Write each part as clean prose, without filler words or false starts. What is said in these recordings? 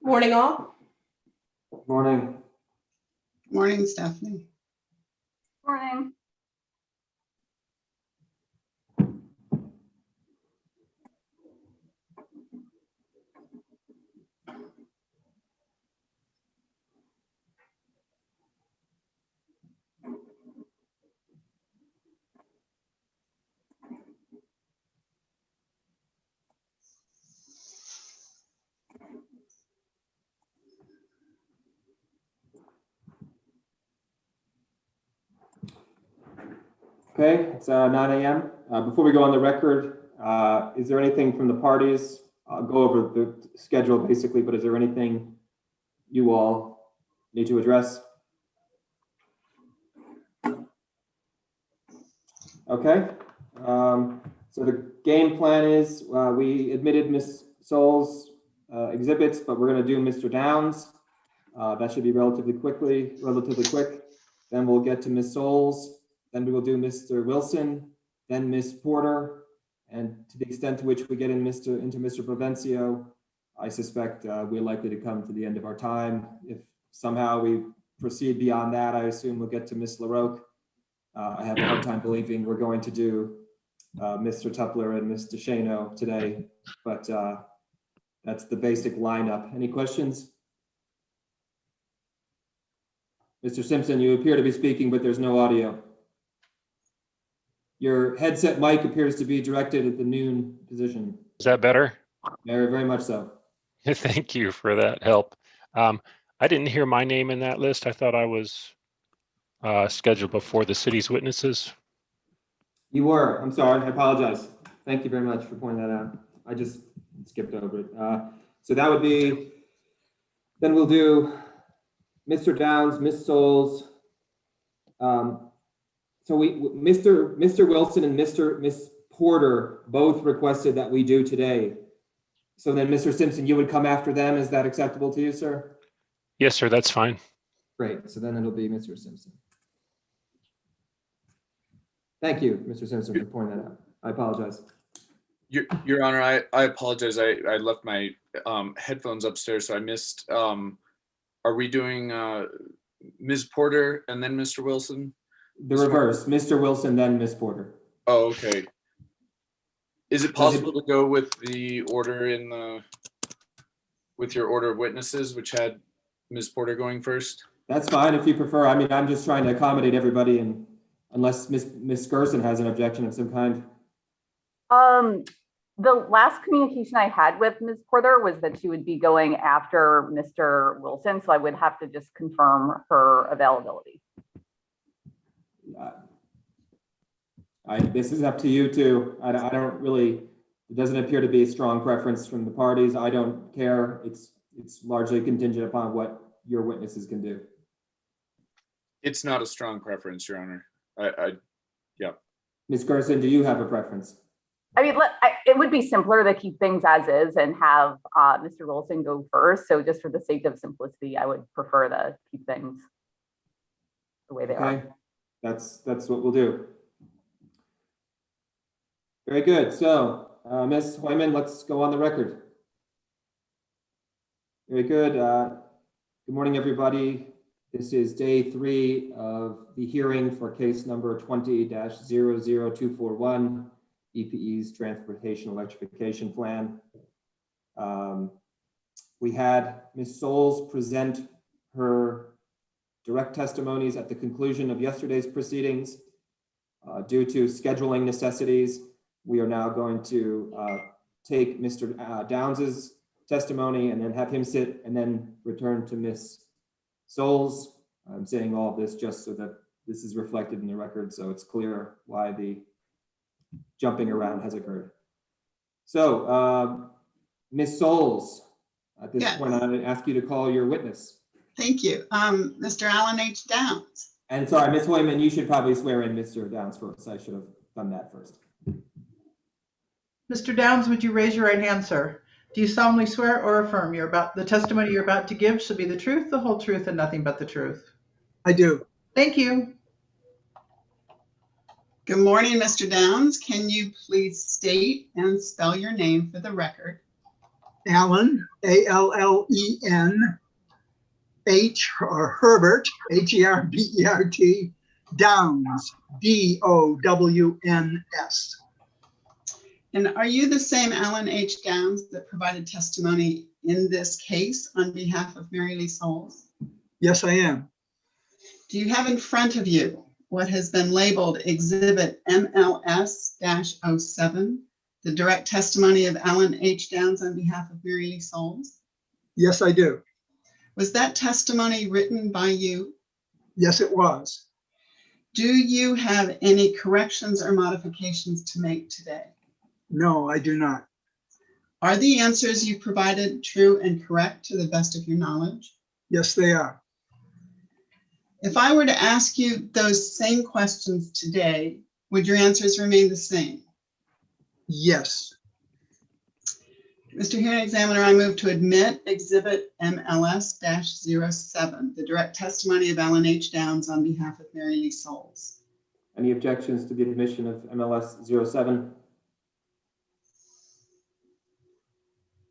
Morning, all. Morning. Morning, Stephanie. Morning. Okay, it's 9 a.m. Before we go on the record, is there anything from the parties? I'll go over the schedule basically, but is there anything you all need to address? Okay, so the game plan is we admitted Ms. Souls' exhibits, but we're going to do Mr. Downs. That should be relatively quick. Then we'll get to Ms. Souls. Then we will do Mr. Wilson, then Ms. Porter, and to the extent to which we get into Mr. Provencio, I suspect we're likely to come to the end of our time. If somehow we proceed beyond that, I assume we'll get to Ms. LaRocque. I have a hard time believing we're going to do Mr. Tupler and Ms. DeShano today, but that's the basic lineup. Any questions? Mr. Simpson, you appear to be speaking, but there's no audio. Your headset mic appears to be directed at the noon position. Is that better? Very, very much so. Thank you for that help. I didn't hear my name in that list. I thought I was scheduled before the city's witnesses. You were. I'm sorry. I apologize. Thank you very much for pointing that out. I just skipped over it. So that would be, then we'll do Mr. Downs, Ms. Souls. So Mr. Wilson and Ms. Porter both requested that we do today. So then Mr. Simpson, you would come after them. Is that acceptable to you, sir? Yes, sir. That's fine. Great, so then it'll be Mr. Simpson. Thank you, Mr. Simpson, for pointing that out. I apologize. Your Honor, I apologize. I left my headphones upstairs, so I missed. Are we doing Ms. Porter and then Mr. Wilson? The reverse, Mr. Wilson, then Ms. Porter. Oh, okay. Is it possible to go with the order in the, with your order of witnesses, which had Ms. Porter going first? That's fine if you prefer. I mean, I'm just trying to accommodate everybody, and unless Ms. Gerson has an objection of some kind. The last communication I had with Ms. Porter was that she would be going after Mr. Wilson, so I would have to just confirm her availability. This is up to you too. I don't really, it doesn't appear to be a strong preference from the parties. I don't care. It's largely contingent upon what your witnesses can do. It's not a strong preference, Your Honor. Yeah. Ms. Gerson, do you have a preference? I mean, it would be simpler to keep things as is and have Mr. Wilson go first. So just for the sake of simplicity, I would prefer to keep things the way they Okay, are. that's what we'll do. Very good. So, Ms. Hoyman, let's go on the record. Very good. Good morning, everybody. This is day 3 of the hearing for case number 20-00241, EPE's Transportation Electrification Plan. We had Ms. Souls present her direct testimonies at the conclusion of yesterday's proceedings. Due to scheduling necessities, we are now going to take Mr. Downs's testimony and then have him sit and then return to Ms. Souls. I'm saying all of this just so that this is reflected in the record, so it's clear why the jumping around has occurred. So, Ms. Souls, at this point, I'm going to ask you to call your witness. Thank you. Mr. Alan H. Downs. And sorry, Ms. Hoyman, you should probably swear in Mr. Downs first. I should have done that first. Mr. Downs, would you raise your right hand, sir? Do you solemnly swear or affirm the testimony you're about to give shall be the truth, the whole truth, and nothing but the truth? I do. Thank you. Good morning, Mr. Downs. Can you please state and spell your name for the record? Allen, A-L-L-E-N, H, or Herbert, H-E-R-B-E-R-T, Downs, D-O-W-N-S. And are you the same Alan H. Downs that provided testimony in this case on behalf of Mary Lee Souls? Yes, I am. Do you have in front of you what has been labeled Exhibit MLS-07, the direct testimony of Alan H. Downs on behalf of Mary Lee Souls? Yes, I do. Was that testimony written by you? Yes, it was. Do you have any corrections or modifications to make today? No, I do not. Are the answers you provided true and correct to the best of your knowledge? Yes, they are. If I were to ask you those same questions today, would your answers remain the same? Yes. Mr. Hearing Examiner, I move to admit Exhibit MLS-07, the direct testimony of Alan H. Downs on behalf of Mary Lee Souls. Any objections to the admission of MLS 07?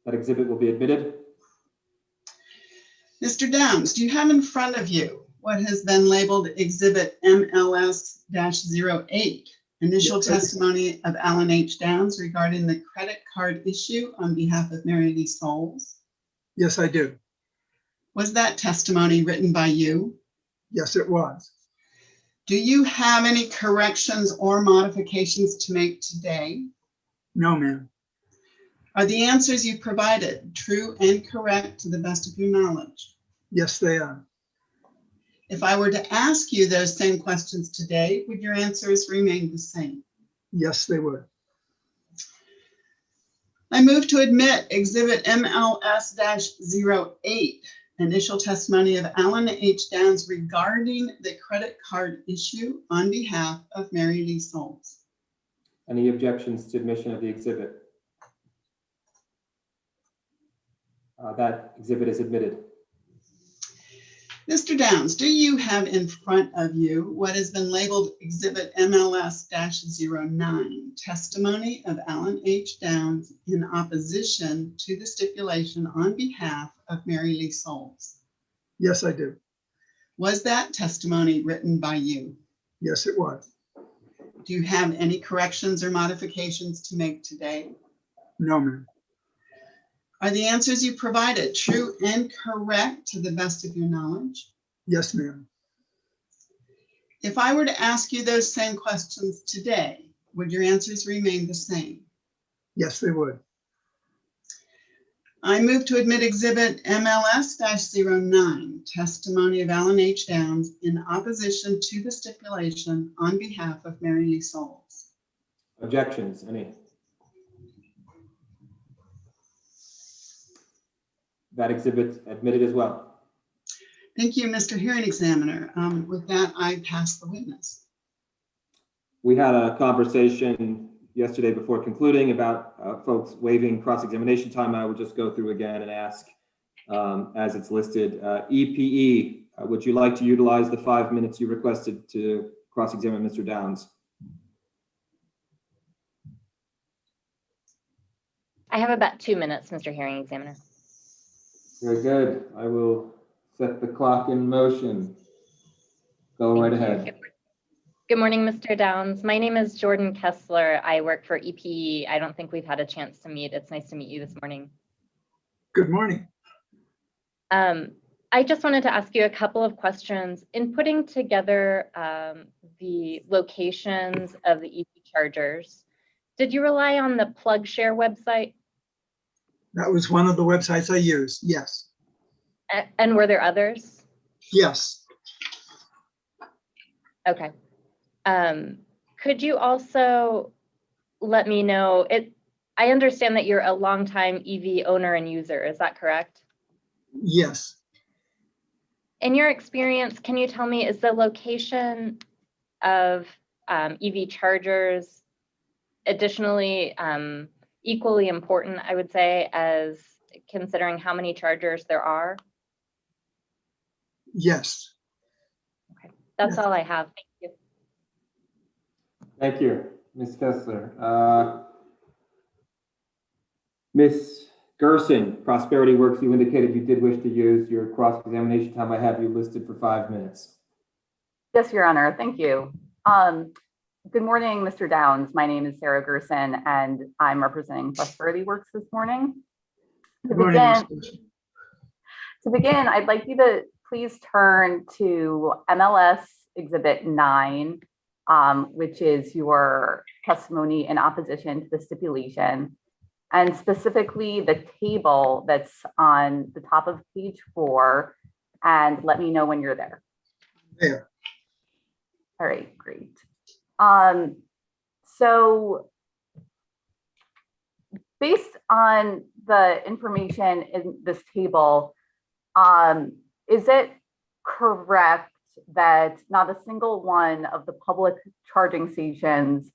That exhibit will be admitted. Mr. Downs, do you have in front of you what has been labeled Exhibit MLS-08, initial testimony of Alan H. Downs regarding the credit card issue on behalf of Mary Lee Souls? Yes, I do. Was that testimony written by you? Yes, it was. Do you have any corrections or modifications to make today? No, ma'am. Are the answers you provided true and correct to the best of your knowledge? Yes, they are. If I were to ask you those same questions today, would your answers remain the same? Yes, they would. I move to admit Exhibit MLS-08, initial testimony of Alan H. Downs regarding the credit card issue on behalf of Mary Lee Souls. Any objections to admission of the exhibit? That exhibit is admitted. Mr. Downs, do you have in front of you what has been labeled Exhibit MLS-09, testimony of Alan H. Downs in opposition to the stipulation on behalf of Mary Lee Souls? Yes, I do. Was that testimony written by you? Yes, it was. Do you have any corrections or modifications to make today? No, ma'am. Are the answers you provided true and correct to the best of your knowledge? Yes, ma'am. If I were to ask you those same questions today, would your answers remain the same? Yes, they would. I move to admit Exhibit MLS-09, testimony of Alan H. Downs in opposition to the stipulation on behalf of Mary Lee Souls. Objections, any? That exhibit admitted as well. Thank you, Mr. Hearing Examiner. With that, I pass the witness. We had a conversation yesterday before concluding about folks waiving cross-examination time. I would just go through again and ask, as it's listed, EPE, would you like to utilize the 5 minutes you requested to cross-examine Mr. Downs? I have about 2 minutes, Mr. Hearing Examiner. Very good. I will set the clock in motion. Go right ahead. Good morning, Mr. Downs. My name is Jordan Kessler. I work for EPE. I don't think we've had a chance to meet. It's nice to meet you this morning. Good morning. I just wanted to ask you a couple of questions. In putting together the locations of the EV chargers, did you rely on the PlugShare website? That was one of the websites I used. Yes. And were there others? Yes. Okay. Could you also let me know, I understand that you're a longtime EV owner and user, is that correct? Yes. In your experience, can you tell me, is the location of EV chargers additionally equally important, I would say, as considering how many chargers there are? Yes. Okay, that's Yes. all I have. Thank you. Thank you, Ms. Kessler. Ms. Gerson, Prosperity Works, you indicated you did wish to use your cross-examination time. I have you listed for 5 minutes. Yes, Your Honor. Thank you. Good morning, Mr. Downs. My name is Sarah Gerson, and I'm representing Prosperity Works this morning. Good morning, Ms. Gerson. To begin, I'd like you to please turn to MLS Exhibit 9, which is your testimony in opposition to the stipulation, and specifically the table that's on the top of page 4, and let me know when you're there. There. All right, great. So based on the information in this table, is it correct that not a single one of the public charging stations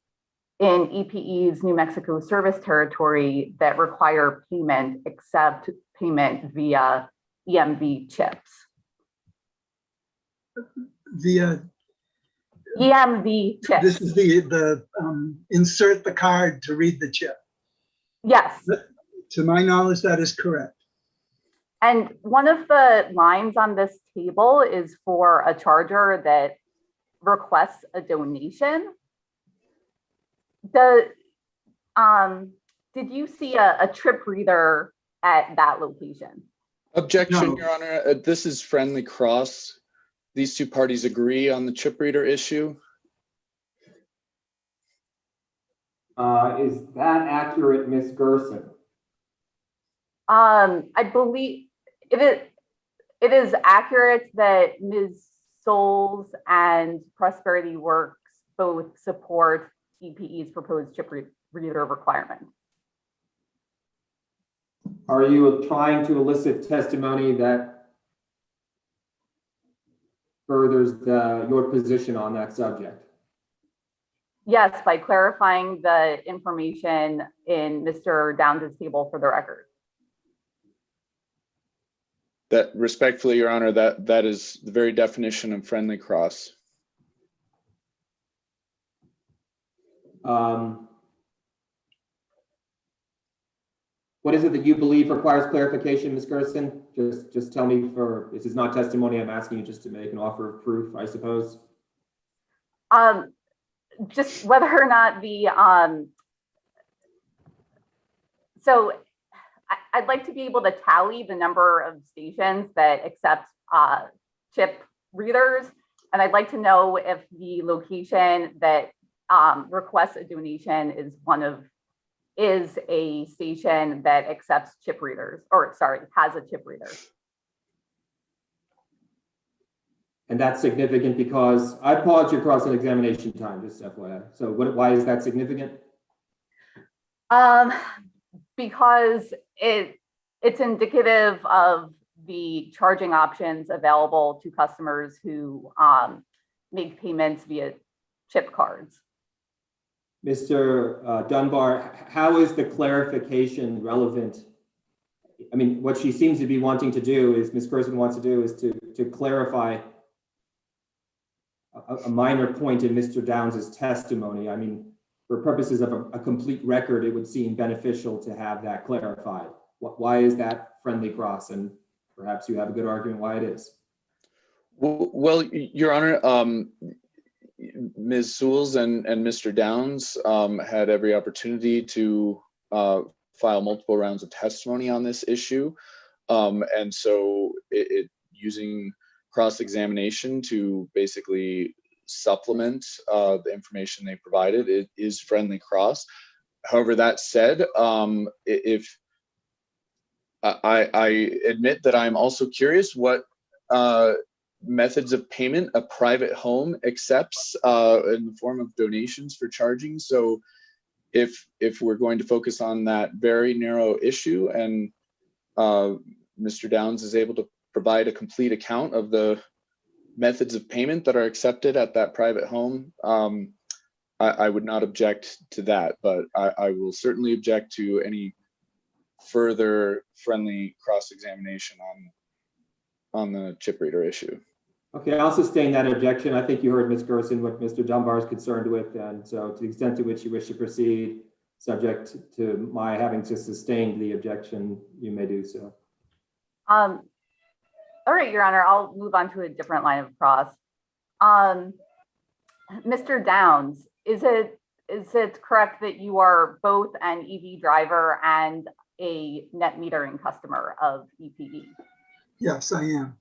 in EPE's New Mexico service territory that require payment accept payment via EMV chips? Via, EMV chips. this is the insert the card to read the chip. Yes. To my knowledge, that is correct. And one of the lines on this table is for a charger that requests a donation. Did you see a trip reader at that location? Objection, No. Your Honor. This is Friendly Cross. These two parties agree on the chip reader issue. Is that accurate, Ms. Gerson? I believe it is accurate that Ms. Souls and Prosperity Works both support EPE's proposed chip reader requirement. Are you trying to elicit testimony that furthers your position on that subject? Yes, by clarifying the information in Mr. Downs' table for the record. That respectfully, Your Honor, that is the very definition of friendly cross. What is it that you believe requires clarification, Ms. Gerson? Just tell me, this is not testimony, I'm asking you just to make an offer of proof, I suppose. Just whether or not so I'd like to be able to tally the number of stations that accept chip readers. And I'd like to know if the location that requests a donation is a station that accepts chip readers, or sorry, has a chip reader. And that's significant because I paused your cross-examination time, just FYI. So why is that significant? Because it's indicative of the charging options available to customers who make payments via chip cards. Mr. Dunbar, how is the clarification relevant? I mean, what she seems to be wanting to do is, Ms. Gerson wants to do is to clarify a minor point in Mr. Downs's testimony. I mean, for purposes of a complete record, it would seem beneficial to have that clarified. Why is that friendly cross? And perhaps you have a good argument why it is. Well, Your Honor, Ms. Sewells and Mr. Downs had every opportunity to file multiple rounds of testimony on this issue. And so using cross-examination to basically supplement the information they provided, it is friendly cross. However, that said, if I admit that I'm also curious what methods of payment a private home accepts in the form of donations for charging. So if we're going to focus on that very narrow issue and Mr. Downs is able to provide a complete account of the methods of payment that are accepted at that private home, I would not object to that, but I will certainly object to any further friendly cross-examination on the chip reader issue. Okay, I'll sustain that objection. I think you heard Ms. Gerson what Mr. Dunbar is concerned with, and so to the extent to which you wish to proceed, subject to my having to sustain the objection, you may do so. All right, Your Honor, I'll move on to a different line of cross. Mr. Downs, is it correct that you are both an EV driver and a net metering customer of EPE? Yes, I am.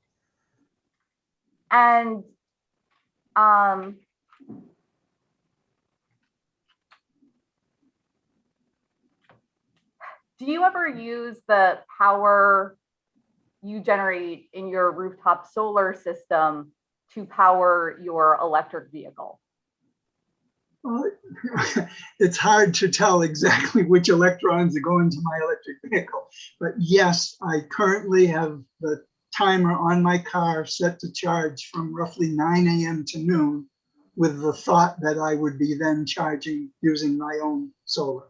And do you ever use the power you generate in your rooftop solar system to power your electric vehicle? Well, it's hard to tell exactly which electrons are going to my electric vehicle, but yes, I currently have the timer on my car set to charge from roughly 9 a.m. to noon, with the thought that I would be then charging using my own solar.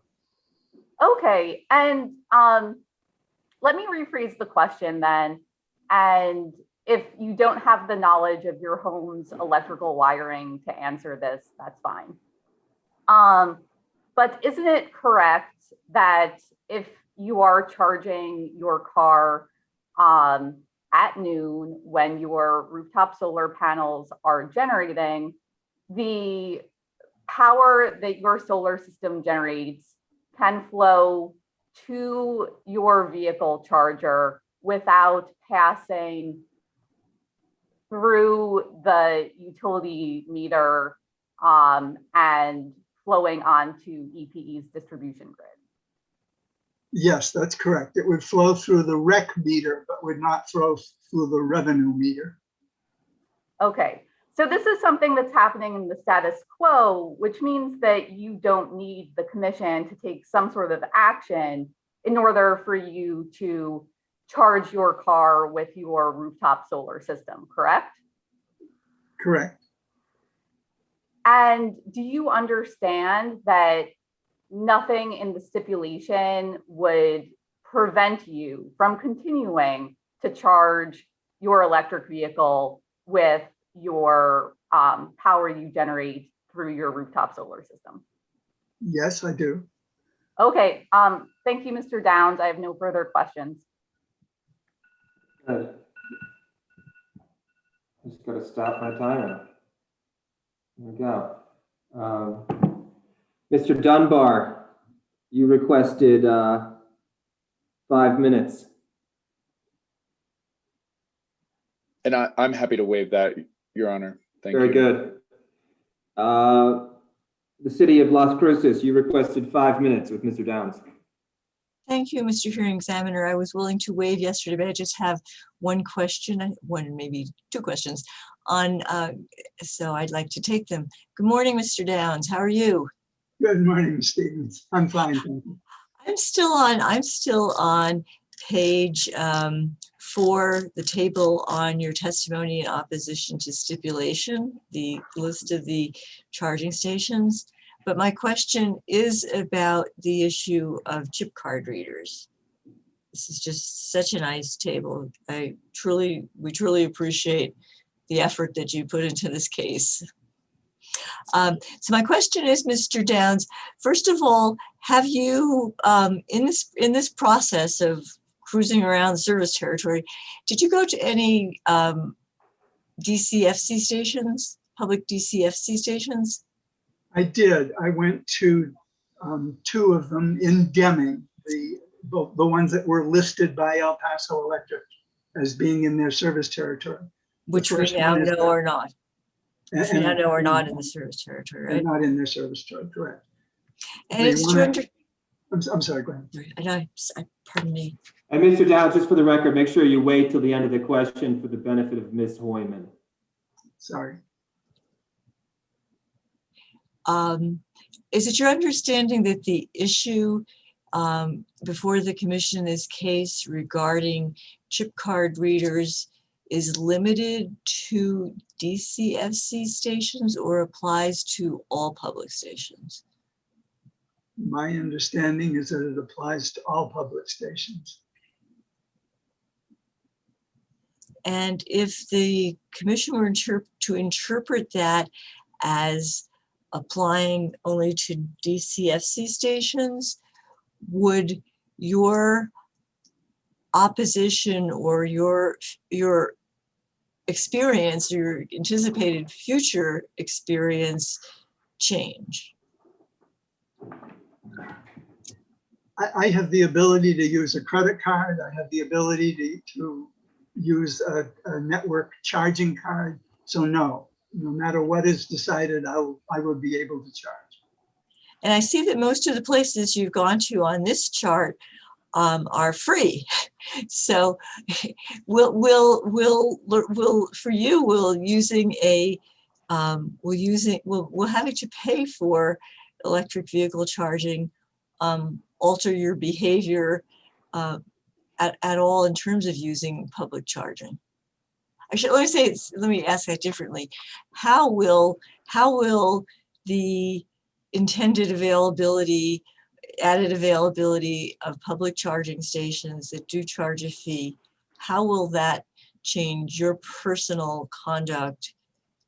Okay, and let me rephrase the question then. And if you don't have the knowledge of your home's electrical wiring to answer this, that's fine. But isn't it correct that if you are charging your car at noon when your rooftop solar panels are generating, the power that your solar system generates can flow to your vehicle charger without passing through the utility meter and flowing onto EPE's distribution grid? Yes, that's correct. It would flow through the rec meter, but would not flow through the revenue meter. Okay, so this is something that's happening in the status quo, which means that you don't need the commission to take some sort of action in order for you to charge your car with your rooftop solar system, correct? Correct. And do you understand that nothing in the stipulation would prevent you from continuing to charge your electric vehicle with your power you generate through your rooftop solar system? Yes, I do. Okay, thank you, Mr. Downs. I have no further questions. Good. Just gotta stop my timer. There we go. Mr. Dunbar, you requested 5 minutes. And I'm happy to waive that, Your Honor. Thank you. Very good. The city of Las Cruces, you requested 5 minutes with Mr. Downs. Thank you, Mr. Hearing Examiner. I was willing to waive yesterday, but I just have one question, one, maybe two questions on, so I'd like to take them. Good morning, Mr. Downs. How are you? Good morning, Ms. Stevens. I'm fine, thank you. I'm still on page 4, the table on your testimony in opposition to stipulation, the list of the charging stations. But my question is about the issue of chip card readers. This is just such a nice table. We truly appreciate the effort that you put into this case. So my question is, Mr. Downs, first of all, have you, in this process of cruising around the service territory, did you go to any DCFC stations, public DCFC stations? I did. I went to 2 of them in Deming, the ones that were listed by El Paso Electric as being in their service territory. Which we now know are not. Which we now know are not in the service territory, right? Not in their service territory, correct. And it's true. I'm sorry, go ahead. And pardon me. And Mr. Downs, just for the record, make sure you wait till the end of the question for the benefit of Ms. Hoyman. Sorry. Is it your understanding that the issue before the commission in this case regarding chip card readers is limited to DCFC stations or applies to all public stations? My understanding is that it applies to all public stations. And if the commission were to interpret that as applying only to DCFC stations, would your opposition or your experience, your anticipated future experience change? I have the ability to use a credit card. I have the ability to use a network charging card. So no matter what is decided, I would be able to charge. And I see that most of the places you've gone to on this chart are free. So will having to pay for electric vehicle charging alter your behavior at all in terms of using public charging? Actually, let me ask that differently. How will the intended availability, added availability of public charging stations that do charge a fee, how will that change your personal conduct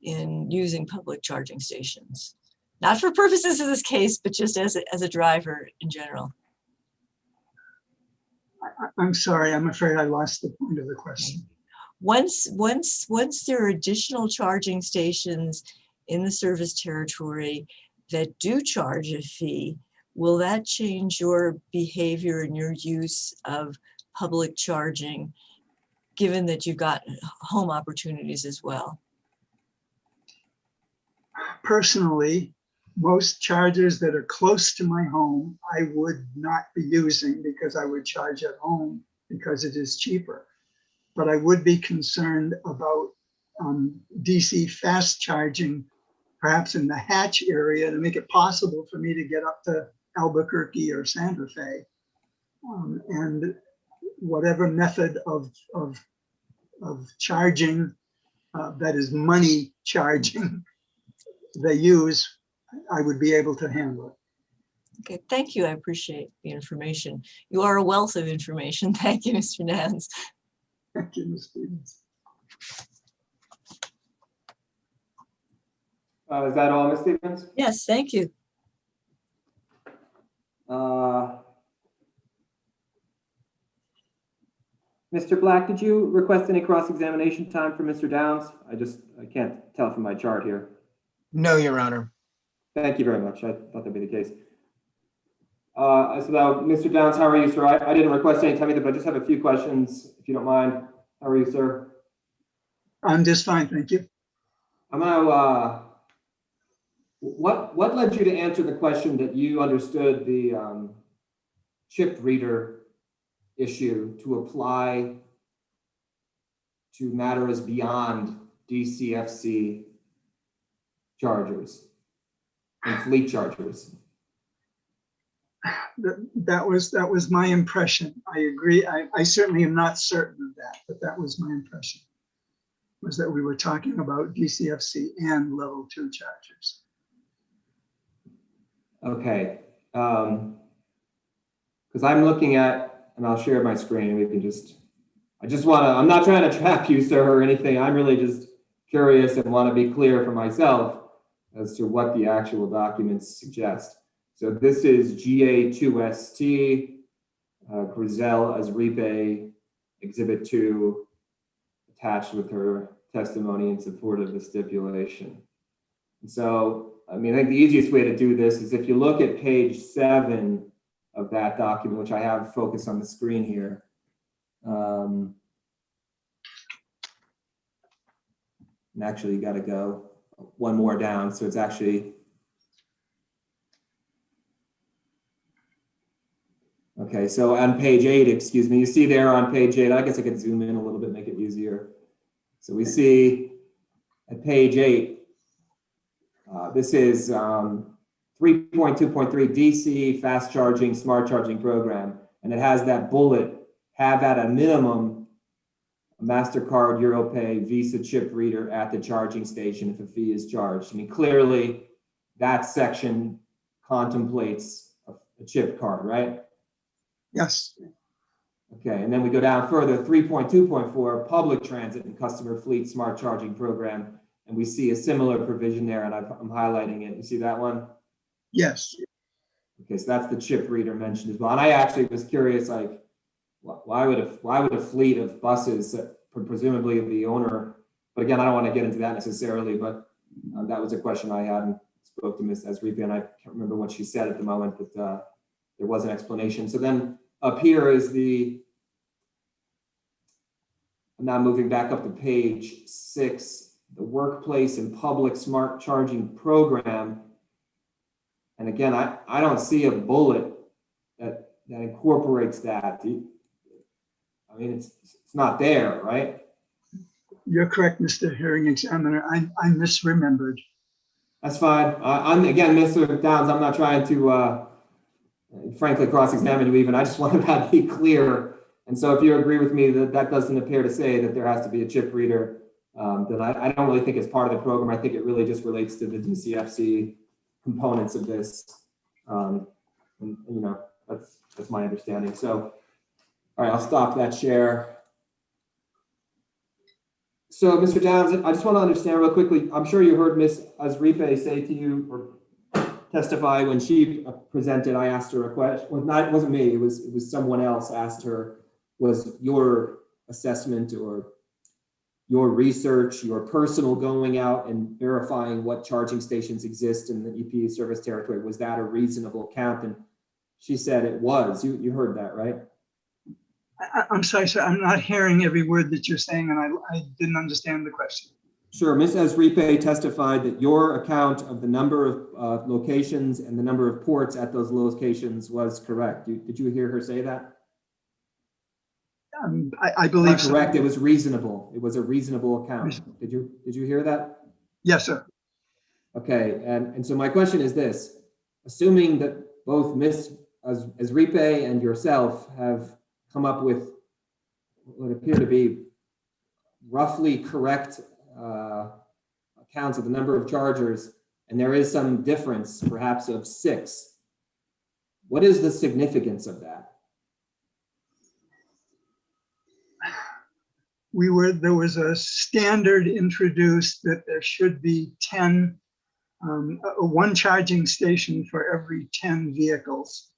in using public charging stations? Not for purposes of this case, but just as a driver in general. I'm sorry, I'm afraid I lost the point of the question. Once there are additional charging stations in the service territory that do charge a fee, will that change your behavior and your use of public charging, given that you've got home opportunities as well? Personally, most chargers that are close to my home, I would not be using because I would charge at home because it is cheaper. But I would be concerned about DC fast charging, perhaps in the Hatch area, to make it possible for me to get up to Albuquerque or Santa Fe. And whatever method of charging that is money charging they use, I would be able to handle it. Okay, thank you. I appreciate the information. You are a wealth of information. Thank you, Mr. Nance. Thank you, Ms. Stevens. Is that all, Ms. Stevens? Yes, thank you. Mr. Black, did you request any cross-examination time for Mr. Downs? I can't tell from my chart here. No, Your Honor. Thank you very much. I thought that'd be the case. So now, Mr. Downs, how are you, sir? I didn't request any time either, but I just have a few questions, if you don't mind. How are you, sir? I'm just fine, thank you. I'm gonna, what led you to answer the question that you understood the chip reader issue to apply to matters beyond DCFC chargers and fleet chargers? That was my impression. I agree. I certainly am not certain of that, but that was my impression, was that we were talking about DCFC and level 2 chargers. Okay. Because I'm looking at, and I'll share my screen, we can I'm not trying to trap you, sir, or anything. I'm really just curious and want to be clear for myself as to what the actual documents suggest. So this is GA2ST, Grizel Azripe, Exhibit 2, attached with her testimony in support of the stipulation. And so, I think the easiest way to do this is if you look at page 7 of that document, which I have focused on the screen here. And actually, you got to go one more down. So it's actually, okay, so on page 8, excuse me, you see there on page 8, I guess I could zoom in a little bit, make it easier. So we see at page 8, this is 3.2.3 DC fast charging, smart charging program. And it has that bullet, have at a minimum a MasterCard, EuroPay, Visa chip reader at the charging station if a fee is charged. Clearly that section contemplates a chip card, right? Yes. Okay, and then we go down further, 3.2.4, public transit and customer fleet smart charging program. And we see a similar provision there, and I'm highlighting it. You see that one? Yes. Okay, so that's the chip reader mentioned as well. And I actually was curious, like, why would a fleet of buses, presumably the owner, but again, I don't want to get into that necessarily, but that was a question I had and spoke to Ms. Azripe, and I can't remember what she said at the moment, but there was an explanation. So then up here is I'm now moving back up to page 6, the workplace and public smart charging program. And again, I don't see a bullet that incorporates that. It's not there, right? You're correct, Mr. Hearing Examiner. I misremembered. That's fine. I'm again, Mr. Downs, I'm not trying to frankly cross-examine you even. I just want to be clear. And so if you agree with me that doesn't appear to say that there has to be a chip reader, then I don't really think it's part of the program. I think it really just relates to the DCFC components of this. And that's my understanding. So, all right, I'll stop that share. So, Mr. Downs, I just want to understand real quickly. I'm sure you heard Ms. Azripe say to you or testify when she presented. I asked her a question. Well, it wasn't me. It was someone else asked her. Was your assessment or your research, your personal going out and verifying what charging stations exist in the EPA service territory, was that a reasonable count? And she said it was. You heard that, right? I'm sorry, sir. I'm not hearing every word that you're saying, and I didn't understand the question. Sure. Ms. Azripe testified that your account of the number of locations and the number of ports at those locations was correct. Did you hear her say that? I believe so. Correct. It was reasonable. It was a reasonable account. Did you hear that? Yes, sir. Okay. And so my question is this: assuming that both Ms. Azripe and yourself have come up with what appear to be roughly correct accounts of the number of chargers, and there is some difference, perhaps of 6. What is the significance of that? there was a standard introduced that there should be 10, one charging station for every 10 vehicles.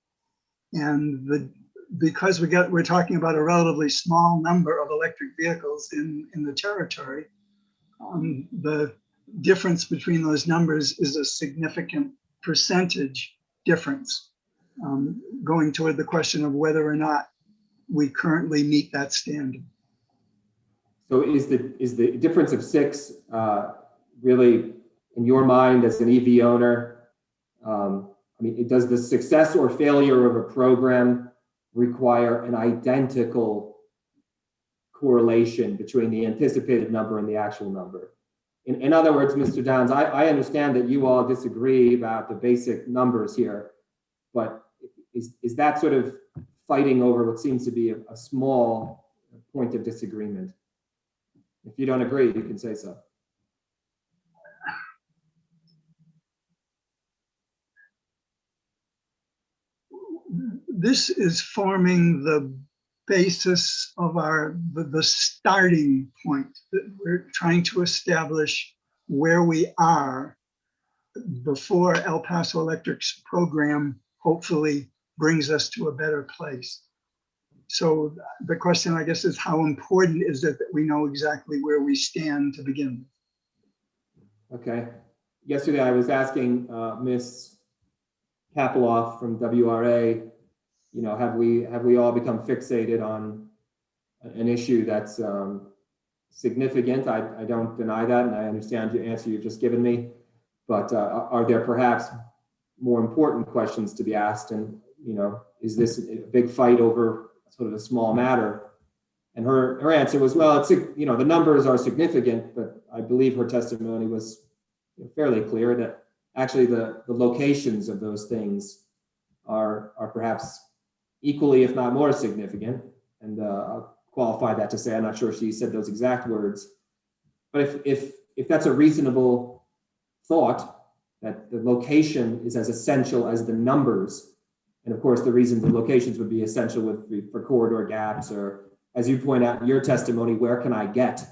And because we're talking about a relatively small number of electric vehicles in the territory, the difference between those numbers is a significant percentage difference, going toward the question of whether or not we currently meet that standard. So is the difference of 6 really, in your mind as an EV owner, I mean, does the success or failure of a program require an identical correlation between the anticipated number and the actual number? In other words, Mr. Downs, I understand that you all disagree about the basic numbers here, but is that sort of fighting over what seems to be a small point of disagreement? If you don't agree, you can say so. This is forming the basis of the starting point that we're trying to establish where we are before El Paso Electric's program hopefully brings us to a better place. So the question, I guess, is how important is it that we know exactly where we stand to begin with? Okay. Yesterday I was asking Ms. Kapeloff from WRA, you know, have we all become fixated on an issue that's significant? I don't deny that, and I understand the answer you've just given me. But are there perhaps more important questions to be asked? And you know, is this a big fight over sort of a small matter? And her answer was, well, it's, you know, the numbers are significant, but I believe her testimony was fairly clear that actually the locations of those things are perhaps equally, if not more significant. And I'll qualify that to say, I'm not sure she said those exact words, but if that's a reasonable thought, that the location is as essential as the numbers, and of course the reason the locations would be essential for corridor gaps, or as you point out in your testimony, where can I get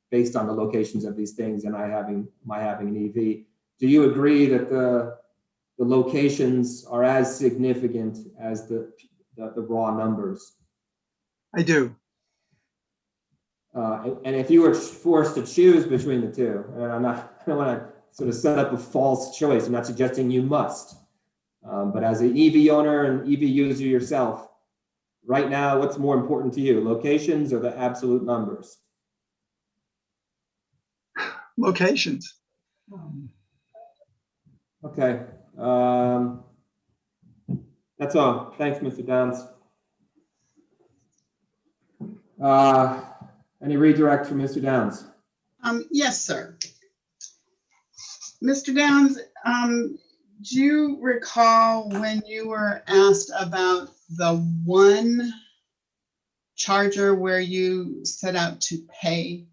based on the locations of these things, and my having an EV. Do you agree that the locations are as significant as the raw numbers? I do. And if you were forced to choose between the two, and I don't want to sort of set up a false choice, I'm not suggesting you must, but as an EV owner and EV user yourself, right now, what's more important to you, locations or the absolute numbers? Locations. Okay. That's all. Thanks, Mr. Downs. Any redirect from Mr. Downs? Yes, sir. Mr. Downs, do you recall when you were asked about the one charger where you set out to pay?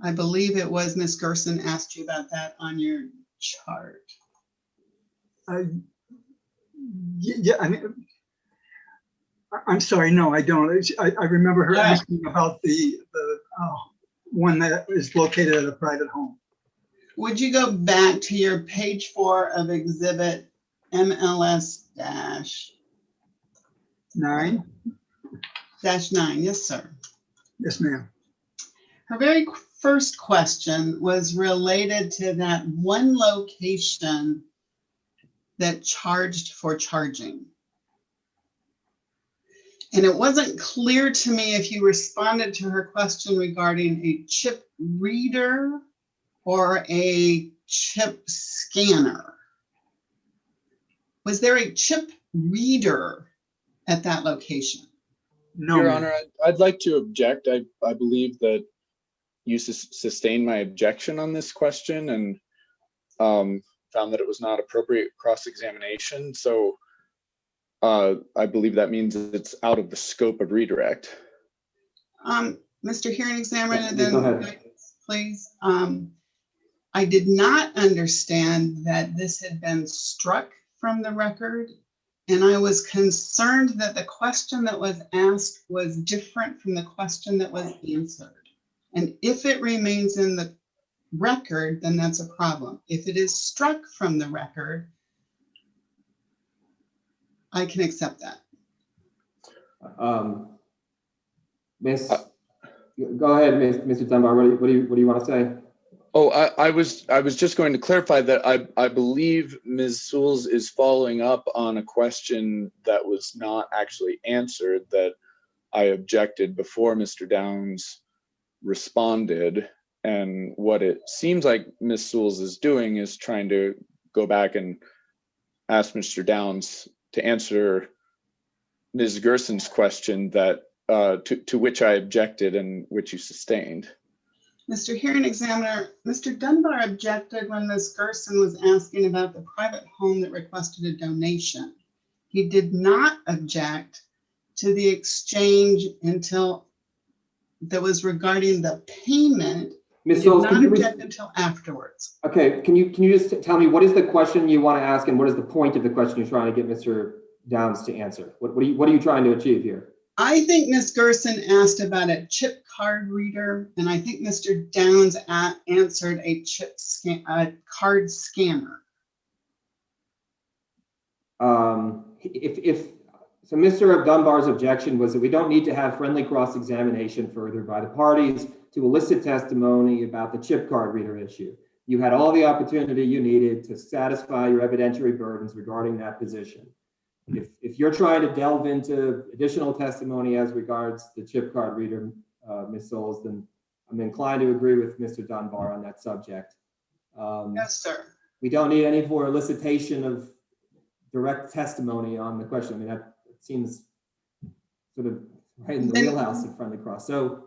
I believe it was Ms. Gerson asked you about that on your chart. Yeah, I mean, I'm sorry, no, I don't. I remember her asking about the one that is located at a private home. Would you go back to your page 4 of exhibit MLS-9? -9, yes, sir. Yes, ma'am. Her very first question was related to that one location that charged for charging. And it wasn't clear to me if you responded to her question regarding a chip reader or a chip scanner. Was there a chip reader at that location? No, Your ma'am. Honor, I'd like to object. I believe that you sustained my objection on this question and found that it was not appropriate cross-examination. So I believe that means it's out of the scope of redirect. Mr. Hearing Examiner, Yeah, then go ahead. please. I did not understand that this had been struck from the record. And I was concerned that the question that was asked was different from the question that was answered. And if it remains in the record, then that's a problem. If it is struck from the record, I can accept that. Miss, go ahead, Mr. Dunbar. What do you want to say? Oh, I was just going to clarify that I believe Ms. Sewells is following up on a question that was not actually answered, that I objected before Mr. Downs responded. And what it seems like Ms. Sewells is doing is trying to go back and ask Mr. Downs to answer Ms. Gerson's question that to which I objected and which you sustained. Mr. Hearing Examiner, Mr. Dunbar objected when Ms. Gerson was asking about the private home that requested a donation. He did not object to the exchange until that was regarding the payment. Ms. He did Sewells, not can you object until afterwards. Okay, can you just tell me what is the question you want to ask and what is the point of the question you're trying to get Mr. Downs to answer? What are you trying to achieve here? I think Ms. Gerson asked about a chip card reader, and I think Mr. Downs answered a card scanner. So Mr. Dunbar's objection was that we don't need to have friendly cross-examination further by the parties to elicit testimony about the chip card reader issue. You had all the opportunity you needed to satisfy your evidentiary burdens regarding that position. If you're trying to delve into additional testimony as regards the chip card reader, Ms. Sewells, then I'm inclined to agree with Mr. Dunbar on that subject. Yes, sir. We don't need any more elicitation of direct testimony on the question. I mean, that seems sort of right in the wheelhouse of friendly cross. So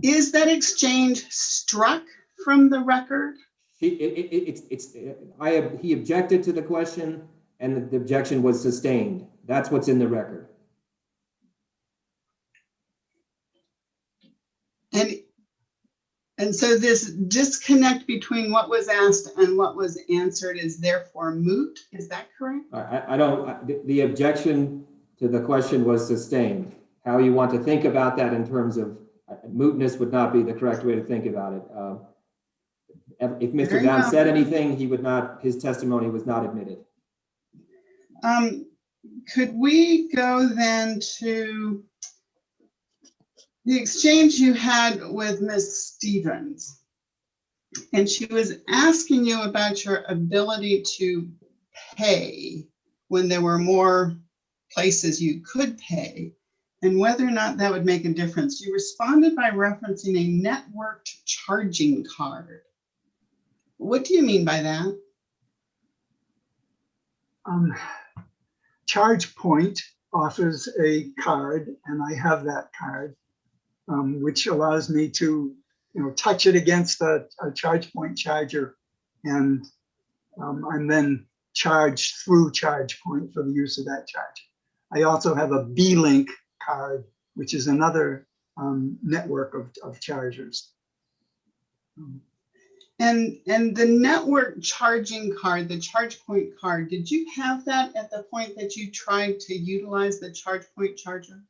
is that exchange struck from the record? He objected to the question and the objection was sustained. That's what's in the record. And so this disconnect between what was asked and what was answered is therefore moot. Is that correct? The objection to the question was sustained. How you want to think about that in terms of mootness would not be the correct way to think about it. If Mr. Downs said anything, his testimony was not admitted. Could we go then to the exchange you had with Ms. Stevens? And she was asking you about your ability to pay when there were more places you could pay and whether or not that would make a difference. You responded by referencing a networked charging card. What do you mean by that? ChargePoint offers a card, and I have that card, which allows me to, touch it against a ChargePoint charger, and I'm then charged through ChargePoint for the use of that charger. I also have a B-Link card, which is another network of chargers. And the network charging card, the ChargePoint card, did you have that at the point that you tried to utilize the ChargePoint charger?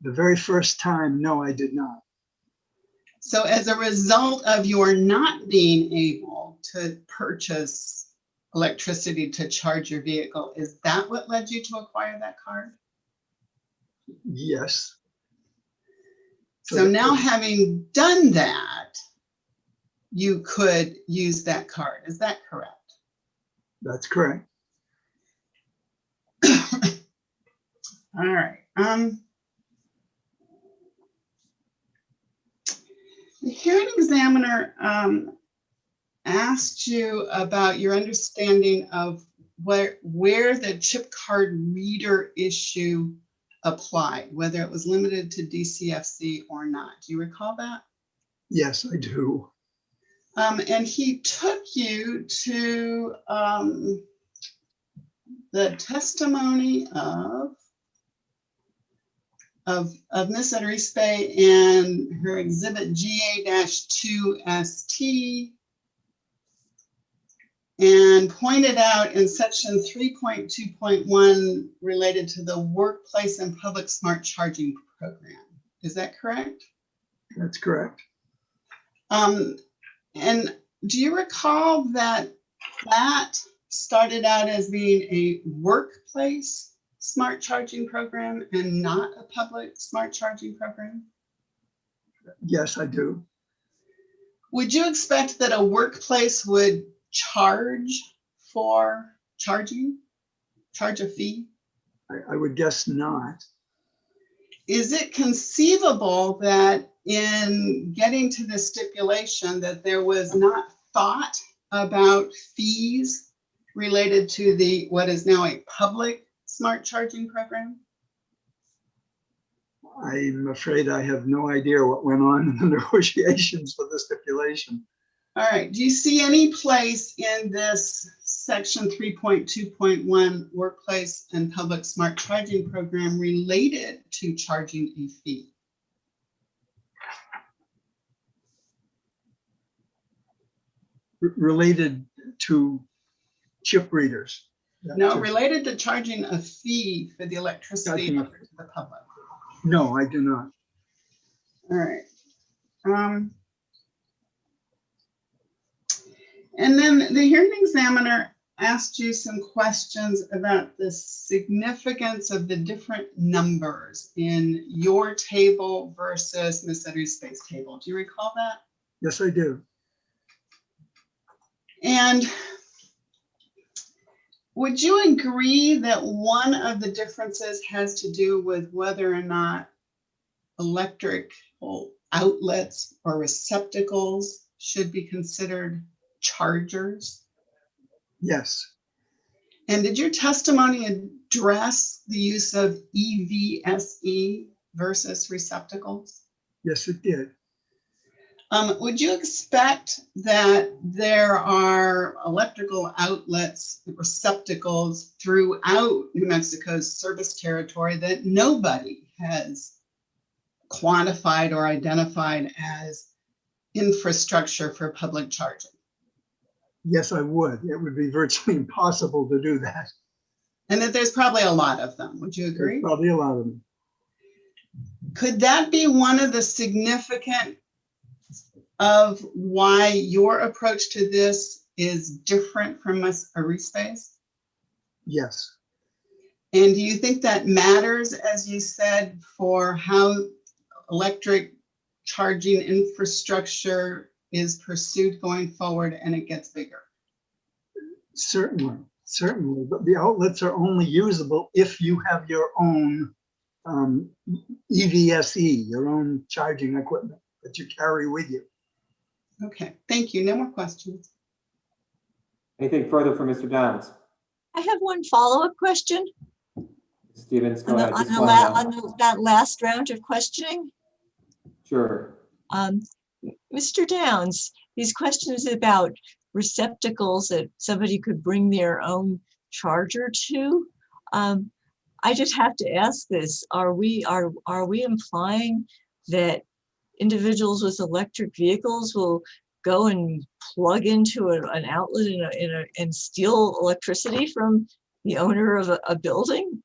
The very first time, no, I did not. So as a result of your not being able to purchase electricity to charge your vehicle, is that what led you to acquire that card? Yes. So now having done that, you could use that card. Is that correct? That's correct. All right. The hearing examiner asked you about your understanding of where the chip card reader issue applied, whether it was limited to DCFC or not. Do you recall that? Yes, I do. And he took you to the testimony of Ms. Arispe and her exhibit GA-2ST. and pointed out in section 3.2.1 related to the workplace and public smart charging program. Is that correct? That's correct. And do you recall that that started out as being a workplace smart charging program and not a public smart charging program? Yes, I do. Would you expect that a workplace would charge for charging? Charge a fee? I would guess not. Is it conceivable that in getting to the stipulation that there was not thought about fees related to the what is now a public smart charging program? I'm afraid I have no idea what went on in the negotiations for the stipulation. All right. Do you see any place in this section 3.2.1 workplace and public smart charging program related to charging a fee? Related to chip readers? No, related to charging a fee for the electricity Charging a to the public. No, I do not. All right. And then the hearing examiner asked you some questions about the significance of the different numbers in your table versus Ms. Edderspace's table. Do you recall that? Yes, I do. And would you agree that one of the differences has to do with whether or not electrical outlets or receptacles should be considered chargers? Yes. And did your testimony address the use of EVSE versus receptacles? Yes, it did. Would you expect that there are electrical outlets, receptacles throughout New Mexico's service territory that nobody has quantified or identified as infrastructure for public charging? Yes, I would. It would be virtually impossible to do that. And that there's probably a lot of them. Would you agree? There's probably a lot of them. Could that be one of the significant of why your approach to this is different from a RESpace? Yes. And do you think that matters, as you said, for how electric charging infrastructure is pursued going forward and it gets bigger? Certainly, certainly. But the outlets are only usable if you have your own EVSE, your own charging equipment that you carry with you. Okay, thank you. No more questions. Anything further from Mr. Downs? I have one follow-up question Stevens, go on, ahead. Just one, that last round of questioning. Sure. Mr. Downs, these questions about receptacles that somebody could bring their own charger to. I just have to ask this: Are we implying that individuals with electric vehicles will go and plug into an outlet and steal electricity from the owner of a building?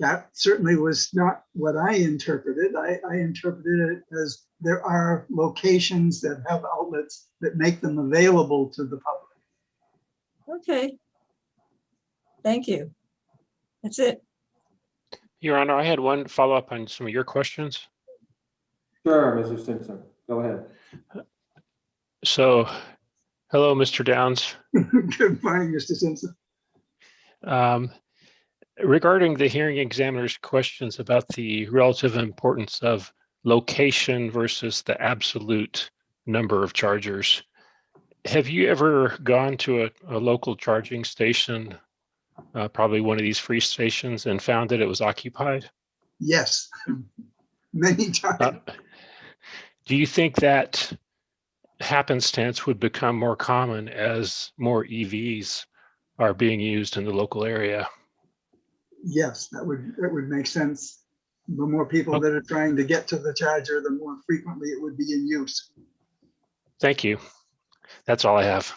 That certainly was not what I interpreted. I interpreted it as there are locations that have outlets that make them available to the public. Okay. Thank you. That's it. Your Honor, I had one follow-up on some of your questions. Sure, Mr. Simpson, go ahead. So, hello, Mr. Downs. Good morning, Mr. Simpson. Regarding the hearing examiner's questions about the relative importance of location versus the absolute number of chargers, have you ever gone to a local charging station, probably one of these free stations, and found that it was occupied? Yes, many times. Do you think that happenstance would become more common as more EVs are being used in the local area? Yes, that would make sense. The more people that are trying to get to the charger, the more frequently it would be in use. Thank you. That's all I have.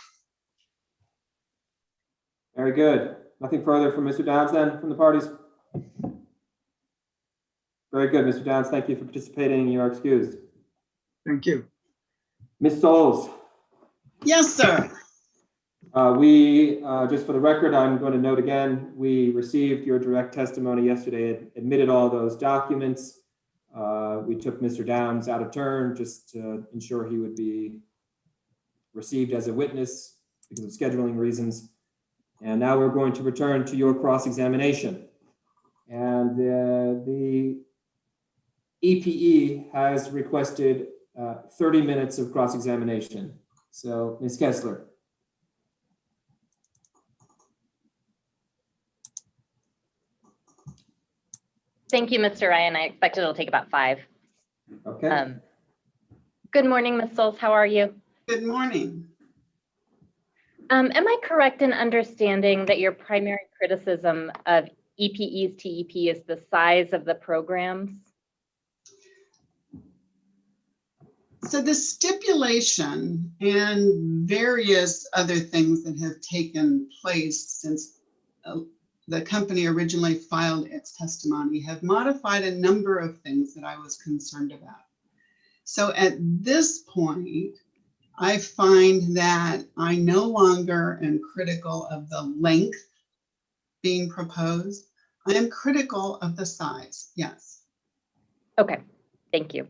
Very good. Nothing further from Mr. Downs then, from the parties? Very good, Mr. Downs. Thank you for participating. You are excused. Thank you. Ms. Souls, Yes, sir. just for the record, I'm going to note again, we received your direct testimony yesterday, admitted all those documents. We took Mr. Downs out of turn just to ensure he would be received as a witness because of scheduling reasons. And now we're going to return to your cross-examination. And the EPE has requested 30 minutes of cross-examination. So, Ms. Kessler. Thank you, Mr. Ryan. I expect it'll take about 5. Okay. Good morning, Ms. Souls. How are you? Good morning. Am I correct in understanding that your primary criticism of EPE's TEP is the size of the programs? So the stipulation and various other things that have taken place since the company originally filed its testimony have modified a number of things that I was concerned about. So at this point, I find that I no longer am critical of the length being proposed. I am critical of the size, yes. Okay, thank you.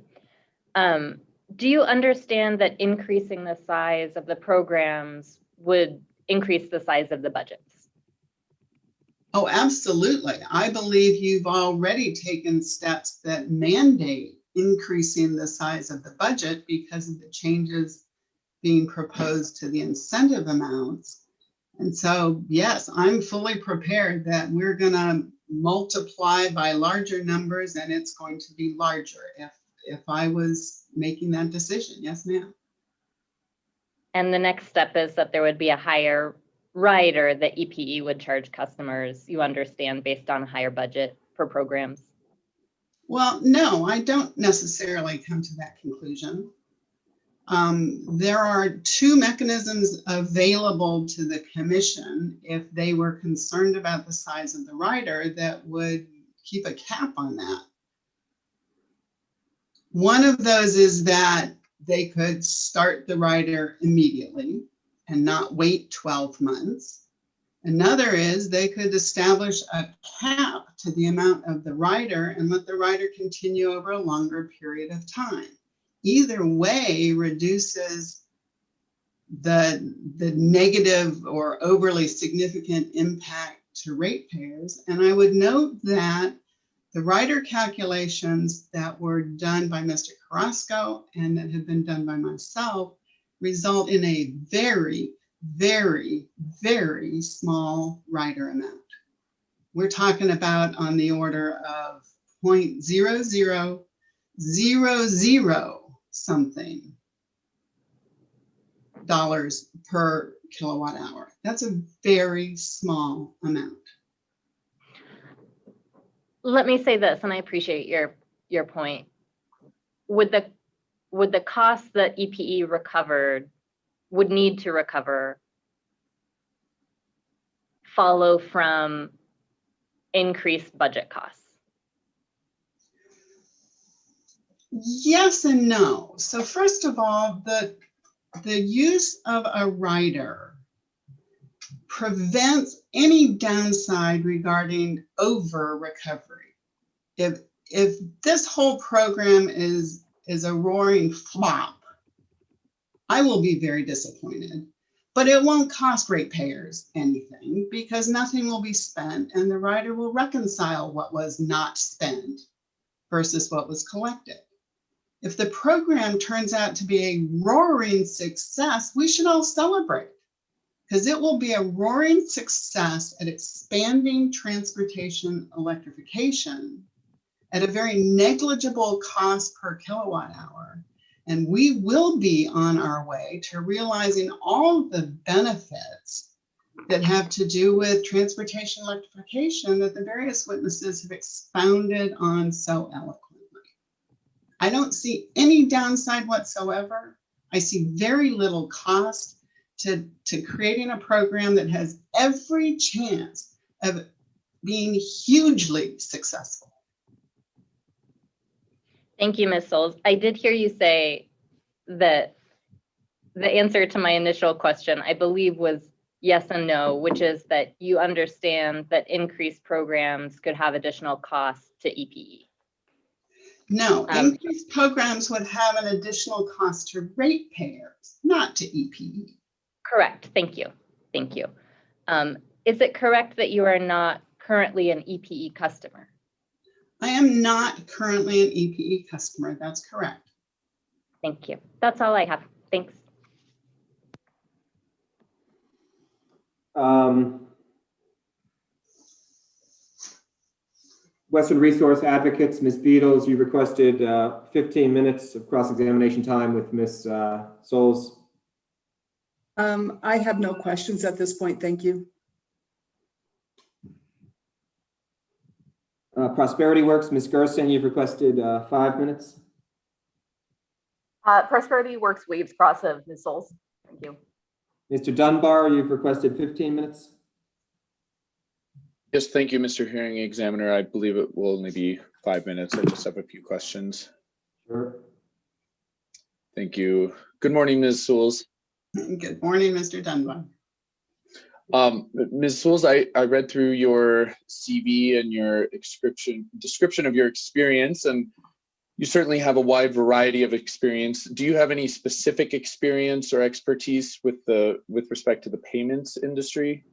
Do you understand that increasing the size of the programs would increase the size of the budgets? Oh, absolutely. I believe you've already taken steps that mandate increasing the size of the budget because of the changes being proposed to the incentive amounts. And so, yes, I'm fully prepared that we're going to multiply by larger numbers and it's going to be larger if I was making that decision. Yes, ma'am. And the next step is that there would be a higher rider that EPE would charge customers, you understand, based on a higher budget for programs? Well, no, I don't necessarily come to that conclusion. There are 2 mechanisms available to the commission if they were concerned about the size of the rider that would keep a cap on that. One of those is that they could start the rider immediately and not wait 12 months. Another is they could establish a cap to the amount of the rider and let the rider continue over a longer period of time. Either way reduces the negative or overly significant impact to ratepayers. And I would note that the rider calculations that were done by Mr. Carrasco and that have been done by myself result in a very, very, very small rider amount. We're talking about on the order of 0.0000 something dollars per kilowatt hour. That's a very small amount. Let me say this, and I appreciate your point. Would the cost that EPE would need to recover follow from increased budget costs? Yes and no. So first of all, the use of a rider prevents any downside regarding over recovery. If this whole program is a roaring flop, I will be very disappointed, but it won't cost ratepayers anything because nothing will be spent and the rider will reconcile what was not spent versus what was collected. If the program turns out to be a roaring success, we should all celebrate because it will be a roaring success at expanding transportation electrification at a very negligible cost per kilowatt hour. And we will be on our way to realizing all the benefits that have to do with transportation electrification that the various witnesses have expounded on so eloquently. I don't see any downside whatsoever. I see very little cost. to creating a program that has every chance of being hugely successful. Thank you, Ms. Souls. I did hear you say that the answer to my initial question, I believe, was yes and no, which is that you understand that increased programs could have additional costs to EPE. No, increased programs would have an additional cost to ratepayers, not to EPE. Correct. Thank you. Thank you. Is it correct that you are not currently an EPE customer? I am not currently an EPE customer. That's correct. Thank you. That's all I have. Thanks. Western Resource Advocates, Ms. Beatles, you requested 15 minutes of cross-examination time with Ms. Souls. I have no questions at this point. Thank you. Prosperity Works, Ms. Gerson, you've requested 5 minutes. Prosperity Works waives cross of Ms. Souls. Thank you. Mr. Dunbar, you've requested 15 minutes. Yes, thank you, Mr. Hearing Examiner. I believe it will only be 5 minutes. I just have a few questions. Sure. Thank you. Good morning, Ms. Souls. Good morning, Mr. Dunbar. Ms. Souls, I read through your CV and your description of your experience, and you certainly have a wide variety of experience. Do you have any specific experience or expertise with respect to the payments industry?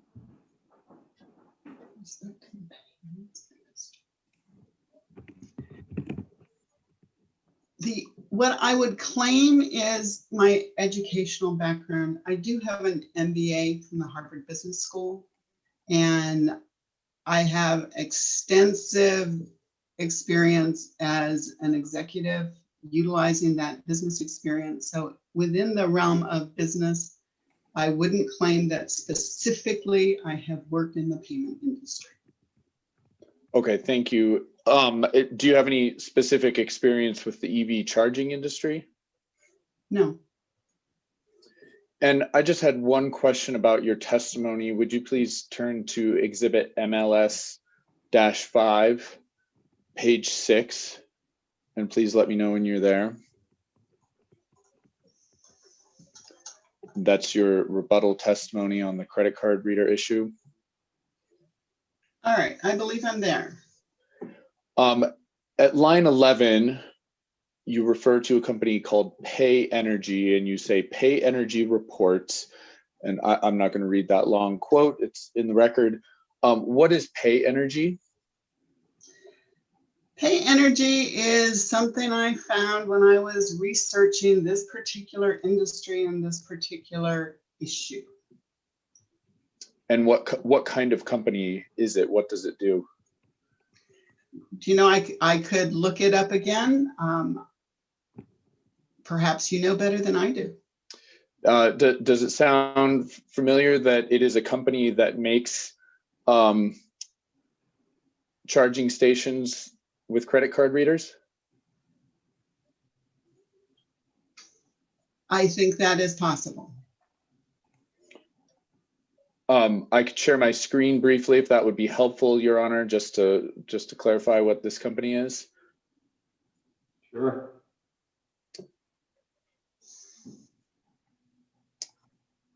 What I would claim is my educational background. I do have an MBA from the Harvard Business School, and I have extensive experience as an executive utilizing that business experience. So within the realm of business, I wouldn't claim that specifically I have worked in the payment industry. Okay, thank you. Do you have any specific experience with the EV charging industry? No. And I just had one question about your testimony. Would you please turn to Exhibit MLS-5, page 6, and please let me know when you're there. That's your rebuttal testimony on the credit card reader issue. All right, I believe I'm there. At line 11, you refer to a company called Pay Energy, and you say Pay Energy reports, and I'm not going to read that long quote, it's in the record. What is Pay Energy? Pay Energy is something I found when I was researching this particular industry and this particular issue. And what kind of company is it? What does it do? Do you know, I could look it up again. Perhaps you know better than I do. Does it sound familiar that it is a company that makes charging stations with credit card readers? I think that is possible. I could share my screen briefly if that would be helpful, Your Honor, just to clarify what this company is. Sure.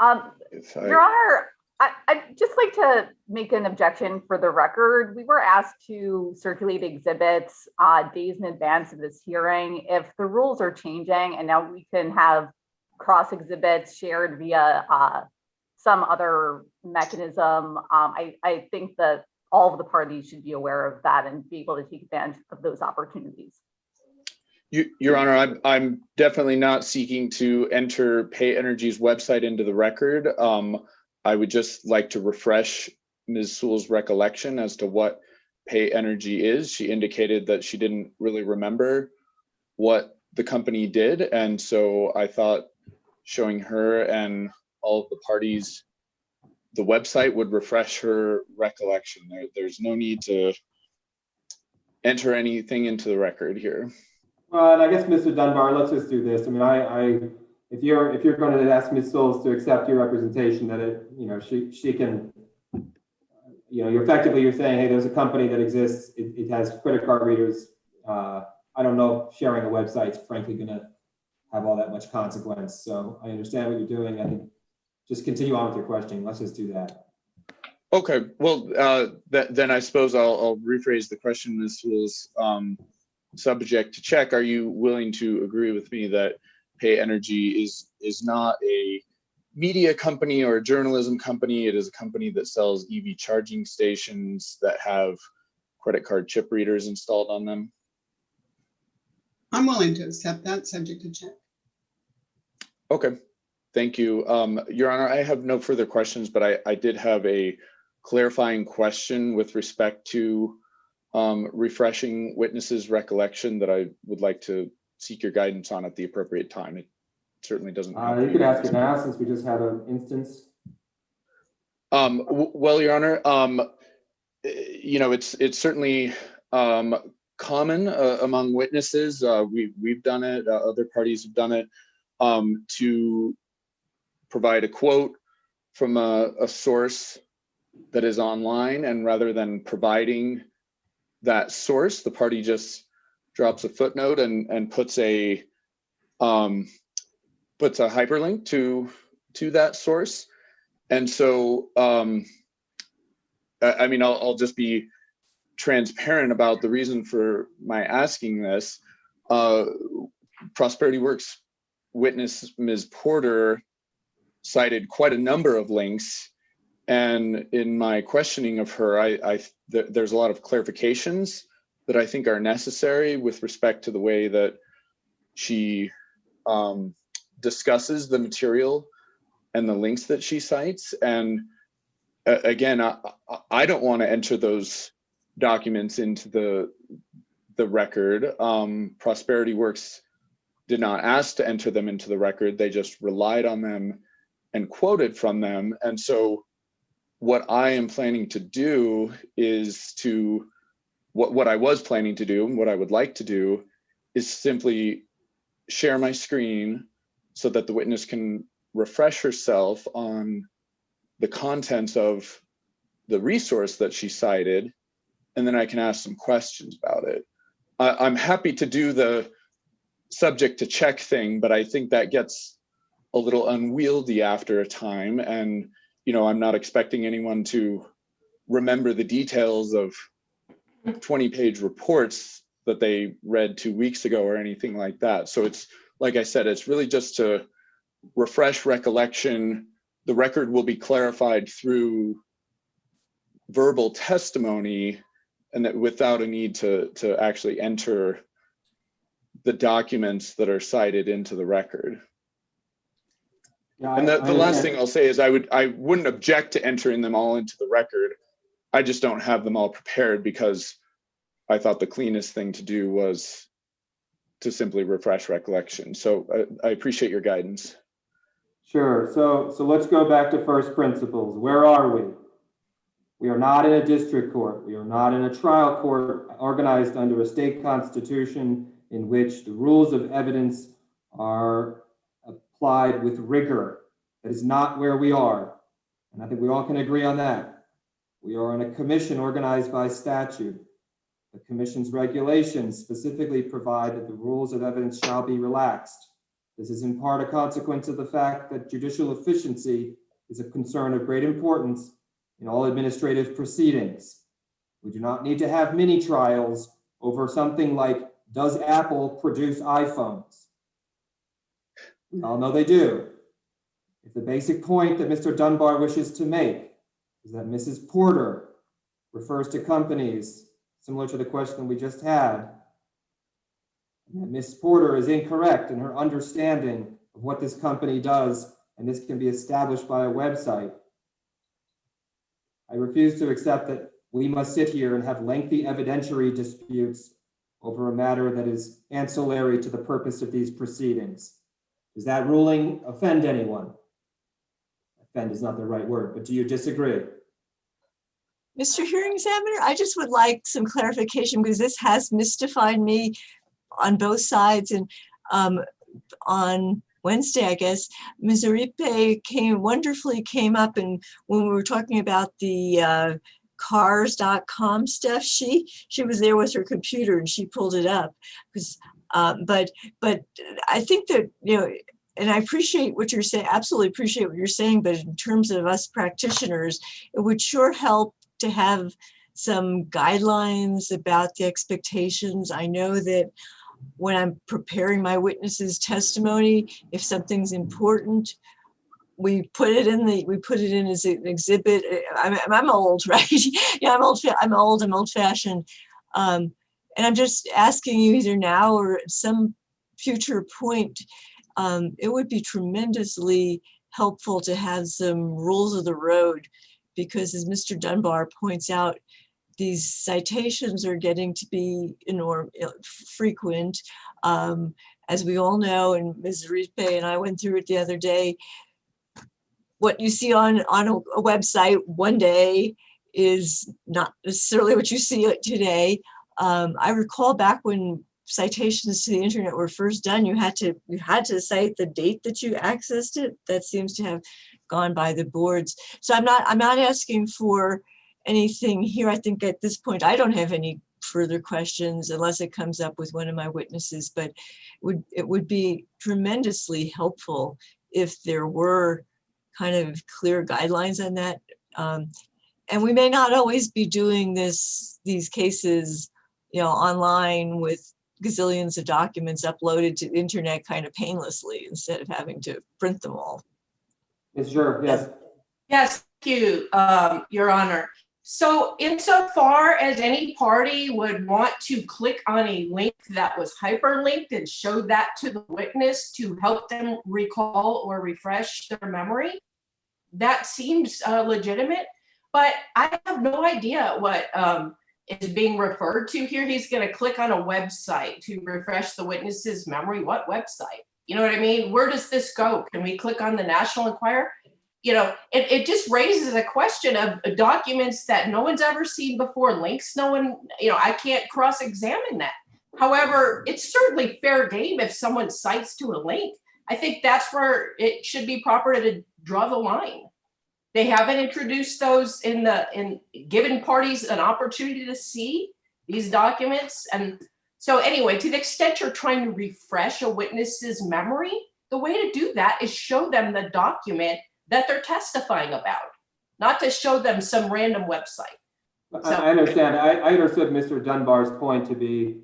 Your Honor, I'd just like to make an objection for the record. We were asked to circulate exhibits days in advance of this hearing. If the rules are changing and now we can have cross exhibits shared via some other mechanism, I think that all of the parties should be aware of that and be able to take advantage of those opportunities. Your Honor, I'm definitely not seeking to enter Pay Energy's website into the record. I would just like to refresh Ms. Sewell's recollection as to what Pay Energy is. She indicated that she didn't really remember what the company did. And so I thought showing her and all of the parties the website would refresh her recollection. There's no need to enter anything into the record here. Well, and I guess, Mr. Dunbar, let's just do this. I mean, if you're going to ask Ms. Souls to accept your representation, that she can, you're saying, hey, there's a company that exists. It has credit card readers. I don't know if sharing a website's frankly going to have all that much consequence. So I understand what you're doing. I think just continue on with your question. Let's just do that. Okay, well, then I suppose I'll rephrase the question. This was subject to check. Are you willing to agree with me that Pay Energy is not a media company or a journalism company? It is a company that sells EV charging stations that have credit card chip readers installed on them. I'm willing to accept that, subject to check. Okay, thank you. Your Honor, I have no further questions, but I did have a clarifying question with respect to refreshing witnesses' recollection that I would like to seek your guidance on at the appropriate time. It certainly doesn't. You could ask it now since we just had an instance. Well, Your Honor, it's certainly common among witnesses. We've done it. Other parties have done it to provide a quote from a source that is online, and rather than providing that source, the party just drops a footnote and puts a hyperlink to that source. And so, I mean, I'll just be transparent about the reason for my asking this. Prosperity Works witness Ms. Porter cited quite a number of links, and in my questioning of her, there's a lot of clarifications that I think are necessary with respect to the way that she discusses the material and the links that she cites. And again, I don't want to enter those documents into the record. Prosperity Works did not ask to enter them into the record. They just relied on them and quoted from them. And so what I am planning to do is what I was planning to do and what I would like to do is simply share my screen so that the witness can refresh herself on the contents of the resource that she cited, and then I can ask some questions about it. I'm happy to do the subject to check thing, but I think that gets a little unwieldy after a time. And, I'm not expecting anyone to remember the details of 20-page reports that they read 2 weeks ago or anything like that. So it's, like I said, it's really just to refresh recollection. The record will be clarified through verbal testimony, and that without a need to actually enter the documents that are cited into the record. Yeah, and the last thing I'll say is I wouldn't object to entering them all into the record. I just don't have them all prepared because I thought the cleanest thing to do was to simply refresh recollection. So I appreciate your guidance. Sure. So let's go back to first principles. Where are we? We are not in a district court. We are not in a trial court organized under a state constitution in which the rules of evidence are applied with rigor. That is not where we are. And I think we all can agree on that. We are in a commission organized by statute. The commission's regulations specifically provide that the rules of evidence shall be relaxed. This is in part a consequence of the fact that judicial efficiency is a concern of great importance in all administrative proceedings. We do not need to have mini trials over something like, does Apple produce iPhones? We all know they do. If the basic point that Mr. Dunbar wishes to make is that Mrs. Porter refers to companies similar to the question we just had, and that Ms. Porter is incorrect in her understanding of what this company does, and this can be established by a website, I refuse to accept that we must sit here and have lengthy evidentiary disputes over a matter that is ancillary to the purpose of these proceedings. Does that ruling offend anyone? Offend is not the right word, but do you disagree? Mr. Hearing Examiner, I just would like some clarification because this has mystified me on both sides. And on Wednesday, I guess, Ms. Aripe wonderfully came up, and when we were talking about the cars.com stuff, she was there with her computer and she pulled it up. Because but I think that, and I appreciate what you're saying, absolutely appreciate what you're saying, but in terms of us practitioners, it would sure help to have some guidelines about the expectations. I know that when I'm preparing my witness's testimony, if something's important, we put it in as an exhibit. I'm old, right? Yeah, I'm old fashioned. And I'm just asking you either now or at some future point, it would be tremendously helpful to have some rules of the road, because as Mr. Dunbar points out, these citations are getting to be frequent. As we all know, and Ms. Ripe and I went through it the other day, what you see on a website one day is not necessarily what you see today. I recall back when citations to the internet were first done, you had to cite the date that you accessed it. That seems to have gone by the boards. So I'm not asking for anything here. I think at this point, I don't have any further questions unless it comes up with one of my witnesses, but it would be tremendously helpful if there were kind of clear guidelines on that. And we may not always be doing these cases, online with gazillions of documents uploaded to the internet kind of painlessly instead of having to print them all. Yes, sure, yes. Yes, thank you, Your Honor. So insofar as any party would want to click on a link that was hyperlinked and show that to the witness to help them recall or refresh their memory, that seems legitimate, but I have no idea what is being referred to here. He's going to click on a website to refresh the witness's memory. What website? You know what I mean? Where does this go? Can we click on the National Enquirer? It just raises a question of documents that no one's ever seen before, links no one, I can't cross-examine that. However, it's certainly fair game if someone cites to a link. I think that's where it should be proper to draw the line. They haven't introduced those in given parties an opportunity to see these documents. And so anyway, to the extent you're trying to refresh a witness's memory, the way to do that is show them the document that they're testifying about, not to show them some random website. I understand. I understood Mr. Dunbar's point to be,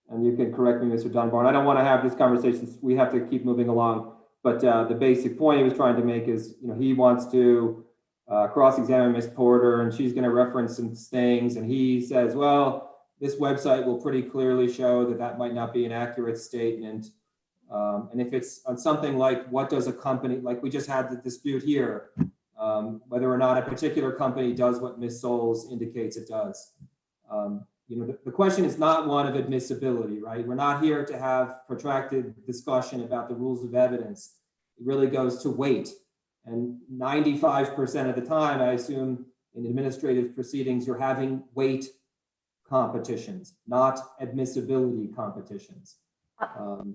and you can correct me, Mr. Dunbar, and I don't want to have this conversation. We have to keep moving along. But the basic point he was trying to make is, he wants to cross-examine Ms. Porter, and she's going to reference some things. And he says, well, this website will pretty clearly show that might not be an accurate statement. And if it's on something like, what does a company, like we just had the dispute here, whether or not a particular company does what Ms. Souls indicates it does. The question is not one of admissibility, right? We're not here to have protracted discussion about the rules of evidence. It really goes to weight. And 95% of the time, I assume in administrative proceedings, you're having weight competitions, not admissibility competitions. So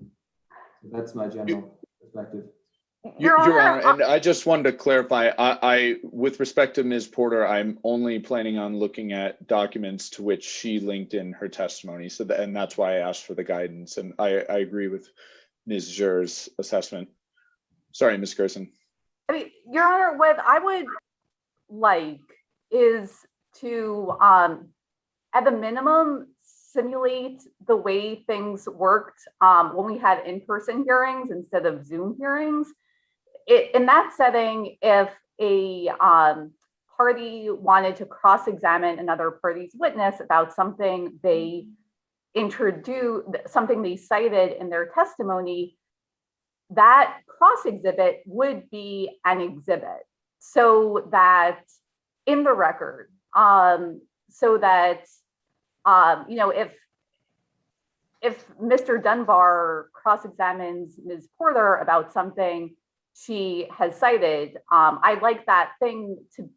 that's my general perspective. Your Honor, and I just wanted to clarify, I with respect to Ms. Porter, I'm only planning on looking at documents to which she linked in her testimony. And that's why I asked for the guidance. And I agree with Ms. Zher's assessment. Sorry, Ms. Gerson. I mean, Your Honor, what I would like is to, at the minimum, simulate the way things worked when we had in-person hearings instead of Zoom hearings. In that setting, if a party wanted to cross-examine another party's witness about something they introduced, something they cited in their testimony, that cross-exhibit would be an exhibit, so that in the record, so that if Mr. Dunbar cross-examines Ms. Porter about something she has cited, I'd like that thing to,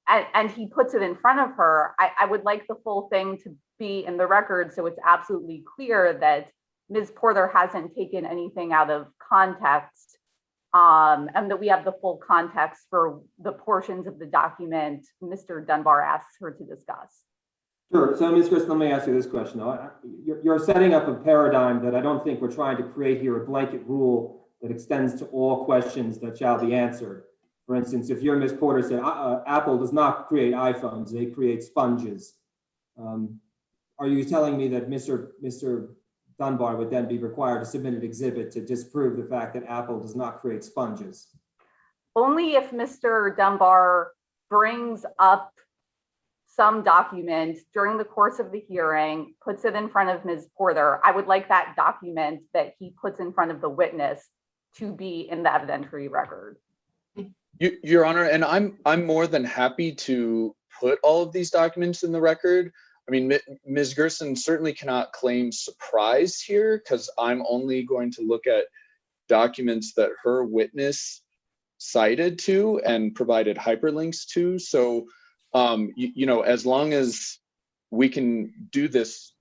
and he puts it in front of her, I would like the full thing to be in the record so it's absolutely clear that Ms. Porter hasn't taken anything out of context, and that we have the full context for the portions of the document Mr. Dunbar asks her to discuss. Sure. So, Ms. Chris, let me ask you this question. Though. You're setting up a paradigm that I don't think we're trying to create here, a blanket rule that extends to all questions that shall be answered. For instance, if you're Ms. Porter said, Apple does not create iPhones, they create sponges. Are you telling me that Mr. Dunbar would then be required to submit an exhibit to disprove the fact that Apple does not create sponges? Only if Mr. Dunbar brings up some document during the course of the hearing, puts it in front of Ms. Porter. I would like that document that he puts in front of the witness to be in the evidentiary record. Your Honor, and I'm more than happy to put all of these documents in the record. I mean, Ms. Gerson certainly cannot claim surprise here because I'm only going to look at documents that her witness cited to and provided hyperlinks to. So, you know, as long as we can do this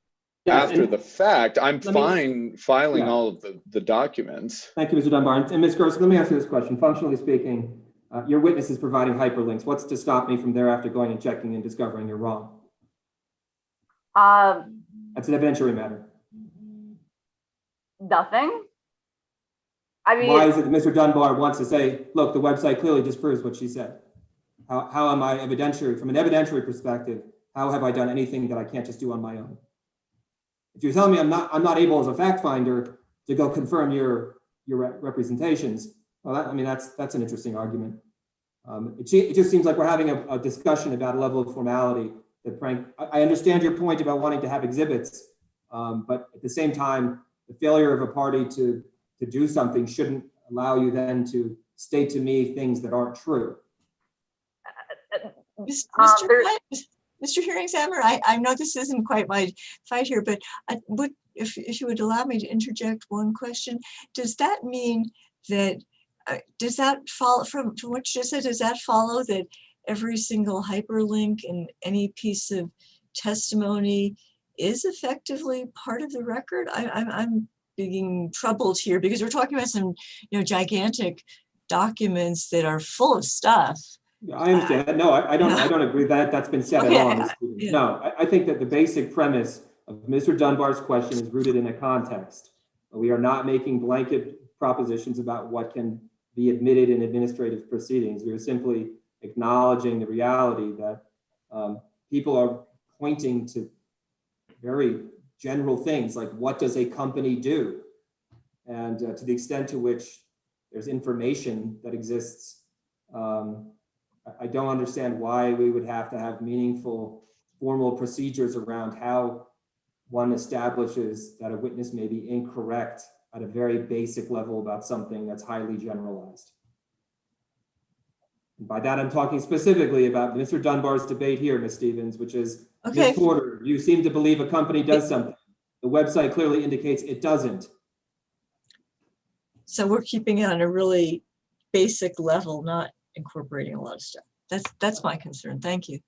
after the fact, I'm fine filing all of the documents. Thank you, Mr. Dunbar. And Ms. Gerson, let me ask you this question. Functionally speaking, your witness is providing hyperlinks. What's to stop me from thereafter going and checking and discovering you're wrong? That's an evidentiary matter. Nothing. I mean, why is it that Mr. Dunbar wants to say, look, the website clearly disproves what she said? How am I evidentiary, from an evidentiary perspective, how have I done anything that I can't just do on my own? If you're telling me I'm not able as a fact finder to go confirm your representations, well, that's an interesting argument. It just seems like we're having a discussion about a level of formality that, Frank, I understand your point about wanting to have exhibits, but at the same time, the failure of a party to do something shouldn't allow you then to state to me things that aren't true. Mr. Hearing Examiner, I know this isn't quite my fight here, but if you would allow me to interject one question, does that mean that, does that follow from what you just said, does that follow that every single hyperlink in any piece of testimony is effectively part of the record? I'm being troubled here because we're talking about some, gigantic documents that are full of stuff. Yeah, I understand that. No, I don't agree that that's been said at all. Yeah. No, I think that the basic premise of Mr. Dunbar's question is rooted in a context. We are not making blanket propositions about what can be admitted in administrative proceedings. We are simply acknowledging the reality that people are pointing to very general things like, what does a company do? And to the extent to which there's information that exists, I don't understand why we would have to have meaningful formal procedures around how one establishes that a witness may be incorrect at a very basic level about something that's highly generalized. And by that, I'm talking specifically about Mr. Dunbar's debate here, Ms. Stevens, which is, Ms. Porter, you seem to believe a company does something. The website clearly indicates it doesn't. So we're keeping it on a really basic level, not incorporating a lot of stuff. That's my concern. Thank you.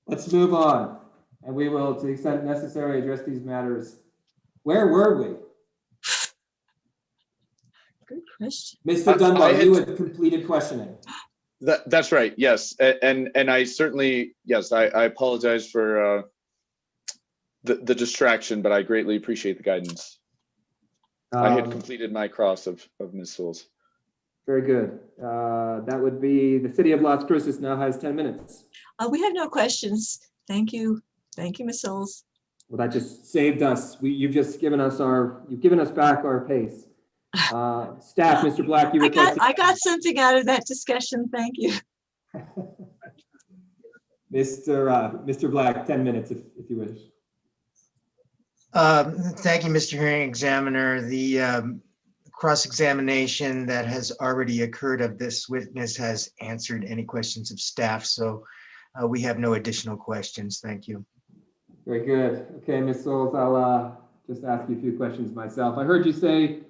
Let's move on, and we will, to the extent necessary, address these matters. Where were we? Good question. Mr. Dunbar, you had completed questioning. That's right. Yes, and I certainly, yes, I apologize for the distraction, but I greatly appreciate the guidance. I had completed my cross of Ms. Souls. Very good. That would be the city of Las Cruces now has 10 minutes. We have no questions. Thank you. Thank you, Ms. Souls. Well, that just saved us. You've just given us back our pace. Staff, Mr. Black, I got something out of that discussion. Thank you. Mr. Black, 10 minutes if you wish. Thank you, Mr. Hearing Examiner. The cross-examination that has already occurred of this witness has answered any questions of staff, so we have no additional questions. Thank you. Very good. Okay, Ms. Souls, I'll just ask you a few questions myself. I heard you say,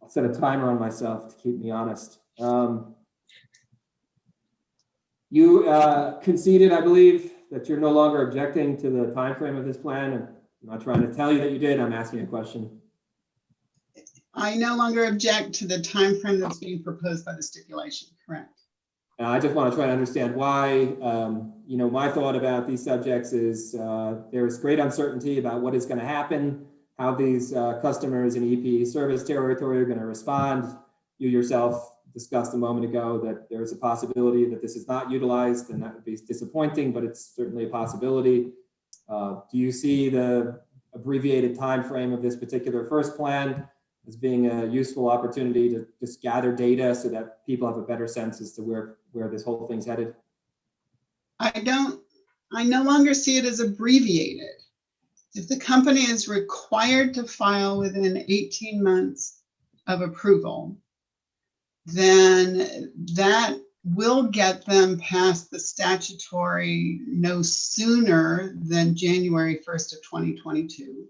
I'll set a timer on myself to keep me honest. You conceded, I believe, that you're no longer objecting to the time frame of this plan, and I'm not trying to tell you that you did, I'm asking a question. I no longer object to the time frame that's being proposed by the stipulation, correct? I just want to try to understand why, my thought about these subjects is there is great uncertainty about what is going to happen, how these customers in EP service territory are going to respond. You yourself discussed a moment ago that there is a possibility that this is not utilized, and that would be disappointing, but it's certainly a possibility. Do you see the abbreviated time frame of this particular first plan as being a useful opportunity to just gather data so that people have a better sense as to where this whole thing's headed? I no longer see it as abbreviated. If the company is required to file within 18 months of approval, then that will get them past the statutory no sooner than January 1st of 2022.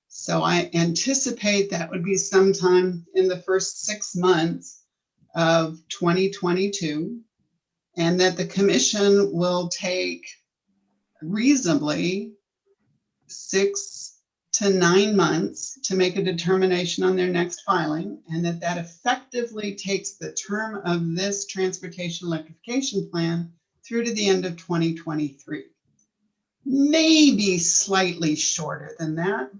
So I anticipate that would be sometime in the first 6 months of 2022, and that the commission will take reasonably 6 to 9 months to make a determination on their next filing, and that effectively takes the term of this transportation electrification plan through to the end of 2023. Maybe slightly shorter than that,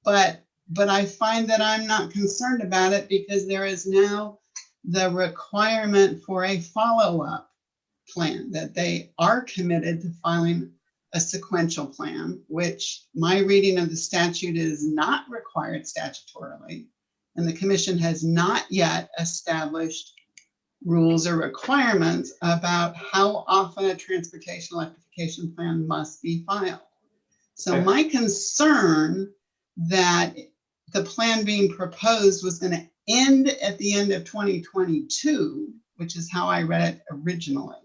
but I find that I'm not concerned about it because there is now the requirement for a follow-up plan, that they are committed to filing a sequential plan, which my reading of the statute is not required statutorily. And the commission has not yet established rules or requirements about how often a transportation electrification plan must be filed. So Okay. my concern that the plan being proposed was going to end at the end of 2022, which is how I read it originally.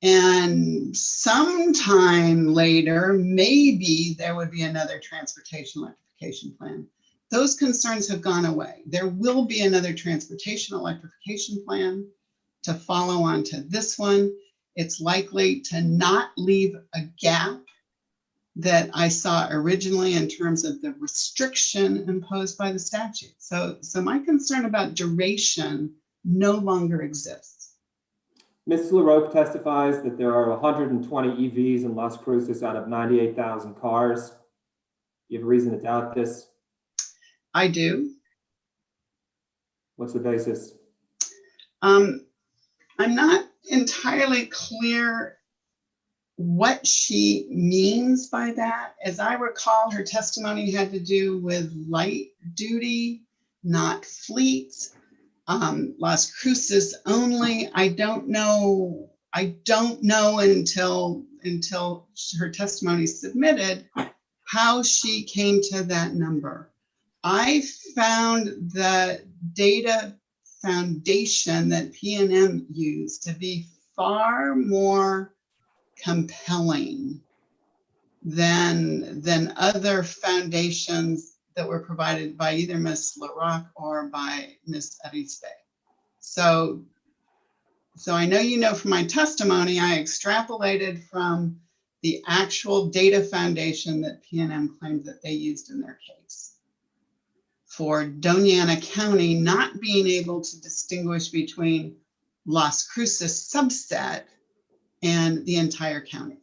And sometime later, maybe there would be another transportation electrification plan. Those concerns have gone away. There will be another transportation electrification plan to follow on to this one. It's likely to not leave a gap that I saw originally in terms of the restriction imposed by the statute. So my concern about duration no longer exists. Ms. LaRoque testifies that there are 120 EVs in Las Cruces out of 98,000 cars. You have a reason to doubt this? I do. What's the basis? I'm not entirely clear what she means by that. As I recall, her testimony had to do with light duty, not fleets. Las Cruces only. I don't know until her testimony is submitted how she came to that number. I found the data foundation that PNM used to be far more compelling than other foundations that were provided by either Ms. LaRoque or by Ms. Arispe. So I know you know from my testimony, I extrapolated from the actual data foundation that PNM claimed that they used in their case for Doña Ana County not being able to distinguish between Las Cruces subset and the entire county.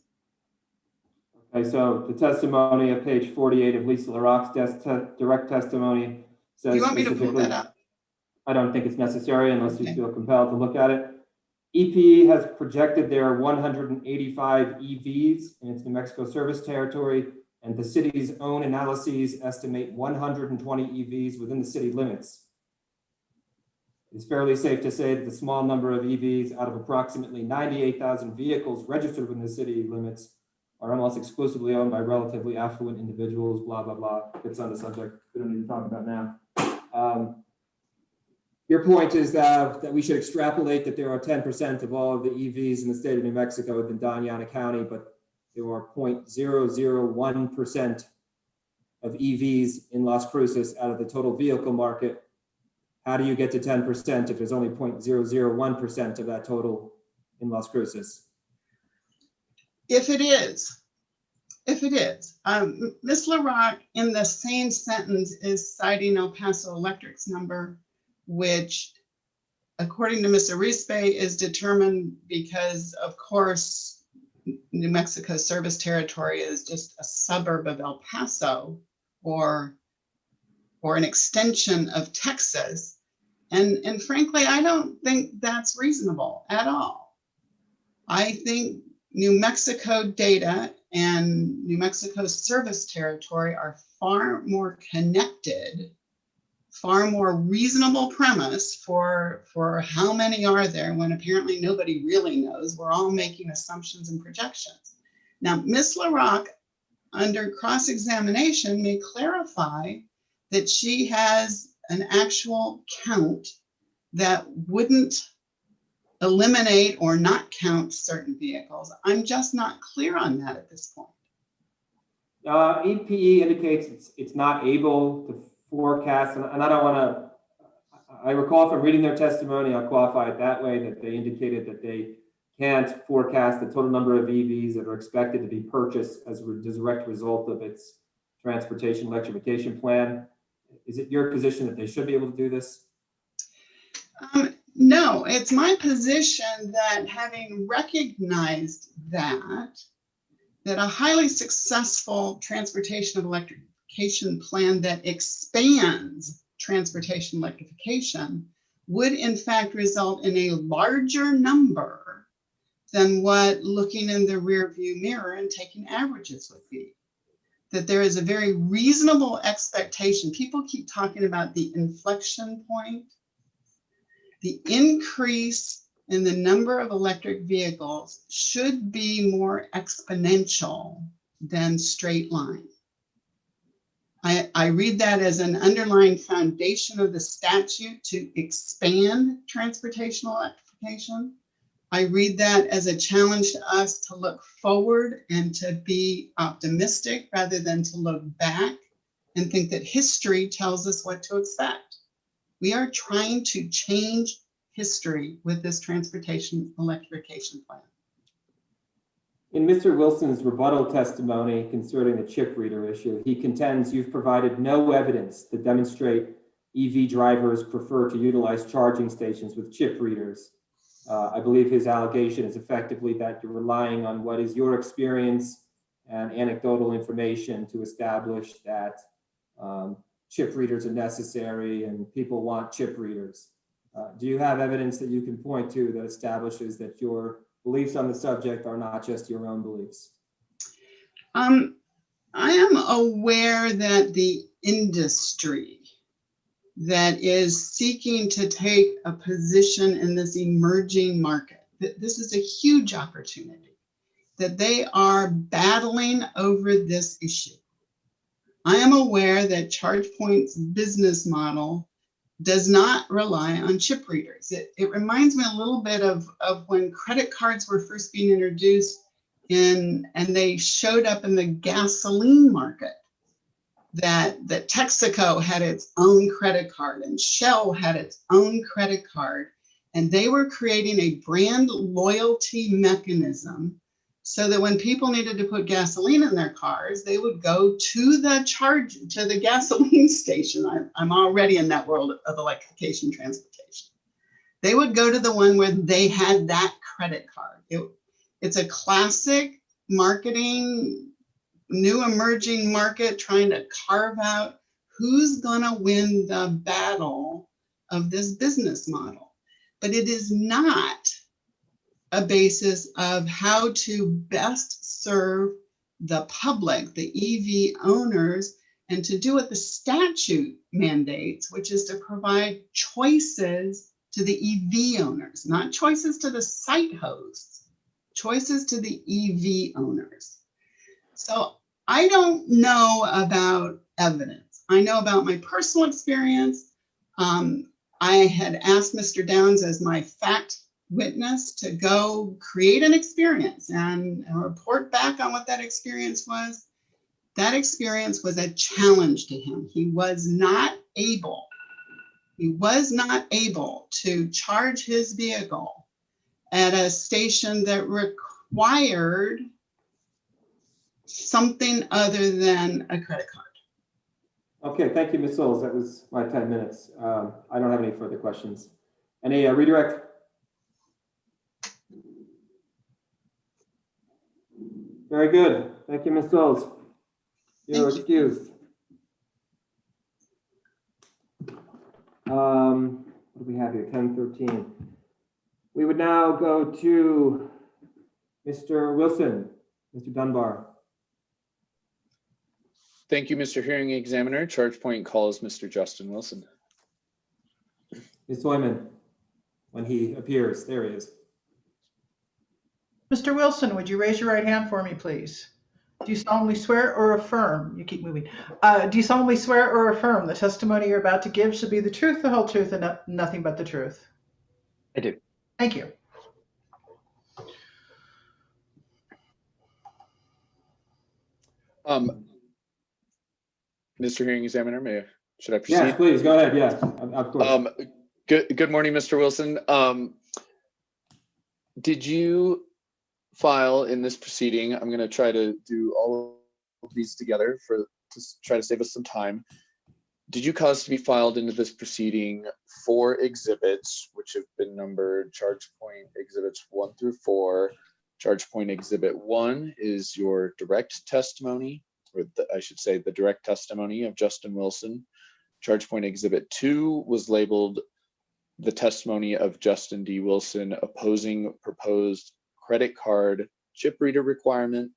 Okay, so the testimony at page 48 of Lisa LaRoque's direct testimony says You want me to pull that up? I don't think it's necessary unless you Okay. feel compelled to look at it. EP has projected there are 185 EVs in its New Mexico service territory, and the city's own analyses estimate 120 EVs within the city limits. It's fairly safe to say that the small number of EVs out of approximately 98,000 vehicles registered within the city limits are almost exclusively owned by relatively affluent individuals, blah, blah, blah. It's on the subject we don't need to talk about now. Your point is that we should extrapolate that there are 10% of all of the EVs in the state of New Mexico within Doña Ana County, but there are 0.001% of EVs in Las Cruces out of the total vehicle market. How do you get to 10% if there's only 0.001% of that total in Las Cruces? If it is if it is. Ms. LaRock, in the same sentence, is citing El Paso Electric's number, which, according to Ms. Arispe, is determined because, of course, New Mexico Service Territory is just a suburb of El Paso, or an extension of Texas. And frankly, I don't think that's reasonable at all. I think New Mexico data and New Mexico Service Territory are far more connected, far more reasonable premise for how many are there when apparently nobody really knows. We're all making assumptions and projections. Now, Ms. LaRock, under cross-examination, may clarify that she has an actual count that wouldn't eliminate or not count certain vehicles. I'm just not clear on that at this point. EPE indicates it's not able to forecast, and I don't want to, I recall from reading their testimony, I'll qualify it that way, that they indicated that they can't forecast the total number of EVs that are expected to be purchased as a direct result of its transportation electrification plan. Is it your position that they should be able to do this? No, it's my position that, having recognized that a highly successful transportation electrification plan that expands transportation electrification would in fact result in a larger number than what looking in the rear view mirror and taking averages would be. That there is a very reasonable expectation. People keep talking about the inflection point. The increase in the number of electric vehicles should be more exponential than straight line. I read that as an underlying foundation of the statute to expand transportation electrification. I read that as a challenge to us to look forward and to be optimistic rather than to look back and think that history tells us what to expect. We are trying to change history with this transportation electrification plan. In Mr. Wilson's rebuttal testimony concerning the chip reader issue, he contends you've provided no evidence to demonstrate EV drivers prefer to utilize charging stations with chip readers. I believe his allegation is effectively that you're relying on what is your experience and anecdotal information to establish that chip readers are necessary and people want chip readers. Do you have evidence that you can point to that establishes that your beliefs on the subject are not just your own beliefs? I am aware that the industry that is seeking to take a position in this emerging market, this is a huge opportunity, that they are battling over this issue. I am aware that ChargePoint's business model does not rely on chip readers. It reminds me a little bit of when credit cards were first being introduced and they showed up in the gasoline market, that Texaco had its own credit card and Shell had its own credit card, and they were creating a brand loyalty mechanism so that when people needed to put gasoline in their cars, they would go to the gasoline station. I'm already in that world of electrification transportation. They would go to the one where they had that credit card. It's a classic marketing, new emerging market trying to carve out who's gonna win the battle of this business model. But it is not a basis of how to best serve the public, the EV owners, and to do what the statute mandates, which is to provide choices to the EV owners, not choices to the site hosts, choices to the EV owners. So I don't know about evidence. I know about my personal experience. I had asked Mr. Downs as my fact witness to go create an experience and report back on what that experience was. That experience was a challenge to him. He was not able to charge his vehicle at a station that required something other than a credit card. Okay, thank you, Ms. Souls. That was my 10 minutes. I don't have any further questions. Any redirect? Very good. Thank you, Ms. Souls. You're Thank you. excused. What do we have here? 10:13. We would now go to Mr. Wilson, Mr. Dunbar. Thank you, Mr. Hearing Examiner. Charge point calls Mr. Justin Wilson. Ms. Wyman, when he appears, there he is. Mr. Wilson, would you raise your right hand for me, please? Do you solemnly swear or affirm, you keep moving, do you solemnly swear or affirm the testimony you're about to give should be the truth, the whole truth, and nothing but the truth? I do. Thank you. Mr. Hearing Examiner, should I proceed? Yes, please, go ahead. Yes, of course. Good morning, Mr. Wilson. Did you file in this proceeding? I'm going to try to do all of these together to try to save us some time. Did you cause to be filed into this proceeding 4 exhibits, which have been numbered charge point exhibits 1 through 4? Charge point exhibit 1 is your direct testimony, or I should say the direct testimony of Justin Wilson. Charge point exhibit 2 was labeled the testimony of Justin D. Wilson opposing proposed credit card chip reader requirement.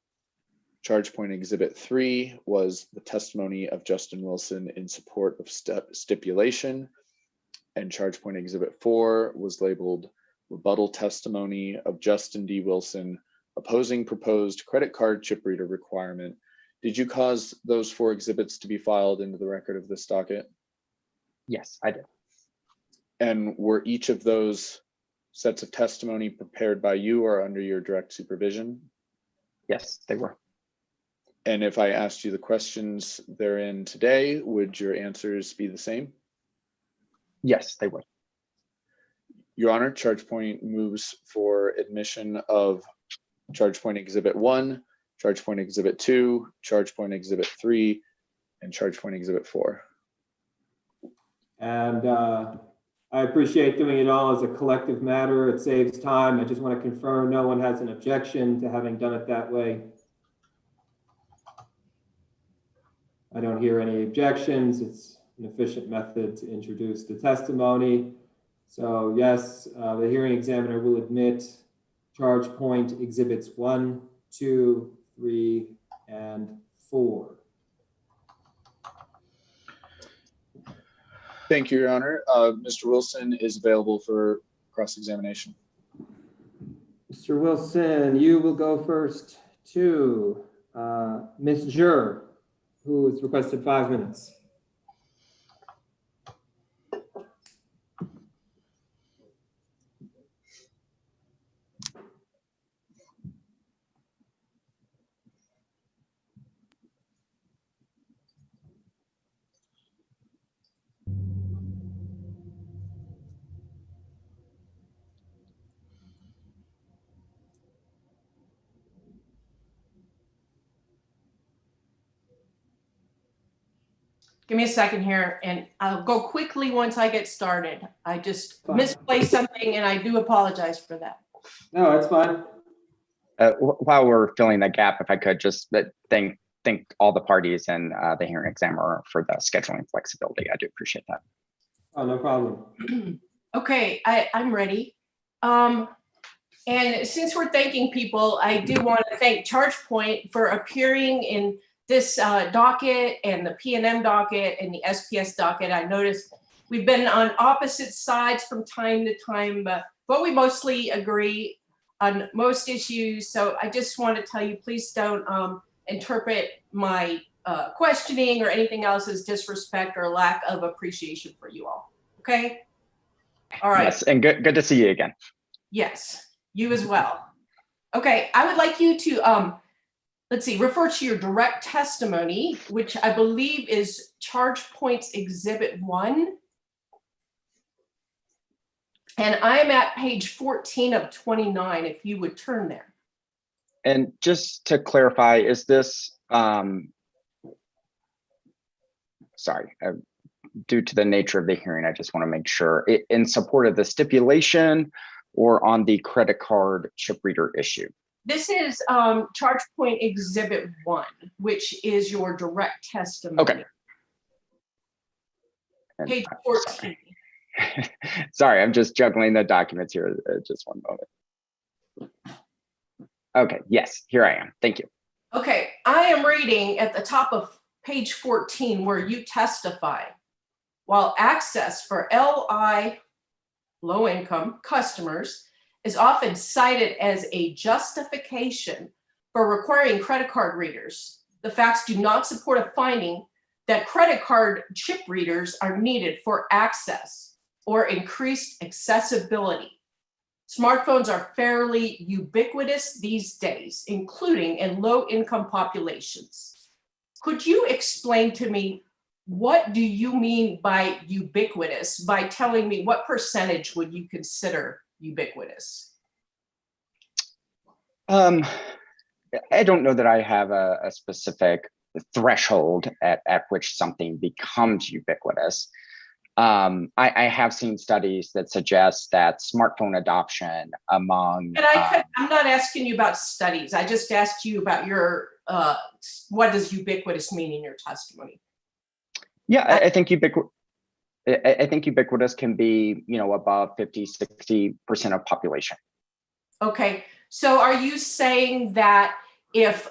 Charge point exhibit 3 was the testimony of Justin Wilson in support of stipulation. And charge point exhibit 4 was labeled rebuttal testimony of Justin D. Wilson opposing proposed credit card chip reader requirement. Did you cause those 4 exhibits to be filed into the record of this docket? Yes, I did. And were each of those sets of testimony prepared by you or under your direct supervision? Yes, they were. And if I asked you the questions therein today, would your answers be the same? Yes, they would. Your Honor, charge point moves for admission of charge point exhibit 1, charge point exhibit 2, charge point exhibit 3, and charge point exhibit 4. And I appreciate doing it all as a collective matter. It saves time. I just want to confirm no one has an objection to having done it that way. I don't hear any objections. It's an efficient method to introduce the testimony. So yes, the hearing examiner will admit charge point exhibits 1, 2, 3, and 4. Thank you, Your Honor. Mr. Wilson is available for cross-examination. Mr. Wilson, you will go first to Ms. Jur, who has requested 5 minutes. Give me a second here and I'll go quickly once I get started. I just misplaced something and I do apologize for that. No, that's fine. While we're filling that gap, if I could just thank all the parties and the hearing examiner for the scheduling flexibility. I do appreciate that. Oh, no problem. Okay, I'm ready. And since we're thanking people, I do want to thank ChargePoint for appearing in this docket and the P&M docket and the SPS docket. I noticed we've been on opposite sides from time to time, but we mostly agree on most issues. So I just want to tell you, please don't interpret my questioning or anything else as disrespect or lack of appreciation for you all. Okay? All right. Yes, and good to see you again. Yes, you as well. Okay, I would like you to let's see, refer to your direct testimony, which I believe is ChargePoint's Exhibit 1. And I'm at page 14 of 29, if you would turn there. And just to clarify, is this, sorry, due to the nature of the hearing, I just want to make sure, in support of the stipulation or on the credit card chip reader issue? This is ChargePoint Exhibit 1, which is your direct testimony. Okay. And Page I'm 14. Sorry, I'm just juggling the documents here. Just one moment. Okay, yes, here I am. Thank you. Okay, I am reading at the top of page 14 where you testify. While access for LI, low-income customers, is often cited as a justification for requiring credit card readers, the facts do not support a finding that credit card chip readers are needed for access or increased accessibility. Smartphones are fairly ubiquitous these days, including in low-income populations. Could you explain to me, what do you mean by ubiquitous, by telling me what percentage would you consider ubiquitous? I don't know that I have a specific threshold at which something becomes ubiquitous. I have seen studies that suggest that smartphone adoption among— And I'm not asking you about studies. I just asked you about your, what does ubiquitous mean in your testimony? Yeah, I think ubiquitous can be, above 50, 60% of population. Okay, so are you saying that if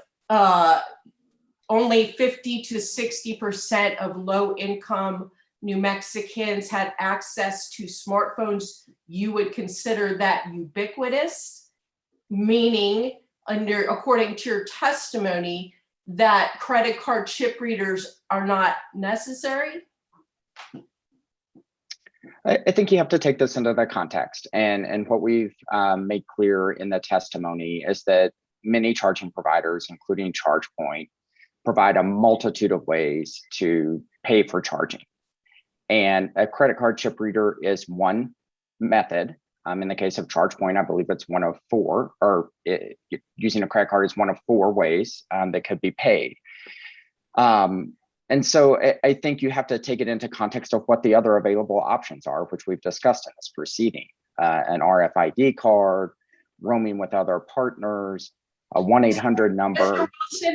only 50 to 60% of low-income New Mexicans had access to smartphones, you would consider that ubiquitous? Meaning, according to your testimony, that credit card chip readers are not necessary? I think you have to take this into the context. And what we've made clear in the testimony is that many charging providers, including ChargePoint, provide a multitude of ways to pay for charging. And a credit card chip reader is one method. In the case of ChargePoint, I believe it's one of four, or using a credit card is one of four ways that could be paid. And so I think you have to take it into context of what the other available options are, which we've discussed in this proceeding. An RFID card, roaming with other partners, a 1-800 number,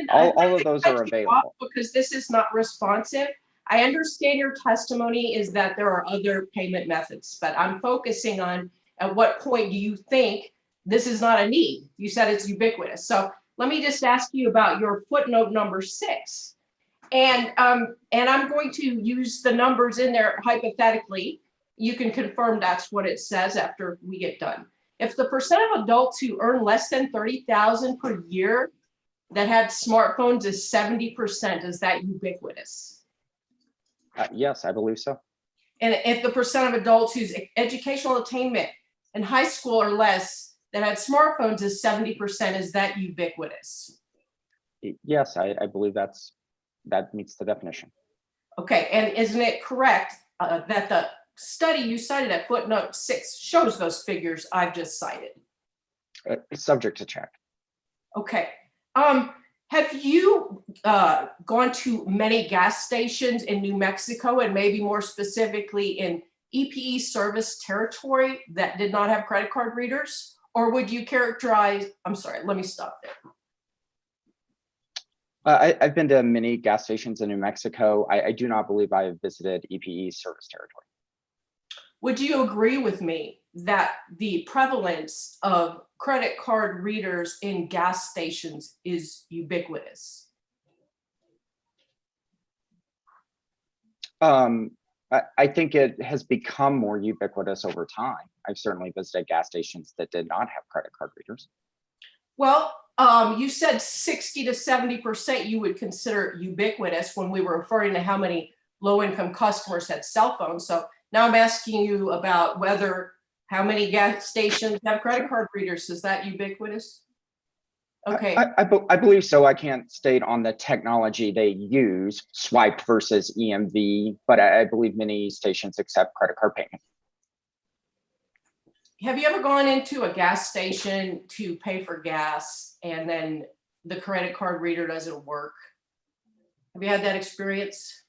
all of those are available. Because this is not responsive. I understand your testimony is that there are other payment methods, but I'm focusing on at what point do you think this is not a need? You said it's ubiquitous. So let me just ask you about your footnote number 6. And I'm going to use the numbers in there hypothetically. You can confirm that's what it says after we get done. If the percent of adults who earn less than $30,000 per year that had smartphones is 70%, is that ubiquitous? Yes, I believe so. And if the percent of adults whose educational attainment in high school or less that had smartphones is 70%, is that ubiquitous? Yes, I believe that meets the definition. Okay, and isn't it correct that the study you cited at footnote 6 shows those figures I've just cited? Subject to check. Okay. Have you gone to many gas stations in New Mexico, and maybe more specifically in EPE service territory, that did not have credit card readers? Or would you characterize, I'm sorry, let me stop there. I've been to many gas stations in New Mexico. I do not believe I have visited EPE service territory. Would you agree with me that the prevalence of credit card readers in gas stations is ubiquitous? I think it has become more ubiquitous over time. I've certainly visited gas stations that did not have credit card readers. Well, you said 60 to 70% you would consider ubiquitous when we were referring to how many low-income customers had cell phones. So now I'm asking you about how many gas stations have credit card readers. Is that ubiquitous? Okay. I believe so. I can't state on the technology they use, swiped versus EMV, but I believe many stations accept credit card payment. have you ever gone into a gas station to pay for gas and then the credit card reader doesn't work? Have you had that experience?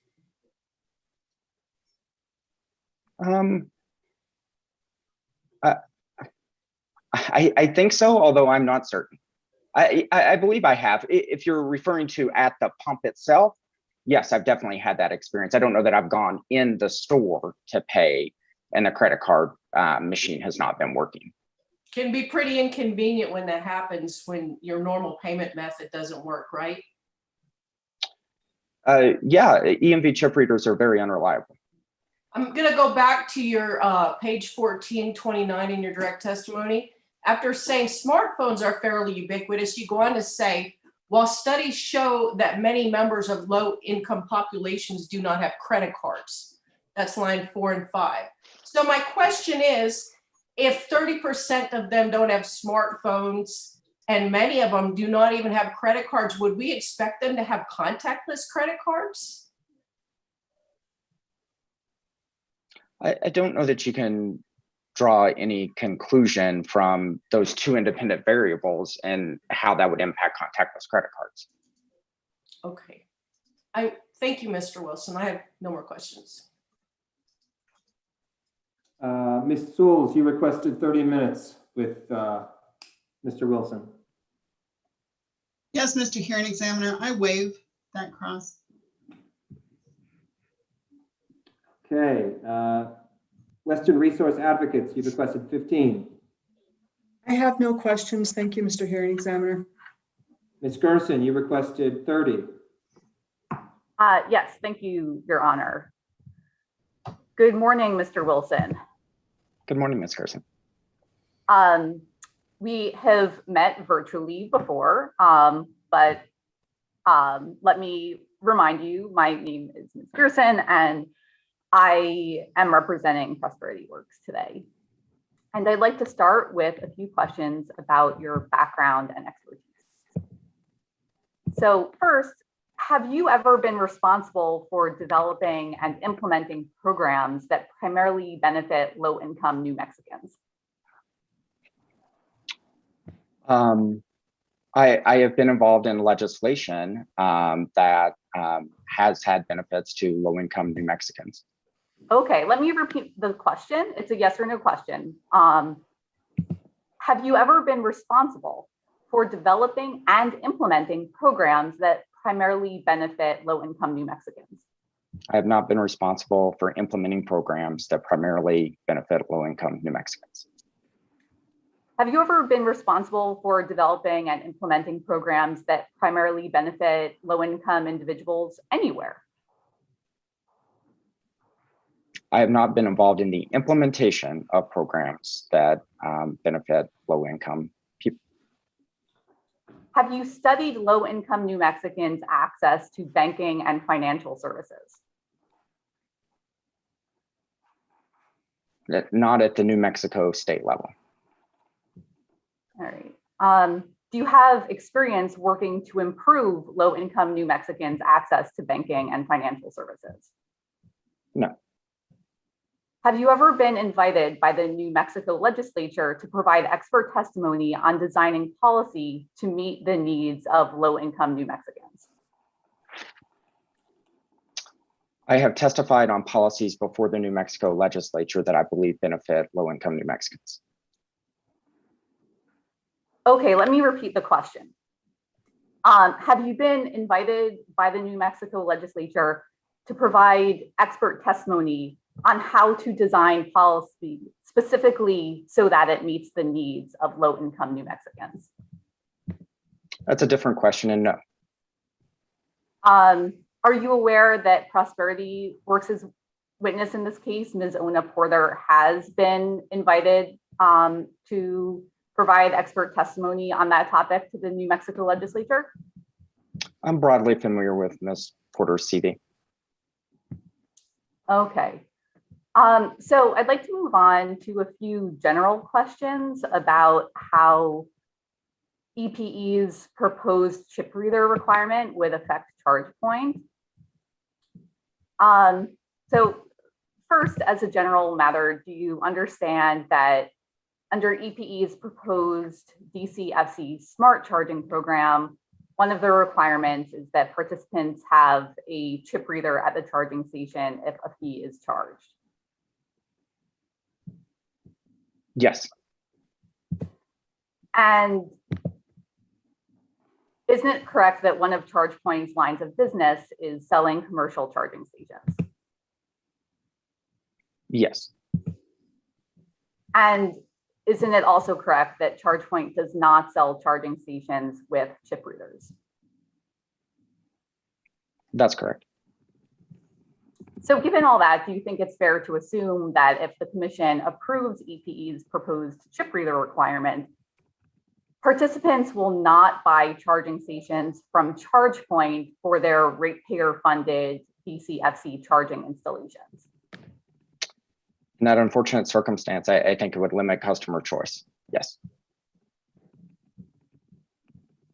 I think so, although I'm not certain. I believe I have. If you're referring to at the pump itself, yes, I've definitely had that experience. I don't know that I've gone in the store to pay and the credit card machine has not been working. Can be pretty inconvenient when that happens, when your normal payment method doesn't work, right? Yeah, EMV chip readers are very unreliable. I'm gonna go back to your page 1429 in your direct testimony. After saying smartphones are fairly ubiquitous, you go on to say, while studies show that many members of low-income populations do not have credit cards. That's line 4 and 5. So my question is, if 30% of them don't have smartphones and many of them do not even have credit cards, would we expect them to have contactless credit cards? I don't know that you can draw any conclusion from those two independent variables and how that would impact contactless credit cards. Okay. Thank you, Mr. Wilson. I have no more questions. Ms. Souls, you requested 30 minutes with Mr. Wilson. Yes, Mr. Hearing Examiner, I waive that cross. Okay. Western Resource Advocates, you requested 15. I have no questions. Thank you, Mr. Hearing Examiner. Ms. Gerson, you requested 30. Yes, thank you, Your Honor. Good morning, Mr. Wilson. Good morning, Ms. Gerson. We have met virtually before, but let me remind you, my name is Ms. Gerson, and I am representing Prosperity Works today. And I'd like to start with a few questions about your background and expertise. So first, have you ever been responsible for developing and implementing programs that primarily benefit low-income New Mexicans? I have been involved in legislation that has had benefits to low-income New Mexicans. Okay, let me repeat the question. It's a yes or no question. Have you ever been responsible for developing and implementing programs that primarily benefit low-income New Mexicans? I have not been responsible for implementing programs that primarily benefit low-income New Mexicans. Have you ever been responsible for developing and implementing programs that primarily benefit low-income individuals anywhere? I have not been involved in the implementation of programs that benefit low-income people. Have you studied low-income New Mexicans' access to banking and financial services? Not at the New Mexico state level. All right. Do you have experience working to improve low-income New Mexicans' access to banking and financial services? No. Have you ever been invited by the New Mexico legislature to provide expert testimony on designing policy to meet the needs of low-income New Mexicans? I have testified on policies before the New Mexico legislature that I believe benefit low-income New Mexicans. Okay, let me repeat the question. Have you been invited by the New Mexico legislature to provide expert testimony on how to design policy specifically so that it meets the needs of low-income New Mexicans? That's a different question, and no. Are you aware that Prosperity Works' witness in this case, Ms. Ona Porter, has been invited to provide expert testimony on that topic to the New Mexico legislature? I'm broadly familiar with Ms. Porter's CV. Okay. So I'd like to move on to a few general questions about how EPE's proposed chip reader requirement would affect ChargePoint. So first, as a general matter, do you understand that under EPE's proposed DCFC smart charging program, one of the requirements is that participants have a chip reader at the charging station if a fee is charged. Yes, And isn't it correct that one of ChargePoint's lines of business is selling commercial charging stations? yes, And isn't it also correct that ChargePoint does not sell charging stations with chip readers? that's correct. So given all that, do you think it's fair to assume that if the commission approves EPE's proposed chip reader requirement, participants will not buy charging stations from ChargePoint for their ratepayer-funded DCFC charging installations? In that unfortunate circumstance, I think it would limit customer choice. Yes,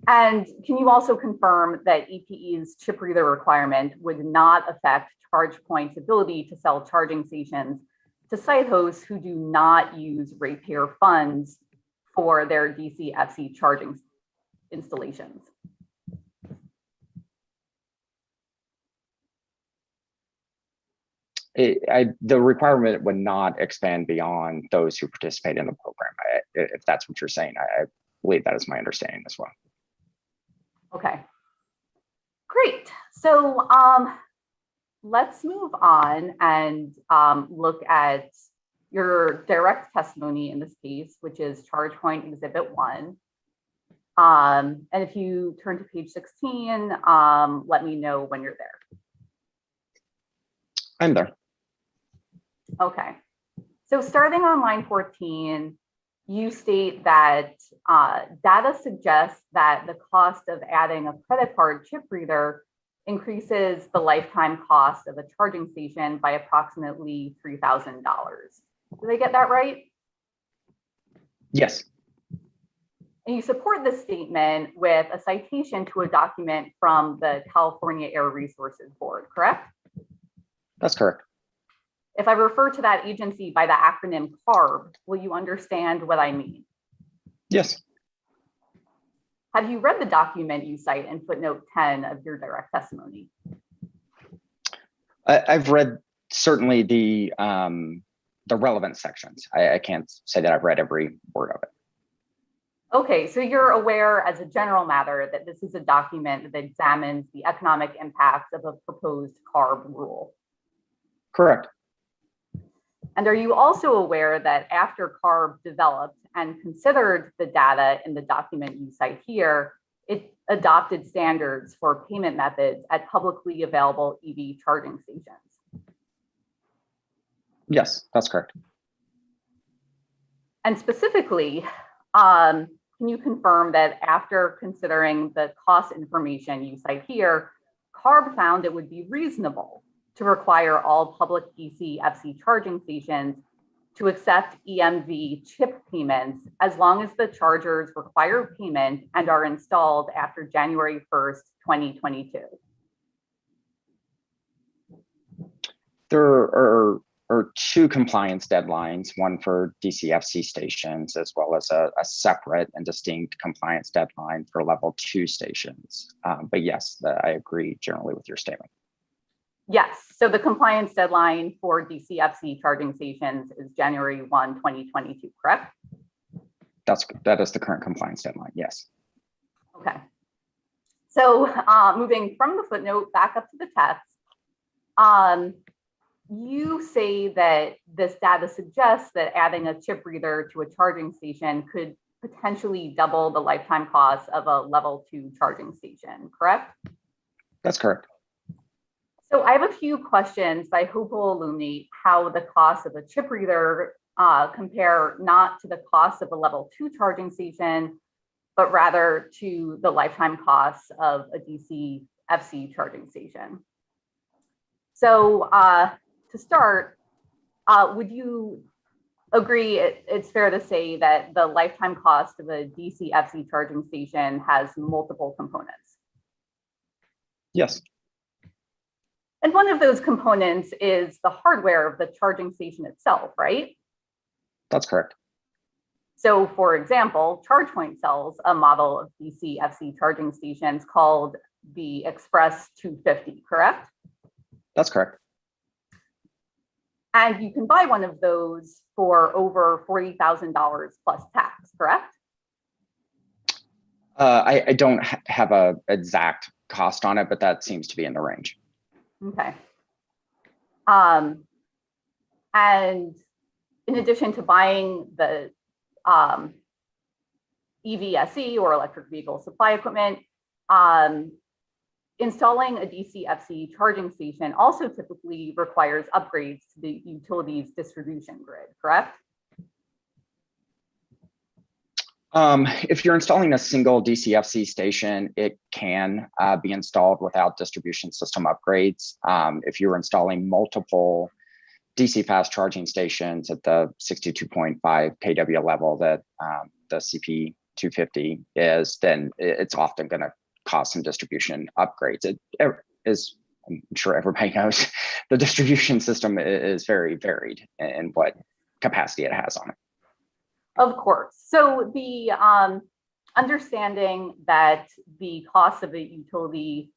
And can you also confirm that EPE's chip reader requirement would not affect ChargePoint's ability to sell charging stations to site hosts who do not use ratepayer funds for their DCFC charging installations? the requirement would not expand beyond those who participate in the program. If that's what you're saying, I believe that is my understanding as well. Okay, great. So let's move on and look at your direct testimony in this case, which is ChargePoint Exhibit 1. And if you turn to page 16, let me know when you're there. I'm there. Okay. So starting on line 14, you state that data suggests that the cost of adding a credit card chip reader increases the lifetime cost of a charging station by approximately $3,000. Did I get that right? Yes, And you support this statement with a citation to a document from the California Air Resources Board, correct? that's correct. If I refer to that agency by the acronym CARB, will you understand what I mean? Yes, Have you read the document you cite in footnote 10 of your direct testimony? I've read certainly the relevant sections. I can't say that I've read every word of it. Okay, so you're aware as a general matter that this is a document that examines the economic impacts of a proposed CARB rule. Correct. And are you also aware that after CARB developed and considered the data in the document you cite here, it adopted standards for payment methods at publicly available EV charging stations? Yes, that's correct. And specifically, can you confirm that after considering the cost information you cite here, CARB found it would be reasonable to require all public DCFC charging stations to accept EMV chip payments as long as the chargers require payment and are installed after January 1st, 2022? There are two compliance deadlines, one for DCFC stations, as well as a separate and distinct compliance deadline for level 2 stations. But yes, I agree generally with your statement. Yes, so the compliance deadline for DCFC charging stations is January 1, 2022, correct? That is the current compliance deadline, yes. Okay. So moving from the footnote back up to the text, you say that this data suggests that adding a chip reader to a charging station could potentially double the lifetime cost of a level 2 charging station, correct? That's correct. So I have a few questions that I hope will illuminate how the cost of a chip reader compare not to the cost of a level 2 charging station, but rather to the lifetime costs of a DCFC charging station. So to start, would you agree it's fair to say that the lifetime cost of a DCFC charging station has multiple components? Yes. And one of those components is the hardware of the charging station itself, right? That's correct. So for example, ChargePoint sells a model of DC-FC charging stations called the Express 250, correct? That's correct. And you can buy one of those for over $40,000 plus tax, correct? I don't have a exact cost on it, but that seems to be in the range. Okay. And in addition to buying the EVSE or electric vehicle supply equipment, installing a DC-FC charging station also typically requires upgrades to the utility's distribution grid, correct? If you're installing a single DC-FC station, it can be installed without distribution system upgrades. If you're installing multiple DC fast charging stations at the 62.5 kW level that the CP250 is, then it's often going to cost some distribution upgrades. It is, I'm sure everybody knows, the distribution system is very varied in what capacity it has on it. Of course. So the understanding that the cost of a utility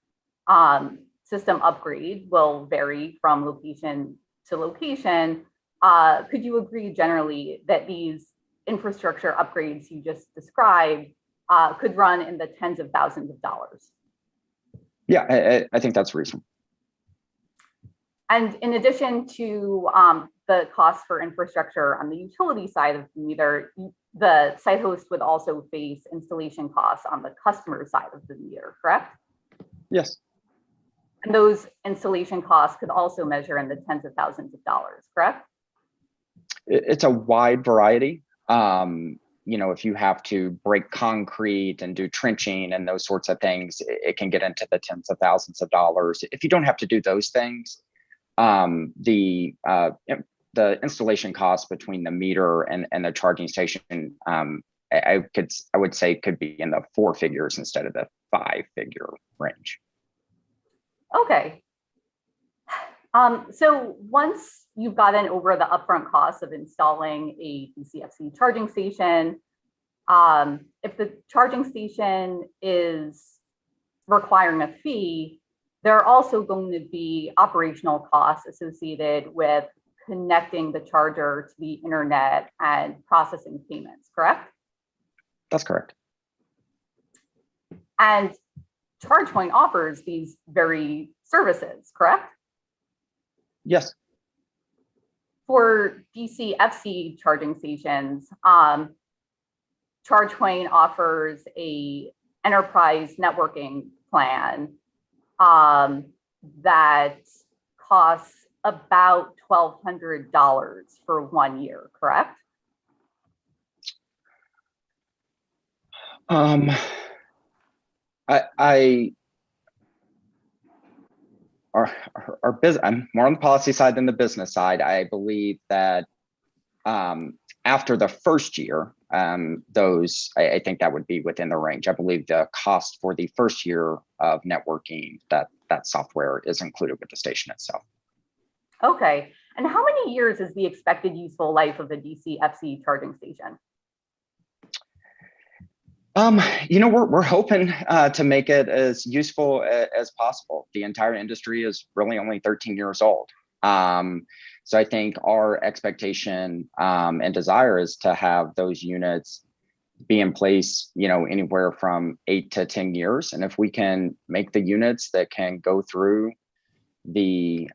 system upgrade will vary from location to location, could you agree generally that these infrastructure upgrades you just described could run in the tens of thousands of dollars? Yeah, I think that's reasonable. And in addition to the cost for infrastructure on the utility side of the meter, the site host would also face installation costs on the customer side of the meter, correct? Yes. And those installation costs could also measure in the tens of thousands of dollars, correct? It's a wide variety. You know, if you have to break concrete and do trenching and those sorts of things, it can get into the tens of thousands of dollars. If you don't have to do those things, the installation cost between the meter and the charging station, I would say could be in the 4 figures instead of the 5-figure range. Okay. So once you've gotten over the upfront costs of installing a DC-FC charging station, if the charging station is requiring a fee, there are also going to be operational costs associated with connecting the charger to the internet and processing payments, correct? That's correct. And ChargePoint offers these very services, correct? Yes. For DC-FC charging stations, ChargePoint offers a enterprise networking plan that costs about $1,200 for 1 year, correct? Our business, I'm more on the policy side than the business side. I believe that after the first year, I think that would be within the range. I believe the cost for the first year of networking, that software is included with the station itself. Okay. And how many years is the expected useful life of a DC-FC charging station? You know, we're hoping to make it as useful as possible. The entire industry is really only 13 years old. So I think our expectation and desire is to have those units be in place, you know, anywhere from 8 to 10 years. And if we can make the units that can go through the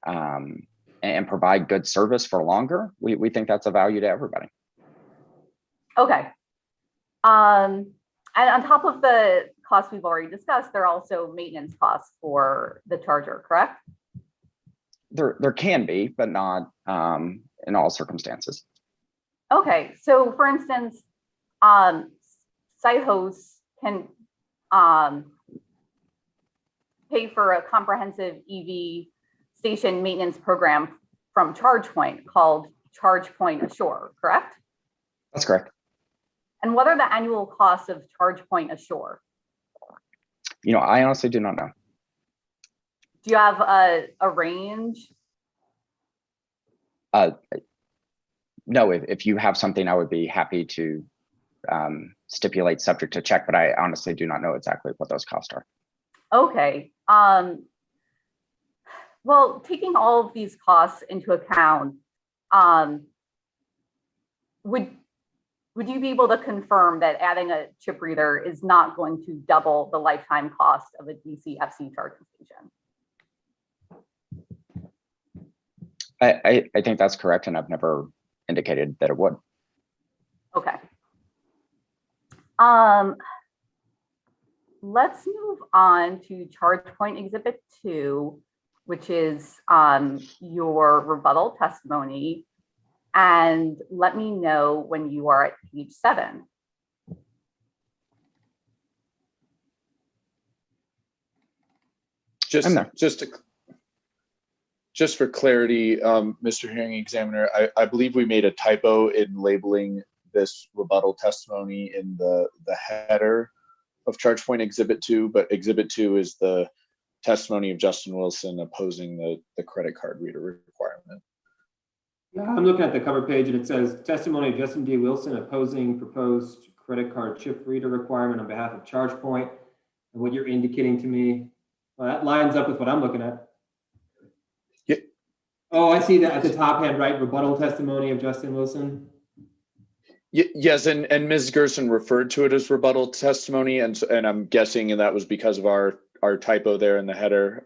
and provide good service for longer, we think that's a value to everybody. Okay. And on top of the costs we've already discussed, there are also maintenance costs for the charger, correct? There can be, but not in all circumstances. Okay, so for instance, site hosts can pay for a comprehensive EV station maintenance program from ChargePoint called ChargePoint Assure, correct? That's correct. And what are the annual costs of ChargePoint Assure? You know, I honestly do not know. Do you have a range? No, if you have something, I would be happy to stipulate subject to check, but I honestly do not know exactly what those costs are. Okay. Well, taking all of these costs into account, would you be able to confirm that adding a chip reader is not going to double the lifetime cost of a DCFC charging station? I think that's correct, and I've never indicated that it would. Okay. Let's move on to ChargePoint Exhibit 2, which is your rebuttal testimony. And let me know when you are at page 7. Just for clarity, Mr. Hearing Examiner, I believe we made a typo in labeling this rebuttal testimony in the header of ChargePoint Exhibit 2, but Exhibit 2 is the testimony of Justin Wilson opposing the credit card reader requirement. Yeah, I'm looking at the cover page and it says testimony of Justin D. Wilson opposing proposed credit card chip reader requirement on behalf of ChargePoint. And what you're indicating to me, well, that lines up with what I'm looking at. Yeah. Oh, I see that at the top hand, right? Rebuttal testimony of Justin Wilson. Yes, and Ms. Gerson referred to it as rebuttal testimony, and I'm guessing that was because of our typo there in the header.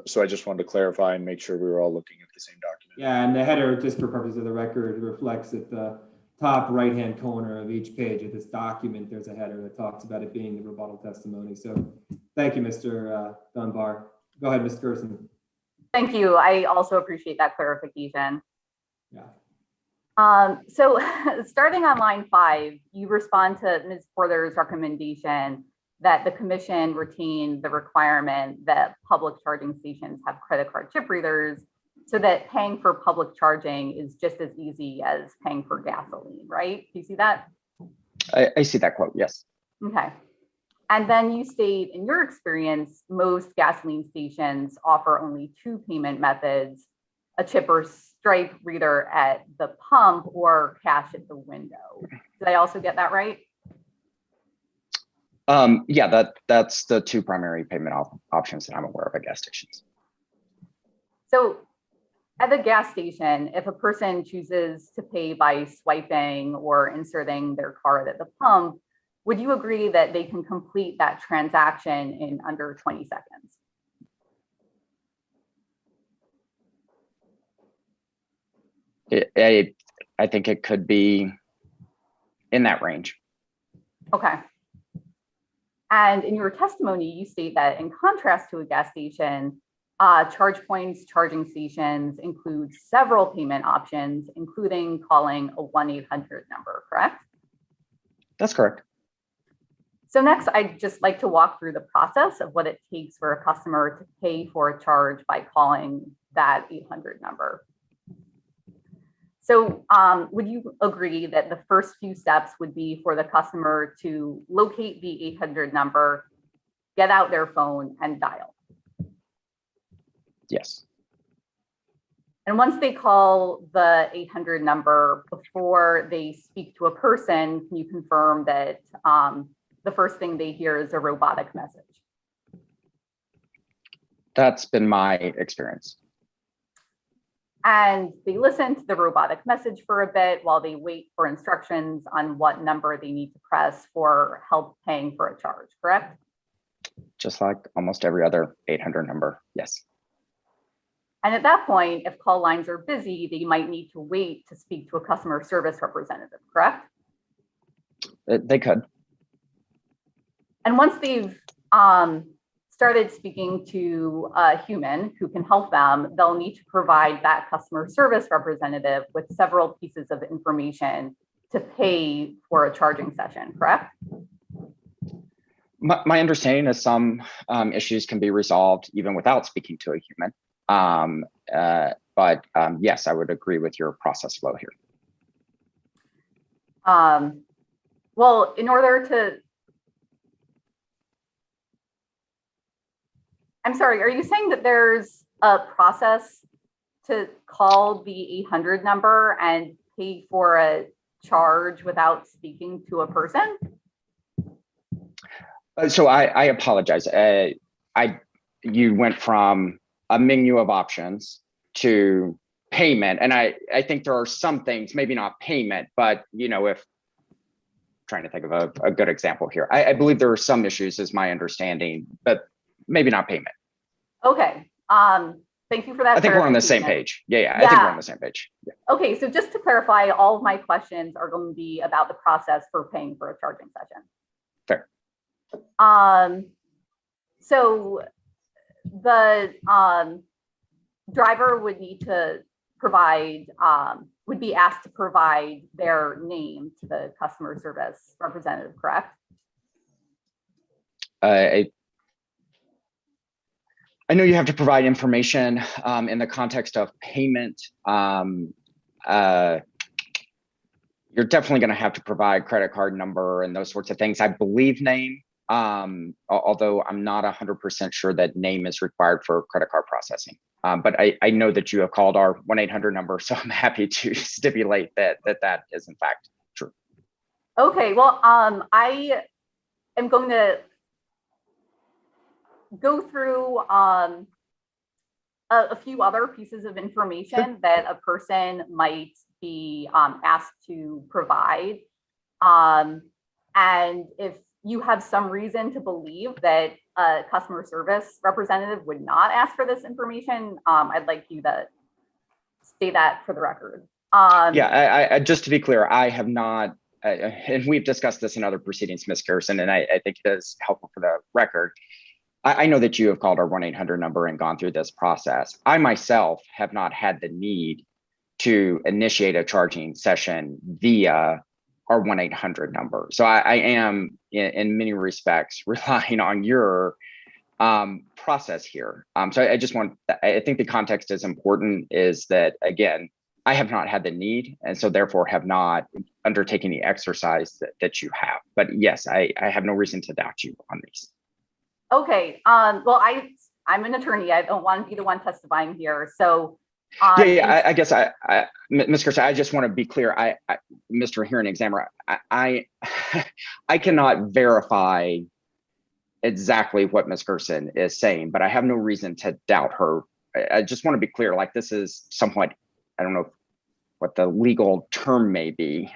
So I just wanted to clarify and make sure we were all looking at the same document. Yeah, and the header, just for purposes of the record, reflects at the top right-hand corner of each page of this document, there's a header that talks about it being the rebuttal testimony. So thank you, Mr. Dunbar. Go ahead, Ms. Gerson. Thank you. I also appreciate that clarification. Yeah. So starting on line 5, you respond to Ms. Porter's recommendation that the commission retain the requirement that public charging stations have credit card chip readers so that paying for public charging is just as easy as paying for gasoline, right? Do you see that? I see that quote, yes. Okay. And then you state, in your experience, most gasoline stations offer only 2 payment methods, a chip or stripe reader at the pump or cash at the window. Did I also get that right? Yeah, that's the 2 primary payment options that I'm aware of at gas stations. So at the gas station, if a person chooses to pay by swiping or inserting their card at the pump, would you agree that they can complete that transaction in under 20 seconds? I think it could be in that range. Okay. And in your testimony, you state that in contrast to a gas station, ChargePoint's charging stations include several payment options, including calling a 1-800 number, correct? That's correct. So next, I'd just like to walk through the process of what it takes for a customer to pay for a charge by calling that 800 number. So would you agree that the first few steps would be for the customer to locate the 800 number, get out their phone and dial? Yes. And once they call the 800 number, before they speak to a person, can you confirm that the first thing they hear is a robotic message? That's been my experience. And they listen to the robotic message for a bit while they wait for instructions on what number they need to press for help paying for a charge, correct? Just like almost every other 800 number, yes. And at that point, if call lines are busy, they might need to wait to speak to a customer service representative, correct? They could. And once they've started speaking to a human who can help them, they'll need to provide that customer service representative with several pieces of information to pay for a charging session, correct? My understanding is some issues can be resolved even without speaking to a human. But yes, I would agree with your process flow here. Well, in order to, I'm sorry, are you saying that there's a process to call the 800 number and pay for a charge without speaking to a person? So I apologize. You went from a menu of options to payment, and I think there are some things, maybe not payment, but if trying to think of a good example here, I believe there are some issues, is my understanding, but maybe not payment. Okay. Thank you for that. I think we're on the same clarification. page. Yeah, I think we're on the same page. Yeah. Okay, so just to clarify, all of my questions are going to be about the process for paying for a charging session. Fair. So the driver would need to provide, would be asked to provide their name to the customer service representative, correct? I know you have to provide information in the context of payment. You're definitely going to have to provide credit card number and those sorts of things. I believe name, although I'm not 100% sure that name is required for credit card processing. But I know that you have called our 1-800 number, so I'm happy to stipulate that is in fact true. Okay, well, I am going to go through a few other pieces of information that a person might be asked to provide. And if you have some reason to believe that a customer service representative would not ask for this information, I'd like you to state that for the record. Yeah, I just to be clear, I have not, and we've discussed this in other proceedings, Ms. Gerson, and I think it is helpful for the record. I know that you have called our 1-800 number and gone through this process. I myself have not had the need to initiate a charging session via our 1-800 number. So I am in many respects relying on your process here. So I think the context is important, is that, again, I have not had the need, and so therefore have not undertaken the exercise that you have. But yes, I have no reason to doubt you on these. Okay, well, I'm an attorney. I don't want to be the one testifying here. So I guess Ms. Gerson, I just want to be clear. Mr. Hearing Examiner, I cannot verify exactly what Ms. Gerson is saying, but I have no reason to doubt her. I just want to be clear, like, this is somewhat, I don't know what the legal term may be,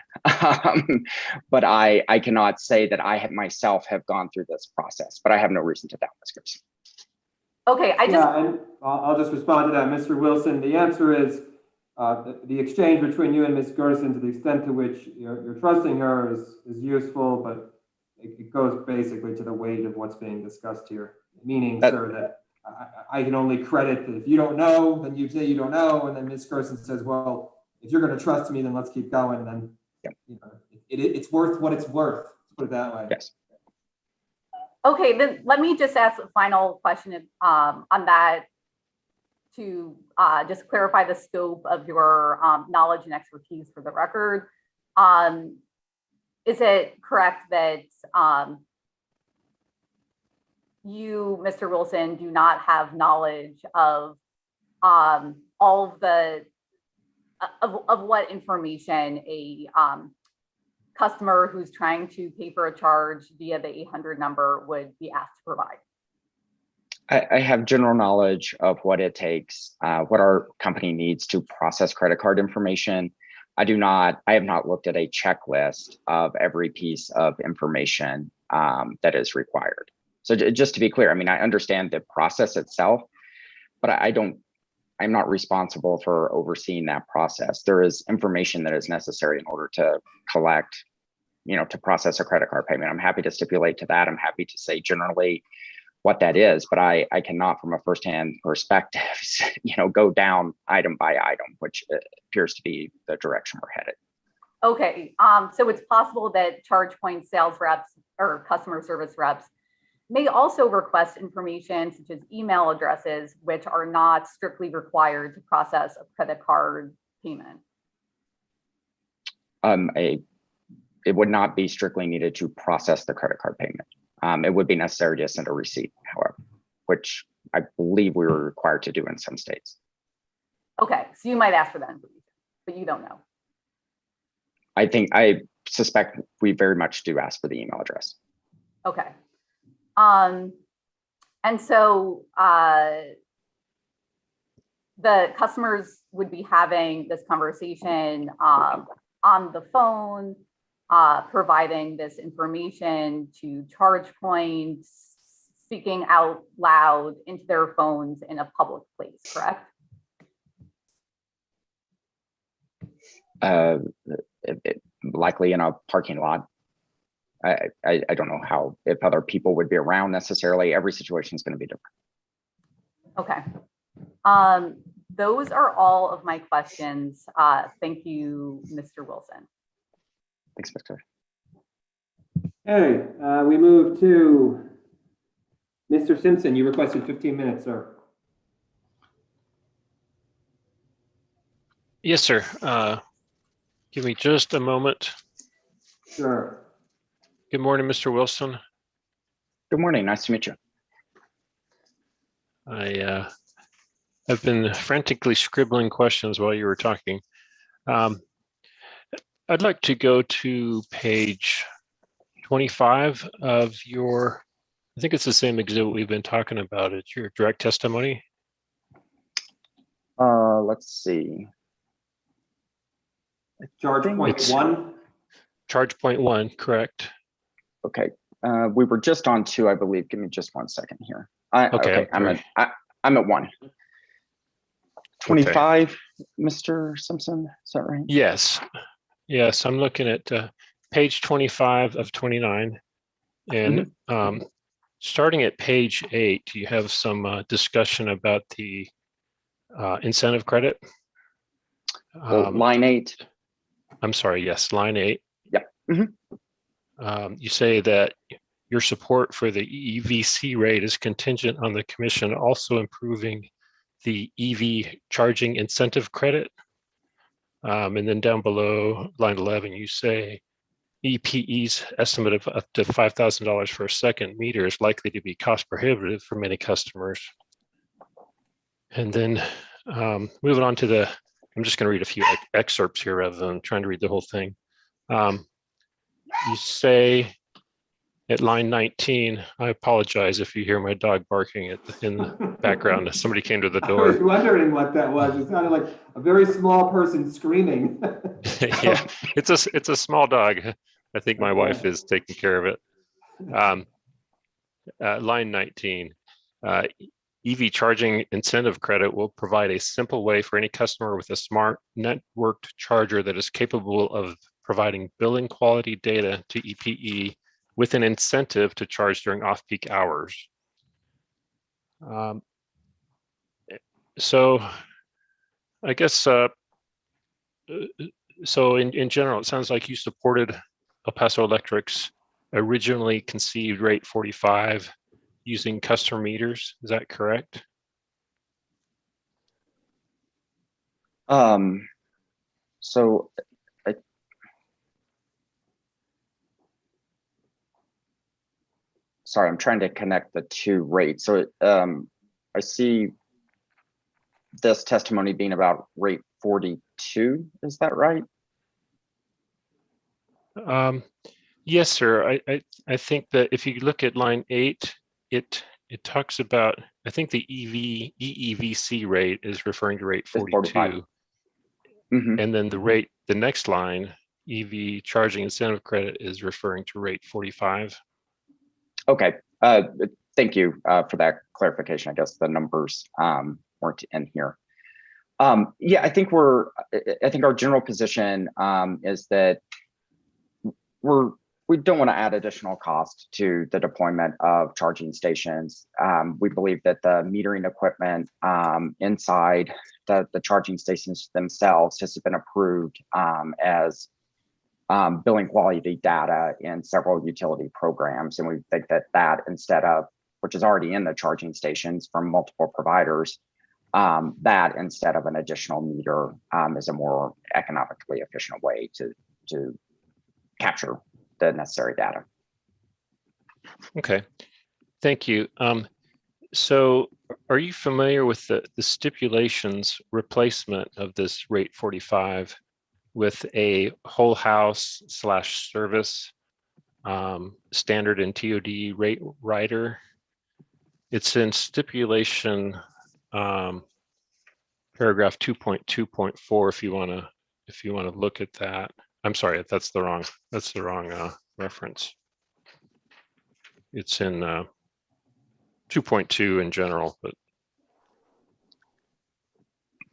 but I cannot say that I myself have gone through this process, but I have no reason to doubt Ms. Gerson. Okay, and I'll just respond to that, Mr. Wilson. The answer is the exchange between you and Ms. Gerson, to the extent to which you're trusting her, is useful, but it goes basically to the weight of what's being discussed here. Meaning, sir, that I can only credit that if you don't know, then you say you don't know, and then Ms. Gerson says, well, if you're going to trust me, then let's keep going. And then it's worth what it's worth. Let's put it that way. Yes. Okay, then let me just ask a final question on that to just clarify the scope of your knowledge and expertise for the record. Is it correct that you, Mr. Wilson, do not have knowledge of all of the of what information a customer who's trying to pay for a charge via the 800 number would be asked to provide? I have general knowledge of what it takes, what our company needs to process credit card information. I have not looked at a checklist of every piece of information that is required. So just to be clear, I mean, I understand the process itself, but I'm not responsible for overseeing that process. There is information that is necessary in order to collect, to process a credit card payment. I'm happy to stipulate to that. I'm happy to say generally what that is, but I cannot, from a firsthand perspective, go down item by item, which appears to be the direction we're headed. Okay, so it's possible that ChargePoint sales reps or customer service reps may also request information such as email addresses, which are not strictly required to process a credit card payment. It would not be strictly needed to process the credit card payment. It would be necessary to send a receipt, however, which I believe we were required to do in some states. Okay, so you might ask for that information, but you don't know. I suspect we very much do ask for the email address. Okay. And so the customers would be having this conversation on the phone, providing this information to charge points, speaking out loud into their phones in a public place, correct? Likely in a parking lot. I don't know how, if other people would be around necessarily. Every situation is going to be different. Okay. Those are all of my questions. Thank you, Mr. Wilson. Thanks, Victor. Okay, we move to Mr. Simpson. You requested 15 minutes, sir. Yes, sir. Give me just a moment. Sure. Good morning, Mr. Wilson. Good morning. Nice to meet you. I have been frantically scribbling questions while you were talking. I'd like to go to page 25 of your, I think it's the same exhibit we've been talking about. It's your direct testimony. Let's see. Charge point one. Charge point one, correct. Okay. We were just on two, I believe. Give me just 1 second here. Okay, I'm at one. 25, okay. Mr. Simpson, is that right? Yes. Yes, I'm looking at page 25 of 29. And starting at page 8, you have some discussion about the incentive credit. Line 8. I'm sorry, yes, line 8. Yep. You say that your support for the EVC rate is contingent on the commission also improving the EV charging incentive credit. And then down below line 11, you say EPE's estimate of up to $5,000 for a second meter is likely to be cost prohibitive for many customers. And then moving on to the, I'm just going to read a few excerpts here rather than trying to read the whole thing. You say at line 19, I apologize if you hear my dog barking in the background. Somebody came to the door. I was wondering what that was. It sounded like a very small person screaming. Yeah, it's a small dog. I think my wife is taking care of it. Line 19, EV charging incentive credit will provide a simple way for any customer with a smart networked charger that is capable of providing billing quality data to EPE with an incentive to charge during off-peak hours. So I guess, so in general, it sounds like you supported El Paso Electric's originally conceived rate 45 using customer meters. Is that correct? So sorry, I'm trying to connect the two rates. So I see this testimony being about rate 42. Is that right? Yes, sir. I think that if you look at line 8, it talks about, I think the EEVC rate is referring to rate 42. And then the next line, EV charging incentive credit, is referring to rate 45. Okay, thank you for that clarification. I guess the numbers weren't in here. Yeah, I think our general position is that we don't want to add additional cost to the deployment of charging stations. We believe that the metering equipment inside the charging stations themselves has been approved as billing quality data in several utility programs. And we think that instead of, which is already in the charging stations from multiple providers, that instead of an additional meter is a more economically efficient way to capture the necessary data. Okay, thank you. So are you familiar with the stipulations replacement of this rate 45 with a whole house / service standard and TOD rate rider. It's in stipulation paragraph 2.2.4 if you want to look at that. I'm sorry, that's the wrong reference. It's in 2.2 in general, but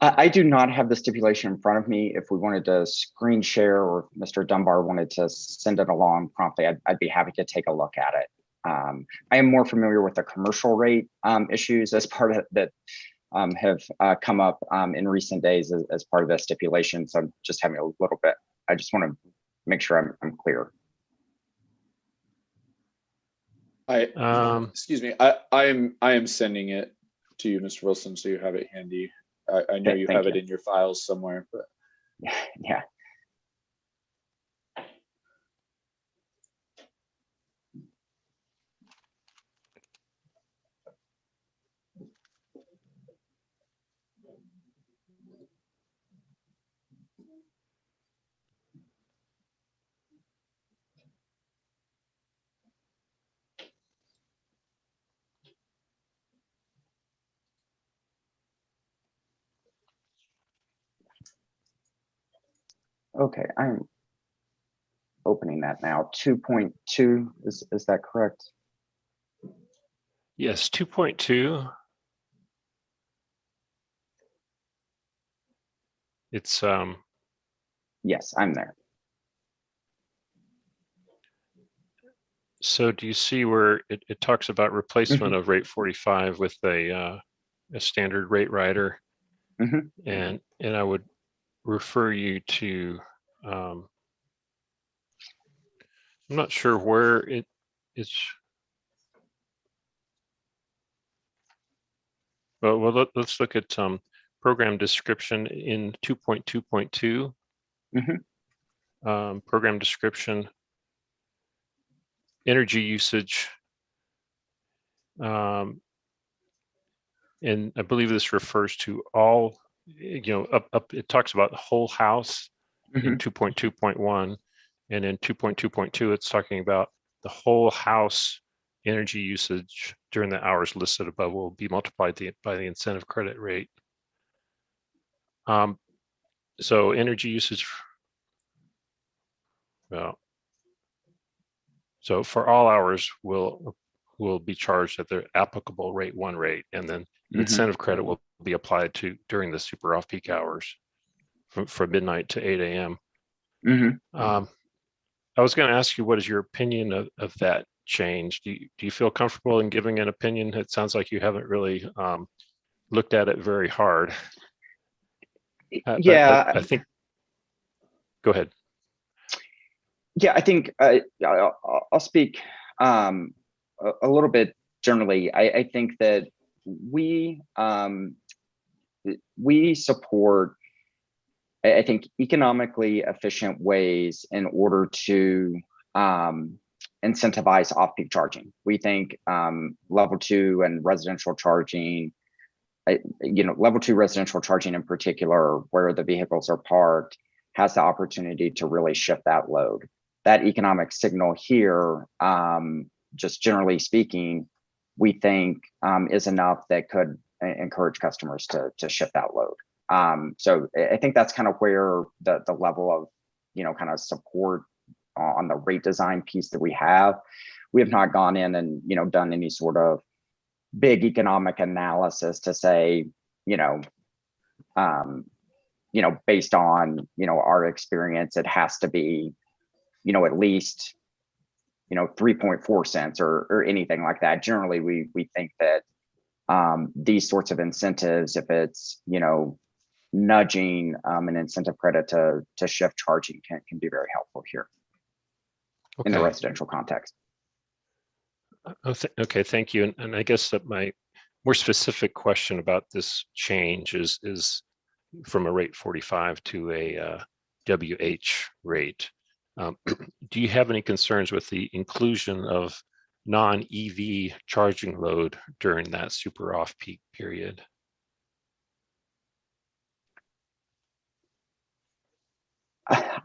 I do not have the stipulation in front of me. If we wanted to screen share or if Mr. Dunbar wanted to send it along promptly, I'd be happy to take a look at it. I am more familiar with the commercial rate issues as part of that have come up in recent days as part of the stipulation. So I'm just having a little bit, I just want to make sure I'm clear. Excuse me, I am sending it to you, Mr. Wilson, so you have it handy. I know you have it in your files somewhere, but yeah. Okay, I'm opening that now. 2.2, is that correct? yes, 2.2. It's Yes, I'm there. so do you see where it talks about replacement of rate 45 with a standard rate rider? And I would refer you to I'm not sure where it's well let's look at program description in 2.2.2. Program description, energy usage, and I believe this refers to all, up it talks about the whole house in 2.2.1, and in 2.2.2 it's talking about the whole house energy usage during the hours listed above will be multiplied by the incentive credit rate. So energy usage, well, so for all hours will be charged at their applicable rate 1 rate, and then incentive credit will be applied to during the super off-peak hours from midnight to 8 a.m. I was going to ask you, what is your opinion of that change? Do you feel comfortable in giving an opinion? It sounds like you haven't really looked at it very hard. Yeah, I think, go ahead. Yeah, I think I'll speak a little bit generally. I think that we support, I think, economically efficient ways in order to incentivize off-peak charging. We think level 2 and residential charging, level 2 residential charging in particular, where the vehicles are parked, has the opportunity to really shift that load. That economic signal here, just generally speaking, we think is enough that could encourage customers to shift that load. So I think that's kind of where the level of, kind of support on the rate design piece that we have. We have not gone in and, done any sort of big economic analysis to say, based on, our experience, it has to be, at least, 3.4 cents or anything like that. Generally, we think that these sorts of incentives, if it's, nudging an incentive credit to shift charging can be very helpful here in the residential context. Okay, thank you. And I guess that my more specific question about this change is from a rate 45 to a WH rate. Do you have any concerns with the inclusion of non-EV charging load during that super off-peak period?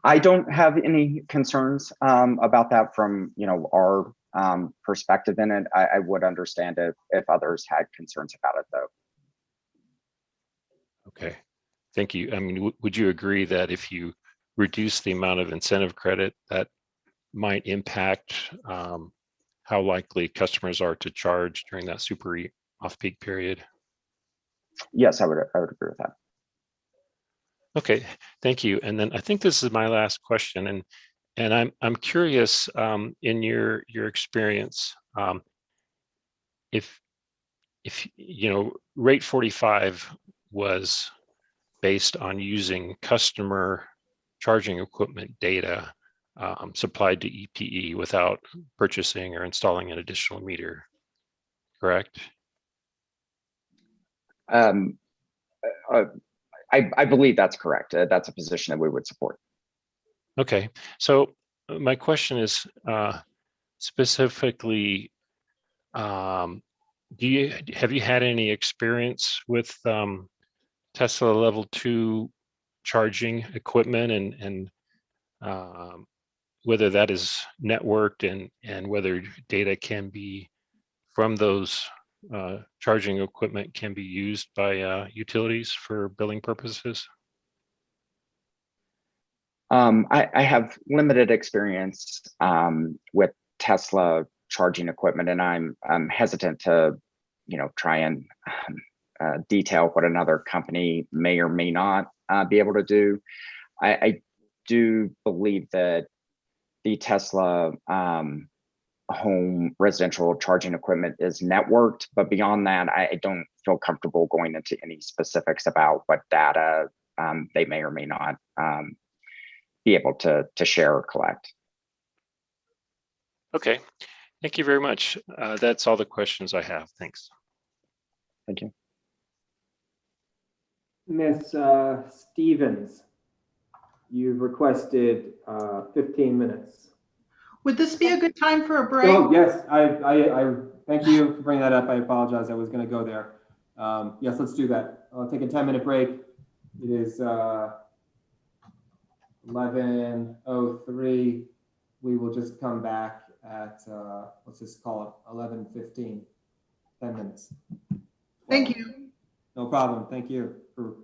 I don't have any concerns about that from, our perspective in it. I would understand if others had concerns about it, though. Okay, thank you. I mean, would you agree that if you reduce the amount of incentive credit, that might impact how likely customers are to charge during that super off-peak period? Yes, I would agree with that. Okay, thank you. And then I think this is my last question, and I'm curious, in your experience, if rate 45 was based on using customer charging equipment data supplied to EPE without purchasing or installing an additional meter, correct? I believe that's correct. That's a position that we would support. Okay, so my question is specifically, have you had any experience with Tesla level 2 charging equipment and whether that is networked and whether data can be from those charging equipment can be used by utilities for billing purposes? I have limited experience with Tesla charging equipment, and I'm hesitant to, try and detail what another company may or may not be able to do. I do believe that the Tesla home residential charging equipment is networked, but beyond that, I don't feel comfortable going into any specifics about what data they may or may not be able to share or collect. Okay, thank you very much. That's all the questions I have. Thanks. Thank you. Ms. Stevens, you've requested 15 minutes. Would this be a good time for a break? Oh, yes, I thank you for bringing that up. I apologize. I was going to go there. Yes, let's do that. I'll take a 10-minute break. It is 11:03. We will just come back at, let's just call it 11:15, 10 minutes. Thank you. No problem. Thank you for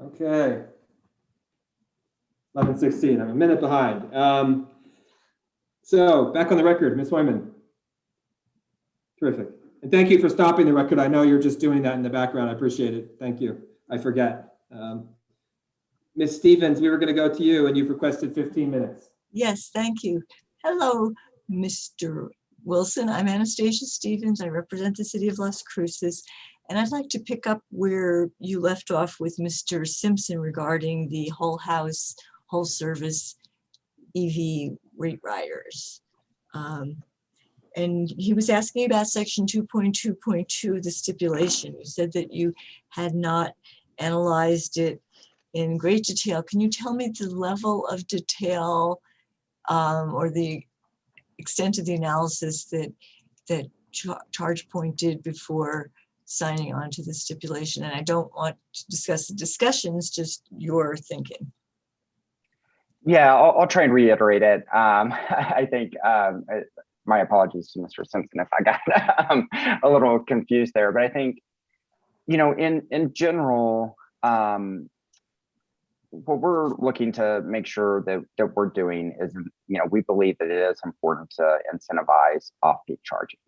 Okay. 11:16, I'm a minute behind. So back on the record, Ms. Wyman. Terrific. And thank you for stopping the record. I know you're just doing that in the background. I appreciate it. Thank you. I forget. Ms. Stevens, we were going to go to you and you've requested 15 minutes. Yes, thank you. Hello, Mr. Wilson. I'm Anastasia Stevens. I represent the city of Las Cruces. And I'd like to pick up where you left off with Mr. Simpson regarding the whole house, whole service EV rate riders. And he was asking about section 2.2.2, the stipulation. You said that you had not analyzed it in great detail. Can you tell me the level of detail or the extent of the analysis that ChargePoint did before signing on to the stipulation? And I don't want to discuss the discussions, just your thinking. Yeah, I'll try and reiterate it. I think my apologies to Mr. Simpson if I got a little confused there, but I think, you know, in general, what we're looking to make sure that we're doing is, you know, we believe that it is important to incentivize off-peak charging.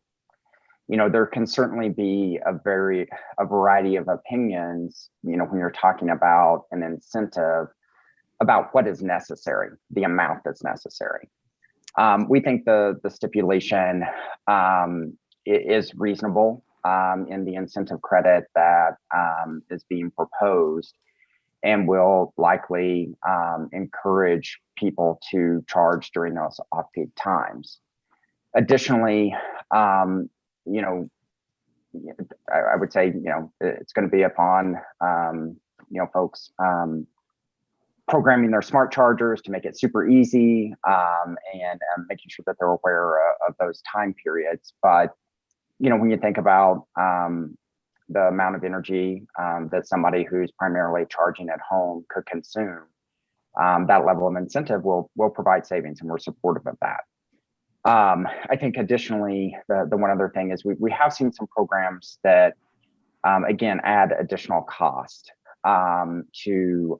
You know, there can certainly be a variety of opinions, you know, when you're talking about an incentive about what is necessary, the amount that's necessary. We think the stipulation is reasonable in the incentive credit that is being proposed, and will likely encourage people to charge during those off-peak times. Additionally, you know, I would say, you know, it's going to be upon, you know, folks programming their smart chargers to make it super easy and making sure that they're aware of those time periods. But, you know, when you think about the amount of energy that somebody who's primarily charging at home could consume, that level of incentive will provide savings, and we're supportive of that. I think additionally, the one other thing is we have seen some programs that, again, add additional cost to,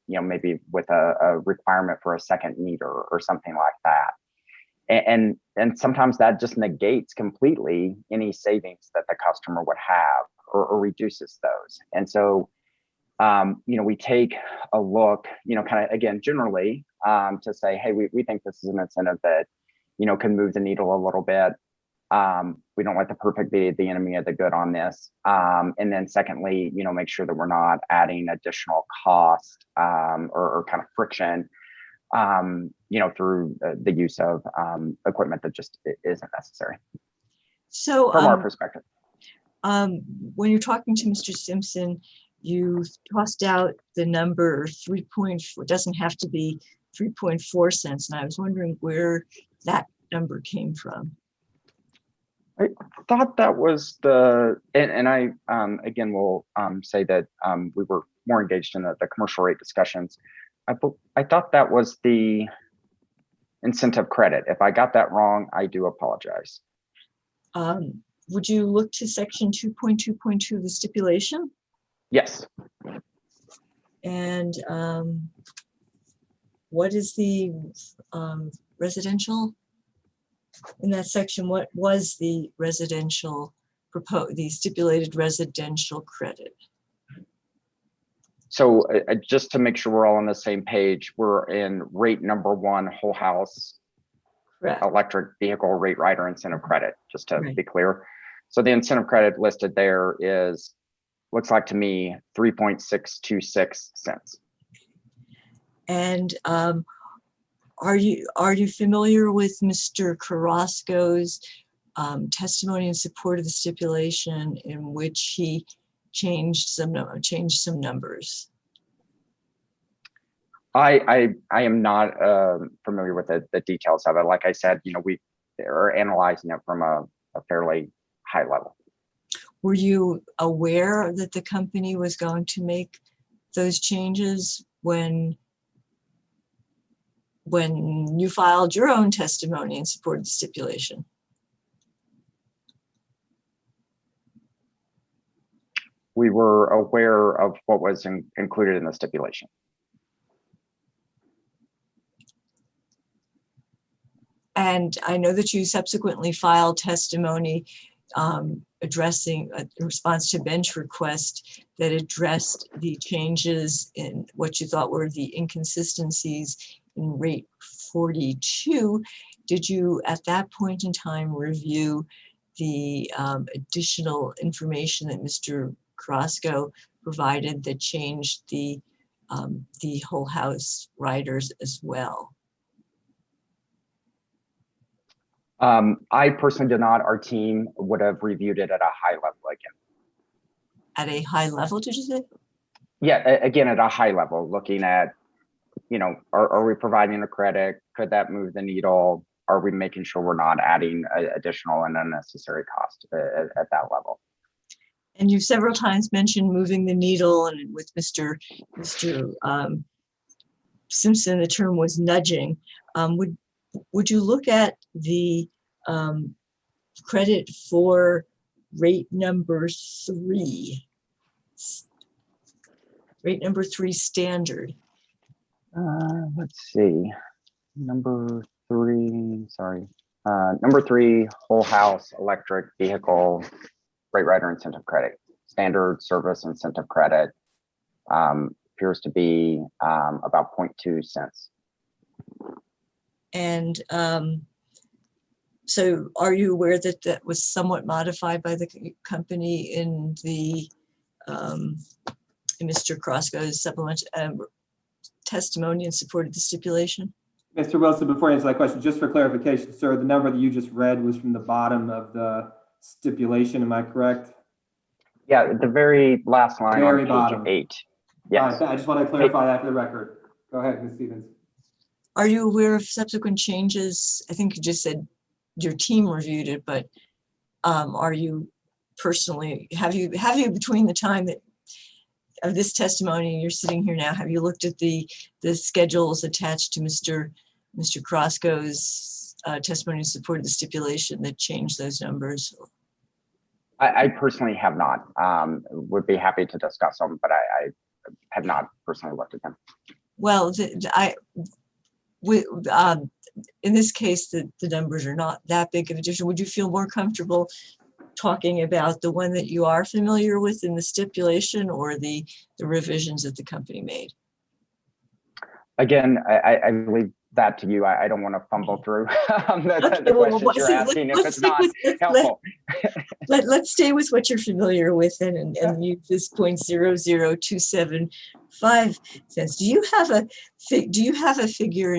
you know, maybe with a requirement for a second meter or something like that. And sometimes that just negates completely any savings that the customer would have or reduces those. And so, you know, we take a look, you know, kind of, again, generally to say, hey, we think this is an incentive that, you know, can move the needle a little bit. We don't let the perfect be the enemy of the good on this. And then secondly, you know, make sure that we're not adding additional cost or kind of friction, you know, through the use of equipment that just isn't necessary. So from our perspective. When you're talking to Mr. Simpson, you tossed out the number 3.4, doesn't have to be 3.4 cents. And I was wondering where that number came from. I thought that was the, and I, again, will say that we were more engaged in the commercial rate discussions. I thought that was the incentive credit. If I got that wrong, I do apologize. Would you look to section 2.2.2 of the stipulation? Yes. And what is the residential? In that section, what was the residential the stipulated residential credit? So just to make sure we're all on the same page, we're in rate number 1, whole house. Correct. Electric vehicle rate rider incentive credit, just to be clear. So the incentive credit listed there is, looks like to me, 3.626 cents. And are you familiar with Mr. Carrasco's testimony in support of the stipulation, in which he changed some numbers? I am not familiar with the details of it. Like I said, you know, we are analyzing it from a fairly high level. Were you aware that the company was going to make those changes when you filed your own testimony in support of the stipulation? We were aware of what was included in the stipulation. And I know that you subsequently filed testimony addressing a response to bench request that addressed the changes in what you thought were the inconsistencies in rate 42. Did you at that point in time review the additional information that Mr. Carrasco provided that changed the whole house riders as well? I personally did not. Our team would have reviewed it at a high level again. At a high level, did you say? Yeah, again, at a high level, looking at, you know, are we providing a credit? Could that move the needle? Are we making sure we're not adding additional and unnecessary cost at that level? And you've several times mentioned moving the needle, and with Mr. Simpson, the term was nudging. Would you look at the credit for rate number 3? Rate number 3 standard. Let's see, number 3, sorry. Number 3, whole house electric vehicle rate rider incentive credit, standard service incentive credit appears to be about 0.2 cents. And so are you aware that that was somewhat modified by the company in the in Mr. Carrasco's supplement testimony in support of the stipulation? Mr. Wilson, before you answer that question, just for clarification, sir, the number that you just read was from the bottom of the stipulation, am I correct? Yeah, the very last line Very on bottom. page 8. Yes. I just want to clarify that for the record. Go ahead, Ms. Stevens. Are you aware of subsequent changes? I think you just said your team reviewed it, but are you personally, have you between the time that of this testimony and you're sitting here now, have you looked at the schedules attached to Mr. Carrasco's testimony in support of the stipulation that changed those numbers? I personally have not. Would be happy to discuss them, but I have not personally looked at them. Well, in this case, the numbers are not that big of a difference. Would you feel more comfortable talking about the one that you are familiar with in the stipulation, or the revisions that the company made? Again, I leave that to you. I don't want to fumble through the questions you're asking if it's not helpful. Let's stay with what you're familiar with and use this 0.00275 cents. Do you have a figure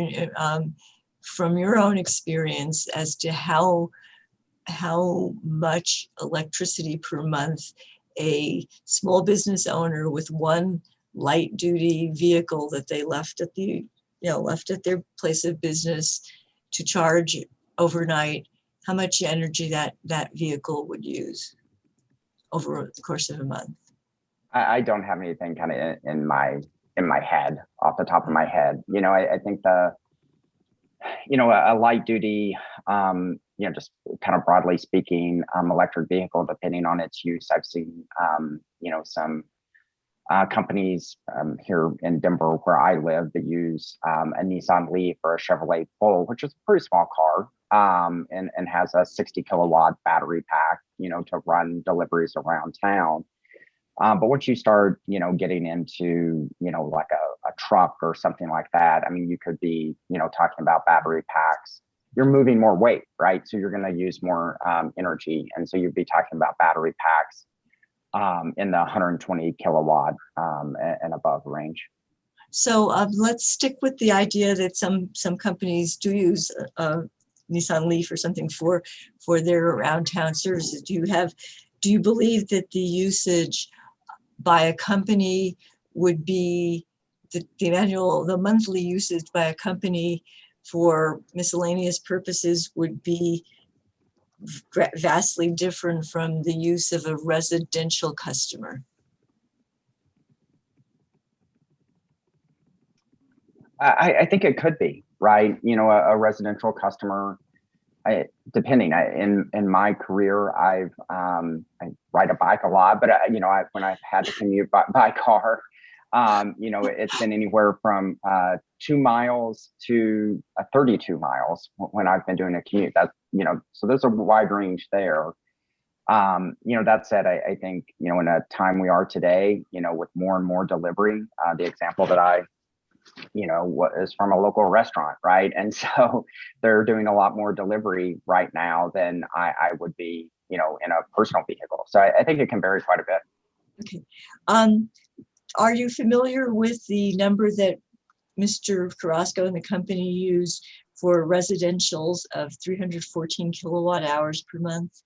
from your own experience as to how much electricity per month a small business owner with one light duty vehicle that they left at their place of business to charge overnight, how much energy that vehicle would use over the course of a month? I don't have anything kind of in my head, off the top of my head. You know, I think a light duty, just kind of broadly speaking, electric vehicle, depending on its use. I've seen, some companies here in Denver where I live that use a Nissan Leaf or a Chevrolet Bolt, which is a pretty small car, and has a 60 kilowatt battery pack, to run deliveries around town. But once you start, getting into, like a truck or something like that, I mean, you could be, talking about battery packs. You're moving more weight, right? So you're going to use more energy. And so you'd be talking about battery packs in the 120 kilowatt and above range. So let's stick with the idea that some companies do use Nissan Leaf or something for their around town services. Do you believe that the usage by a company would be the monthly usage by a company for miscellaneous purposes would be vastly different from the use of a residential customer? I think it could be, right? A residential customer, in my career, I ride a bike a lot, but when I've had to commute by car, it's been anywhere from 2 miles to 32 miles when I've been doing a commute. So there's a wide range there. That said, I think, in a time we are today, with more and more delivery, the example that I what is from a local restaurant, right? And so they're doing a lot more delivery right now than I would be, in a personal vehicle. So I think it can vary quite a bit. Okay. Are you familiar with the number that Mr. Carrasco and the company used for residentials of 314 kilowatt hours per month?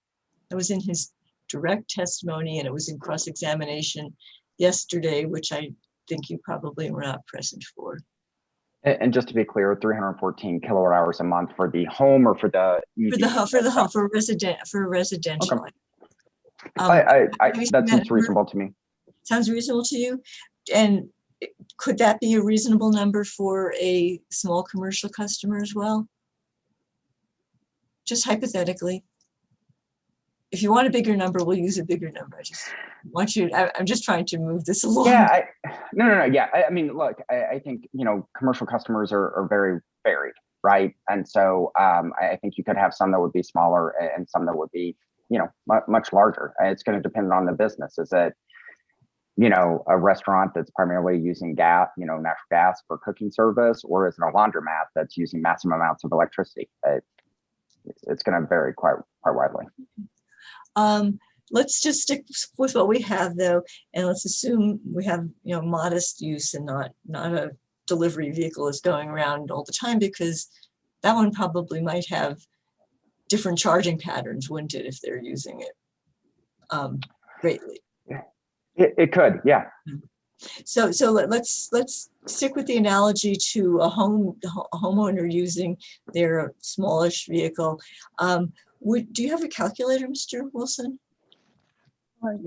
That was in his direct testimony, and it was in cross-examination yesterday, which I think you probably were not present for. And just to be clear, 314 kilowatt hours a month for the home or for the EV? For the home, for residential. Okay. Have you seen That seems number? reasonable to me. Sounds reasonable to you? And could that be a reasonable number for a small commercial customer as well? Just hypothetically. If you want a bigger number, we'll use a bigger number. I just want you, I'm just trying to move this along. Yeah, no. Yeah, I mean, look, I think, commercial customers are very varied, right? And so I think you could have some that would be smaller and some that would be, much larger. It's going to depend on the business. Is it, a restaurant that's primarily using gas, natural gas for cooking service, or is it a laundromat that's using massive amounts of electricity? It's going to vary quite widely. Let's just stick with what we have though, and let's assume we have, modest use and not a delivery vehicle is going around all the time, because that one probably might have different charging patterns, wouldn't it, if they're using it greatly? It could, yeah. So let's stick with the analogy to a homeowner using their smallish vehicle. Do you have a calculator, Mr. Wilson? I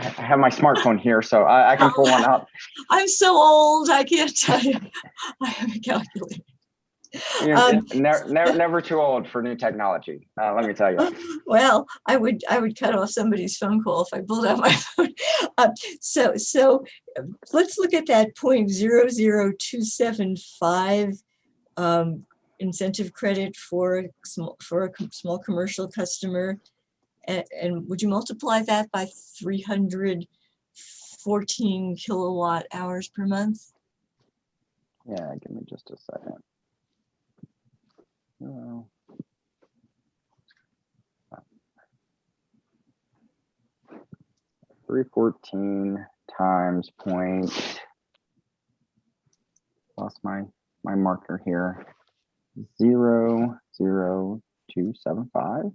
have my smartphone here, so I can pull one up. I'm so old, I can't tell you. I have a calculator. Never too old for new technology. Let me tell you. Well, I would cut off somebody's phone call if I pulled out my phone. So let's look at that 0.00275 incentive credit for a small commercial customer, and would you multiply that by 314 kilowatt hours per month? Yeah, give me just a second. 314 times point. Lost my marker here. 0.0275.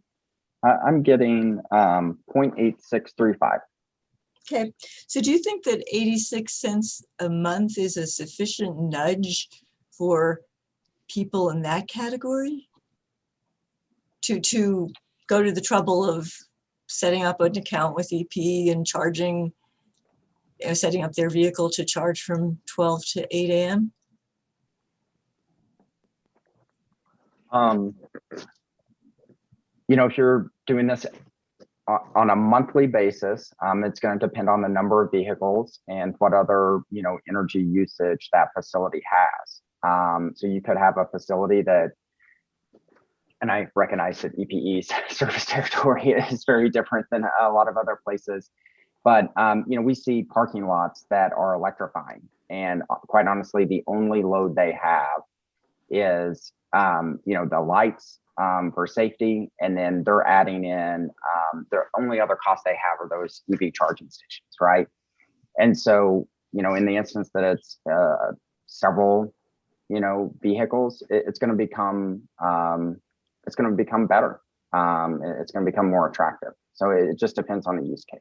I'm getting 0.8635. Okay, so do you think that 86 cents a month is a sufficient nudge for people in that category to go to the trouble of setting up an account with EP and charging, setting up their vehicle to charge from 12 to 8 a.m.? If you're doing this on a monthly basis, it's going to depend on the number of vehicles and what other, energy usage that facility has. So you could have a facility that, and I recognize that EPE's service territory is very different than a lot of other places, but we see parking lots that are electrifying, and quite honestly, the only load they have is the lights for safety, and then they're adding in their only other cost they have are those EV charging stations, right? And so in the instance that it's several vehicles, it's going to become better. It's going to become more attractive. So it just depends on the use case.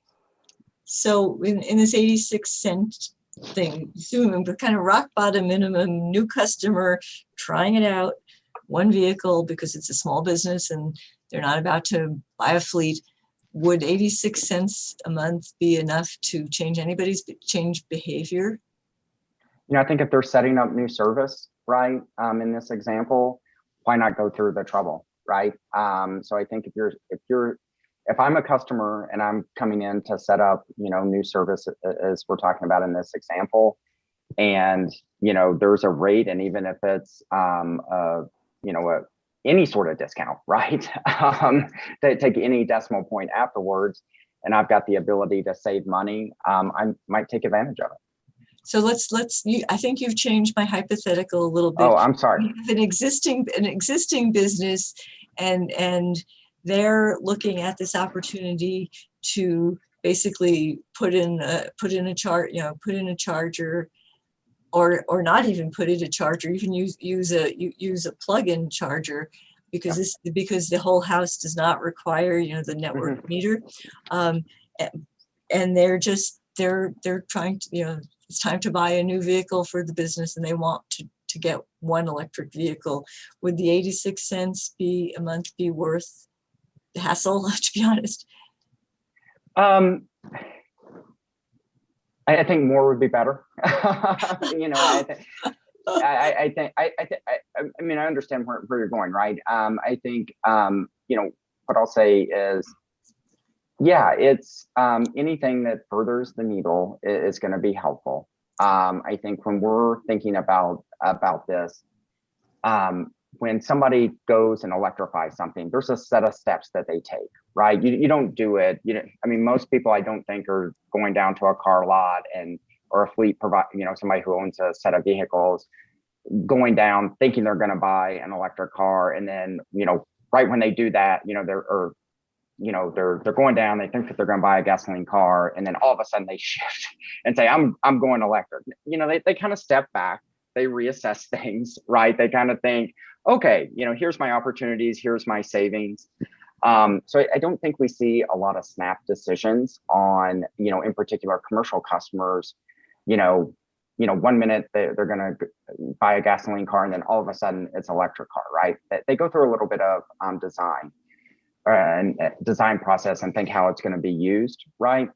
So in this 86 cent thing, assuming the kind of rock bottom minimum, new customer trying it out, one vehicle because it's a small business and they're not about to buy a fleet, would 86 cents a month be enough to change behavior? I think if they're setting up new service, right, in this example, why not go through the trouble? right? So I think if I'm a customer and I'm coming in to set up, new service as we're talking about in this example, and, there's a rate, and even if it's, any sort of discount, right? They take any decimal point afterwards, and I've got the ability to save money, I might take advantage of it. So I think you've changed my hypothetical a little bit. Oh, I'm sorry. We have an existing business, and they're looking at this opportunity to basically put in a charger, or not even put in a charger, even use a plug-in charger, because the whole house does not require the network meter, and they're trying to it's time to buy a new vehicle for the business, and they want to get one electric vehicle. Would the 86 cents a month be worth the hassle, to be honest? I think more would be better. I understand where you're going, right? I think, what I'll say is, it's anything that furthers the needle is going to be helpful. I think when we're thinking about this, when somebody goes and electrifies something, there's a set of steps that they take, right? You don't do it. Most people, I don't think, are going down to a car lot or a fleet somebody who owns a set of vehicles, going down thinking they're going to buy an electric car, and then right when they do that, they're going down, they think that they're going to buy a gasoline car, and then all of a sudden they shift and say, I'm going electric. They kind of step back, they reassess things, right? They kind of think, okay, here's my opportunities, here's my savings. So I don't think we see a lot of snap decisions on, in particular commercial customers, 1 minute they're going to buy a gasoline car, and then all of a sudden it's electric car, right? They go through a little bit of design process and think how it's going to be used, right?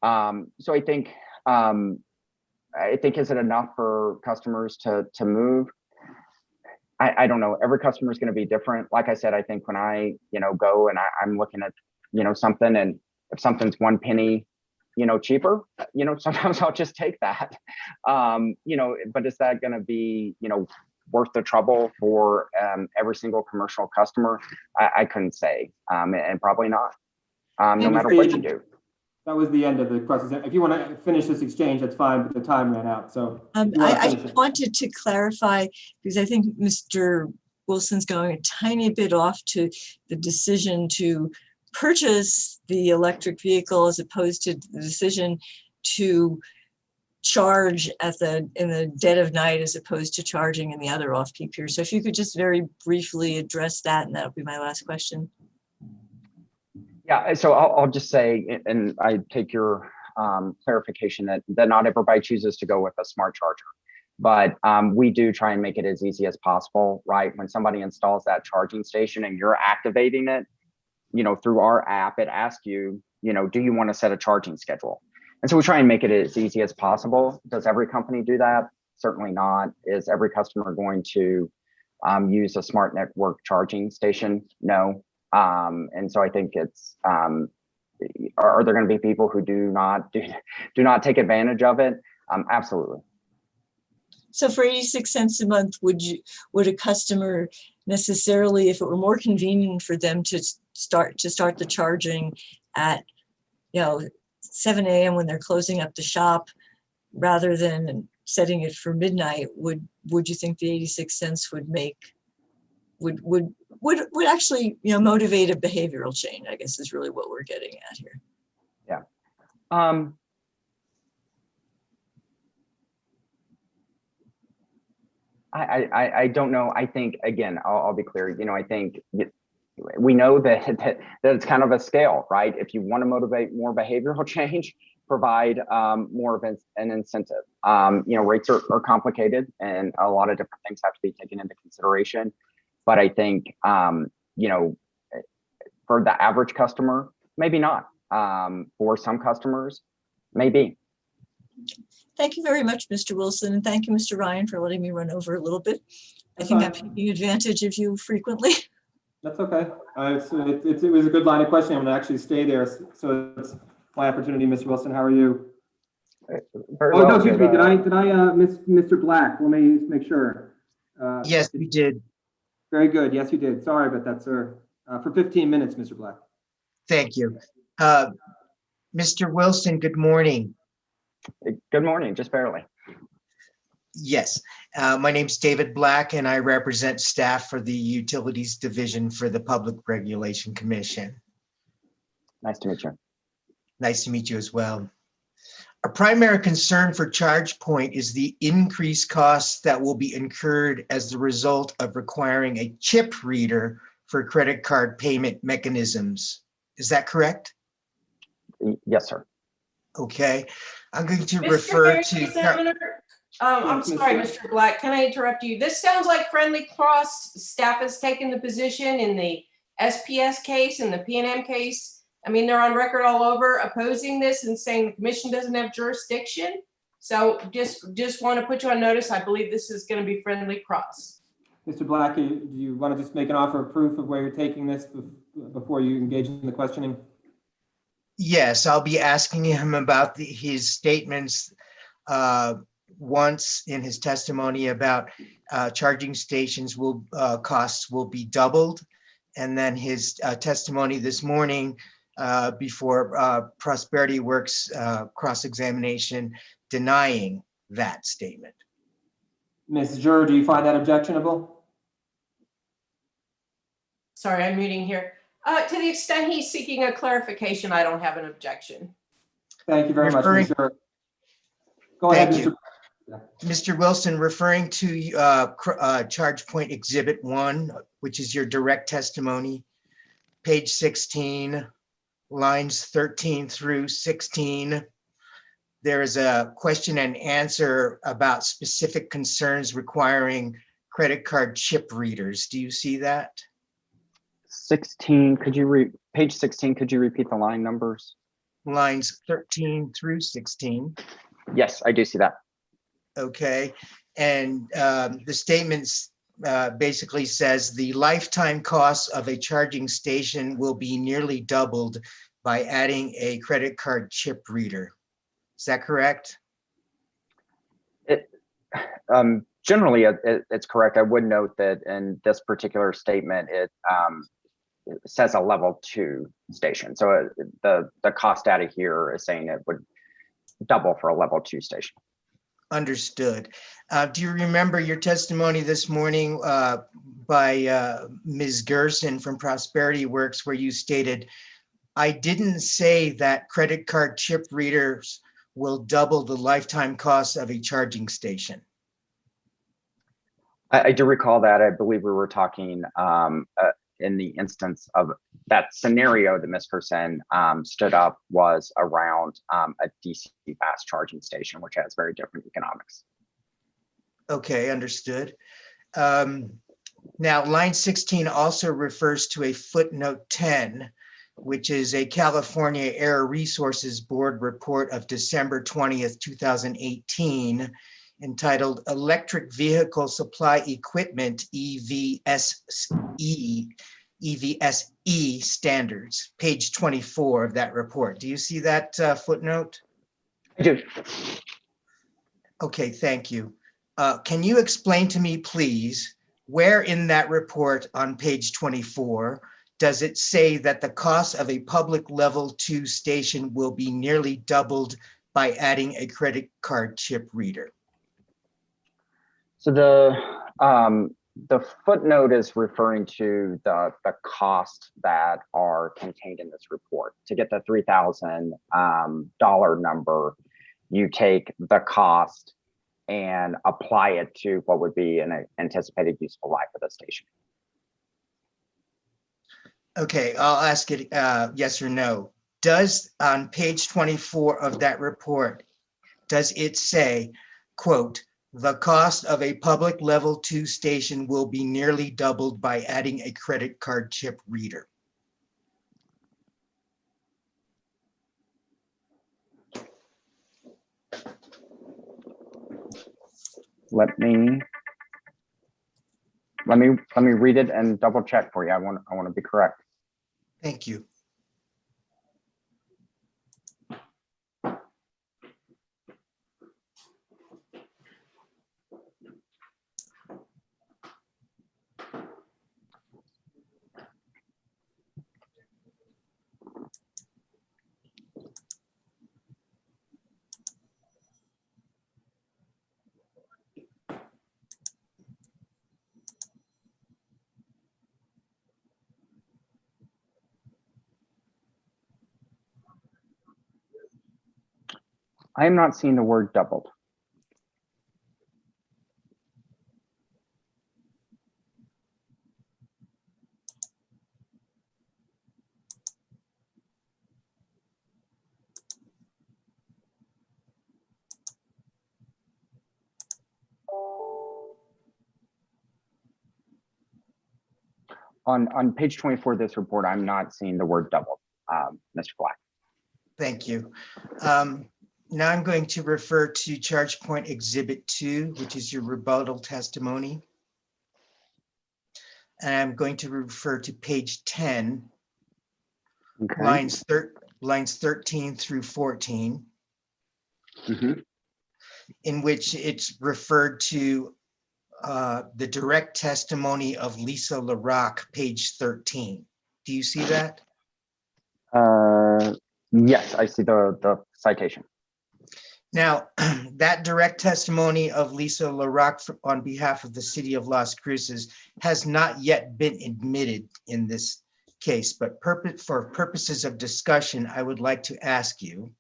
So I think, is it enough for customers to move? I don't know. Every customer is going to be different. Like I said, I think when I, go and I'm looking at, something, and if something's 1 penny, cheaper, sometimes I'll just take that. But is that going to be, worth the trouble for every single commercial customer? I couldn't say, and probably not, no matter what you do. That was the end of the question. If you want to finish this exchange, that's fine, but the time ran out. So I wanted to clarify, because I think Mr. Wilson's going a tiny bit off to the decision to purchase the electric vehicle as opposed to the decision to charge in the dead of night as opposed to charging in the other off-peak periods. So if you could just very briefly address that, and that'll be my last question. Yeah, so I'll just say, and I take your clarification that not everybody chooses to go with a smart charger, but we do try and make it as easy as possible, right? When somebody installs that charging station and you're activating it, through our app, it asks you, do you want to set a charging schedule? And so we try and make it as easy as possible. Does every company do that? Certainly not. Is every customer going to use a smart network charging station? No. And so I think it's, are there going to be people who do not take advantage of it? Absolutely. So for 86 cents a month, would a customer necessarily, if it were more convenient for them to start the charging at 7 a.m. when they're closing up the shop, rather than setting it for midnight, would you think the 86 cents would actually motivate a behavioral change, I guess, is really what we're getting at here. Yeah. I don't know. I think, again, I'll be clear. I think we know that it's kind of a scale, right? If you want to motivate more behavioral change, provide more of an incentive. Rates are complicated, and a lot of different things have to be taken into consideration. But I think, for the average customer, maybe not. For some customers, maybe. Thank you very much, Mr. Wilson, and thank you, Mr. Ryan, for letting me run over a little bit. I think I'm taking advantage of you frequently. That's okay. It was a good line of questioning. I'm gonna actually stay there. So it's my opportunity, Mr. Wilson. How are you? Very Oh, well, no, excuse me. good, Did I miss Mr. Black? Let me just make sure. Yes, we did. Very good. Yes, you did. Sorry about that, sir. For 15 minutes, Mr. Black. Thank you. Mr. Wilson, good morning. Good morning, just barely. Yes, my name's David Black and I represent staff for the Utilities Division for the Public Regulation Commission. Nice to meet you. Nice to meet you as well. Our primary concern for ChargePoint is the increased costs that will be incurred as the result of requiring a chip reader for credit card payment mechanisms. Is that correct? Yes, sir. Okay, I'm going to Mr. refer Hearing to. Examiner, I'm Yes, Ms. sorry, Black. Mr. Black, can I interrupt you? This sounds like Friendly Cross staff has taken the position in the SPS case and the P&M case. I mean, they're on record all over opposing this and saying the commission doesn't have jurisdiction. So just want to put you on notice. I believe this is going to be Friendly Cross. Mr. Black, do you want to just make an offer of proof of where you're taking this before you engage in the questioning? Yes, I'll be asking him about his statements once in his testimony about charging stations costs will be doubled. And then his testimony this morning before Prosperity Works cross-examination denying that statement. Ms. Jur, do you find that objectionable? Sorry, I'm muting here. To the extent he's seeking a clarification, I don't have an objection. Thank you very much, Ms. Jur. Go ahead, Thank Mr. you. Mr. Wilson, referring to ChargePoint Exhibit 1, which is your direct testimony, page 16, lines 13 through 16, there is a question and answer about specific concerns requiring credit card chip readers. Do you see that? 16, page 16, could you repeat the line numbers? Lines 13 through 16. Yes, I do see that. Okay, and the statements basically says the lifetime cost of a charging station will be nearly doubled by adding a credit card chip reader. Is that correct? Generally, it's correct. I would note that in this particular statement, it says a level 2 station. So the cost data here is saying it would double for a level 2 station. Understood. Do you remember your testimony this morning by Ms. Gerson from Prosperity Works, where you stated, I didn't say that credit card chip readers will double the lifetime cost of a charging station? I do recall that. I believe we were talking in the instance of that scenario that Ms. Gerson stood up was around a DC fast charging station, which has very different economics. Okay, understood. Now, line 16 also refers to a footnote 10, which is a California Air Resources Board report of December 20th, 2018, entitled Electric Vehicle Supply Equipment, EVSE Standards, page 24 of that report. Do you see that footnote? I do. Okay, thank you. Can you explain to me, please, where in that report on page 24 does it say that the cost of a public level 2 station will be nearly doubled by adding a credit card chip reader? So the footnote is referring to the cost that are contained in this report. To get the $3,000 number, you take the cost and apply it to what would be an anticipated useful life of the station. Okay, I'll ask it yes or no. Does on page 24 of that report, does it say, quote, the cost of a public level 2 station will be nearly doubled by adding a credit card chip reader? Let me let me read it and double check for you. I want to be correct. Thank you. I am not seeing the word doubled. On page 24 of this report, I'm not seeing the word doubled, Mr. Black. Thank you. Now I'm going to refer to Charge Point Exhibit 2, which is your rebuttal testimony. And I'm going to refer to page 10, Okay. lines 13 through 14, Mhm. in which it's referred to the direct testimony of Lisa LaRock, page 13. Do you see that? Yes, I see the citation. Now, that direct testimony of Lisa LaRock on behalf of the city of Las Cruces has not yet been admitted in this case, but for purposes of discussion, I would like to ask you,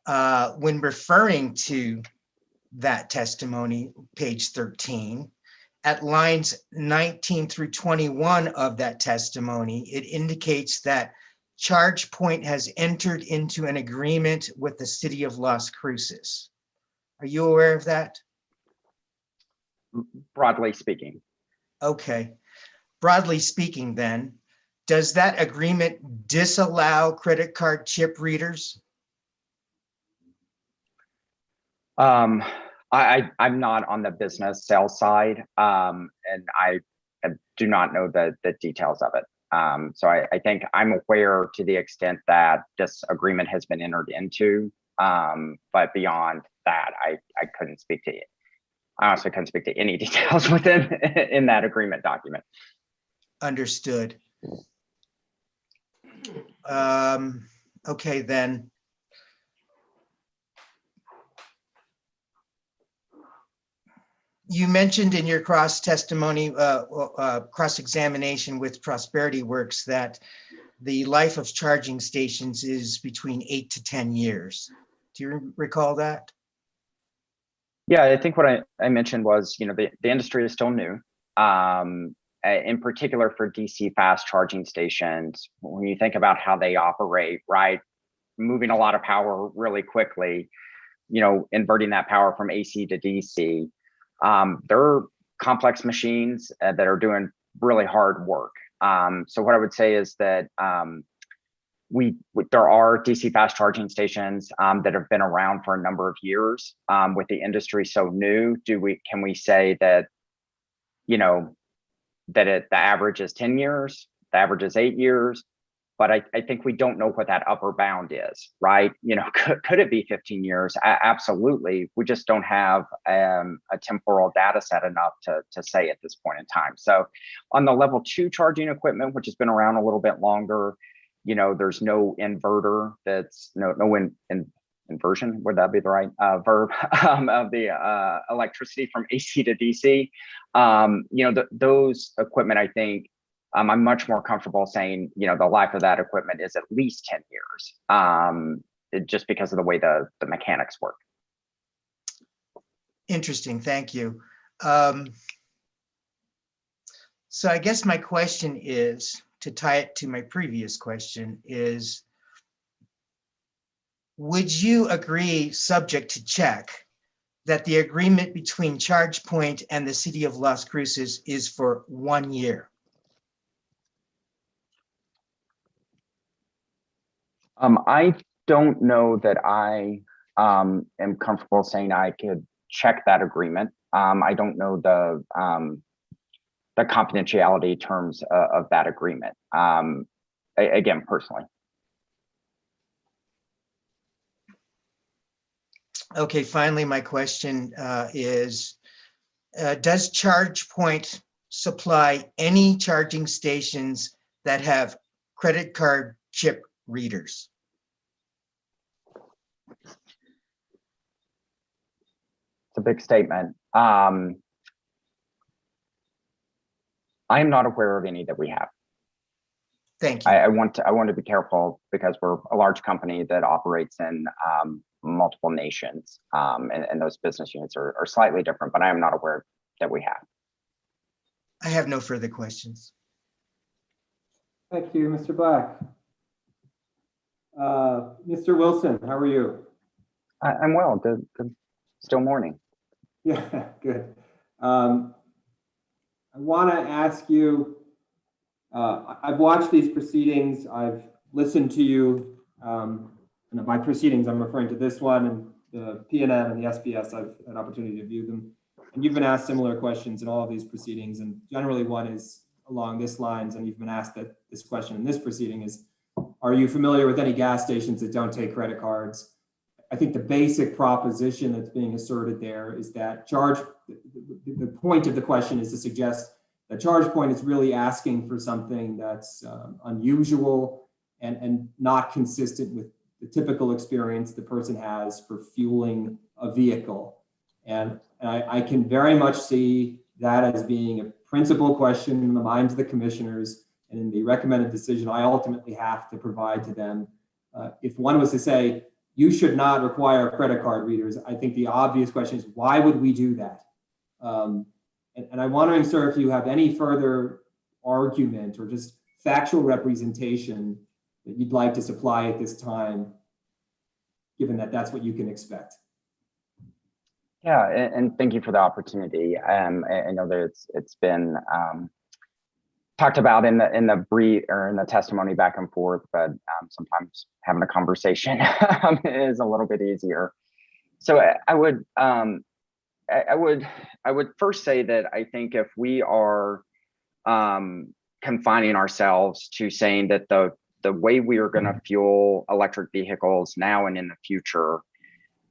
when referring to that testimony, page 13, at lines 19 through 21 of that testimony, it indicates that Charge Point has entered into an agreement with the city of Las Cruces. Are you aware of that? Broadly speaking. Okay. Broadly speaking, then, does that agreement disallow credit card chip readers? I'm not on the business sales side, and I do not know the details of it. So I think I'm aware to the extent that this agreement has been entered into, but beyond that, I couldn't speak to it. I honestly couldn't speak to any details within in that agreement document. Understood. Okay, then. You mentioned in your cross-examination with Prosperity Works that the life of charging stations is between 8 to 10 years. Do you recall that? Yeah, I think what I mentioned was, the industry is still new. In particular for DC fast charging stations, when you think about how they operate, right, moving a lot of power really quickly, inverting that power from AC to DC, they're complex machines that are doing really hard work. So what I would say is that there are DC fast charging stations that have been around for a number of years. With the industry so new, can we say that the average is 10 years, the average is 8 years, but I think we don't know what that upper bound is, right? Could it be 15 years? Absolutely. We just don't have a temporal data set enough to say at this point in time. So on the level 2 charging equipment, which has been around a little bit longer, there's no inverter, that's inversion, would that be the right verb, of the electricity from AC to DC. Those equipment, I think, I'm much more comfortable saying, the life of that equipment is at least 10 years, just because of the way the mechanics work. Interesting, thank you. So I guess my question is, to tie it to my previous question, is would you agree, subject to check, that the agreement between Charge Point and the city of Las Cruces is for 1 year? I don't know that I am comfortable saying I could check that agreement. I don't know the confidentiality terms of that agreement. Again, personally. Okay, finally, my question is, does ChargePoint supply any charging stations that have credit card chip readers? It's a big statement. I am not aware of any that we have. Thank you. I want to be careful because we're a large company that operates in multiple nations, and those business units are slightly different, but I am not aware that we have. I have no further questions. Thank you, Mr. Black. Mr. Wilson, how are you? I'm well. Good. Still morning. Yeah, good. I want to ask you, I've watched these proceedings. I've listened to you. And by proceedings, I'm referring to this one and the PNM and the SBS. I've had an opportunity to view them. And you've been asked similar questions in all of these proceedings. And generally one is along this lines, and you've been asked that this question in this proceeding is, are you familiar with any gas stations that don't take credit cards? I think the basic proposition that's being asserted there is that the point of the question is to suggest that ChargePoint is really asking for something that's unusual and not consistent with the typical experience the person has for fueling a vehicle. And I can very much see that as being a principal question in the minds of the commissioners, and in the recommended decision I ultimately have to provide to them. If one was to say, you should not require credit card readers, I think the obvious question is, why would we do that? And I'm wondering, sir, if you have any further argument or just factual representation that you'd like to supply at this time, given that that's what you can expect. Yeah, and thank you for the opportunity. I know that it's been talked about in the brief or in the testimony back and forth, but sometimes having a conversation is a little bit easier. So I would first say that I think if we are confining ourselves to saying that the way we are going to fuel electric vehicles now and in the future,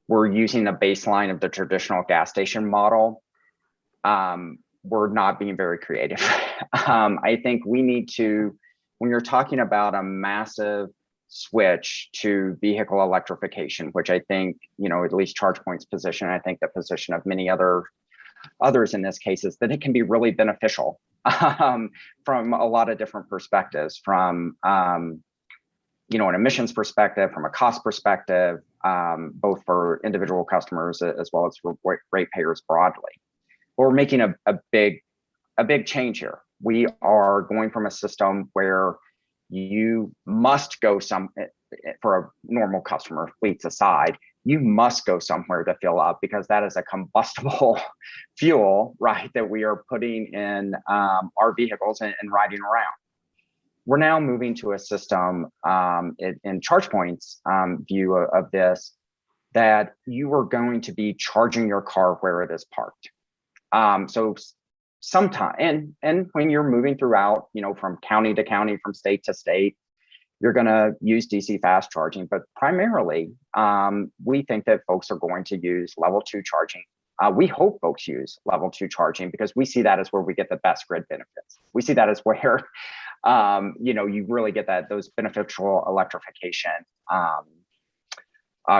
we're using the baseline of the traditional gas station model, we're not being very creative. I think we need to, when you're talking about a massive switch to vehicle electrification, which I think, at least ChargePoint's position, I think the position of many others in this case is that it can be really beneficial from a lot of different perspectives, from an emissions perspective, from a cost perspective, both for individual customers as well as for ratepayers broadly. We're making a big change here. We are going from a system where you must go for a normal customer, fleets aside, you must go somewhere to fill up because that is a combustible fuel, right, that we are putting in our vehicles and riding around. We're now moving to a system in ChargePoint's view of this, that you are going to be charging your car where it is parked. So sometime, and when you're moving throughout, from county to county, from state to state, you're going to use DC fast charging, but primarily we think that folks are going to use level 2 charging. We hope folks use level 2 charging because we see that as where we get the best grid benefits. We see that as where you really get those beneficial electrification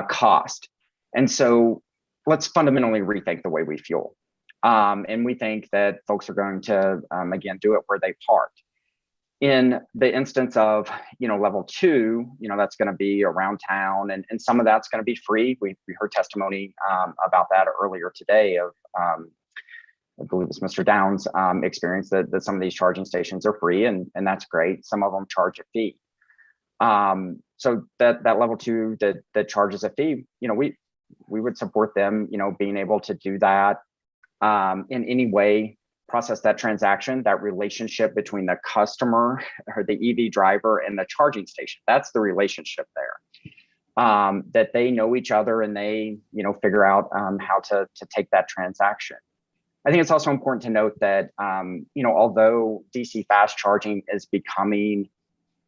cost. And so let's fundamentally rethink the way we fuel. And we think that folks are going to, again, do it where they park. In the instance of, level 2, that's going to be around town, and some of that's going to be free. We heard testimony about that earlier today of, I believe it's Mr. Downs' experience that some of these charging stations are free, and that's great. Some of them charge a fee. So that level 2 that charges a fee, we would support them, being able to do that in any way, process that transaction, that relationship between the customer or the EV driver and the charging station. That's the relationship there. That they know each other and they, figure out how to take that transaction. I think it's also important to note that, although DC fast charging is becoming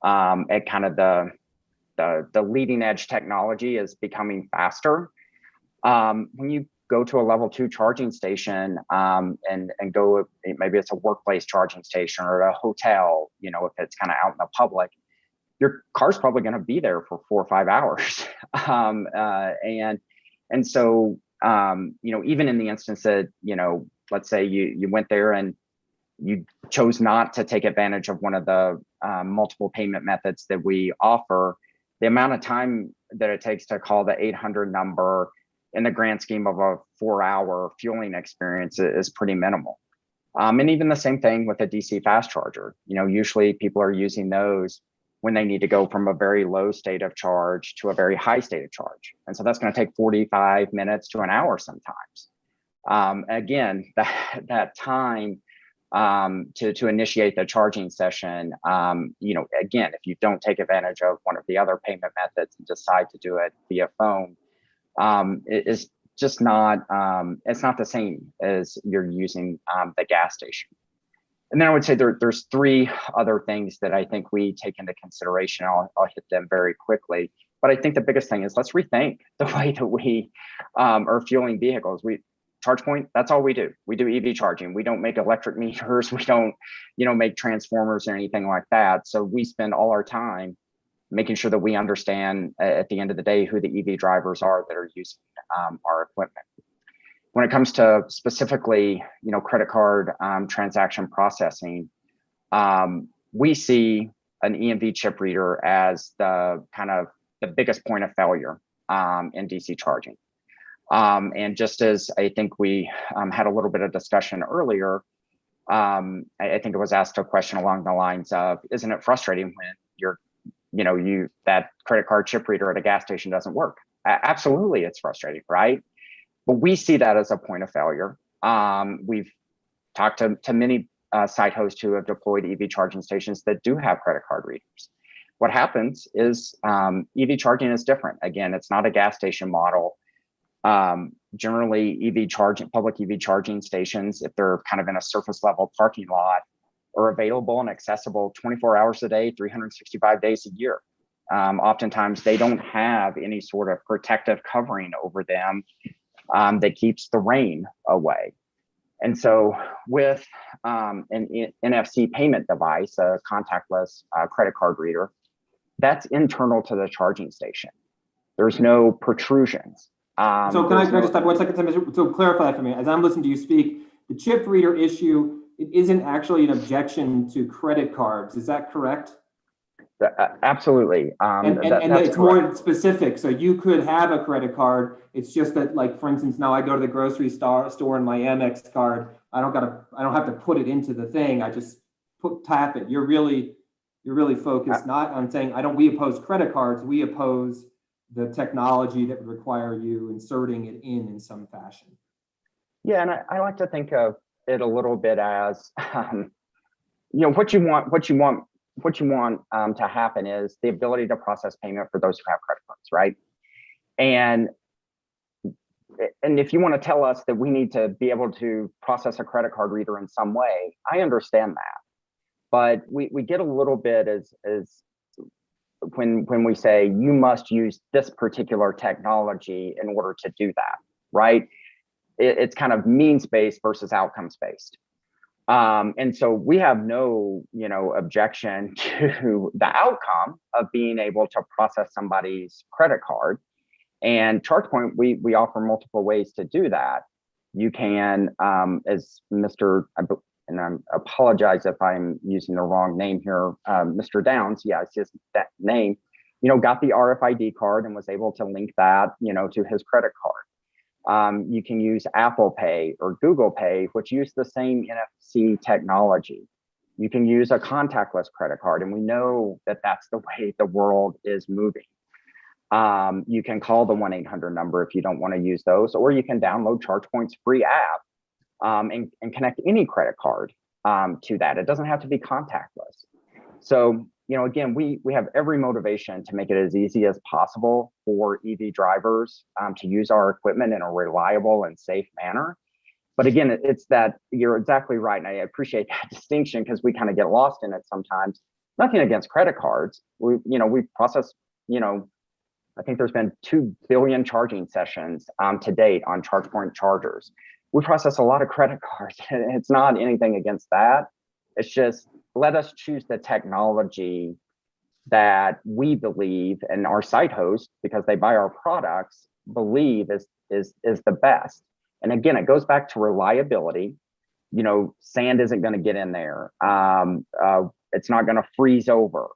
at kind of the leading edge technology is becoming faster, when you go to a level 2 charging station and go, maybe it's a workplace charging station or a hotel, if it's kind of out in the public, your car's probably going to be there for 4 or 5 hours. And so, even in the instance that, let's say you went there and you chose not to take advantage of one of the multiple payment methods that we offer, the amount of time that it takes to call the 800 number in the grand scheme of a 4-hour fueling experience is pretty minimal. And even the same thing with a DC fast charger. Usually people are using those when they need to go from a very low state of charge to a very high state of charge. And so that's going to take 45 minutes to an hour sometimes. Again, that time to initiate the charging session, again, if you don't take advantage of one of the other payment methods and decide to do it via phone, it is just not, it's not the same as you're using the gas station. And then I would say there's 3 other things that I think we take into consideration. I'll hit them very quickly. But I think the biggest thing is let's rethink the way that we are fueling vehicles. ChargePoint, that's all we do. We do EV charging. We don't make electric meters. We don't, make transformers or anything like that. So we spend all our time making sure that we understand at the end of the day who the EV drivers are that are using our equipment. When it comes to specifically, credit card transaction processing, we see an EMV chip reader as the biggest point of failure in DC charging. And just as I think we had a little bit of discussion earlier, I think it was asked a question along the lines of, isn't it frustrating when that credit card chip reader at a gas station doesn't work? Absolutely, it's frustrating, right? But we see that as a point of failure. We've talked to many site hosts who have deployed EV charging stations that do have credit card readers. What happens is EV charging is different. Again, it's not a gas station model. Generally, public EV charging stations, if they're kind of in a surface level parking lot, are available and accessible 24 hours a day, 365 days a year. Oftentimes, they don't have any sort of protective covering over them that keeps the rain away. And so with an NFC payment device, a contactless credit card reader, that's internal to the charging station. There's no protrusions. So can I just stop 1 second? So clarify that for me. As I'm listening to you speak, the chip reader issue, it isn't actually an objection to credit cards. Is that correct? Absolutely. And it's more specific. So you could have a credit card. It's just that, like, for instance, now I go to the grocery store and my Amex card, I don't have to put it into the thing. I just tap it. You're really focused not on saying we oppose credit cards. We oppose the technology that would require you inserting it in some fashion. Yeah, and I like to think of it a little bit as, what you want to happen is the ability to process payment for those who have credit cards, right? And if you want to tell us that we need to be able to process a credit card reader in some way, I understand that. But we get a little bit as when we say you must use this particular technology in order to do that, right? It's kind of means-based versus outcomes-based. And so we have no, objection to the outcome of being able to process somebody's credit card. And ChargePoint, we offer multiple ways to do that. You can, as and I apologize if I'm using the wrong name here, Mr. Downs, yeah, it's just that name, got the RFID card and was able to link that, to his credit card. You can use Apple Pay or Google Pay, which use the same NFC technology. You can use a contactless credit card, and we know that that's the way the world is moving. You can call the 1-800 number if you don't want to use those, or you can download ChargePoint's free app and connect any credit card to that. It doesn't have to be contactless. So, again, we have every motivation to make it as easy as possible for EV drivers to use our equipment in a reliable and safe manner. But again, it's that you're exactly right. And I appreciate that distinction because we kind of get lost in it sometimes. Nothing against credit cards. We process, I think there's been 2 billion charging sessions to date on ChargePoint chargers. We process a lot of credit cards. It's not anything against that. It's just let us choose the technology that we believe and our site host, because they buy our products, believe is the best. And again, it goes back to reliability. Sand isn't going to get in there. It's not going to freeze over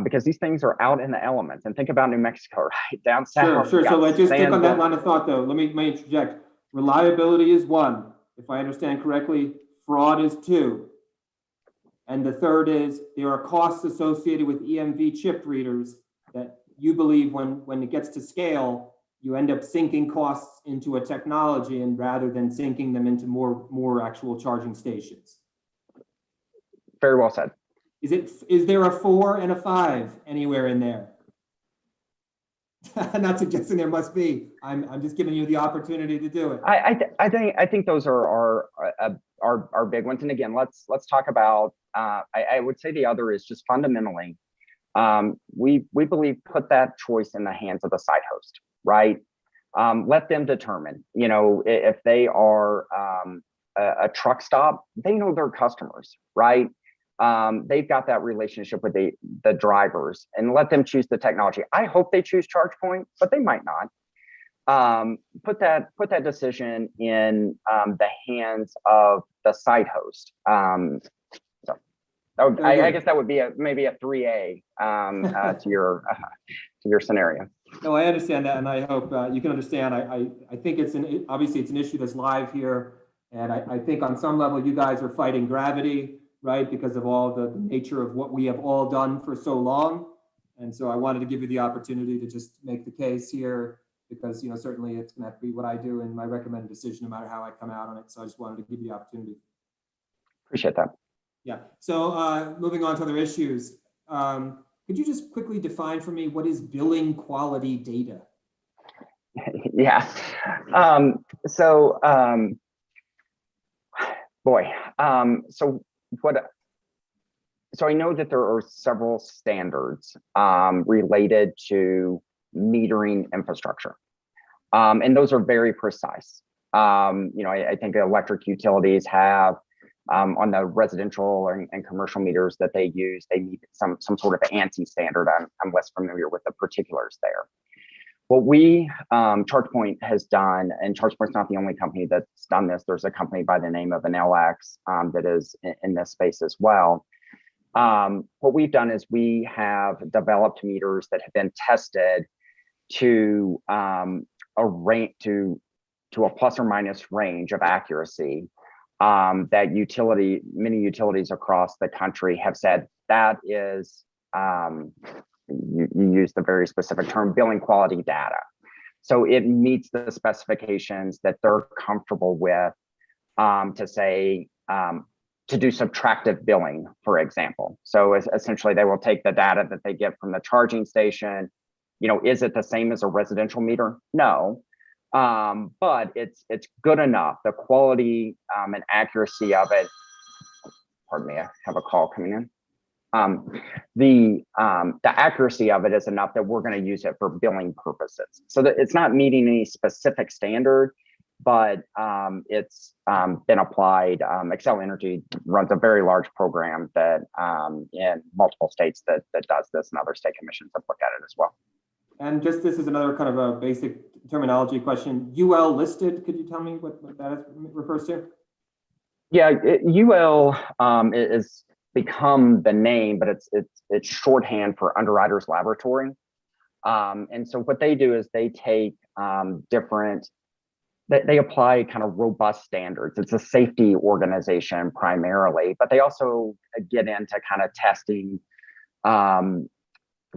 because these things are out in the elements. And think about New Mexico, right? Down south. Sure. So let's just stick on that sand. line of thought, though. Let me interject. Reliability is 1. If I understand correctly, fraud is 2. And the third is there are costs associated with EMV chip readers that you believe when it gets to scale, you end up sinking costs into a technology and rather than sinking them into more actual charging stations. Very well said. Is there a 4 and a 5 anywhere in there? I'm not suggesting there must be. I'm just giving you the opportunity to do it. I think those are big ones. And again, let's talk about. I would say the other is just fundamentally, we believe put that choice in the hands of the site host, right? Let them determine. If they are a truck stop, they know their customers, right? They've got that relationship with the drivers, and let them choose the technology. I hope they choose ChargePoint, but they might not. Put that decision in the hands of the site host. I guess that would be maybe a 3A to your scenario. No, I understand that, and I hope you can understand. I think obviously it's an issue that's live here, and I think on some level you guys are fighting gravity, right? Because of all the nature of what we have all done for so long. And so I wanted to give you the opportunity to just make the case here because, certainly it's going to have to be what I do in my recommended decision, no matter how I come out on it. So I just wanted to give you the opportunity. Appreciate that. Yeah. So moving on to other issues. Could you just quickly define for me what is billing quality data? Yeah. So I know that there are several standards related to metering infrastructure, and those are very precise. I think electric utilities have on the residential and commercial meters that they use, they meet some sort of ANSI standard. I'm less familiar with the particulars there. What ChargePoint has done, and ChargePoint's not the only company that's done this. There's a company by the name of NLX that is in this space as well. What we've done is we have developed meters that have been tested to a plus or minus range of accuracy that many utilities across the country have said that is, you use the very specific term, billing quality data. So it meets the specifications that they're comfortable with to do subtractive billing, for example. So essentially they will take the data that they get from the charging station. Is it the same as a residential meter? No. But it's good enough. The quality and accuracy of it. Pardon me, I have a call coming in. The accuracy of it is enough that we're going to use it for billing purposes. So that it's not meeting any specific standard, but it's been applied. Xcel Energy runs a very large program that in multiple states that does this, and other state commissions have looked at it as well. And just this is another kind of a basic terminology question. UL listed, could you tell me what that refers to? Yeah, UL is become the name, but it's shorthand for Underwriters Laboratory. And so what they do is they take they apply kind of robust standards. It's a safety organization primarily, but they also get into kind of testing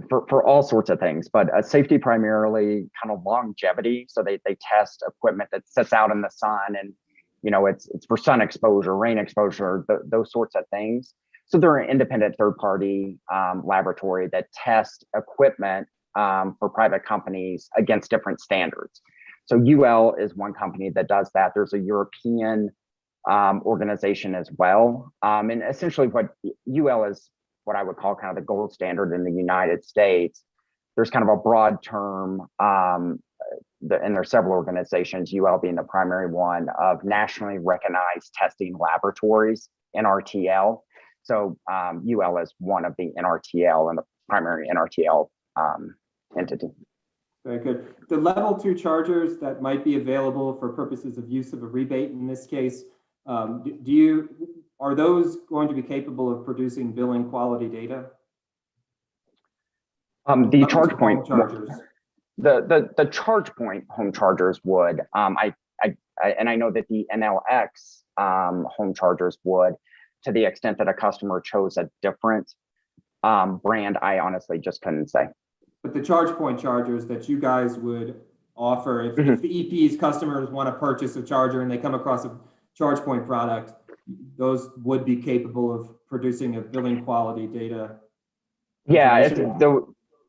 for all sorts of things, but safety primarily, kind of longevity. So they test equipment that sits out in the sun, and it's for sun exposure, rain exposure, those sorts of things. So they're an independent third-party laboratory that tests equipment for private companies against different standards. So UL is one company that does that. There's a European organization as well. And essentially what UL is what I would call kind of the gold standard in the United States. There's kind of a broad term, and there's several organizations, UL being the primary one, of nationally recognized testing laboratories, NRTL. So UL is one of the NRTL and the primary NRTL entity. Very good. The level 2 chargers that might be available for purposes of use of a rebate in this case, are those going to be capable of producing billing quality data? The charge point chargers. The charge point home chargers would. I know that the NLX home chargers would, to the extent that a customer chose a different brand. I honestly just couldn't say. But the charge point chargers that you guys would offer, if the EP's customers want to purchase a charger and they come across a charge point product, those would be capable of producing a billing quality data. Yeah, it's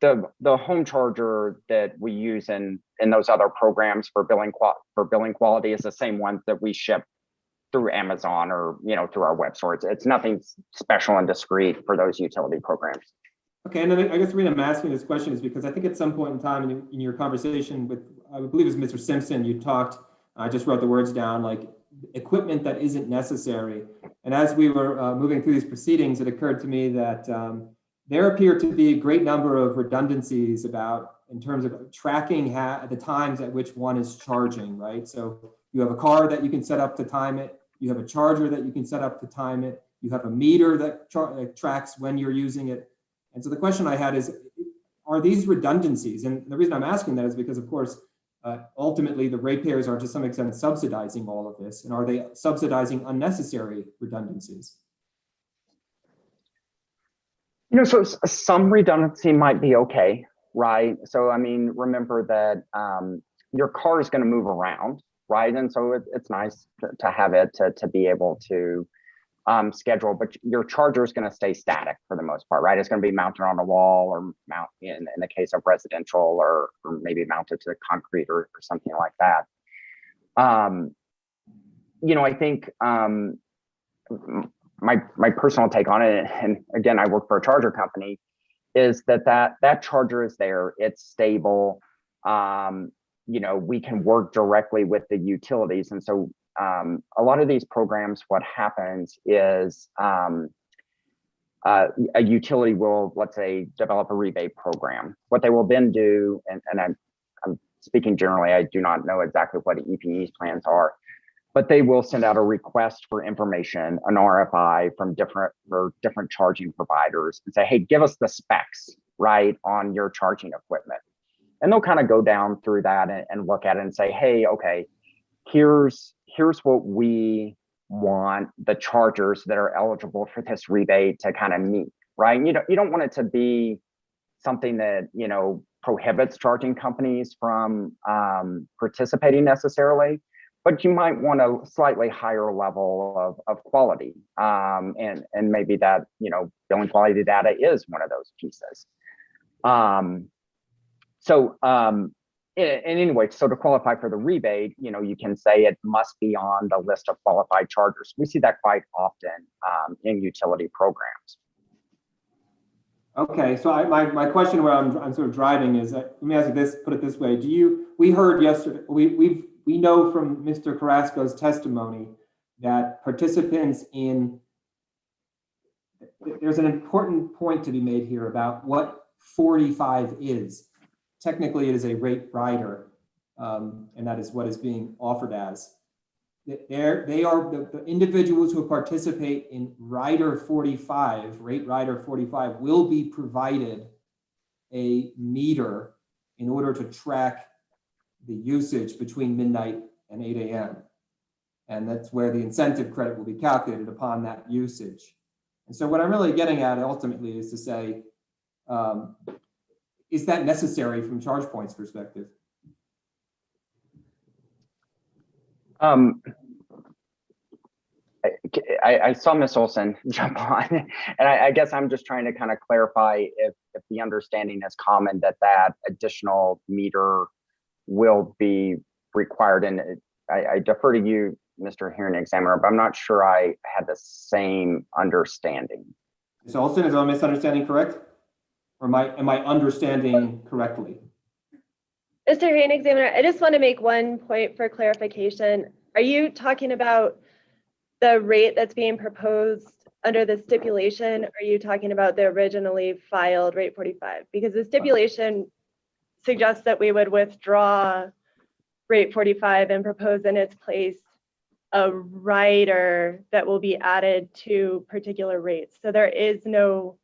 the home charger that we use in those other programs for billing quality is the same ones that we ship through Amazon or through our web store. It's nothing special and discrete for those utility programs. Okay, and then I guess the reason I'm asking this question is because I think at some point in time in your conversation with, I believe it was Mr. Simpson, you talked, I just wrote the words down, like equipment that isn't necessary. And as we were moving through these proceedings, it occurred to me that there appear to be a great number of redundancies in terms of tracking the times at which one is charging, right? So you have a car that you can set up to time it. You have a charger that you can set up to time it. You have a meter that tracks when you're using it. And so the question I had is, are these redundancies? And the reason I'm asking that is because, of course, ultimately the ratepayers are to some extent subsidizing all of this. And are they subsidizing unnecessary redundancies? So some redundancy might be okay, right? So, I mean, remember that your car is going to move around, right? And so it's nice to have it to be able to schedule, but your charger is going to stay static for the most part, right? It's going to be mounted on a wall or mount in the case of residential or maybe mounted to concrete or something like that. I think my personal take on it, and again, I work for a charger company, is that charger is there, it's stable. We can work directly with the utilities. And so a lot of these programs, what happens is a utility will, let's say, develop a rebate program. What they will then do, and I'm speaking generally, I do not know exactly what EPE's plans are, but they will send out a request for information, an RFI from different charging providers and say, hey, give us the specs, right, on your charging equipment. And they'll kind of go down through that and look at it and say, hey, okay, here's what we want the chargers that are eligible for this rebate to kind of meet, right? And you don't want it to be something that, prohibits charging companies from participating necessarily, but you might want a slightly higher level of quality. And maybe that, billing quality data is one of those pieces. Anyway, so to qualify for the rebate, you can say it must be on the list of qualified chargers. We see that quite often in utility programs. Okay, so my question where I'm sort of driving is, let me ask you this, put it this way. We heard yesterday, we know from Mr. Carrasco's testimony that participants there's an important point to be made here about what 45 is. Technically, it is a rate rider, and that is what is being offered as. They are the individuals who participate in Rider 45, Rate Rider 45, will be provided a meter in order to track the usage between midnight and 8 a.m. And that's where the incentive credit will be calculated upon that usage. And so what I'm really getting at ultimately is to say, is that necessary from ChargePoint's perspective? I saw Ms. Olson jump on, and I guess I'm just trying to kind of clarify if the understanding is common that additional meter will be required, and I defer to you, Mr. Hearing Examiner, but I'm not sure I had the same understanding. Ms. Olson, is my misunderstanding correct? Or am I understanding correctly? Mr. Hearing Examiner, I just want to make one point for clarification. Are you talking about the rate that's being proposed under the stipulation? Or are you talking about the originally filed rate 45? Because the stipulation suggests that we would withdraw rate 45 and propose in its place a rider that will be added to particular rates. So there is no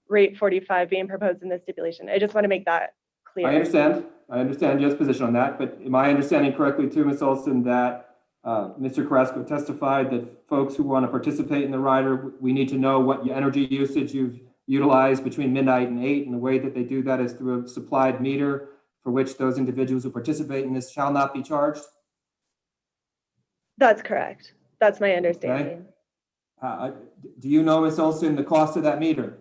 rate 45 being proposed in the stipulation. I just want to make that clear. I understand your position on that, but am I understanding correctly too, Ms. Olson, that Mr. Carrasco testified that folks who want to participate in the rider, we need to know what energy usage you've utilized between midnight and 8, and the way that they do that is through a supplied meter for which those individuals who participate in this shall not be charged? That's correct. That's my understanding. Okay. Do you know, Ms. Olson, the cost of that meter?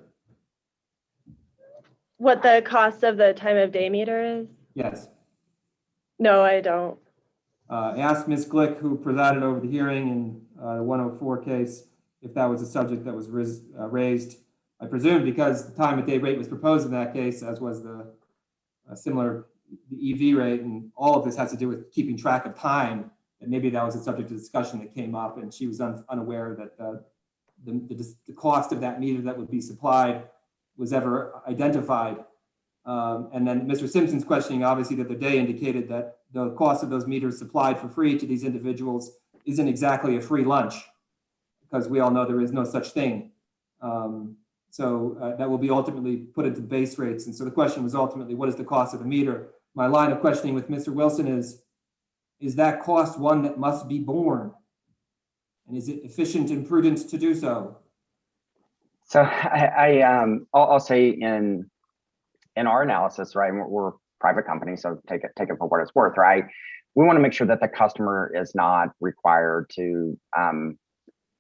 What the cost of the time of day meter is? Yes. No, I don't. I asked Ms. Glick, who presided over the hearing in the 104 case, if that was a subject that was raised. I presume because the time of day rate was proposed in that case, as was the similar the EV rate, and all of this has to do with keeping track of time. And maybe that was a subject of discussion that came up, and she was unaware that the cost of that meter that would be supplied was ever identified. And then Mr. Simpson's questioning, obviously, the other day indicated that the cost of those meters supplied for free to these individuals isn't exactly a free lunch, because we all know there is no such thing. So that will be ultimately put into base rates. And so the question was ultimately, what is the cost of the meter? My line of questioning with Mr. Wilson is that cost one that must be borne? And is it efficient and prudent to do so? So I'll say in our analysis, right, we're a private company, so take it for what it's worth, right? We want to make sure that the customer is not required to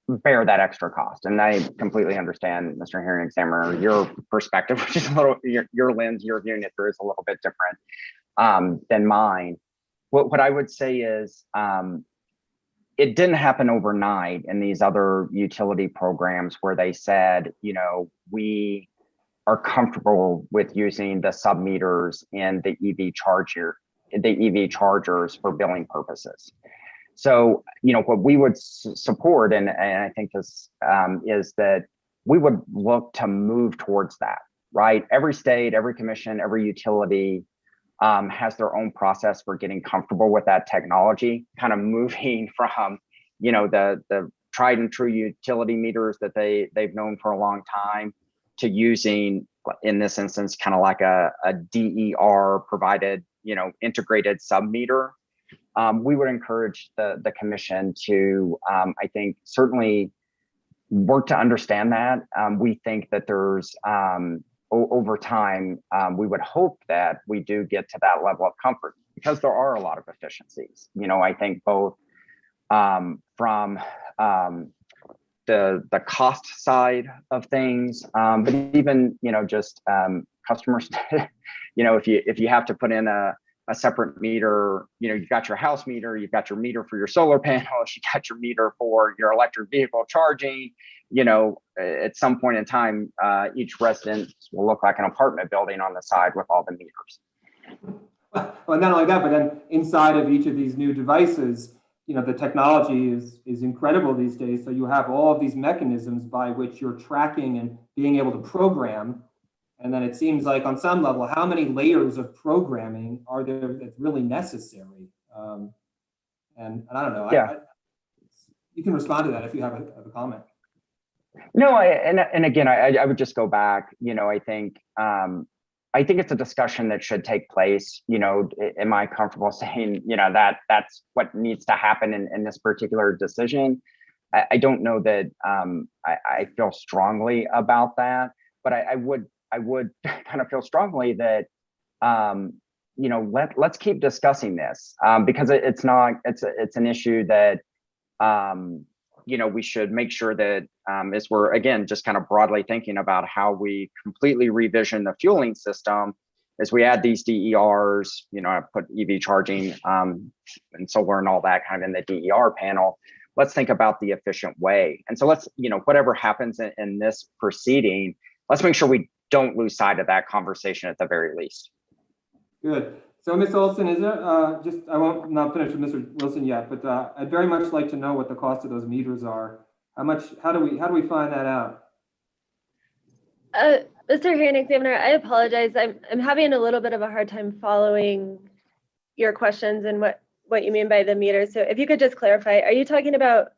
bear that extra cost. And I completely understand, Mr. Hearing Examiner, your perspective, which is a little, your lens, your viewing it through is a little bit different than mine. What I would say is, it didn't happen overnight in these other utility programs where they said, you know, we are comfortable with using the sub meters in the EV chargers for billing purposes. So, you know, what we would support, and I think this is that we would look to move towards that, right? Every state, every commission, every utility has their own process for getting comfortable with that technology, kind of moving from, you know, the tried and true utility meters that they've known for a long time to using, in this instance, kind of like a DER provided, you know, integrated sub meter. We would encourage the commission to, I think, certainly work to understand that. We think that there's, over time, we would hope that we do get to that level of comfort, because there are a lot of efficiencies. You know, I think both from the cost side of things, but even, you know, just customers, you know, if you have to put in a separate meter, you know, you've got your house meter, you've got your meter for your solar panels, you got your meter for your electric vehicle charging, you know, at some point in time, each residence will look like an apartment building on the side with all the meters. Well, not only that, but then inside of each of these new devices, you know, the technology is incredible these days. So you have all of these mechanisms by which you're tracking and being able to program. And then it seems like on some level, how many layers of programming are there that's really necessary? And I don't know. Yeah. You can respond to that if you have a comment. No, and again, I would just go back. You know, I think it's a discussion that should take place. You know, am I comfortable saying, you know, that's what needs to happen in this particular decision? I don't know that I feel strongly about that, but I would kind of feel strongly that, you know, let's keep discussing this, because it's an issue that, you know, we should make sure that as we're, again, just kind of broadly thinking about how we completely revision the fueling system, As we add these DERs, I put EV charging and solar and all that kind of in the DER panel. Let's think about the efficient way. And so let's, whatever happens in this proceeding, let's make sure we don't lose sight of that conversation at the very least. Good. So Ms. Olson, is there I won't not finish with Mr. Wilson yet, but I'd very much like to know what the cost of those meters are. How do we find that out? Mr. Hearing Examiner, I apologize. I'm having a little bit of a hard time following your questions and what you mean by the meters. So if you could just clarify, are you talking about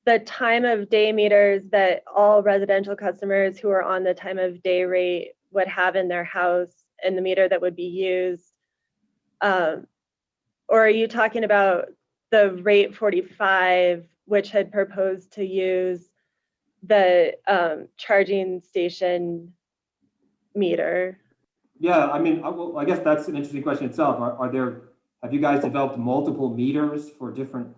the time of day meters that all residential customers who are on the time of day rate would have in their house and the meter that would be used? Or are you talking about the rate 45, which had proposed to use the charging station meter? Yeah, I mean, I guess that's an interesting question itself. Have you guys developed multiple meters for different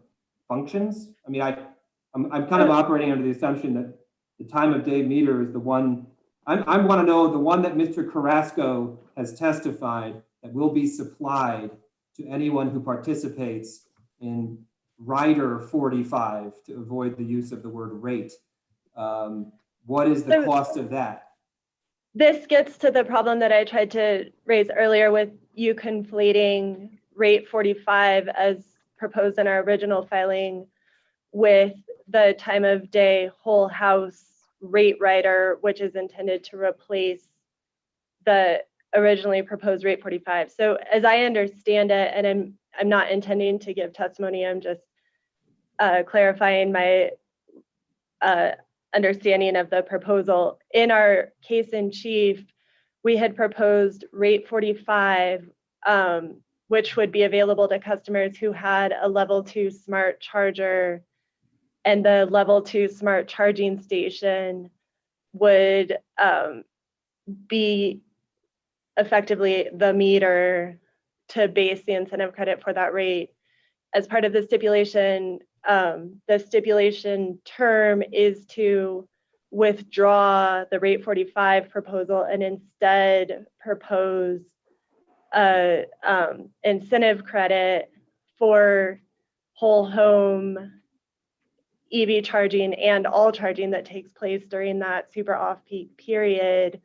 functions? I mean, I'm kind of operating under the assumption that the time of day meter is the one. I want to know the one that Mr. Carrasco has testified that will be supplied to anyone who participates in Rider 45, to avoid the use of the word rate. What is the cost of that? This gets to the problem that I tried to raise earlier with you conflating rate 45 as proposed in our original filing with the time of day whole house rate rider, which is intended to replace the originally proposed rate 45. So as I understand it, and I'm not intending to give testimony, I'm just clarifying my understanding of the proposal. In our case in chief, we had proposed rate 45, which would be available to customers who had a level 2 smart charger, and the level 2 smart charging station would be effectively the meter to base the incentive credit for that rate. As part of the stipulation term is to withdraw the rate 45 proposal and instead propose a incentive credit for whole home EV charging and all charging that takes place during that super off-peak period.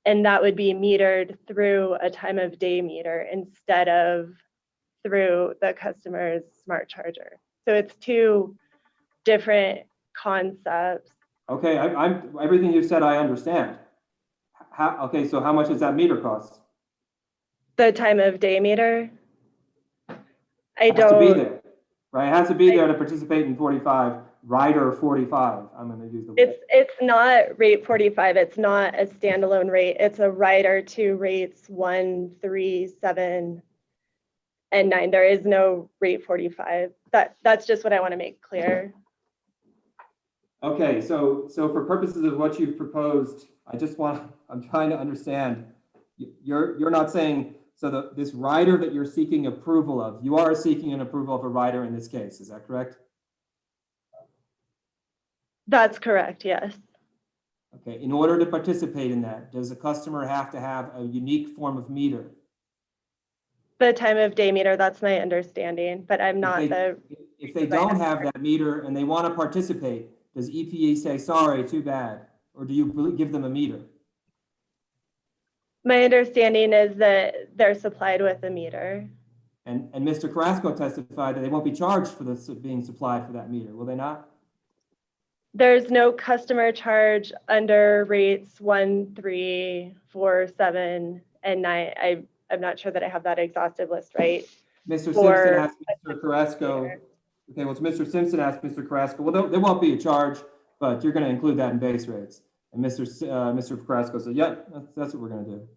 And that would be metered through a time of day meter instead of through the customer's smart charger. So it's two different concepts. Okay, I'm everything you said, I understand. Okay, so how much does that meter cost? The time of day meter? It has to be there, right? It has to be there to participate in 45, Rider 45. I'm going to use the word. It's not rate 45. It's not a standalone rate. It's a rider to rates 1, 3, 7, and 9. There is no rate 45. That's just what I want to make clear. Okay, so for purposes of what you've proposed, I'm trying to understand. You're not saying, so this rider that you're seeking approval of, you are seeking an approval of a rider in this case, is that correct? That's correct, yes. Okay, in order to participate in that, does the customer have to have a unique form of meter? The time of day meter, that's my understanding, but I'm not If they don't have that meter and they want to participate, does EPA say, sorry, too bad? Or do you give them a meter? My understanding is that they're supplied with a meter. And Mr. Carrasco testified that they won't be charged for this being supplied for that meter, will they not? There's no customer charge under rates 1, 3, 4, 7, and 9. I'm not sure that I have that exhaustive list right. Mr. Simpson asked Mr. Carrasco. Okay, well, Mr. Simpson asked Mr. Carrasco. Well, there won't be a charge, but you're going to include that in base rates. And Mr. Carrasco said, yeah, that's what we're going to do.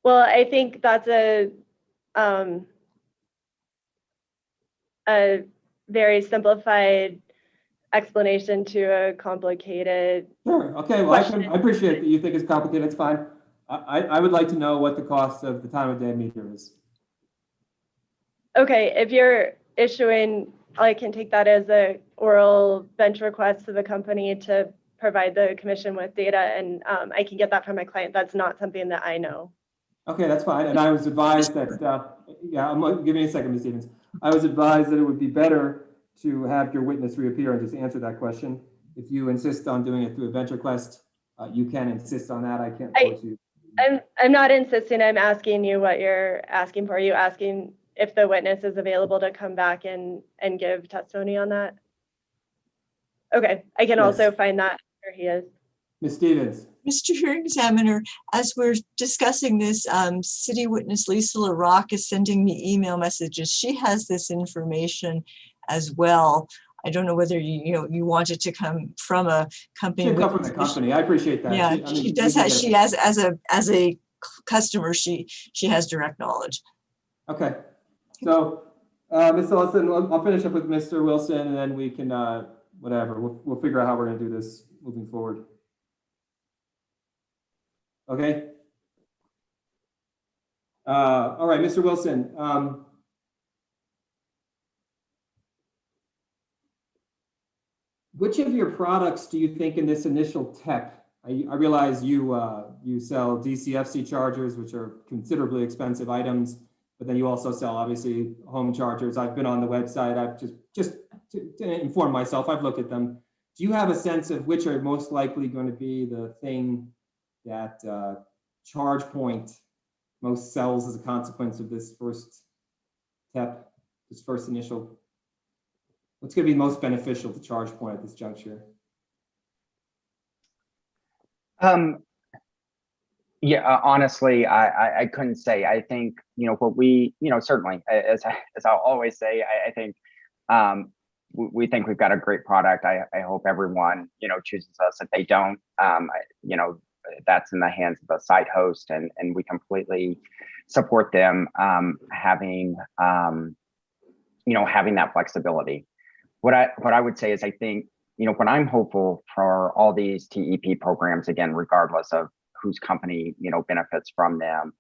Well, I think that's a very simplified explanation to a complicated. Sure. Okay. Well, I appreciate that you think it's complicated. It's fine. I would like to know what the cost of the time of day meter is. Okay, if you're issuing, I can take that as a oral bench request to the company to provide the commission with data, and I can get that from my client. That's not something that I know. Okay, that's fine. And I was advised that, give me a second, Ms. Stevens. I was advised that it would be better to have your witness reappear and just answer that question. If you insist on doing it through a VentureQuest, you can insist on that. I can't force you. I'm not insisting. I'm asking you what you're asking for. Are you asking if the witness is available to come back and give testimony on that? Okay, I can also find that where he is. Ms. Stevens. Mr. Hearing Examiner, as we're discussing this, City Witness Lisa LaRock is sending me email messages. She has this information as well. I don't know whether you want it to come from a company. Should come from the company. I appreciate that. Yeah, she does have. She has as a customer. She has direct knowledge. Okay, so Ms. Ellison, I'll finish up with Mr. Wilson, and then we can whatever. We'll figure out how we're going to do this moving forward. Okay. All right, Mr. Wilson. Which of your products do you think in this initial tech? I realize you sell DCFC chargers, which are considerably expensive items, but then you also sell obviously home chargers. I've been on the website. I've just to inform myself. I've looked at them. Do you have a sense of which are most likely going to be the thing that ChargePoint most sells as a consequence of this first step, this first initial? What's going to be most beneficial to ChargePoint at this juncture? Yeah, honestly, I couldn't say. I think, what we, certainly, as I'll always say, I think we think we've got a great product. I hope everyone, chooses us. If they don't, that's in the hands of the site host, and we completely support them having that flexibility. What I would say is, I think, what I'm hopeful for all these TEP programs, again, regardless of whose company, benefits from them,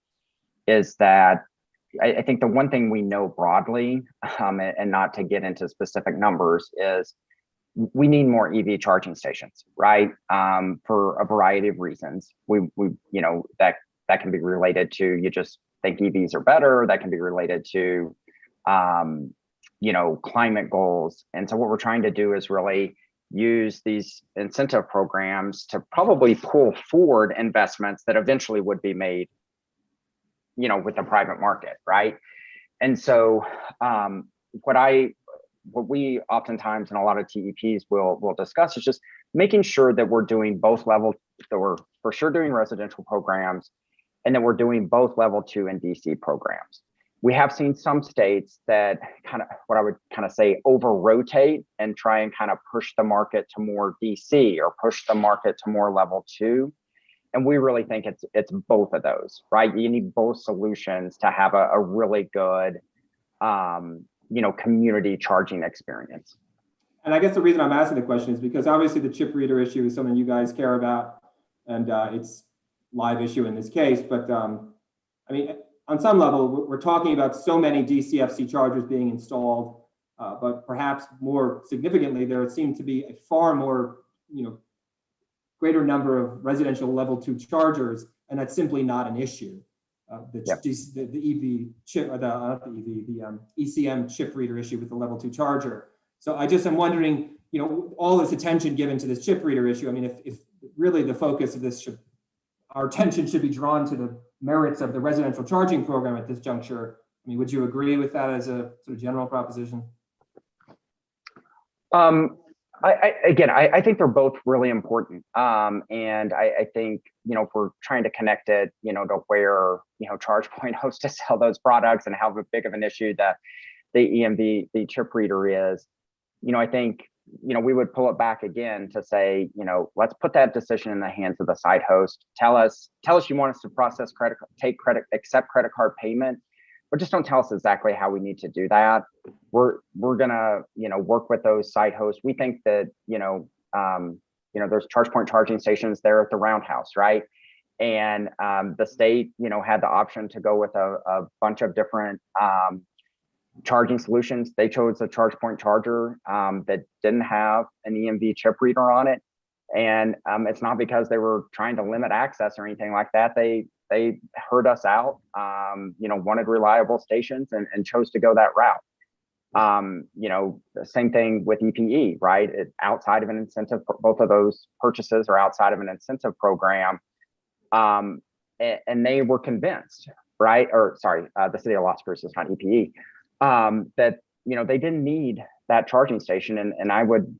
is that I think the one thing we know broadly, and not to get into specific numbers, is we need more EV charging stations, right? For a variety of reasons. We that can be related to, you just think EVs are better. That can be related to, climate goals. And so what we're trying to do is really use these incentive programs to probably pull forward investments that eventually would be made, with the private market, right? And so what we oftentimes in a lot of TEPs will discuss is just making sure that we're doing both level, that we're for sure doing residential programs, and that we're doing both level 2 and DC programs. We have seen some states that kind of, what I would kind of say, over rotate and try and kind of push the market to more DC or push the market to more level 2. And we really think it's both of those, right? You need both solutions to have a really good, community charging experience. And I guess the reason I'm asking the question is because obviously the chip reader issue is something you guys care about, and it's live issue in this case. But I mean, on some level, we're talking about so many DCFC chargers being installed, but perhaps more significantly, there seemed to be a far more, greater number of residential level 2 chargers, and that's simply not an issue. The EV chip, or not the EV, the ECM chip reader issue with the level 2 charger. So I just am wondering, all this attention given to this chip reader issue. I mean, if really the focus of this our attention should be drawn to the merits of the residential charging program at this juncture. I mean, would you agree with that as a sort of general proposition? I think they're both really important. And I think, if we're trying to connect it, to where, ChargePoint hopes to sell those products and how big of an issue that the chip reader is, I think, we would pull it back again to say, let's put that decision in the hands of the site host. Tell us you want us to process credit, take credit, accept credit card payment, but just don't tell us exactly how we need to do that. We're gonna, work with those site hosts. We think that, there's ChargePoint charging stations there at the Roundhouse, right? And the state, had the option to go with a bunch of different charging solutions. They chose a ChargePoint charger that didn't have an EMV chip reader on it. And it's not because they were trying to limit access or anything like that. They heard us out, wanted reliable stations and chose to go that route. The same thing with EPE, right? Outside of an incentive, both of those purchases are outside of an incentive program. And they were convinced, right? Or sorry, the city of Las Cruces, not EPE, that, they didn't need that charging station. And I would,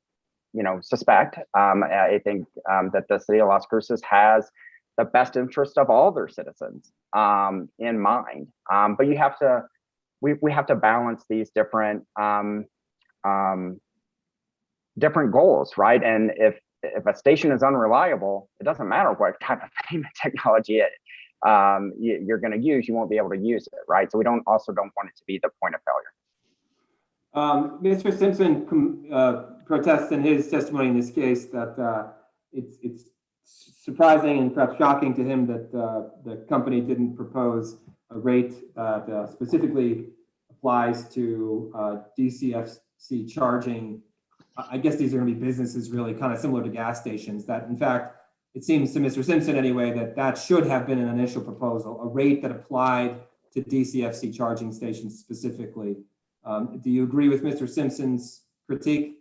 suspect, I think that the city of Las Cruces has the best interest of all their citizens in mind. But you have to, we have to balance these different different goals, right? And if a station is unreliable, it doesn't matter what type of payment technology you're going to use, you won't be able to use it, right? So we don't want it to be the point of failure. Mr. Simpson protests in his testimony in this case that it's surprising and perhaps shocking to him that the company didn't propose a rate that specifically applies to DCFC charging. I guess these are going to be businesses really kind of similar to gas stations. That, in fact, it seems to Mr. Simpson anyway that should have been an initial proposal, a rate that applied to DCFC charging stations specifically. Do you agree with Mr. Simpson's critique?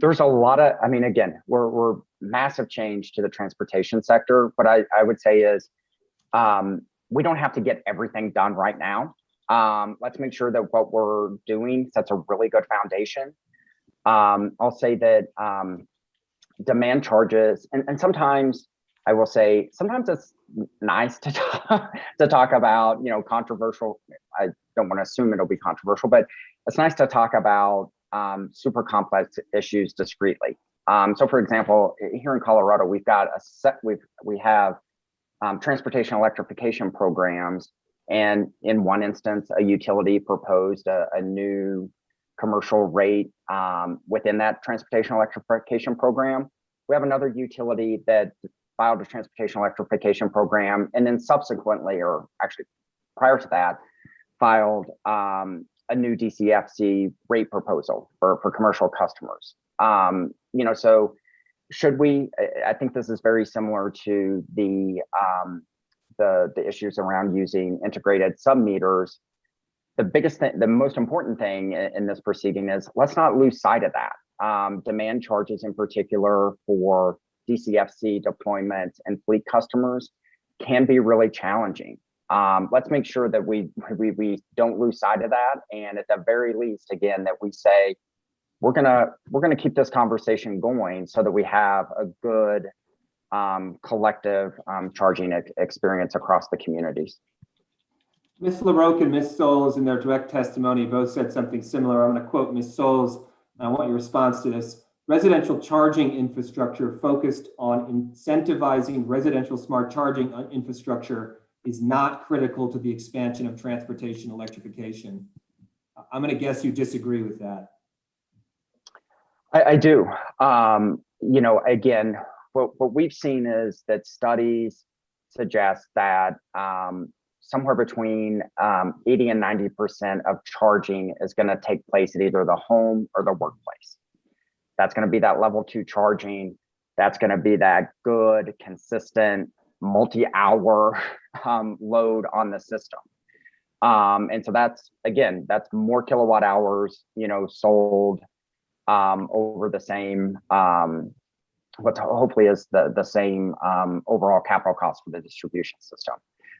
There's a lot of, again, we're massive change to the transportation sector. What I would say is we don't have to get everything done right now. Let's make sure that what we're doing sets a really good foundation. I'll say that demand charges, and sometimes I will say, sometimes it's nice to talk about, controversial. I don't want to assume it'll be controversial, but it's nice to talk about super complex issues discreetly. So for example, here in Colorado, we've got we have transportation electrification programs. And in one instance, a utility proposed a new commercial rate within that transportation electrification program. We have another utility that filed a transportation electrification program, and then subsequently, or actually prior to that, filed a new DCFC rate proposal for commercial customers. So should we? I think this is very similar to the issues around using integrated sub-meters. The biggest thing, the most important thing in this proceeding is let's not lose sight of that. Demand charges in particular for DCFC deployments and fleet customers can be really challenging. Let's make sure that we don't lose sight of that. And at the very least, again, that we say, we're gonna keep this conversation going so that we have a good collective charging experience across the communities. Ms. LaRoque and Ms. Souls in their direct testimony both said something similar. I'm going to quote Ms. Souls, and I want your response to this. Residential charging infrastructure focused on incentivizing residential smart charging infrastructure is not critical to the expansion of transportation electrification. I'm going to guess you disagree with that. I do. Again, what we've seen is that studies suggest that somewhere between 80 and 90% of charging is going to take place at either the home or the workplace. That's going to be that level 2 charging. That's going to be that good, consistent, multi-hour load on the system. And so that's more kilowatt hours, sold over the same, what hopefully is the same overall capital cost for the distribution system.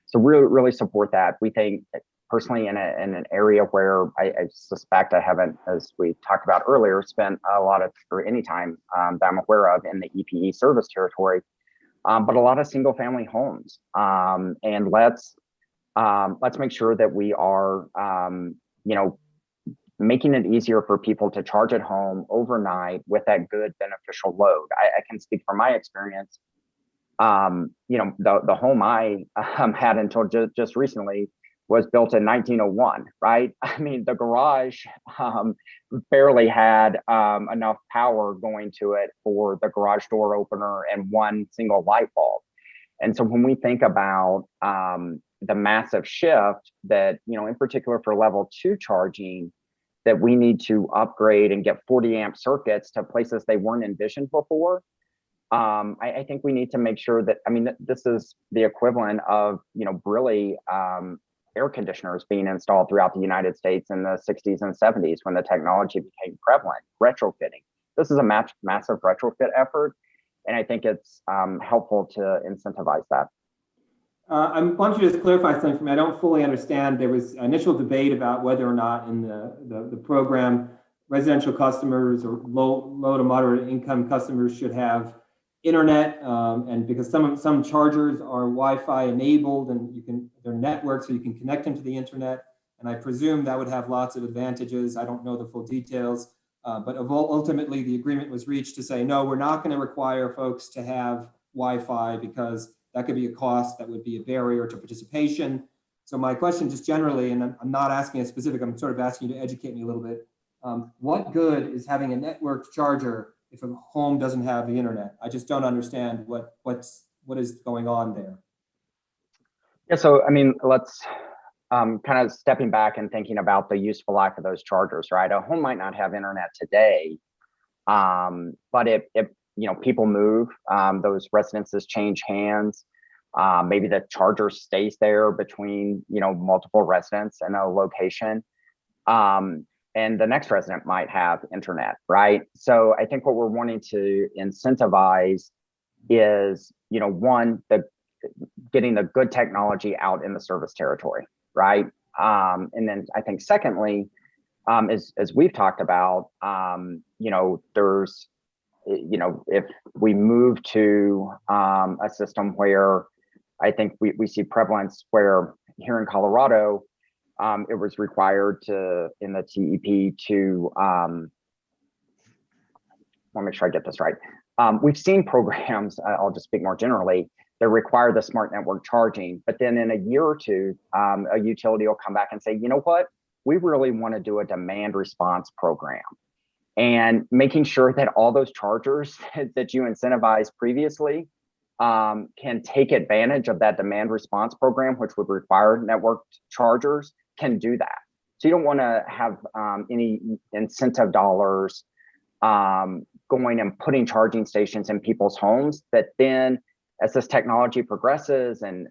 So really support that. We think personally in an area where I suspect I haven't, as we talked about earlier, spent a lot of or any time that I'm aware of in the EPE service territory, but a lot of single family homes. And let's make sure that we are, making it easier for people to charge at home overnight with that good beneficial load. I can speak from my experience. The home I had until just recently was built in 1901, right? I mean, the garage barely had enough power going to it for the garage door opener and one single light bulb. And so when we think about the massive shift that, in particular for level 2 charging, that we need to upgrade and get 40 amp circuits to places they weren't envisioned before. I think we need to make sure that, I mean, this is the equivalent of, really air conditioners being installed throughout the United States in the 60s and 70s when the technology became prevalent, retrofitting. This is a massive retrofit effort, and I think it's helpful to incentivize that. I want you to just clarify something for me. I don't fully understand. There was initial debate about whether or not in the program, residential customers or low to moderate income customers should have internet, and because some chargers are Wi-Fi enabled and they're networked, so you can connect them to the internet. And I presume that would have lots of advantages. I don't know the full details, but ultimately the agreement was reached to say, no, we're not going to require folks to have Wi-Fi because that could be a cost, that would be a barrier to participation. So my question just generally, and I'm not asking a specific, I'm sort of asking you to educate me a little bit. What good is having a networked charger if a home doesn't have the internet? I just don't understand what is going on there. Yeah, so I mean, let's kind of stepping back and thinking about the useful life of those chargers, right? A home might not have internet today, but if people move, those residences change hands. Maybe the charger stays there between multiple residents in a location. And the next resident might have internet, right? So I think what we're wanting to incentivize is, one, getting the good technology out in the service territory, right? And then I think secondly, as we've talked about, there's, if we move to a system where I think we see prevalence where here in Colorado, it was required in the TEP to, I want to make sure I get this right. We've seen programs, I'll just speak more generally, that require the smart network charging, but then in a year or two, a utility will come back and say, you know what, we really want to do a demand response program. And making sure that all those chargers that you incentivized previously can take advantage of that demand response program, which would require networked chargers, can do that. So you don't want to have any incentive dollars going and putting charging stations in people's homes that then, as this technology progresses and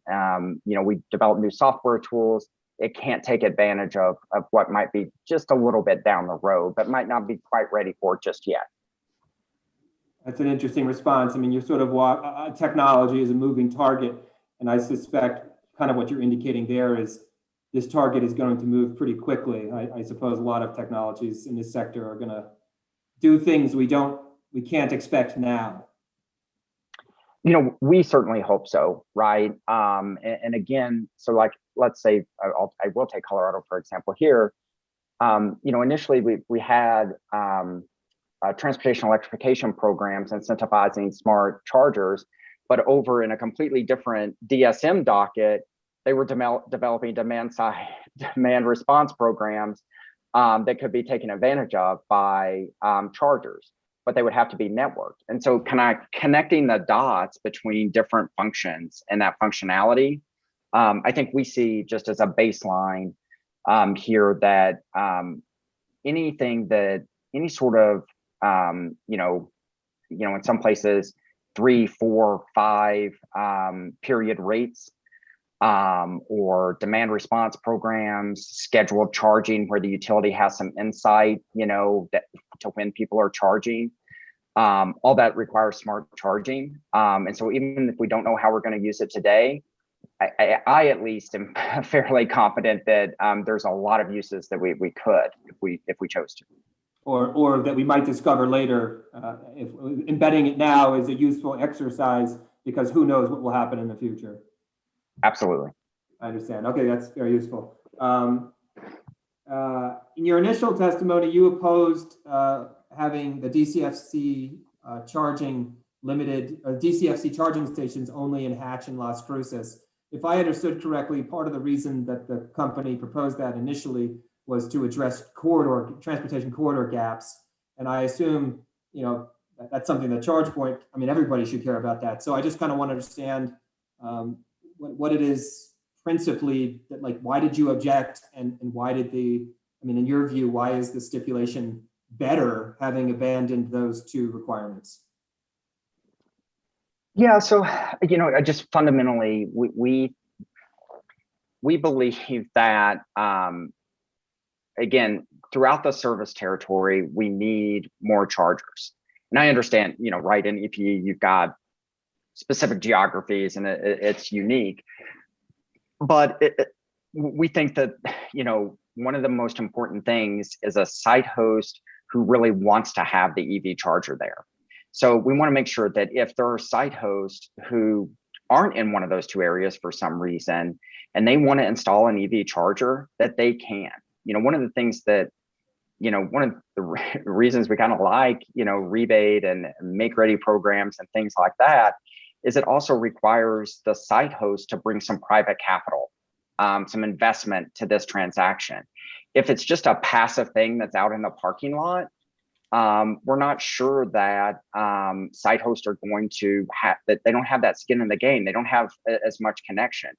we develop new software tools, it can't take advantage of what might be just a little bit down the road, but might not be quite ready for just yet. That's an interesting response. I mean, you're sort of technology is a moving target, and I suspect kind of what you're indicating there is this target is going to move pretty quickly. I suppose a lot of technologies in this sector are going to do things we can't expect now. We certainly hope so, right? And again, so like, let's say I will take Colorado for example here. Initially we had transportation electrification programs incentivizing smart chargers, but over in a completely different DSM docket, they were developing demand response programs that could be taken advantage of by chargers, but they would have to be networked. And so connecting the dots between different functions and that functionality, I think we see just as a baseline here that any sort of, in some places, 3, 4, 5 period rates, or demand response programs, scheduled charging where the utility has some insight, to when people are charging. All that requires smart charging. And so even if we don't know how we're going to use it today, I at least am fairly confident that there's a lot of uses that we could if we chose to. Or that we might discover later, if embedding it now is a useful exercise, because who knows what will happen in the future. Absolutely. I understand. Okay, that's very useful. In your initial testimony, you opposed having the DCFC charging limited, DCFC charging stations only in Hatch and Las Cruces. If I understood correctly, part of the reason that the company proposed that initially was to address transportation corridor gaps. And I assume, that's something that ChargePoint, everybody should care about that. So I just kind of want to understand what it is principally that, why did you object, and why did the I mean, in your view, why is the stipulation better having abandoned those two requirements? Yeah, so, just fundamentally, we believe that, again, throughout the service territory, we need more chargers. And I understand, right, in EPE, you've got specific geographies and it's unique. But we think that, one of the most important things is a site host who really wants to have the EV charger there. So we want to make sure that if there are site hosts who aren't in one of those two areas for some reason, and they want to install an EV charger, that they can. One of the things that, one of the reasons we kind of like, rebate and make ready programs and things like that, is it also requires the site host to bring some private capital, some investment to this transaction. If it's just a passive thing that's out in the parking lot, we're not sure that site hosts are going to have that. They don't have that skin in the game. They don't have as much connection.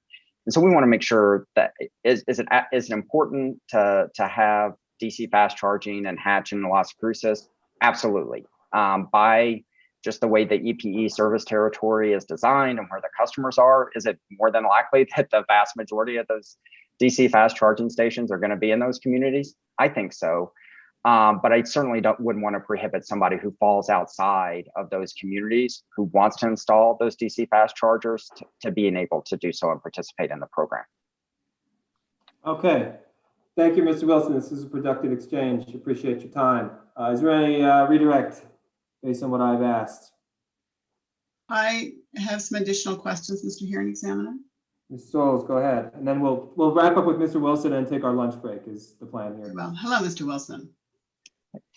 And so we want to make sure that is it important to have DC fast charging and Hatch in Las Cruces? Absolutely. By just the way the EPE service territory is designed and where the customers are, is it more than likely that the vast majority of those DC fast charging stations are going to be in those communities? I think so. But I certainly wouldn't want to prohibit somebody who falls outside of those communities who wants to install those DC fast chargers to being able to do so and participate in the program. Okay. Thank you, Mr. Wilson. This is a productive exchange. Appreciate your time. Is there any redirect based on what I've asked? I have some additional questions, Mr. Hearing Examiner. Ms. Souls, go ahead. And then we'll wrap up with Mr. Wilson and take our lunch break is the plan here. Well, hello, Mr. Wilson.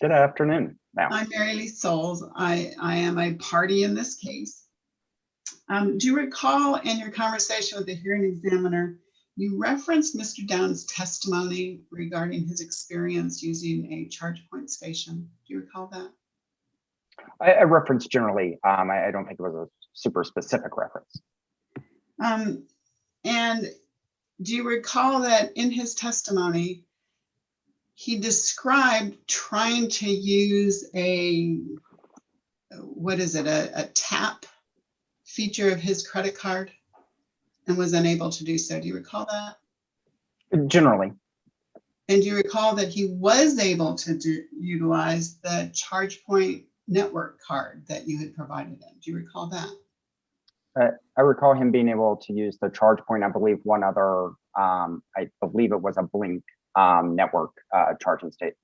Good afternoon. Now. I'm Mary Lee Souls. I am a party in this case. Do you recall in your conversation with the hearing examiner, you referenced Mr. Downs' testimony regarding his experience using a charge point station? Do you recall that? I referenced generally. I don't think it was a super specific reference. And do you recall that in his testimony, he described trying to use a tap feature of his credit card and was unable to do so? Do you recall that? Generally. And do you recall that he was able to utilize the ChargePoint network card that you had provided him? Do you recall that? I recall him being able to use the ChargePoint. I believe one other, I believe it was a Blink network charging state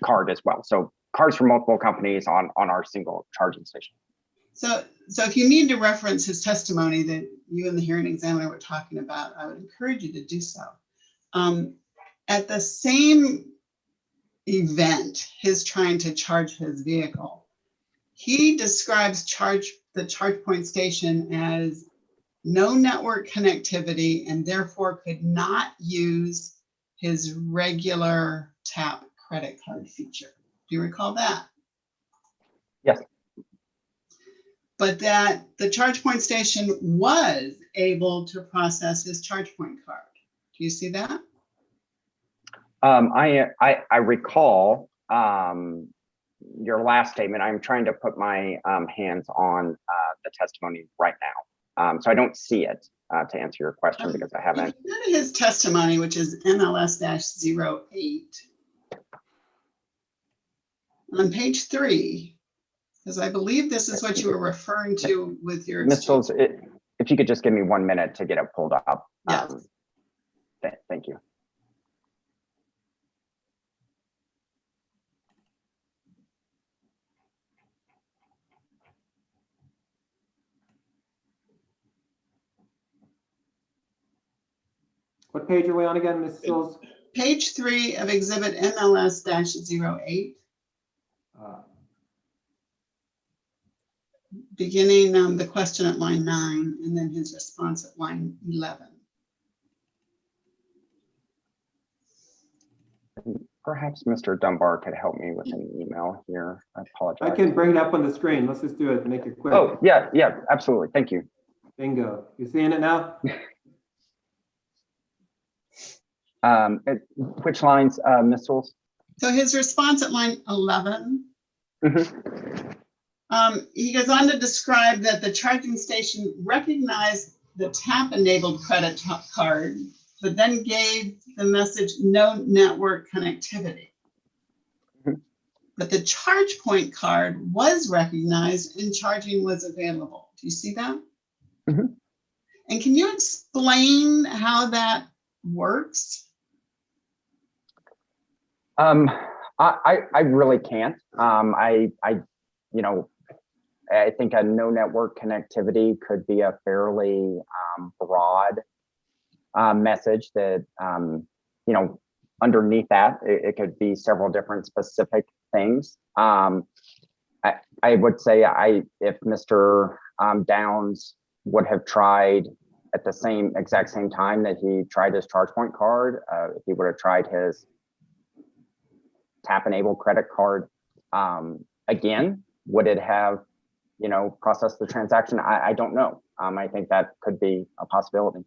card as well. So cards from multiple companies on our single charging station. So if you need to reference his testimony that you and the hearing examiner were talking about, I would encourage you to do so. At the same event, his trying to charge his vehicle, he describes the ChargePoint station as no network connectivity and therefore could not use his regular tap credit card feature. Do you recall that? Yes. But that the ChargePoint station was able to process his ChargePoint card. Do you see that? I recall your last statement. I'm trying to put my hands on the testimony right now. So I don't see it to answer your question because I haven't. His testimony, which is MLS-08, on page 3, because I believe this is what you were referring to with your. Ms. Souls, if you could just give me 1 minute to get it pulled up. Yes. Thank you. What page are we on again, Ms. Souls? Page 3 of exhibit MLS-08. Beginning the question at line 9 and then his response at line 11. Perhaps Mr. Dunbar could help me with an email here. I apologize. I can bring it up on the screen. Let's just do it and make it quick. Oh, yeah, absolutely. Thank you. Bingo. You seeing it now? Which lines, Ms. Souls? So his response at line 11, Mhm. he goes on to describe that the charging station recognized the tap-enabled credit card, but then gave the message no network connectivity. Mhm. But the ChargePoint card was recognized and charging was available. Do you see that? Mhm. And can you explain how that works? I really can't. You know, I think a no network connectivity could be a fairly broad message that, you know, underneath that, it could be several different specific things. I would say if Mr. Downs would have tried at the exact same time that he tried his ChargePoint card, if he would have tried his tap-enabled credit card again, would it have, you know, processed the transaction? I don't know. I think that could be a possibility.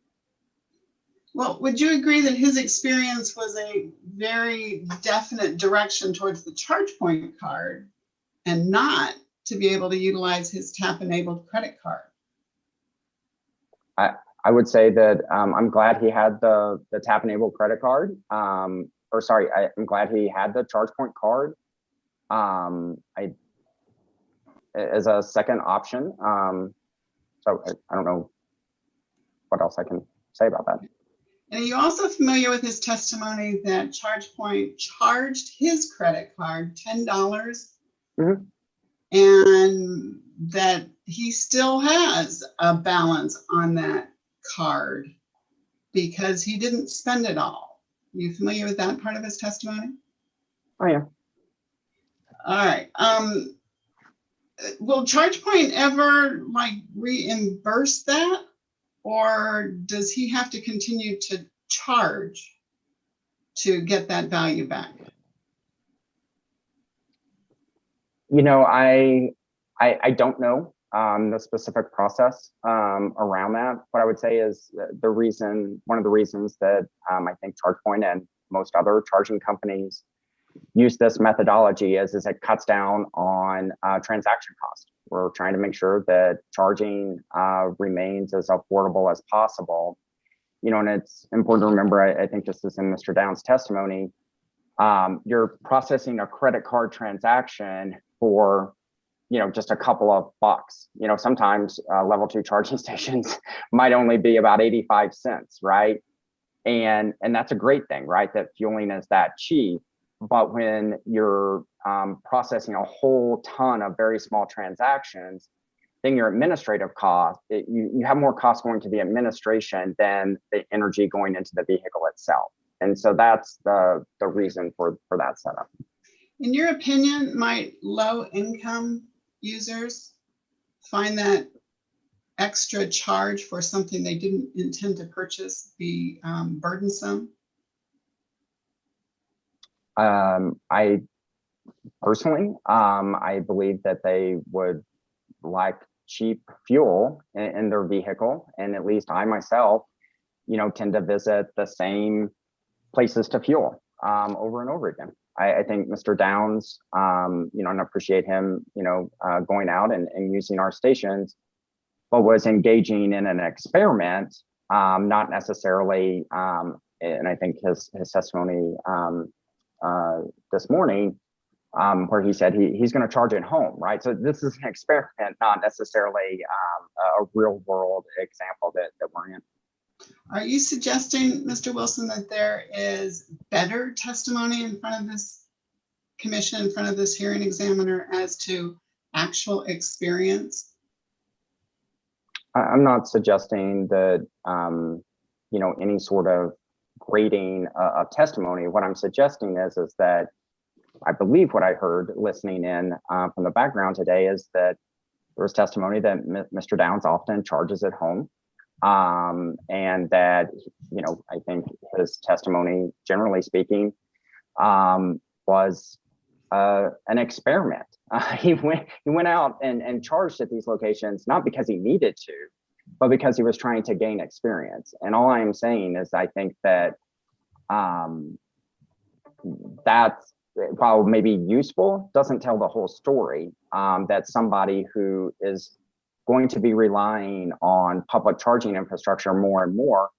Well, would you agree that his experience was a very definite direction towards the ChargePoint card and not to be able to utilize his tap-enabled credit card? I would say that I'm glad he had the tap-enabled credit card. I'm glad he had the ChargePoint card. As a second option. So I don't know what else I can say about that. And are you also familiar with his testimony that ChargePoint charged his credit card $10 Mhm. and that he still has a balance on that card because he didn't spend it all? Are you familiar with that part of his testimony? I am. All right. Will ChargePoint ever reimburse that, or does he have to continue to charge to get that value back? You know, I don't know the specific process around that. What I would say is one of the reasons that I think ChargePoint and most other charging companies use this methodology is it cuts down on transaction cost. We're trying to make sure that charging remains as affordable as possible. You know, and it's important to remember, I think this is in Mr. Downs' testimony, you're processing a credit card transaction for, you know, just a couple of bucks. You know, sometimes level 2 charging stations might only be about 85 cents, right? And that's a great thing, right? That fueling is that cheap. But when you're processing a whole ton of very small transactions, then your administrative cost, you have more costs going to the administration than the energy going into the vehicle itself. And so that's the reason for that setup. In your opinion, might low-income users find that extra charge for something they didn't intend to purchase be burdensome? I personally, I believe that they would like cheap fuel in their vehicle. And at least I myself, you know, tend to visit the same places to fuel over and over again. I think Mr. Downs, you know, and I appreciate him, you know, going out and using our stations, but was engaging in an experiment, not necessarily, and I think his testimony this morning, where he said he's going to charge at home, right? So this is an experiment, not necessarily a real world example that we're in. Are you suggesting, Mr. Wilson, that there is better testimony in front of this commission, in front of this hearing examiner as to actual experience? I'm not suggesting that, you know, any sort of grading of testimony. What I'm suggesting is that I believe what I heard listening in from the background today is that there was testimony that Mr. Downs often charges at home. And that, you know, I think his testimony, generally speaking, was an experiment. He went out and charged at these locations, not because he needed to, but because he was trying to gain experience. And all I am saying is I think that That's, while maybe useful, doesn't tell the whole story, that somebody who is going to be relying on public charging infrastructure more and more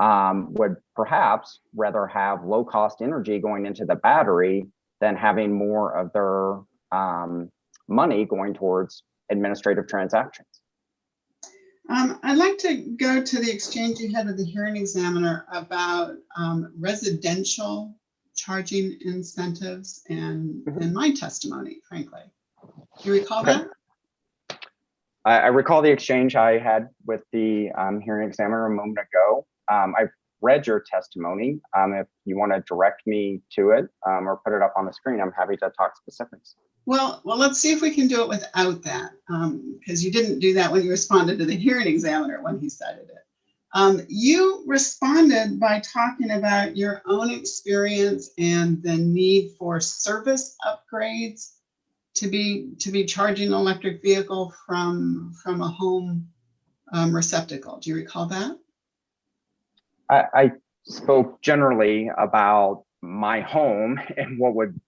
would perhaps rather have low cost energy going into the battery than having more of their money going towards administrative transactions. I'd like to go to the exchange you had with the hearing examiner about residential charging incentives and my testimony, frankly. Do you recall that? I recall the exchange I had with the hearing examiner a moment ago. I've read your testimony. If you want to direct me to it or put it up on the screen, I'm happy to talk specifics. Well, let's see if we can do it without that, because you didn't do that when you responded to the hearing examiner when he cited it. You responded by talking about your own experience and the need for service upgrades to be charging an electric vehicle from a home receptacle. Do you recall that? I spoke generally about my home and what would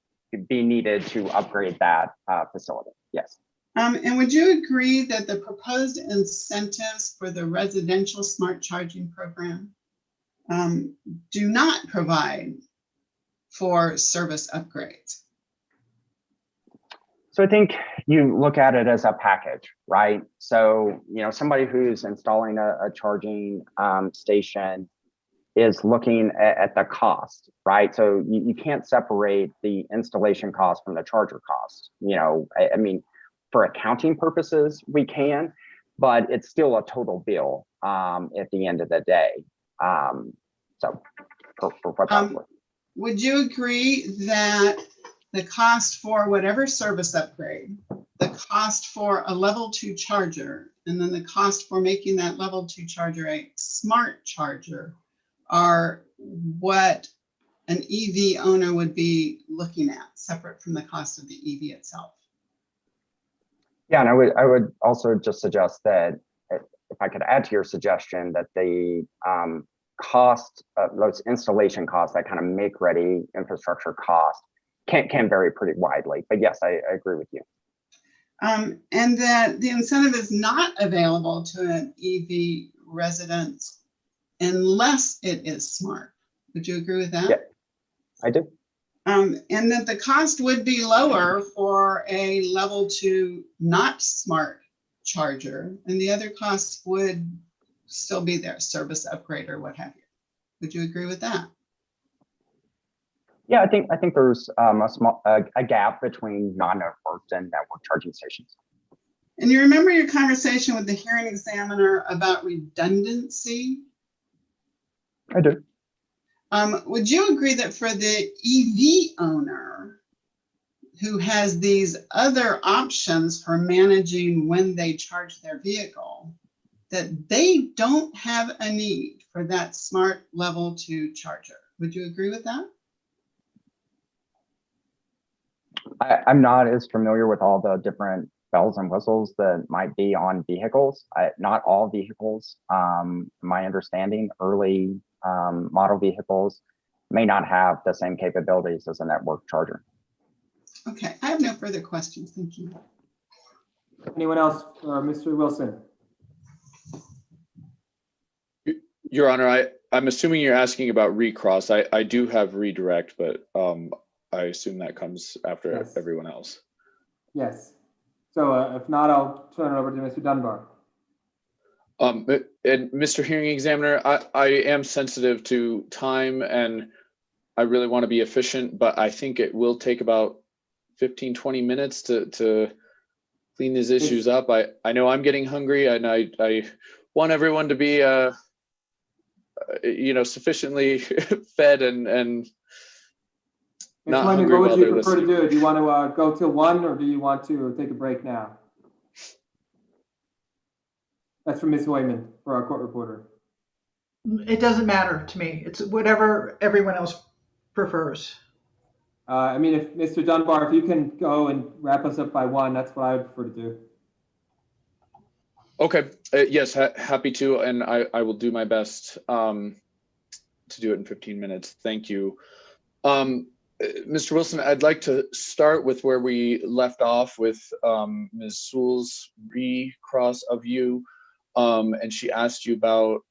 be needed to upgrade that facility. Yes. And would you agree that the proposed incentives for the residential smart charging program do not provide for service upgrades? So I think you look at it as a package, right? So, you know, somebody who's installing a charging station is looking at the cost, right? So you can't separate the installation cost from the charger cost. You know, I mean, for accounting purposes, we can, but it's still a total bill at the end of the day. So for what that's worth. Would you agree that the cost for whatever service upgrade, the cost for a level 2 charger, and then the cost for making that level 2 charger a smart charger are what an EV owner would be looking at, separate from the cost of the EV itself? Yeah, and I would also just suggest that if I could add to your suggestion that the cost of those installation costs, that kind of make ready infrastructure cost can vary pretty widely. But yes, I agree with you. And that the incentive is not available to an EV resident unless it is smart. Would you agree with that? Yeah, I do. And that the cost would be lower for a level 2 not smart charger, and the other costs would still be there, service upgrade or what have you. Would you agree with that? Yeah, I think there's a gap between non-networked and network charging stations. And you remember your conversation with the hearing examiner about redundancy? I do. Would you agree that for the EV owner who has these other options for managing when they charge their vehicle, that they don't have a need for that smart level 2 charger? Would you agree with that? I'm not as familiar with all the different bells and whistles that might be on vehicles. Not all vehicles, my understanding, early model vehicles may not have the same capabilities as a network charger. Okay, I have no further questions. Thank you. Anyone else for Mr. Wilson? Your Honor, I'm assuming you're asking about recross. I do have redirect, but I assume that comes after Yes. everyone else. Yes. So if not, I'll turn it over to Mr. Dunbar. And Mr. Hearing Examiner, I am sensitive to time and I really want to be efficient, but I think it will take about 15, 20 minutes to clean these issues up. I know I'm getting hungry and I want everyone to be, sufficiently fed and not hungry what while would you they're prefer to listening. do? Do you want to go till 1 or do you want to take a break now? That's from Ms. Hoyman for our court reporter. It doesn't matter to me. It's whatever everyone else prefers. I mean, if Mr. Dunbar, if you can go and wrap us up by 1, that's what I would prefer to do. Okay, yes, happy to, and I will do my best. to do it in 15 minutes. Thank you. Mr. Wilson, I'd like to start with where we left off with Ms. Sewell's recross of you. And she asked you about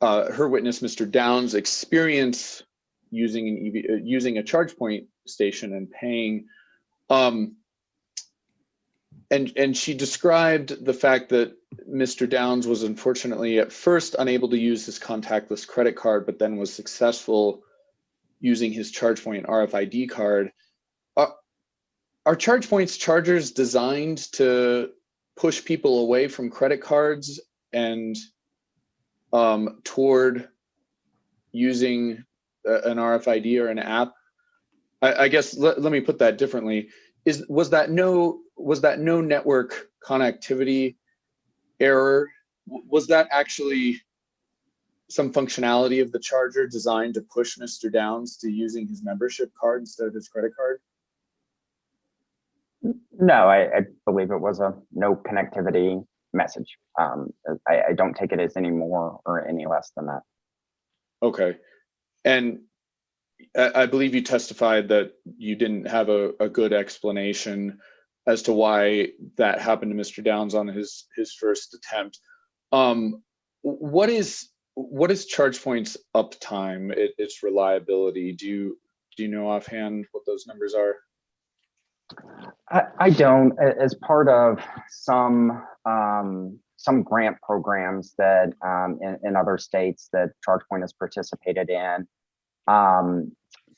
her witness, Mr. Downs' experience using an EV, using a charge point station and paying. And she described the fact that Mr. Downs was unfortunately at first unable to use his contactless credit card, but then was successful using his ChargePoint RFID card. Are ChargePoint's chargers designed to push people away from credit cards and toward using an RFID or an app? I guess let me put that differently. Was that no network connectivity error? Was that actually some functionality of the charger designed to push Mr. Downs to using his membership card instead of his credit card? No, I believe it was a no connectivity message. I don't take it as any more or any less than that. Okay. And I believe you testified that you didn't have a good explanation as to why that happened to Mr. Downs on his first attempt. What is ChargePoint's uptime, its reliability? Do you know offhand what those numbers are? I don't. As part of some grant programs that in other states that ChargePoint has participated in,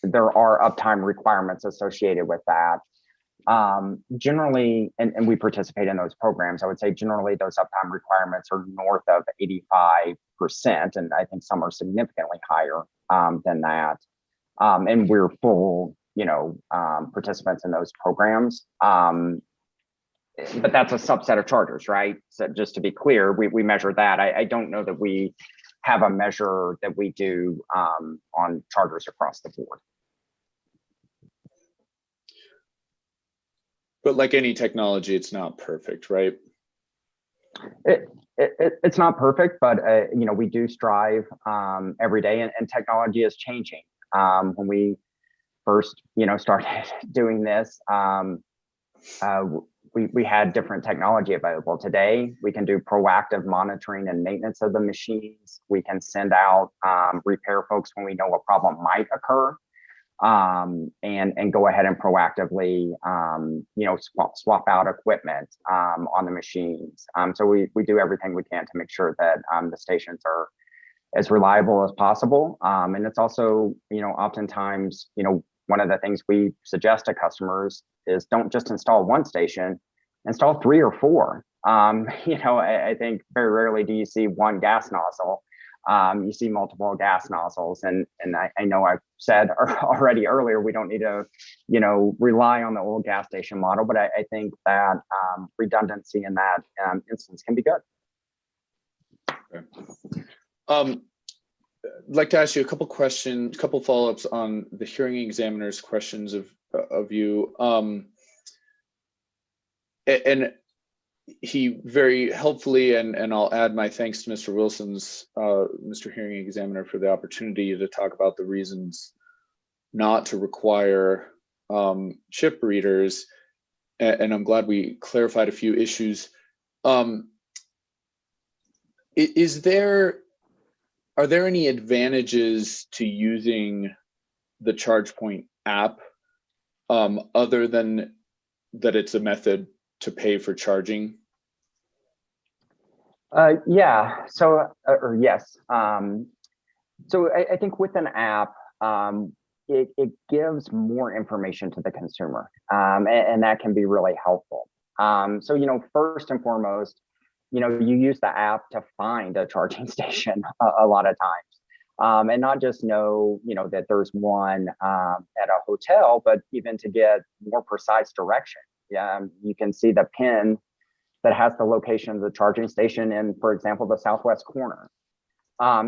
there are uptime requirements associated with that. Generally, and we participate in those programs, I would say generally those uptime requirements are north of 85%, and I think some are significantly higher than that. And we're full, participants in those programs. But that's a subset of chargers, right? So just to be clear, we measure that. I don't know that we have a measure that we do on chargers across the board. But like any technology, it's not perfect, right? It's not perfect, but we do strive every day, and technology is changing. When we first, started doing this, we had different technology available. Today, we can do proactive monitoring and maintenance of the machines. We can send out repair folks when we know a problem might occur, and go ahead and proactively, swap out equipment on the machines. So we do everything we can to make sure that the stations are as reliable as possible. And it's also, oftentimes, one of the things we suggest to customers is don't just install one station, install 3 or 4. I think very rarely do you see one gas nozzle. You see multiple gas nozzles, and I know I've said already earlier, we don't need to, rely on the old gas station model, but I think that redundancy in that instance can be good. Okay. I'd like to ask you a couple questions, couple follow-ups on the hearing examiner's questions of you. And he very helpfully, and I'll add my thanks to Mr. Wilson's, Mr. Hearing Examiner, for the opportunity to talk about the reasons not to require chip readers. And I'm glad we clarified a few issues. Are there any advantages to using the ChargePoint app other than that it's a method to pay for charging? Yeah, so, or yes. So I think with an app, it gives more information to the consumer, and that can be really helpful. So, first and foremost, you use the app to find a charging station a lot of times, and not just know, that there's one at a hotel, but even to get more precise direction. You can see the pin that has the location of the charging station in, for example, the southwest corner.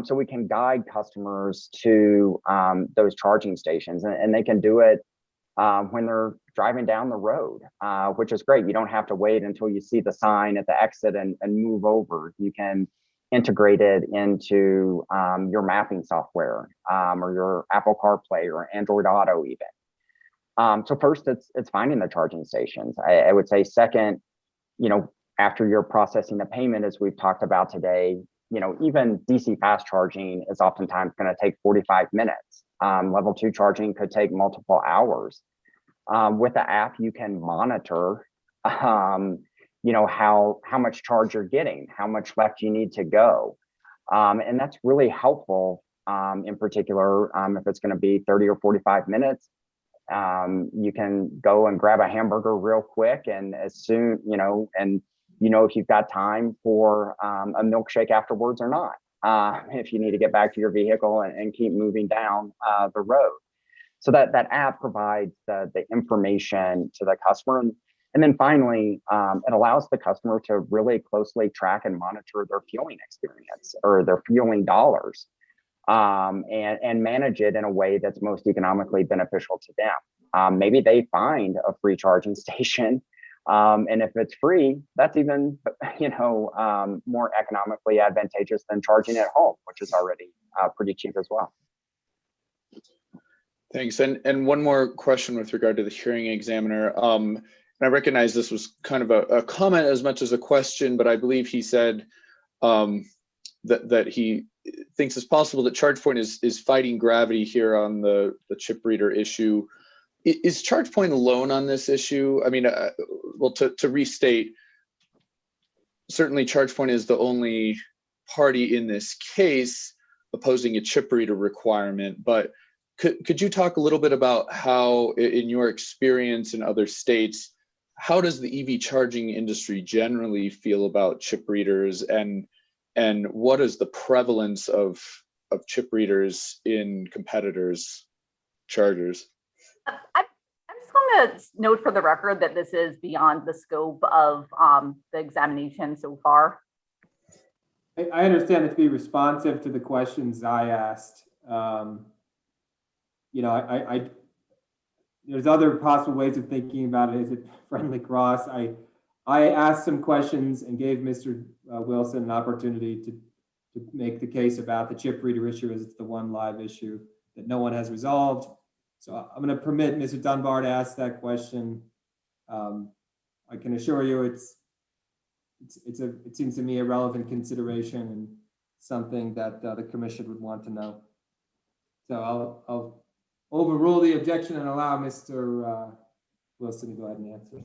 So we can guide customers to those charging stations, and they can do it when they're driving down the road, which is great. You don't have to wait until you see the sign at the exit and move over. You can integrated into your mapping software or your Apple CarPlay or Android Auto even. So first, it's finding the charging stations. I would say second, after you're processing the payment, as we've talked about today, even DC fast charging is oftentimes going to take 45 minutes. Level 2 charging could take multiple hours. With the app, you can monitor, how much charge you're getting, how much left you need to go. And that's really helpful, in particular, if it's going to be 30 or 45 minutes. You can go and grab a hamburger real quick, and as soon, if you've got time for a milkshake afterwards or not, if you need to get back to your vehicle and keep moving down the road. So that app provides the information to the customer. And then finally, it allows the customer to really closely track and monitor their fueling experience or their fueling dollars, and manage it in a way that's most economically beneficial to them. Maybe they find a free charging station, and if it's free, that's even more economically advantageous than charging at home, which is already pretty cheap as well. Thanks. And one more question with regard to the hearing examiner. And I recognize this was kind of a comment as much as a question, but I believe he said that he thinks it's possible that ChargePoint is fighting gravity here on the chip reader issue. Is ChargePoint alone on this issue? I mean, well, to restate, certainly ChargePoint is the only party in this case opposing a chip reader requirement, but could you talk a little bit about how, in your experience in other states, how does the EV charging industry generally feel about chip readers, and what is the prevalence of chip readers in competitors' chargers? I'm just going to note for the record that this is beyond the scope of the examination so far. I understand it to be responsive to the questions I asked. There's other possible ways of thinking about it. Is it friendly cross? I asked some questions and gave Mr. Wilson an opportunity to make the case about the chip reader issue, as it's the one live issue that no one has resolved. So I'm going to permit Mr. Dunbar to ask that question. I can assure you it seems to me a relevant consideration and something that the commission would want to know. So I'll overrule the objection and allow Mr. Wilson to go ahead and answer.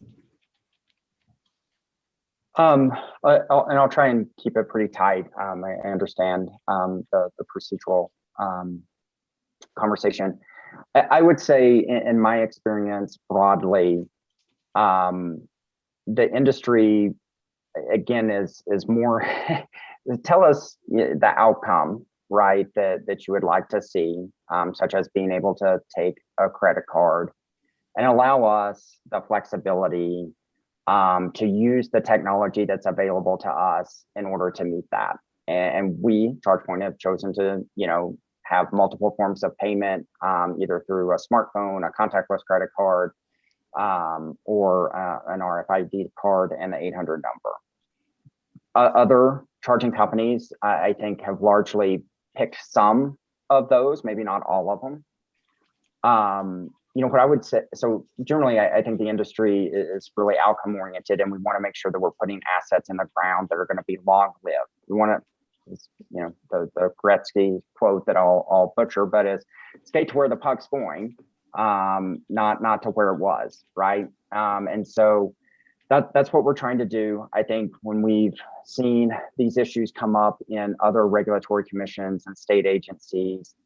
I'll try and keep it pretty tight. I understand the procedural conversation. I would say, in my experience broadly, the industry, again, is more tell us the outcome, right, that you would like to see, such as being able to take a credit card, and allow us the flexibility to use the technology that's available to us in order to meet that. And we, ChargePoint, have chosen to, have multiple forms of payment, either through a smartphone, a contactless credit card, or an RFID card and the 800 number. Other charging companies, I think, have largely picked some of those, maybe not all of them. What I would say, so generally, I think the industry is really outcome oriented, and we want to make sure that we're putting assets in the ground that are going to be long lived. We want to, the Gretzky quote that I'll butcher, but is skate to where the puck's going, not to where it was, right? And so that's what we're trying to do. I think when we've seen these issues come up in other regulatory commissions and state agencies,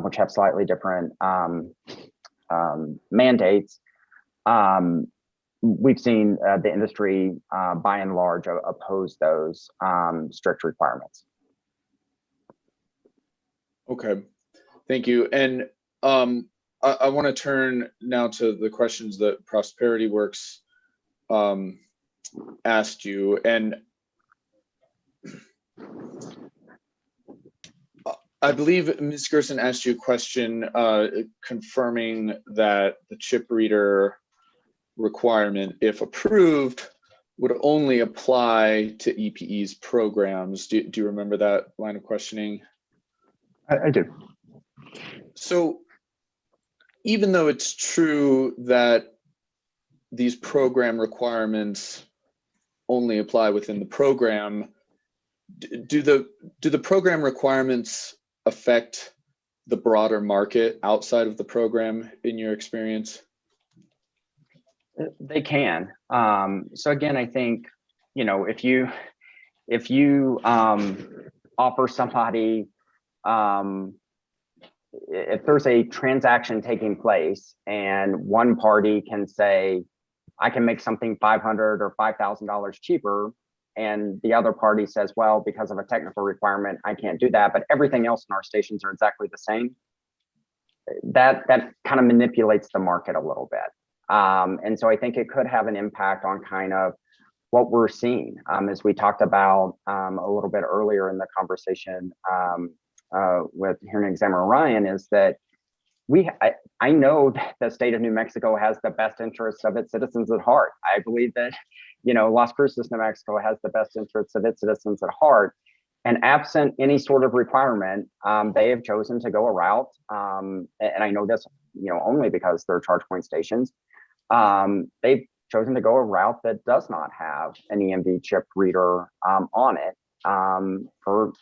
which have slightly different mandates, we've seen the industry, by and large, oppose those strict requirements. Okay, thank you. And I want to turn now to the questions that Prosperity Works asked you. And I believe Ms. Gerson asked you a question confirming that the chip reader requirement, if approved, would only apply to EPE's programs. Do you remember that line of questioning? I do. So even though it's true that these program requirements only apply within the program, do the program requirements affect the broader market outside of the program in your experience? They can. So again, I think, you know, if you offer somebody, if there's a transaction taking place and one party can say, I can make something $500 or $5,000 cheaper, and the other party says, well, because of a technical requirement, I can't do that, but everything else in our stations are exactly the same. That kind of manipulates the market a little bit. And so I think it could have an impact on kind of what we're seeing. As we talked about a little bit earlier in the conversation with Hearing Examiner Ryan, is that I know that the state of New Mexico has the best interests of its citizens at heart. I believe that, you know, Las Cruces, New Mexico has the best interests of its citizens at heart. And absent any sort of requirement, they have chosen to go a route. And I know this, you know, only because they're charge point stations. They've chosen to go a route that does not have an EMV chip reader on it for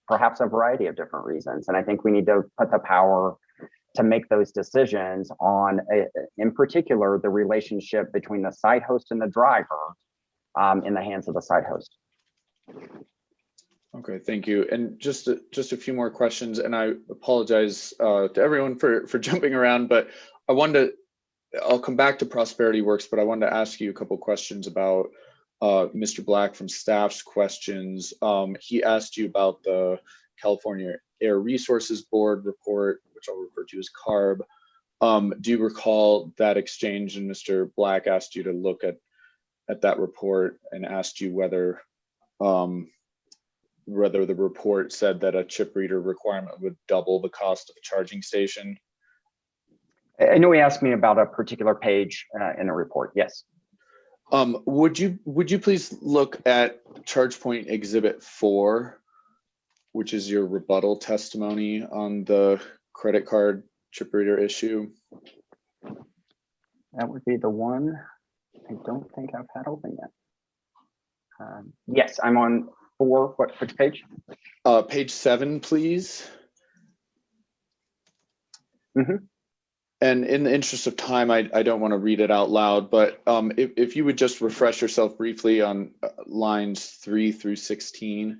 perhaps a variety of different reasons. And I think we need to put the power to make those decisions on, in particular, the relationship between the site host and the driver in the hands of the site host. Okay, thank you. And just a few more questions, and I apologize to everyone for jumping around, but I'll come back to Prosperity Works, but I wanted to ask you a couple questions about Mr. Black from staff's questions. He asked you about the California Air Resources Board report, which I'll refer to as CARB. Do you recall that exchange? And Mr. Black asked you to look at that report and asked you whether the report said that a chip reader requirement would double the cost of a charging station. I know he asked me about a particular page in the report. Yes. Would you please look at ChargePoint Exhibit 4, which is your rebuttal testimony on the credit card chip reader issue? That would be the one I don't think I've had open yet. Yes, I'm on 4. Which page? Page 7, please. Mm-hmm. And in the interest of time, I don't want to read it out loud, but if you would just refresh yourself briefly on lines 3 through 16,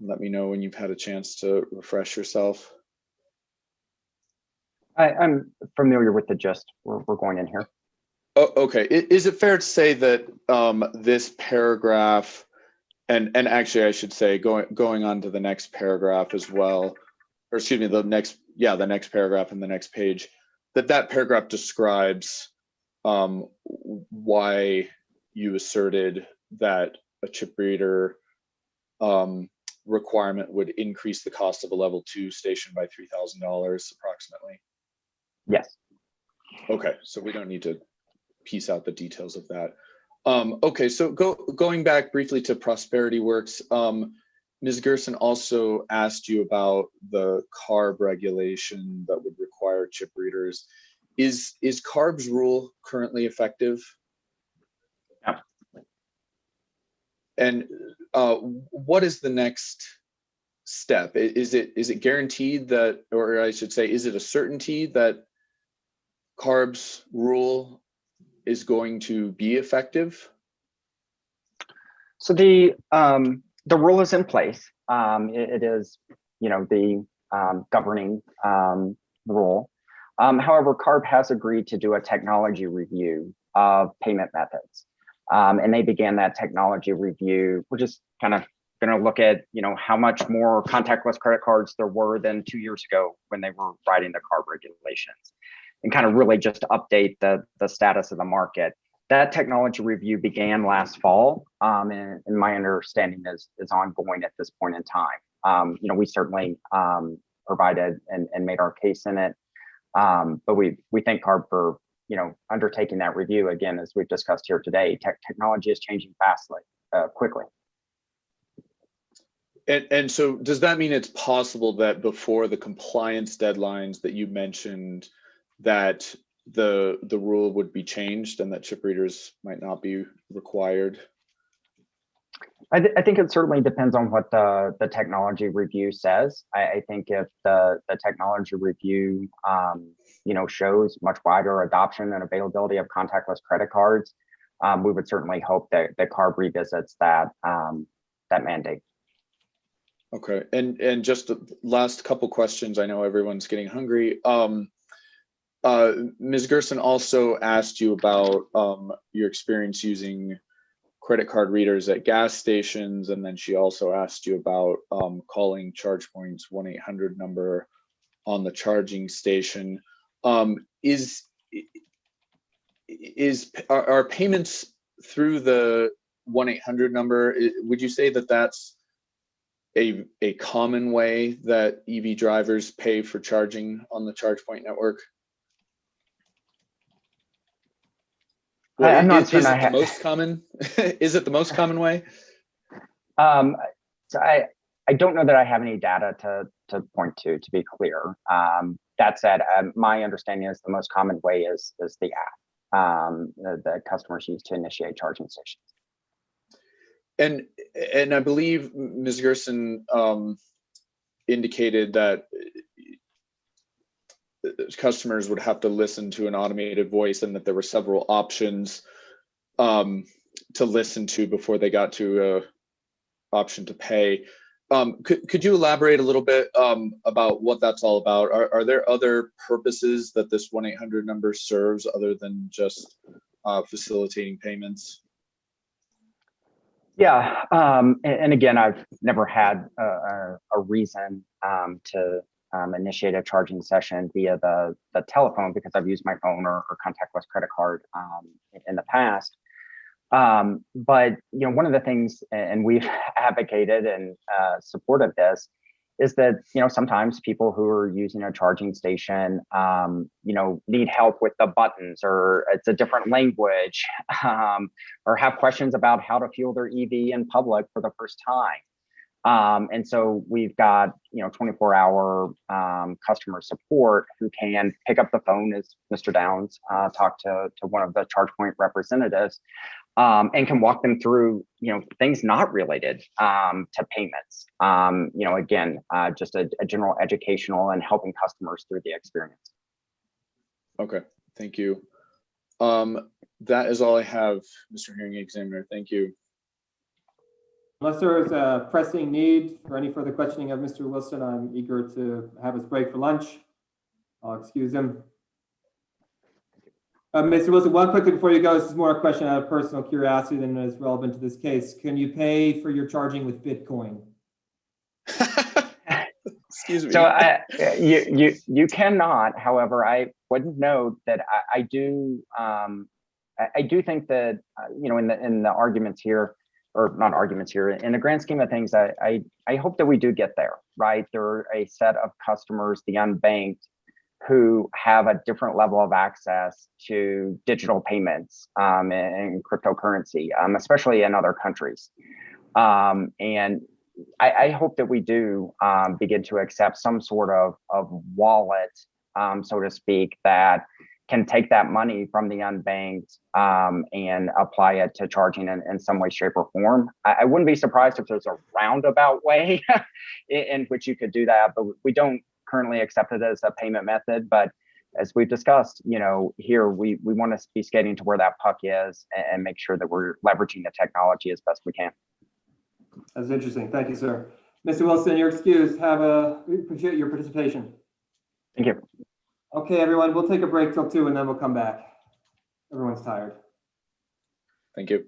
let me know when you've had a chance to refresh yourself. I'm familiar with the gist. We're going in here. Oh, okay. Is it fair to say that this paragraph, and actually I should say going on to the next paragraph as well, or excuse me, the next paragraph in the next page, that paragraph describes why you asserted that a chip reader requirement would increase the cost of a level 2 station by $3,000 approximately? Yes. Okay, so we don't need to piece out the details of that. Okay, so going back briefly to Prosperity Works, Ms. Gerson also asked you about the CARB regulation that would require chip readers. Is CARB's rule currently effective? No. And what is the next step? Is it guaranteed that, or I should say, is it a certainty that CARB's rule is going to be effective? So the rule is in place. It is, you know, the governing rule. However, CARB has agreed to do a technology review of payment methods. And they began that technology review. We're just kind of going to look at, you know, how much more contactless credit cards there were than 2 years ago when they were writing the CARB regulations, and kind of really just update the status of the market. That technology review began last fall, and my understanding is ongoing at this point in time. You know, we certainly provided and made our case in it, but we thank CARB for undertaking that review. Again, as we've discussed here today, technology is changing fastly, quickly. And so does that mean it's possible that before the compliance deadlines that you mentioned, that the rule would be changed and that chip readers might not be required? I think it certainly depends on what the technology review says. I think if the technology review, shows much wider adoption and availability of contactless credit cards, we would certainly hope that CARB revisits that mandate. Okay, and just the last couple questions. I know everyone's getting hungry. Ms. Gerson also asked you about your experience using credit card readers at gas stations, and then she also asked you about calling ChargePoint's 1-800 number on the charging station. Are payments through the 1-800 number? Would you say that that's a common way that EV drivers pay for charging on the ChargePoint network? Well, I'm not is it the most common? Is it the most common way? So I don't know that I have any data to point to be clear. That said, my understanding is the most common way is the app that customers use to initiate charging stations. And I believe Ms. Gerson indicated that customers would have to listen to an automated voice and that there were several options to listen to before they got to option to pay. Could you elaborate a little bit about what that's all about? Are there other purposes that this 1-800 number serves other than just facilitating payments? Yeah, and again, I've never had a reason to initiate a charging session via the telephone because I've used my phone or contactless credit card in the past. But one of the things, and we've advocated and supported this, is that sometimes people who are using a charging station need help with the buttons, or it's a different language, or have questions about how to fuel their EV in public for the first time. And so we've got 24-hour customer support who can pick up the phone, as Mr. Downs talked to one of the ChargePoint representatives, and can walk them through things not related to payments. Again, just a general educational and helping customers through the experience. Okay, thank you. That is all I have, Mr. Hearing Examiner. Thank you. Unless there is a pressing need for any further questioning of Mr. Wilson, I'm eager to have us break for lunch. I'll excuse him. Mr. Wilson, one quickly before you go, this is more a question out of personal curiosity than is relevant to this case. Can you pay for your charging with Bitcoin? Excuse me. So you cannot. However, I would note that I do think that in the arguments here, or not arguments here, in the grand scheme of things, I hope that we do get there, right? There are a set of customers, the unbanked, who have a different level of access to digital payments and cryptocurrency, especially in other countries. And I hope that we do begin to accept some sort of wallet, so to speak, that can take that money from the unbanked and apply it to charging in some way, shape, or form. I wouldn't be surprised if there's a roundabout way in which you could do that, but we don't currently accept it as a payment method. But as we've discussed, here we want to be skating to where that puck is and make sure that we're leveraging the technology as best we can. That's interesting. Thank you, sir. Mr. Wilson, you're excused. We appreciate your participation. Thank you. Okay, everyone, we'll take a break till 2 and then we'll come back. Everyone's tired. Thank you.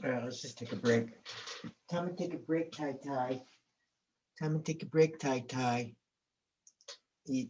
Let's just take a break. Time to take a break, Tai Tai. Time to take a break, Tai Tai. Eat.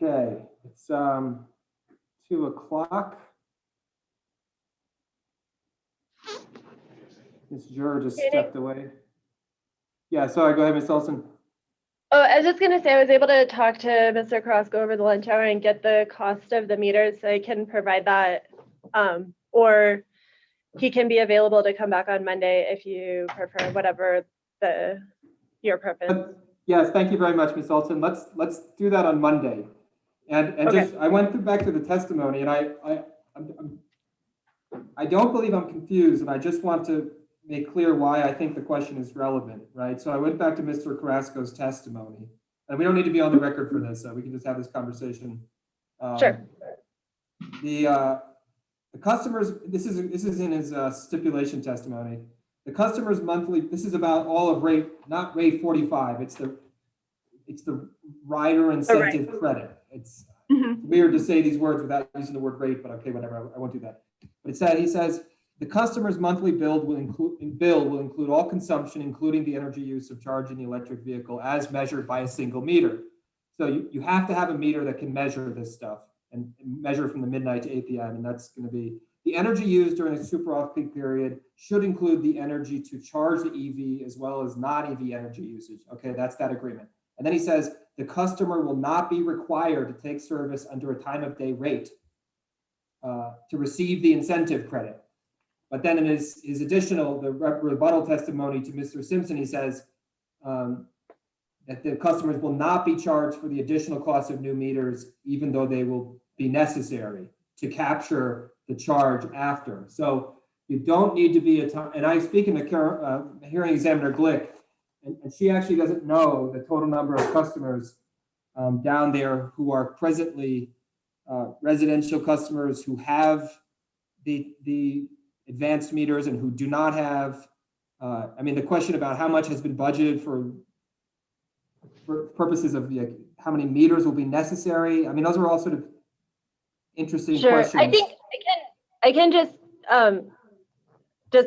Okay, it's 2 o'clock. Ms. Jur just stepped away. Yeah, sorry, go ahead, Ms. Olson. Oh, I was just gonna say, I was able to talk to Mr. Carrasco over the lunch hour and get the cost of the meters, so I can provide that. Or he can be available to come back on Monday if you prefer, whatever your preference. Yes, thank you very much, Ms. Olson. Let's do that on Monday. And Okay. just, I went back to the testimony, and I don't believe I'm confused, and I just want to make clear why I think the question is relevant, right? So I went back to Mr. Carrasco's testimony, and we don't need to be on the record for this, so we can just have this conversation. Sure. The customers, this is in his stipulation testimony. The customer's monthly, this is about all of rate, not rate 45, it's the rider incentive credit. It's weird to say these words without using the word rate, but okay, whatever, I won't do that. But he says, the customer's monthly bill will include all consumption, including the energy use of charging the electric vehicle as measured by a single meter. So you have to have a meter that can measure this stuff and measure from the midnight to 8 p.m. And that's going to be the energy used during the super off-peak period should include the energy to charge the EV as well as non-EV energy usage. Okay, that's that agreement. And then he says, the customer will not be required to take service under a time of day rate to receive the incentive credit. But then in his additional, the rebuttal testimony to Mr. Simpson, he says that the customers will not be charged for the additional cost of new meters, even though they will be necessary to capture the charge after. So you don't need to be and I speak in the hearing examiner Glick, and she actually doesn't know the total number of customers down there who are presently residential customers who have the advanced meters and who do not have. I mean, the question about how much has been budgeted for purposes of how many meters will be necessary. I mean, those are all sort of interesting questions. I think I can just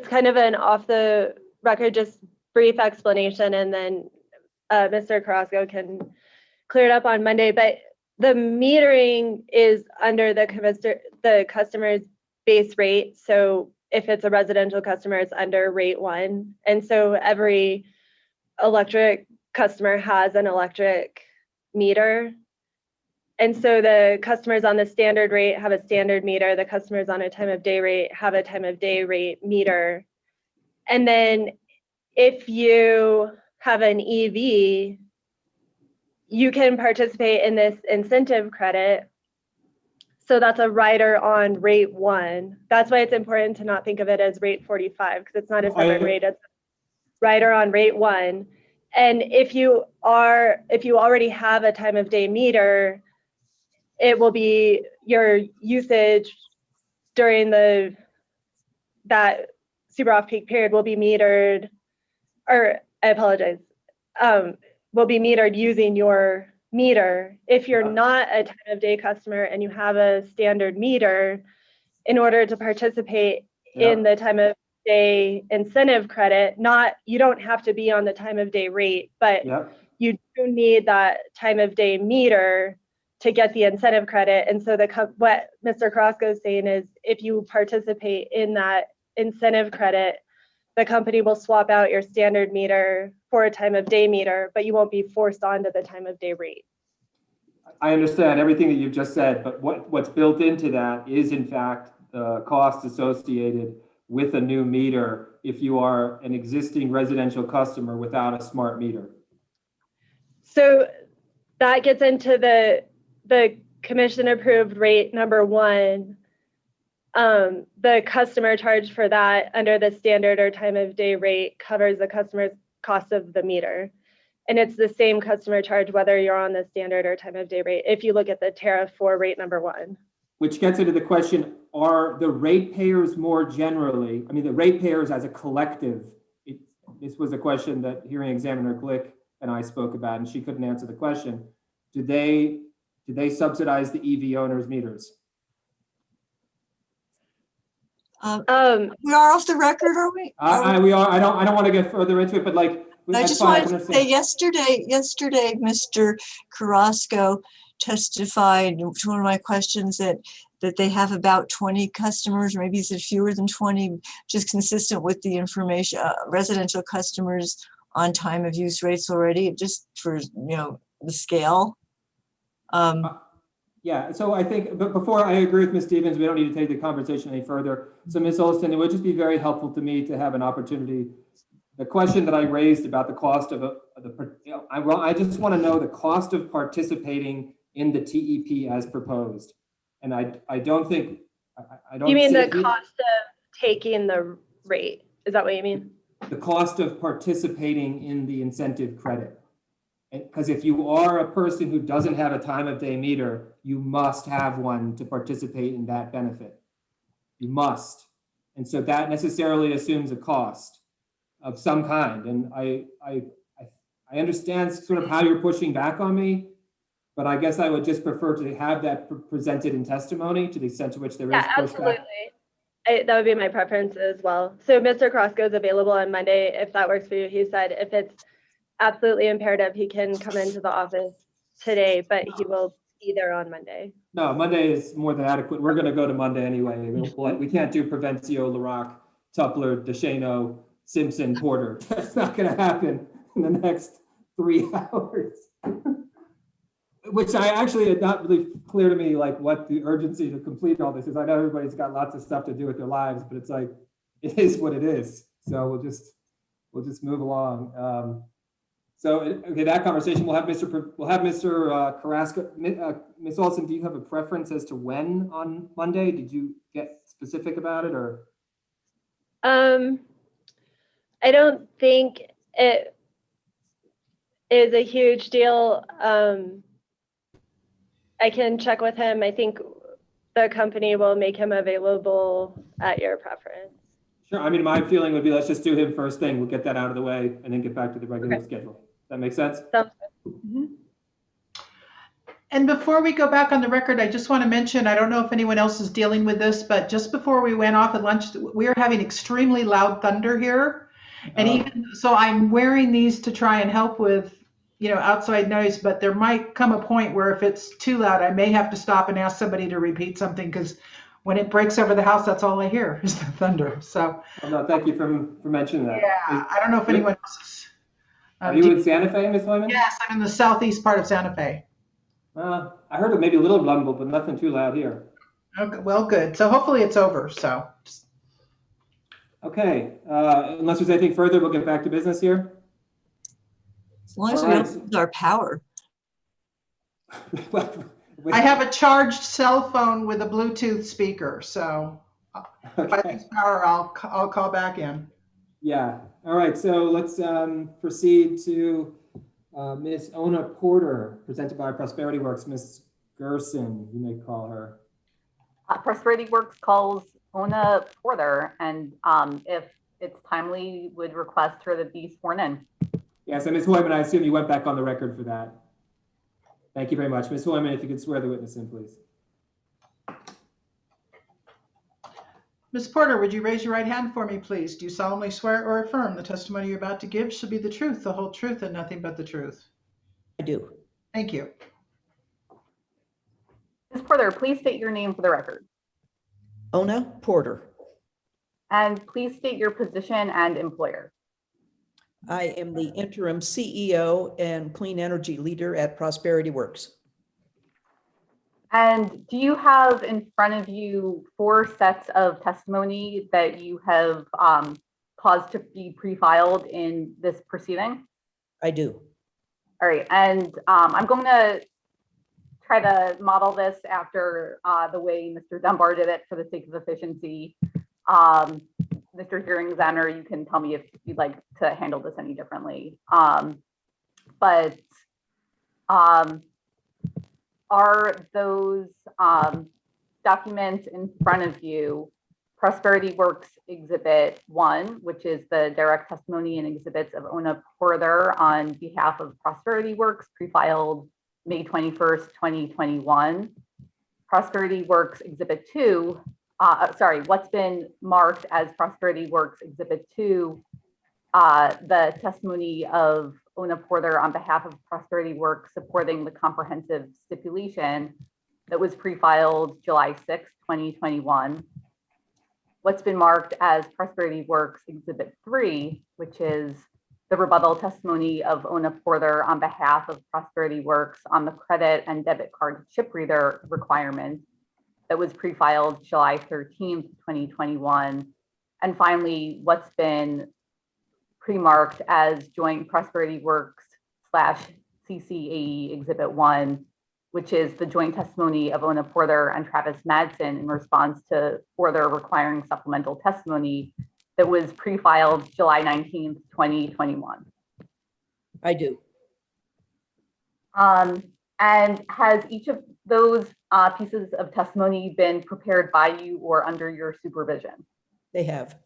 kind of an off the record, just brief explanation, and then Mr. Carrasco can clear it up on Monday. But the metering is under the customer's base rate. So if it's a residential customer, it's under rate 1. And so every electric customer has an electric meter. And so the customers on the standard rate have a standard meter. The customers on a time of day rate have a time of day rate meter. And then if you have an EV, you can participate in this incentive credit. So that's a rider on rate 1. That's why it's important to not think of it as rate 45, because it's not a separate rate, it's rider on rate 1. And if you already have a time of day meter, it will be your usage during that super off-peak period will be metered, or I apologize, will be metered using your meter. If you're not a time of day customer and you have a standard meter, in order to participate in the time of day incentive credit, you don't have to be on the time of day rate, but you do need that time of day meter to get the incentive credit. And so what Mr. Carrasco is saying is if you participate in that incentive credit, the company will swap out your standard meter for a time of day meter, but you won't be forced onto the time of day rate. I understand everything that you've just said, but what's built into that is in fact the cost associated with a new meter if you are an existing residential customer without a smart meter. So that gets into the commission approved rate number 1. The customer charge for that under the standard or time of day rate covers the customer's cost of the meter. And it's the same customer charge whether you're on the standard or time of day rate if you look at the tariff for rate number 1. Which gets into the question, are the ratepayers more generally, I mean, the ratepayers as a collective, this was a question that Hearing Examiner Glick and I spoke about, and she couldn't answer the question. Do they subsidize the EV owners' meters? We are off the record, are we? We are. I don't want to get further into it, but like, I just wanted to say yesterday, Mr. Carrasco testified to one of my questions that they have about 20 customers, or maybe he said fewer than 20, just consistent with the information, residential customers on time of use rates already, just for, the scale. Yeah, so I think, but before I agree with Ms. Stevens, we don't need to take the conversation any further. So Ms. Olson, it would just be very helpful to me to have an opportunity. The question that I raised about the cost of I just want to know the cost of participating in the TEP as proposed. And I don't think, I don't. You mean the cost of taking the rate? Is that what you mean? The cost of participating in the incentive credit. Because if you are a person who doesn't have a time of day meter, you must have one to participate in that benefit. You must. And so that necessarily assumes a cost of some kind. And I understand sort of how you're pushing back on me, but I guess I would just prefer to have that presented in testimony to the extent to which there is pushback. Absolutely. That would be my preference as well. So Mr. Carrasco is available on Monday if that works for you. He said if it's absolutely imperative, he can come into the office today, but he will be there on Monday. No, Monday is more than adequate. We're going to go to Monday anyway. We can't do Provencio, Larac, Tupler, DeShano, Simpson, Porter. That's not going to happen in the next 3 hours. Which I actually had not really clear to me, like what the urgency to complete all this is. I know everybody's got lots of stuff to do with their lives, but it's like, it is what it is. So we'll just move along. So, okay, that conversation, we'll have Mr. Carrasco. Ms. Olson, do you have a preference as to when on Monday? Did you get specific about it or? I don't think it is a huge deal. I can check with him. I think the company will make him available at your preference. Sure. I mean, my feeling would be let's just do him first thing. We'll get that out of the way and then get back to the regular schedule. That makes sense? Sounds good. Mm-hmm. And before we go back on the record, I just want to mention, I don't know if anyone else is dealing with this, but just before we went off at lunch, we are having extremely loud thunder here. And even so, I'm wearing these to try and help with, outside noise, but there might come a point where if it's too loud, I may have to stop and ask somebody to repeat something because when it breaks over the house, that's all I hear is the thunder. So. Well, no, thank you for mentioning that. Yeah, I don't know if anyone else is. Are you in Santa Fe, Ms. Lyman? Yes, I'm in the southeast part of Santa Fe. I heard it maybe a little rumble, but nothing too loud here. Okay, well, good. So hopefully it's over. So. Okay, unless there's anything further, we'll get back to business here. As long as we don't lose our power. I have a charged cell phone with a Bluetooth speaker, so if I lose power, I'll call back in. Yeah. All right. So let's proceed to Ms. Ona Porter, presented by Prosperity Works. Ms. Gerson, you may call her. Prosperity Works calls Ona Porter, and if it's timely, would request her to be sworn in. Yeah, so Ms. Hoyman, I assume you went back on the record for that. Thank you very much. Ms. Hoyman, if you could swear the witness in, please. Ms. Porter, would you raise your right hand for me, please? Do you solemnly swear or affirm the testimony you're about to give should be the truth, the whole truth, and nothing but the truth? I do. Thank you. Porter, please state your name for the record. Ona Porter. And please state your position and employer. I am the interim CEO and clean energy leader at Prosperity Works. And do you have in front of you 4 sets of testimony that you have caused to be pre-filed in this proceeding? I do. All right, and I'm going to try to model this after the way Mr. Dunbar did it for the sake of efficiency. Mr. Hearing Examiner, you can tell me if you'd like to handle this any differently. But are those documents in front of you Prosperity Works Exhibit 1, which is the direct testimony and exhibits of Ona Porter on behalf of Prosperity Works, pre-filed May 21st, 2021. Prosperity Works Exhibit 2, what's been marked as Prosperity Works Exhibit 2, the testimony of Ona Porter on behalf of Prosperity Works supporting the comprehensive stipulation that was pre-filed July 6, 2021. What's been marked as Prosperity Works Exhibit 3, which is the rebuttal testimony of Ona Porter on behalf of Prosperity Works on the credit and debit card chip reader requirement that was pre-filed July 13th, 2021. And finally, what's been pre-marked as Joint Prosperity Works / CCAE Exhibit 1, which is the joint testimony of Ona Porter and Travis Madsen in response to further requiring supplemental testimony that was pre-filed July 19th, 2021. I do. And has each of those pieces of testimony been prepared by you or under your supervision? They have.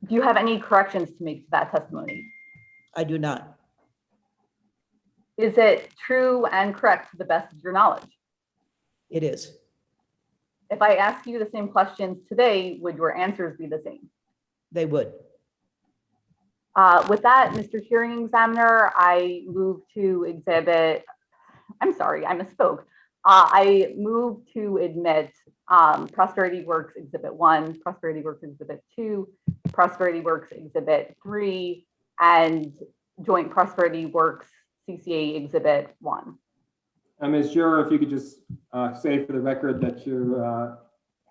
Do you have any corrections to make to that testimony? I do not. Is it true and correct to the best of your knowledge? It is. If I ask you the same questions today, would your answers be the same? They would. With that, Mr. Hearing Examiner, I move to exhibit, I'm sorry, I misspoke. I move to admit Prosperity Works Exhibit 1, Prosperity Works Exhibit 2, Prosperity Works Exhibit 3, and Joint Prosperity Works CCA Exhibit 1. Ms. Juror, if you could just say for the record that you're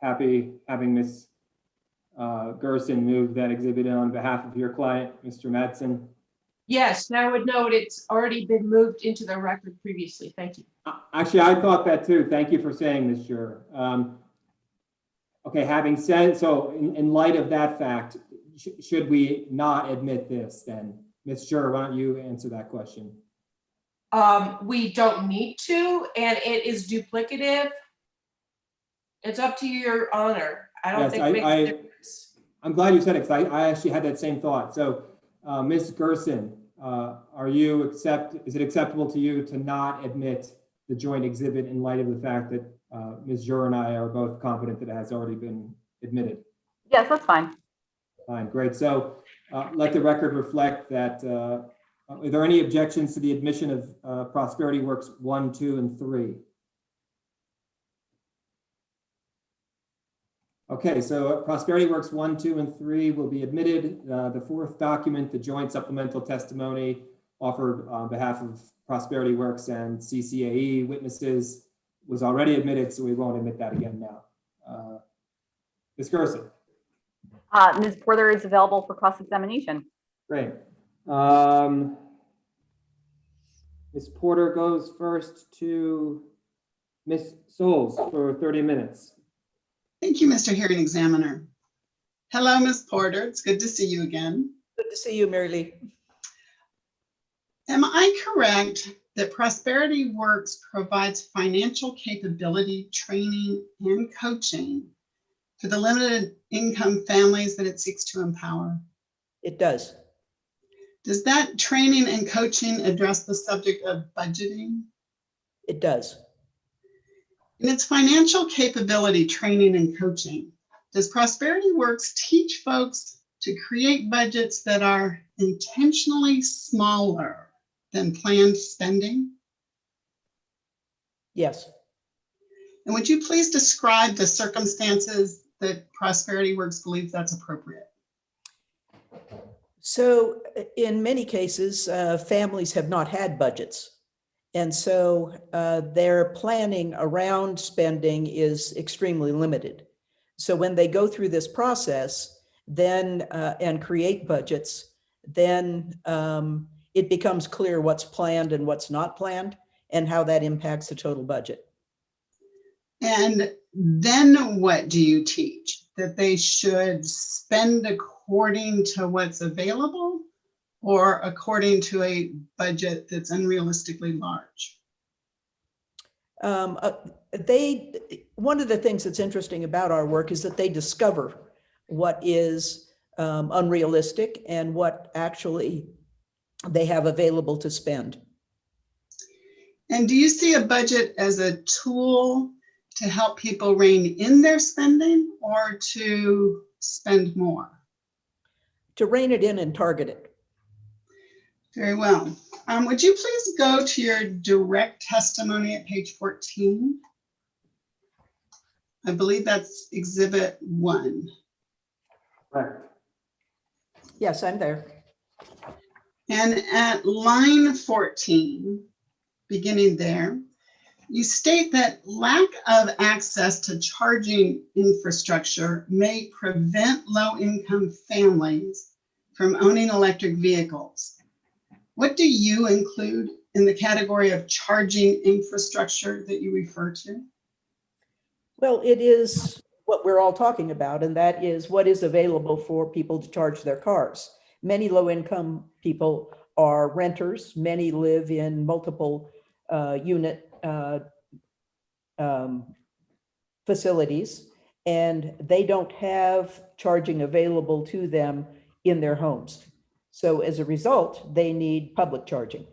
happy having Ms. Gerson move that exhibit on behalf of your client, Mr. Madsen. Yes, and I would note it's already been moved into the record previously. Thank you. Actually, I thought that too. Thank you for saying this, Juror. Okay, having said, so in light of that fact, should we not admit this then? Ms. Juror, why don't you answer that question? We don't need to, and it is duplicative. It's up to your honor. I don't think it makes a difference. I'm glad you said it, because I actually had that same thought. So Ms. Gerson, is it acceptable to you to not admit the joint exhibit in light of the fact that Ms. Juror and I are both confident that it has already been admitted? Yes, that's fine. Fine, great. So let the record reflect that. Are there any objections to the admission of Prosperity Works 1, 2, and 3? Okay, so Prosperity Works 1, 2, and 3 will be admitted. The fourth document, the joint supplemental testimony offered on behalf of Prosperity Works and CCAE witnesses, was already admitted, so we won't admit that again now. Ms. Gerson. Ms. Porter is available for cross-examination. Great. Ms. Porter goes first to Ms. Souls for 30 minutes. Thank you, Mr. Hearing Examiner. Hello, Ms. Porter. It's good to see you again. Good to see you, Mary Lee. Am I correct that Prosperity Works provides financial capability, training, and coaching for the limited income families that it seeks to empower? It does. Does that training and coaching address the subject of budgeting? It does. In its financial capability, training, and coaching, does Prosperity Works teach folks to create budgets that are intentionally smaller than planned spending? Yes. And would you please describe the circumstances that Prosperity Works believes that's appropriate? So in many cases, families have not had budgets. And so their planning around spending is extremely limited. So when they go through this process, then and create budgets, then it becomes clear what's planned and what's not planned and how that impacts the total budget. And then what do you teach? That they should spend according to what's available or according to a budget that's unrealistically large? One of the things that's interesting about our work is that they discover what is unrealistic and what actually they have available to spend. And do you see a budget as a tool to help people rein in their spending or to spend more? To rein it in and target it. Very well. Would you please go to your direct testimony at page 14? I believe that's exhibit 1. Right. Yes, I'm there. And at line 14, beginning there, you state that lack of access to charging infrastructure may prevent low-income families from owning electric vehicles. What do you include in the category of charging infrastructure that you refer to? Well, it is what we're all talking about, and that is what is available for people to charge their cars. Many low-income people are renters. Many live in multiple unit facilities, and they don't have charging available to them in their homes. So as a result, they need public charging.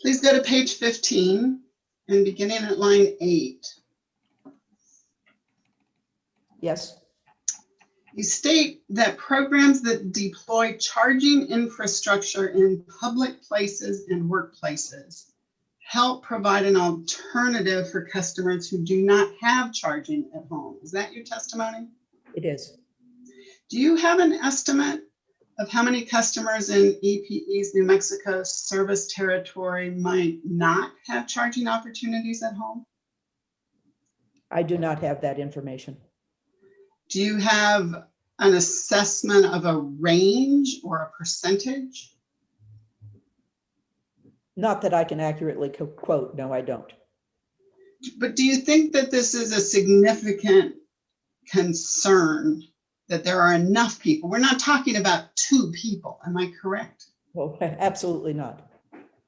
Please go to page 15 and beginning at line 8. Yes. You state that programs that deploy charging infrastructure in public places and workplaces help provide an alternative for customers who do not have charging at home. Is that your testimony? It is. Do you have an estimate of how many customers in EPE's New Mexico service territory might not have charging opportunities at home? I do not have that information. Do you have an assessment of a range or a percentage? Not that I can accurately quote, no, I don't. But do you think that this is a significant concern, that there are enough people? We're not talking about 2 people, am I correct? Well, absolutely not.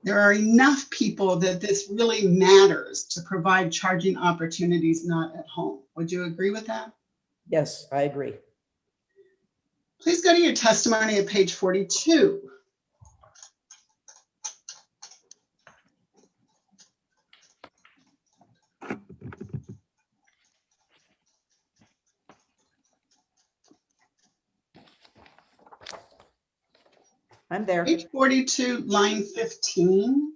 There are enough people that this really matters to provide charging opportunities not at home. Would you agree with that? Yes, I agree. Please go to your testimony at page 42. I'm there. Page 42, line 15.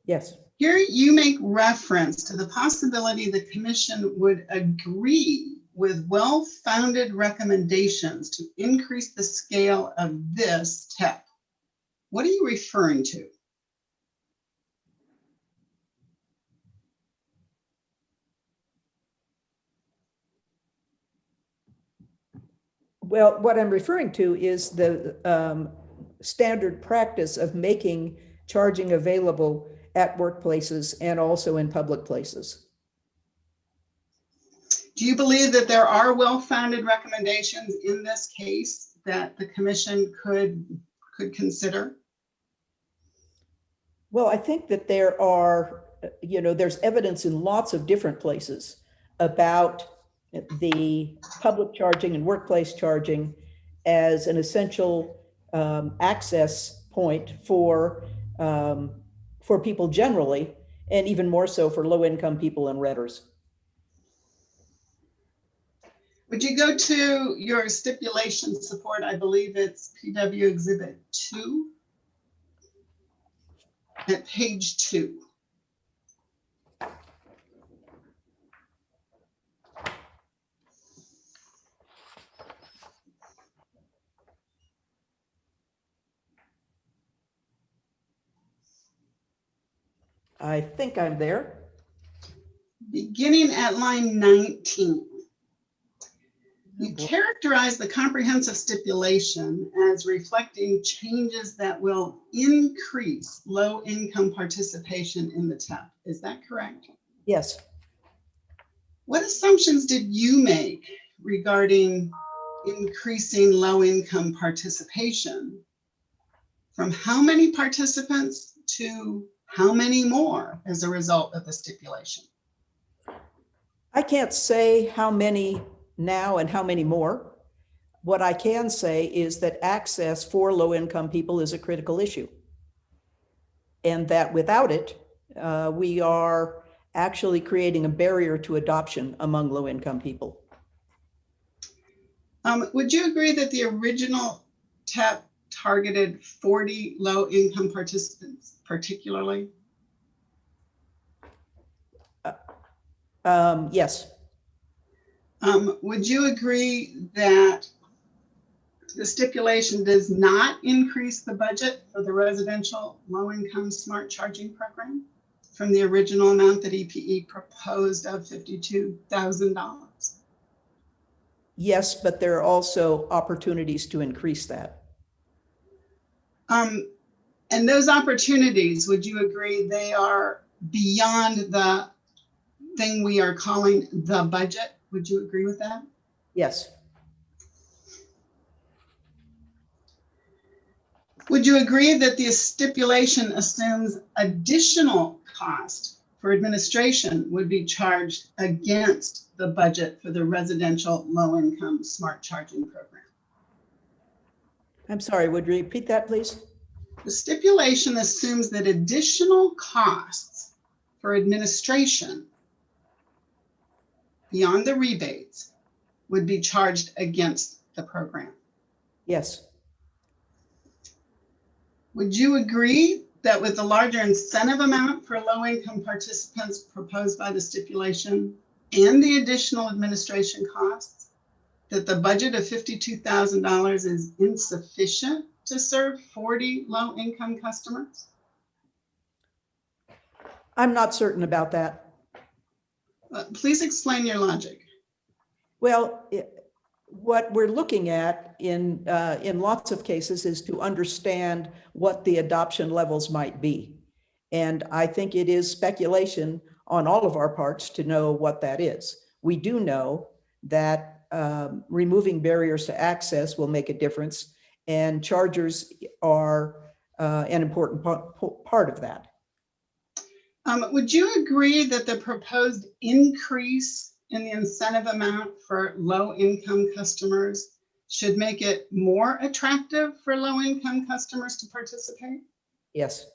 Yes. Here you make reference to the possibility the commission would agree with well-founded recommendations to increase the scale of this tech. What are you referring to? Well, what I'm referring to is the standard practice of making charging available at workplaces and also in public places. Do you believe that there are well-founded recommendations in this case that the commission could consider? Well, I think that there are, there's evidence in lots of different places about the public charging and workplace charging as an essential access point for people generally, and even more so for low-income people and renters. Would you go to your stipulation support? I believe it's PW Exhibit 2. at page 2. I think I'm there. Beginning at line 19. You characterize the comprehensive stipulation as reflecting changes that will increase low-income participation in the TEP. Is that correct? Yes. What assumptions did you make regarding increasing low-income participation? From how many participants to how many more as a result of the stipulation? I can't say how many now and how many more. What I can say is that access for low-income people is a critical issue. And that without it, we are actually creating a barrier to adoption among low-income people. Would you agree that the original TEP targeted 40 low-income participants particularly? Yes. Would you agree that the stipulation does not increase the budget for the residential low-income smart charging program from the original amount that EPE proposed of $52,000? Yes, but there are also opportunities to increase that. And those opportunities, would you agree they are beyond the thing we are calling the budget? Would you agree with that? Yes. Would you agree that the stipulation assumes additional cost for administration would be charged against the budget for the residential low-income smart charging program? I'm sorry, would you repeat that, please? The stipulation assumes that additional costs for administration beyond the rebates would be charged against the program. Yes. Would you agree that with the larger incentive amount for low-income participants proposed by the stipulation and the additional administration costs, that the budget of $52,000 is insufficient to serve 40 low-income customers? I'm not certain about that. Please explain your logic. Well, what we're looking at in lots of cases is to understand what the adoption levels might be. And I think it is speculation on all of our parts to know what that is. We do know that removing barriers to access will make a difference, and chargers are an important part of that. Would you agree that the proposed increase in the incentive amount for low-income customers should make it more attractive for low-income customers to participate? Yes.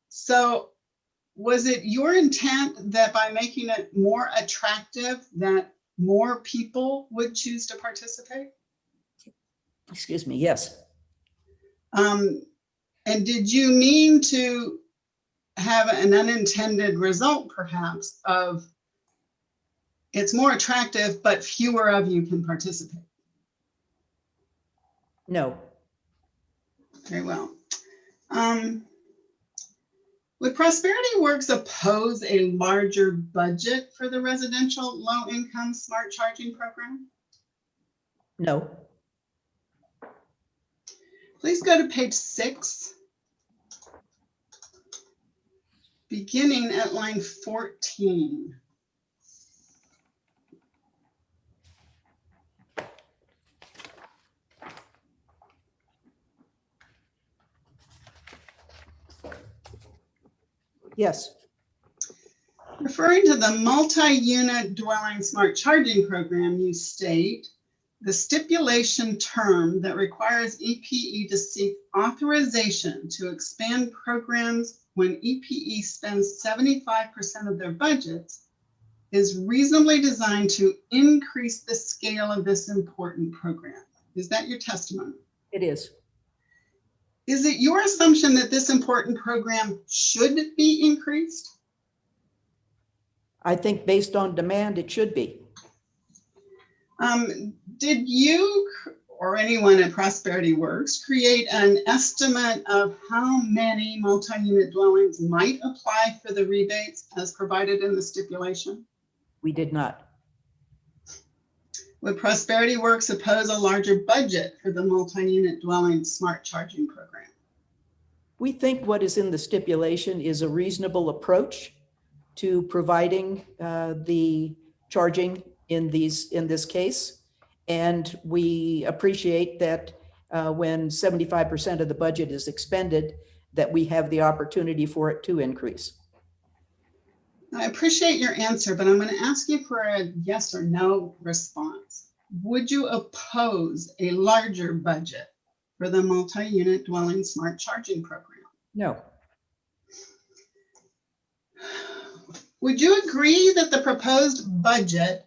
So was it your intent that by making it more attractive that more people would choose to participate? Excuse me, yes. And did you mean to have an unintended result, perhaps, of it's more attractive, but fewer of you can participate? No. Very well. Would Prosperity Works oppose a larger budget for the residential low-income smart charging program? No. Please go to page 6, beginning at line 14. Yes. Referring to the multi-unit dwelling smart charging program, you state, the stipulation term that requires EPE to seek authorization to expand programs when EPE spends 75% of their budgets is reasonably designed to increase the scale of this important program. Is that your testimony? It is. Is it your assumption that this important program should be increased? I think based on demand, it should be. Did you or anyone at Prosperity Works create an estimate of how many multi-unit dwellings might apply for the rebates as provided in the stipulation? We did not. Would Prosperity Works oppose a larger budget for the multi-unit dwelling smart charging program? We think what is in the stipulation is a reasonable approach to providing the charging in this case. And we appreciate that when 75% of the budget is expended, that we have the opportunity for it to increase. I appreciate your answer, but I'm going to ask you for a yes or no response. Would you oppose a larger budget for the multi-unit dwelling smart charging program? No. Would you agree that the proposed budget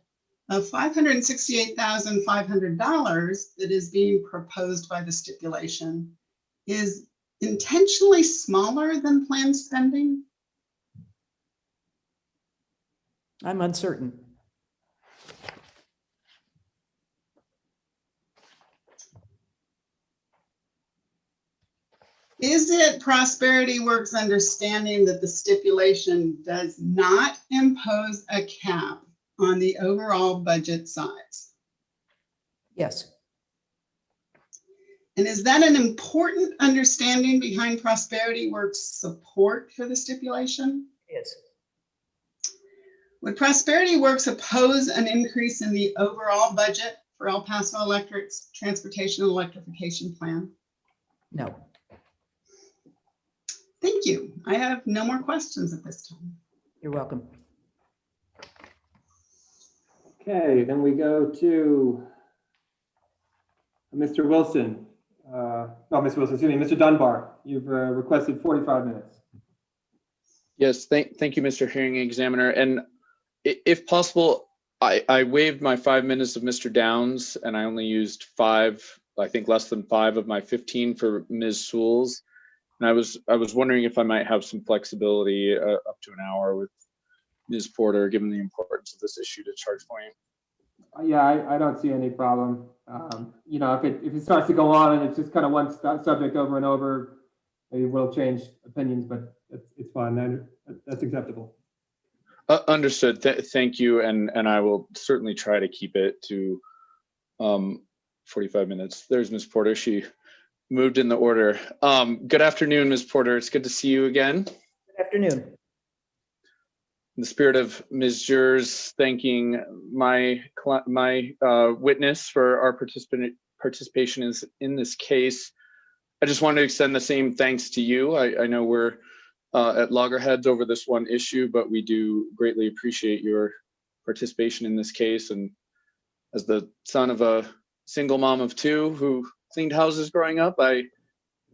of $568,500 that is being proposed by the stipulation is intentionally smaller than planned spending? I'm uncertain. Is it Prosperity Works' understanding that the stipulation does not impose a cap on the overall budget size? Yes. And is that an important understanding behind Prosperity Works' support for the stipulation? Yes. Would Prosperity Works oppose an increase in the overall budget for El Paso Electric's transportation and electrification plan? No. Thank you. I have no more questions at this time. You're welcome. Okay, then we go to Mr. Wilson. Mr. Wilson, excuse me, Mr. Dunbar. You've requested 45 minutes. Yes, thank you, Mr. Hearing Examiner. And if possible, I waived my 5 minutes of Mr. Downs, and I only used 5, I think less than 5 of my 15 for Ms. Sewells. And I was wondering if I might have some flexibility up to an hour with Ms. Porter, given the importance of this issue to ChargePoint. Yeah, I don't see any problem. You know, if it starts to go on and it's just kind of one subject over and over, maybe we'll change opinions, but it's fine. That's acceptable. Understood. Thank you. And I will certainly try to keep it to 45 minutes. There's Ms. Porter. She moved in the order. Good afternoon, Ms. Porter. It's good to see you again. Good afternoon. In the spirit of Ms. Jers thanking my witness for our participation in this case, I just wanted to extend the same thanks to you. I know we're at loggerheads over this one issue, but we do greatly appreciate your participation in this case. And as the son of a single mom of 2 who cleaned houses growing up, I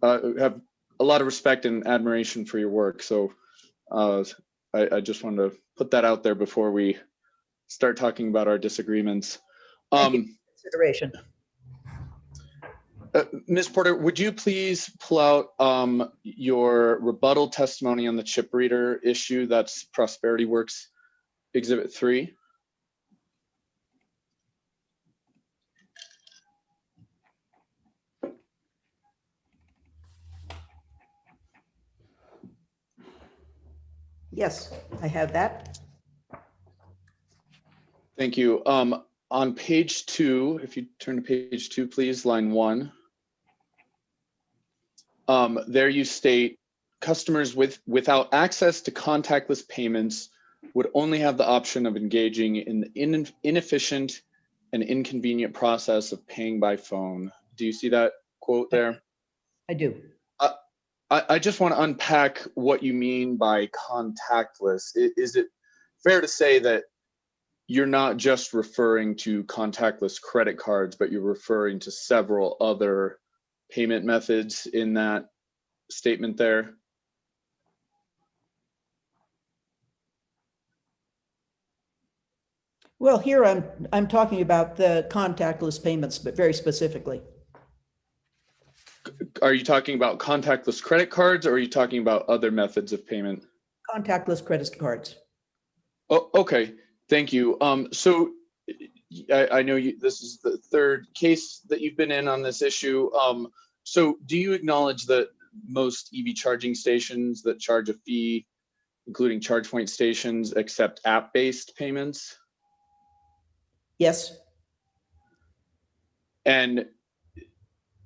have a lot of respect and admiration for your work. So I just wanted to put that out there before we start talking about our disagreements. Consideration. Ms. Porter, would you please pull out your rebuttal testimony on the chip reader issue? That's Prosperity Works Exhibit 3. Yes, I have that. Thank you. On page 2, if you turn to page 2, please, line 1. There you state customers without access to contactless payments would only have the option of engaging in the inefficient and inconvenient process of paying by phone. Do you see that quote there? I do. I just want to unpack what you mean by contactless. Is it fair to say that you're not just referring to contactless credit cards, but you're referring to several other payment methods in that statement there? Well, here I'm talking about the contactless payments, but very specifically. Are you talking about contactless credit cards or are you talking about other methods of payment? Contactless credit cards. Oh, okay, thank you. So I know this is the third case that you've been in on this issue. So do you acknowledge that most EV charging stations that charge a fee, including charge point stations, accept app-based payments? Yes, And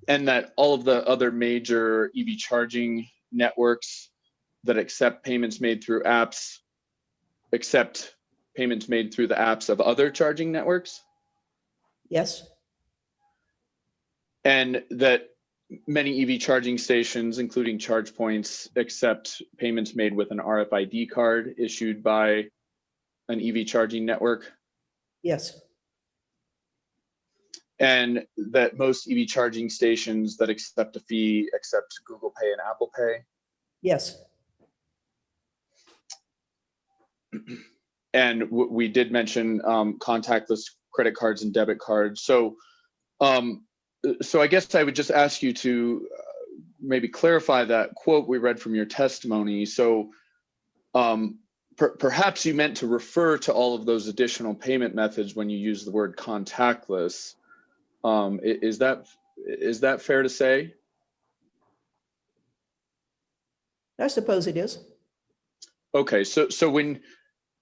that all of the other major EV charging networks that accept payments made through apps accept payments made through the apps of other charging networks? yes, And that many EV charging stations, including charge points, accept payments made with an RFID card issued by an EV charging network? yes, And that most EV charging stations that accept a fee accept Google Pay and Apple Pay? yes, And we did mention contactless credit cards and debit cards. So I guess I would just ask you to maybe clarify that quote we read from your testimony. So perhaps you meant to refer to all of those additional payment methods when you use the word contactless. Is that fair to say? I suppose it is. Okay, so when,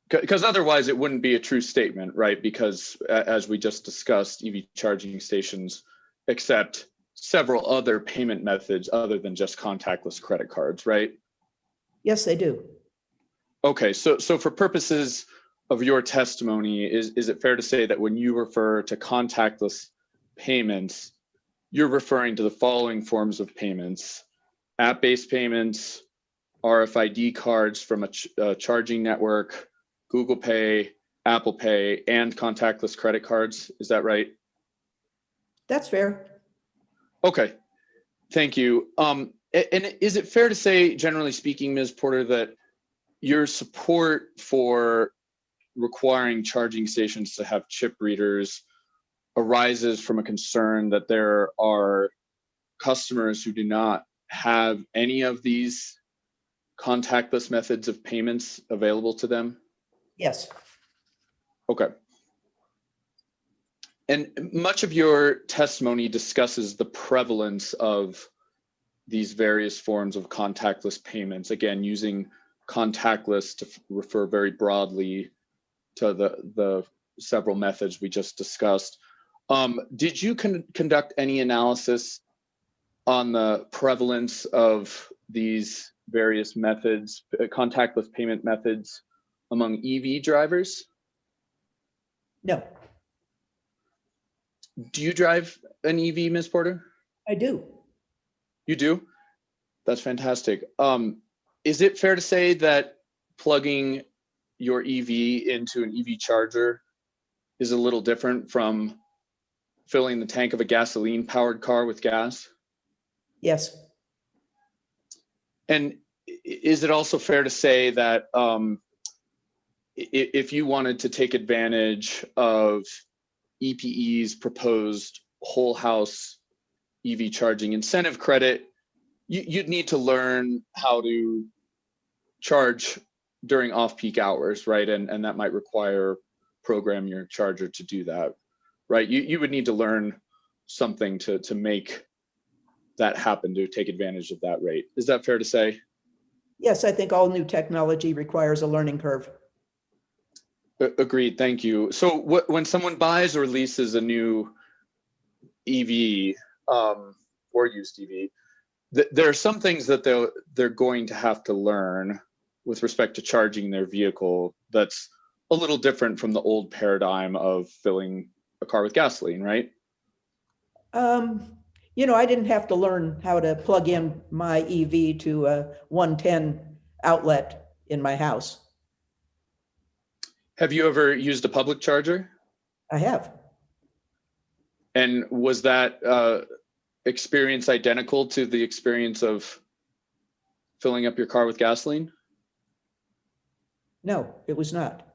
because otherwise it wouldn't be a true statement, right? Because as we just discussed, EV charging stations accept several other payment methods other than just contactless credit cards, right? Yes, they do. Okay, so for purposes of your testimony, is it fair to say that when you refer to contactless payments, you're referring to the following forms of payments: app-based payments, RFID cards from a charging network, Google Pay, Apple Pay, and contactless credit cards? Is that right? That's fair. Okay, thank you. And is it fair to say, generally speaking, Ms. Porter, that your support for requiring charging stations to have chip readers arises from a concern that there are customers who do not have any of these contactless methods of payments available to them? Yes, Okay. And much of your testimony discusses the prevalence of these various forms of contactless payments, again, using contactless to refer very broadly to the several methods we just discussed. Did you conduct any analysis on the prevalence of these various methods, contactless payment methods, among EV drivers? no, Do you drive an EV, Ms. Porter? I do. You do? That's fantastic. Is it fair to say that plugging your EV into an EV charger is a little different from filling the tank of a gasoline-powered car with gas? Yes, And is it also fair to say that if you wanted to take advantage of EPE's proposed whole house EV charging incentive credit, you'd need to learn how to charge during off-peak hours, right? And that might require program your charger to do that, right? You would need to learn something to make that happen, to take advantage of that rate. Is that fair to say? yes, I think all new technology requires a learning curve. Agreed, thank you. So when someone buys or leases a new EV or used EV, there are some things that they're going to have to learn with respect to charging their vehicle that's a little different from the old paradigm of filling a car with gasoline, right? You know, I didn't have to learn how to plug in my EV to a 110 outlet in my house. Have you ever used a public charger? I have. And was that experience identical to the experience of filling up your car with gasoline? No, it was not.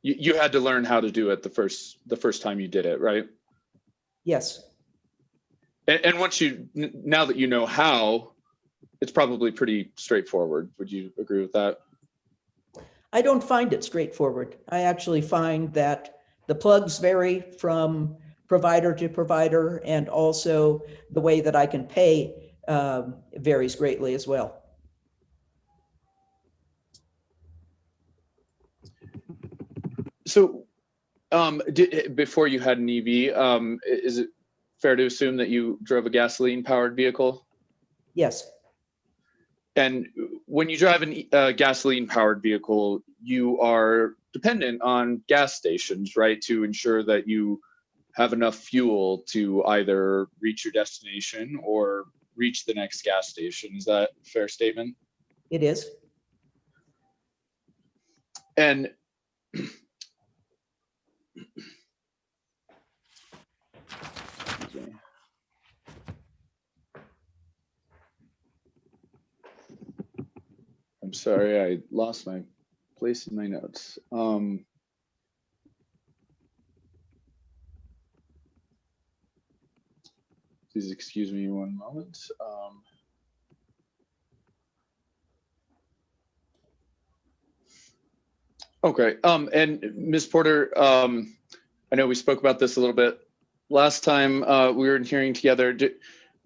You had to learn how to do it the first time you did it, right? Yes, And once now that you know how, it's probably pretty straightforward. Would you agree with that? I don't find it straightforward. I actually find that the plugs vary from provider to provider, and also the way that I can pay varies greatly as well. So before you had an EV, is it fair to assume that you drove a gasoline powered vehicle? Yes. And when you drive a gasoline powered vehicle, you are dependent on gas stations, right? To ensure that you have enough fuel to either reach your destination or reach the next gas station. Is that a fair statement? It is. And I'm sorry, I lost my place in my notes. Please excuse me one moment. Okay, and Ms. Porter, I know we spoke about this a little bit last time we were in hearing together.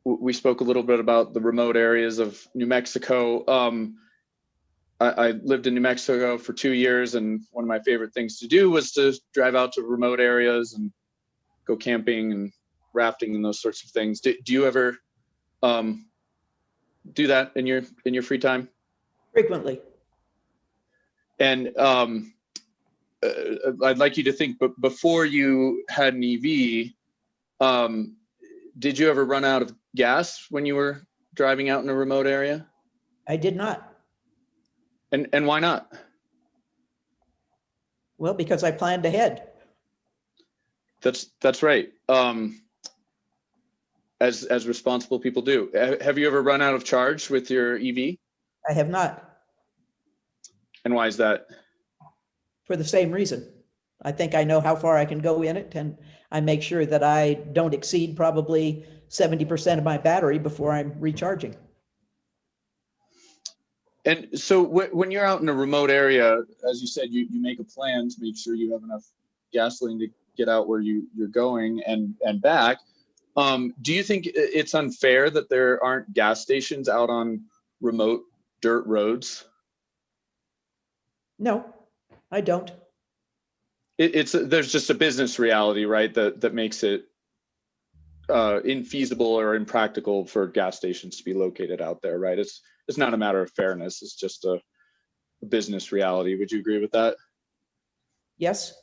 We spoke a little bit about the remote areas of New Mexico. I lived in New Mexico for 2 years, and one of my favorite things to do was to drive out to remote areas and go camping and rafting and those sorts of things. Do you ever do that in your free time? Frequently. And I'd like you to think, but before you had an EV, did you ever run out of gas when you were driving out in a remote area? I did not. And why not? Well, because I planned ahead. That's right. As responsible people do. Have you ever run out of charge with your EV? I have not. And why is that? For the same reason. I think I know how far I can go in it, and I make sure that I don't exceed probably 70% of my battery before I'm recharging. And so when you're out in a remote area, as you said, you make a plan to make sure you have enough gasoline to get out where you're going and back. Do you think it's unfair that there aren't gas stations out on remote dirt roads? No, I don't. There's just a business reality, right? That makes it infeasible or impractical for gas stations to be located out there, right? It's not a matter of fairness. It's just a business reality. Would you agree with that? Yes.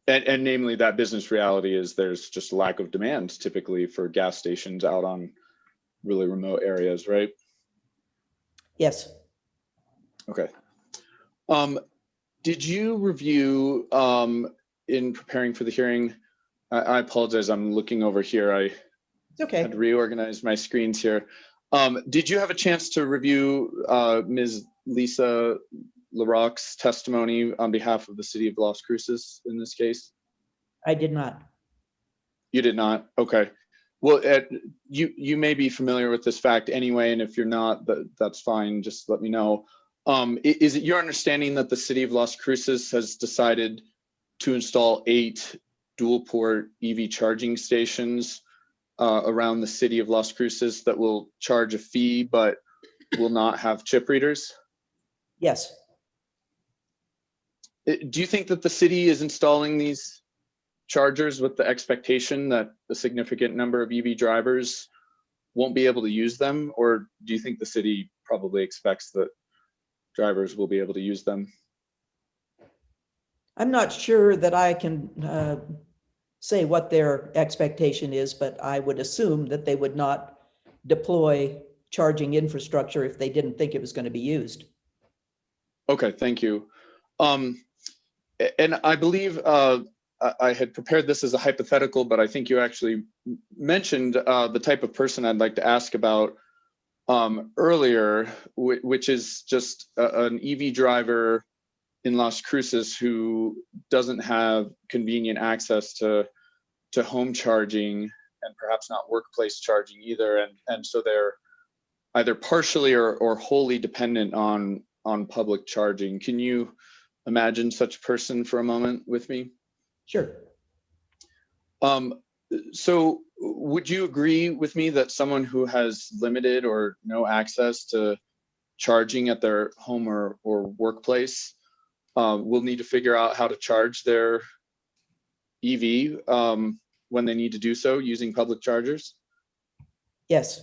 And namely, that business reality is there's just a lack of demand typically for gas stations out on really remote areas, right? Yes. Okay. Did you review in preparing for the hearing? I apologize, I'm looking over here. It's okay. Had to reorganize my screens here. Did you have a chance to review Ms. Lisa LaRocque's testimony on behalf of the city of Las Cruces in this case? I did not. You did not? Okay. Well, you may be familiar with this fact anyway, and if you're not, that's fine. Just let me know. Is it your understanding that the city of Las Cruces has decided to install 8 dual port EV charging stations around the city of Las Cruces that will charge a fee but will not have chip readers? Yes. Do you think that the city is installing these chargers with the expectation that a significant number of EV drivers won't be able to use them? Or do you think the city probably expects that drivers will be able to use them? I'm not sure that I can say what their expectation is, but I would assume that they would not deploy charging infrastructure if they didn't think it was going to be used. Okay, thank you. And I believe I had prepared this as a hypothetical, but I think you actually mentioned the type of person I'd like to ask about earlier, which is just an EV driver in Las Cruces who doesn't have convenient access to to home charging and perhaps not workplace charging either. And so they're either partially or wholly dependent on public charging. Can you imagine such a person for a moment with me? Sure. So would you agree with me that someone who has limited or no access to charging at their home or workplace will need to figure out how to charge their EV when they need to do so using public chargers? Yes.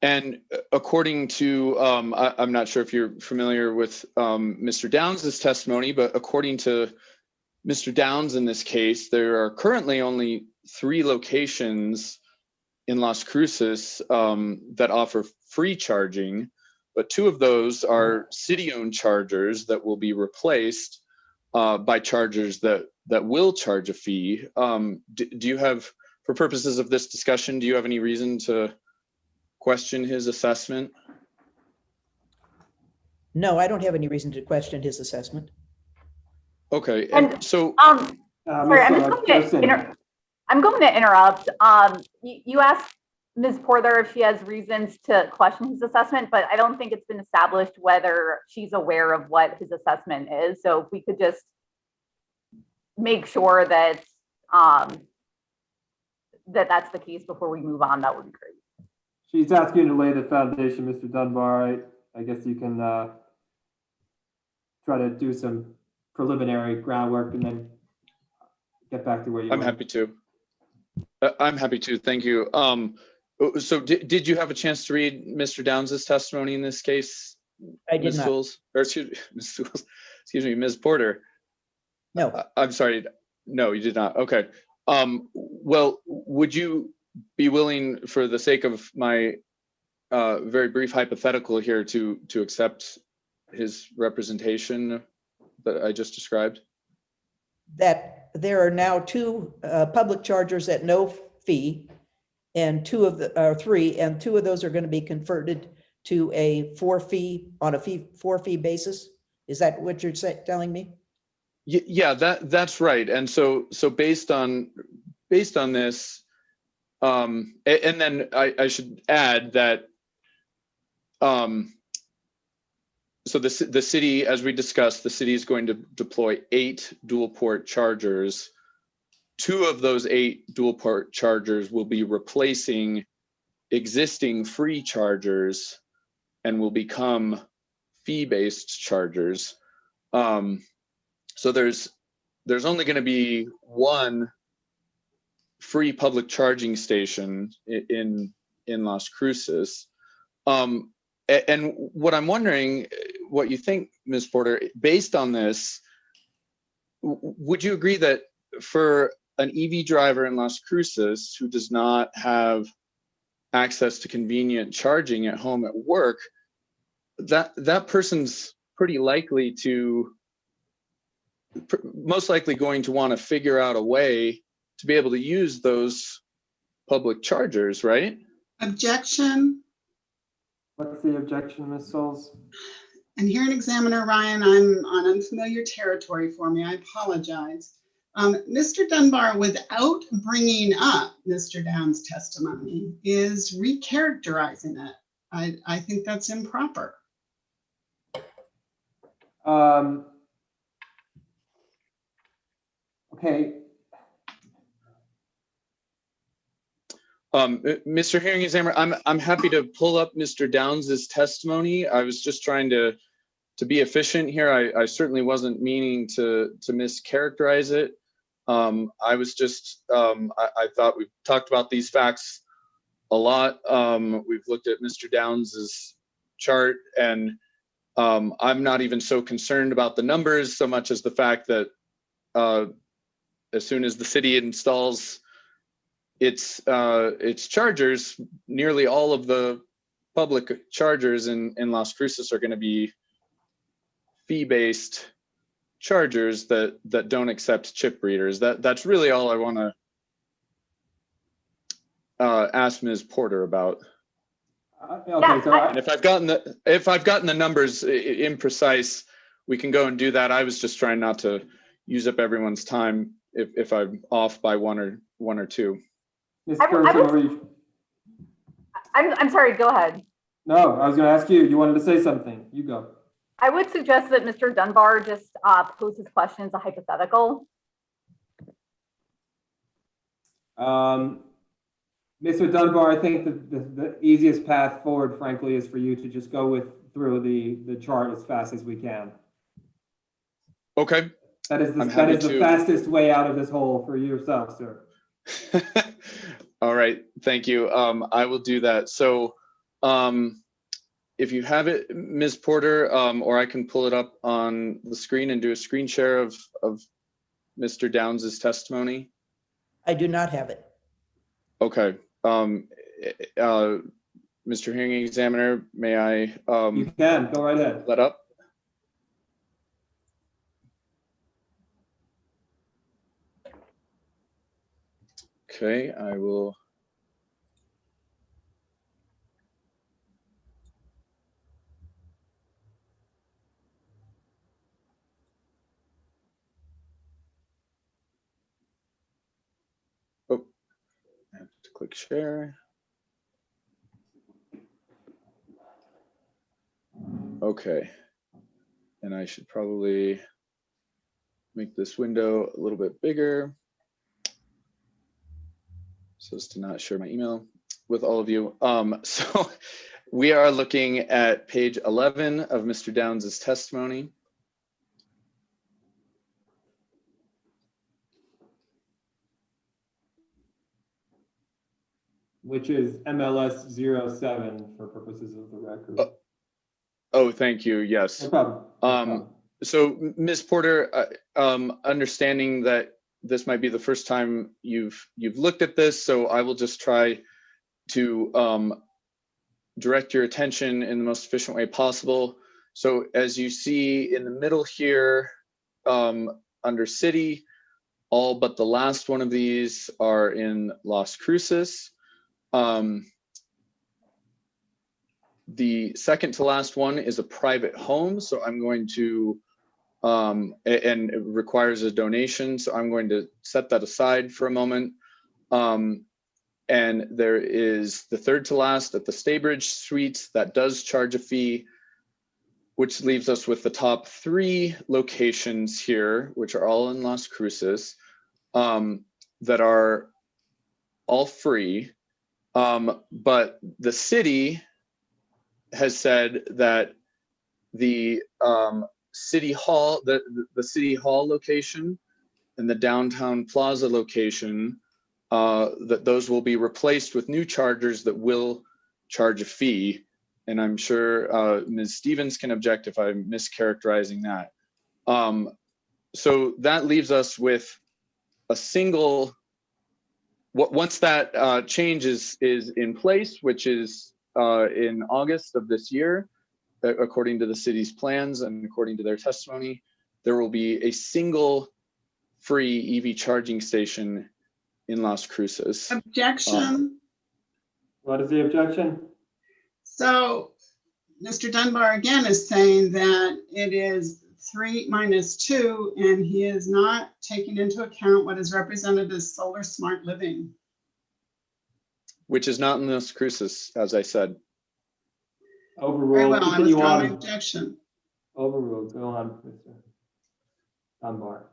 And according to, I'm not sure if you're familiar with Mr. Downs' testimony, but according to Mr. Downs in this case, there are currently only 3 locations in Las Cruces that offer free charging, but 2 of those are city-owned chargers that will be replaced by chargers that will charge a fee. Do you have, for purposes of this discussion, do you have any reason to question his assessment? No, I don't have any reason to question his assessment. Okay, And so sorry, I'm going to interrupt. You asked Ms. Porter if she has reasons to question his assessment, but I don't think it's been established whether she's aware of what his assessment is. So if we could just make sure that that's the case before we move on, that would be great. She's asking to lay the foundation, Mr. Dunbar. I guess you can try to do some preliminary groundwork and then get back to where you I'm were. happy to. I'm happy to, thank you. So did you have a chance to read Mr. Downs' testimony in this case? I did Ms. not. Sewells? Or excuse me, Ms. Porter. No. I'm sorry. No, you did not. Okay. Well, would you be willing, for the sake of my very brief hypothetical here, to accept his representation that I just described? That there are now 2 public chargers at no fee, and 3, and 2 of those are going to be converted to a 4-fee basis. Is that what you're telling me? Yeah, that's right. And so based on this, and then I should add that so the city, as we discussed, the city is going to deploy 8 dual port chargers. 2 of those 8 dual port chargers will be replacing existing free chargers and will become fee-based chargers. So there's only going to be 1 free public charging station in Las Cruces. And what I'm wondering, what you think, Ms. Porter, based on this, would you agree that for an EV driver in Las Cruces who does not have access to convenient charging at home, at work, that person's pretty likely to, most likely going to want to figure out a way to be able to use those public chargers, right? Objection. What's the objection, Ms. Souls? And Hearing Examiner Ryan, I'm on unfamiliar territory for me. I apologize. Mr. Dunbar, without bringing up Mr. Downs' testimony, is recharacterizing it. I think that's improper. Okay. Mr. Hearing Examiner, I'm happy to pull up Mr. Downs' testimony. I was just trying to be efficient here. I certainly wasn't meaning to mischaracterize it. I was just, I thought we've talked about these facts a lot. We've looked at Mr. Downs' chart, and I'm not even so concerned about the numbers so much as the fact that as soon as the city installs its chargers, nearly all of the public chargers in Las Cruces are going to be fee-based chargers that don't accept chip readers. That's really all I want to ask Ms. Porter about. Okay, so And if I've gotten the numbers imprecise, we can go and do that. I was just trying not to use up everyone's time if I'm off by one or two. Ms. I would- Gerson, were you- I'm sorry, go ahead. No, I was going to ask you. You wanted to say something. You go. I would suggest that Mr. Dunbar just pose his questions a hypothetical. Mr. Dunbar, I think the easiest path forward, frankly, is for you to just go through the chart as fast as we can. Okay. That is I'm the happy to. fastest way out of this hole for yourself, sir. All right, thank you. I will do that. So if you have it, Ms. Porter, or I can pull it up on the screen and do a screen share of Mr. Downs's testimony. I do not have it. Okay. Mr. Hearing Examiner, may I You can, go right ahead. let up? Okay, I will. Oh, I have to click share. Okay, and I should probably make this window a little bit bigger so as to not share my email with all of you. So we are looking at page 11 of Mr. Downs's testimony. Which is MLS 07 for purposes of the record. Oh, thank you. Yes. No problem. No problem. So Ms. Porter, understanding that this might be the first time you've looked at this, so I will just try to direct your attention in the most efficient way possible. So as you see in the middle here, under city, all but the last one of these are in Las Cruces. The second to last one is a private home, so I'm going to, and it requires a donation, so I'm going to set that aside for a moment. And there is the third to last at the Staybridge Suites that does charge a fee, which leaves us with the top three locations here, which are all in Las Cruces, that are all free. But the city has said that the city hall, the city hall location and the downtown plaza location, that those will be replaced with new chargers that will charge a fee. And I'm sure Ms. Stevens can object if I'm mischaracterizing that. So that leaves us with a single, once that change is in place, which is in August of this year, according to the city's plans and according to their testimony, there will be a single free EV charging station in Las Cruces. Objection. What is the objection? So Mr. Dunbar again is saying that it is 3 minus 2, and he is not taking into account what is represented as solar smart living. Which is not in Las Cruces, as I said. Very Overruled. well, I Continue withdraw my on. objection. Overruled. Go on, Mr. Dunbar.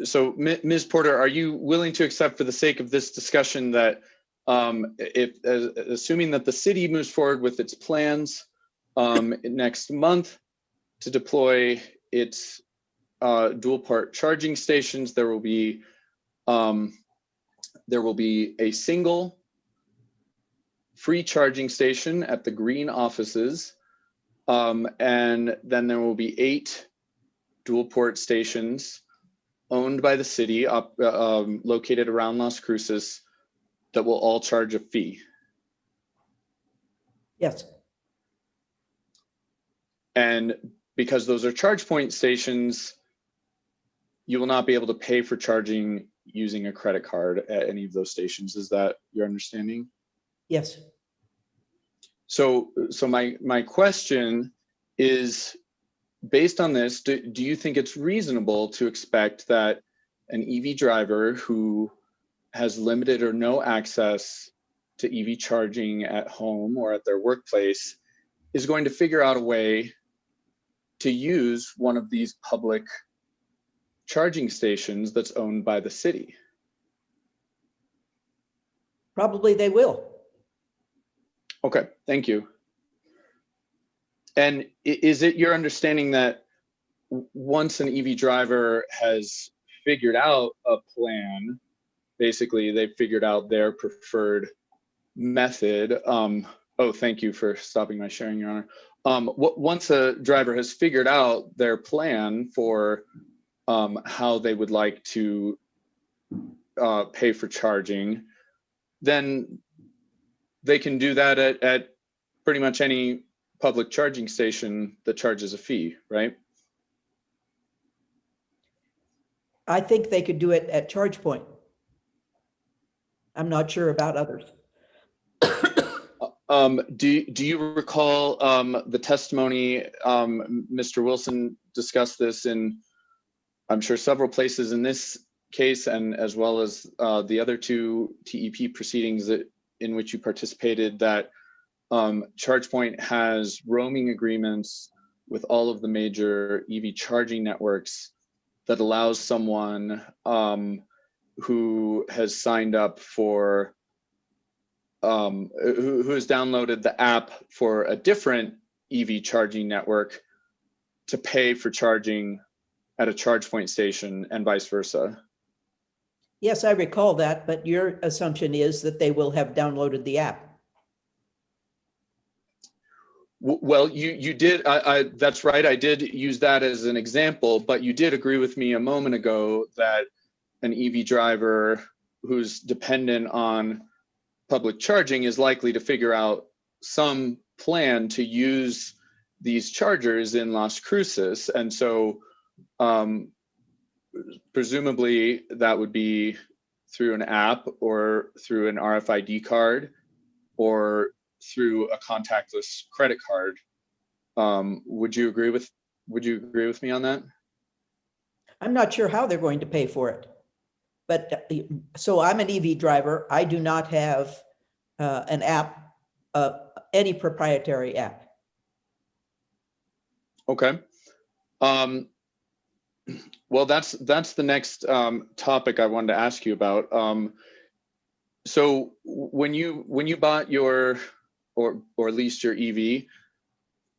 So Ms. Porter, are you willing to accept for the sake of this discussion that assuming that the city moves forward with its plans next month to deploy its dual part charging stations, there will be a single free charging station at the green offices, and then there will be 8 dual port stations owned by the city located around Las Cruces that will all charge a fee. Yes. And because those are charge point stations, you will not be able to pay for charging using a credit card at any of those stations. Is that your understanding? Yes. So my question is, based on this, do you think it's reasonable to expect that an EV driver who has limited or no access to EV charging at home or at their workplace is going to figure out a way to use one of these public charging stations that's owned by the city? Probably they will. Okay, thank you. And is it your understanding that once an EV driver has figured out a plan, basically they've figured out their preferred method? Oh, thank you for stopping my sharing, Your Honor. Once a driver has figured out their plan for how they would like to pay for charging, then they can do that at pretty much any public charging station that charges a fee, right? I think they could do it at ChargePoint. I'm not sure about others. Do you recall the testimony? Mr. Wilson discussed this in, I'm sure, several places in this case, and as well as the other two TEP proceedings in which you participated, that ChargePoint has roaming agreements with all of the major EV charging networks that allows someone who has signed up for, who has downloaded the app for a different EV charging network to pay for charging at a ChargePoint station and vice versa. Yes, I recall that, but your assumption is that they will have downloaded the app. Well, you did, that's right, I did use that as an example, but you did agree with me a moment ago that an EV driver who's dependent on public charging is likely to figure out some plan to use these chargers in Las Cruces. And so presumably that would be through an app or through an RFID card or through a contactless credit card. Would you agree with me on that? I'm not sure how they're going to pay for it. But so I'm an EV driver. I do not have an app, any proprietary app. Okay. Well, that's the next topic I wanted to ask you about. So when you bought your or leased your EV,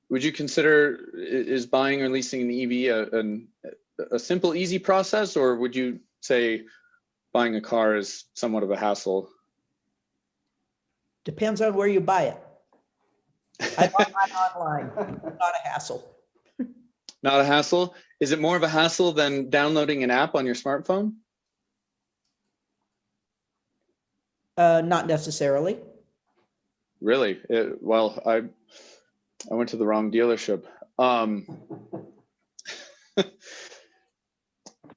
would you consider is buying or leasing an EV a simple, easy process, or would you say buying a car is somewhat of a hassle? Depends on where you buy it. I bought mine online, not a hassle. Not a hassle? Is it more of a hassle than downloading an app on your smartphone? Not necessarily. Really? Well, I went to the wrong dealership.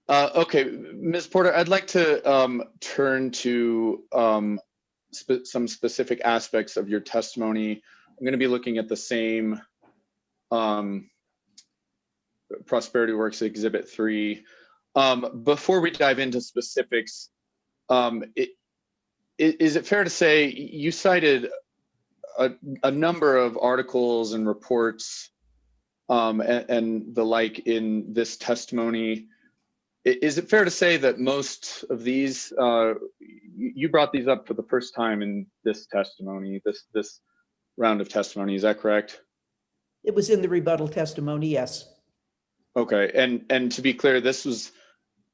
Okay, Ms. Porter, I'd like to turn to some specific aspects of your testimony. I'm going to be looking at the same Prosperity Works Exhibit 3. Before we dive into specifics, is it fair to say you cited a number of articles and reports and the like in this testimony? Is it fair to say that most of these, you brought these up for the first time in this testimony, this round of testimony, is that correct? It was in the rebuttal testimony, yes. Okay, and to be clear, this was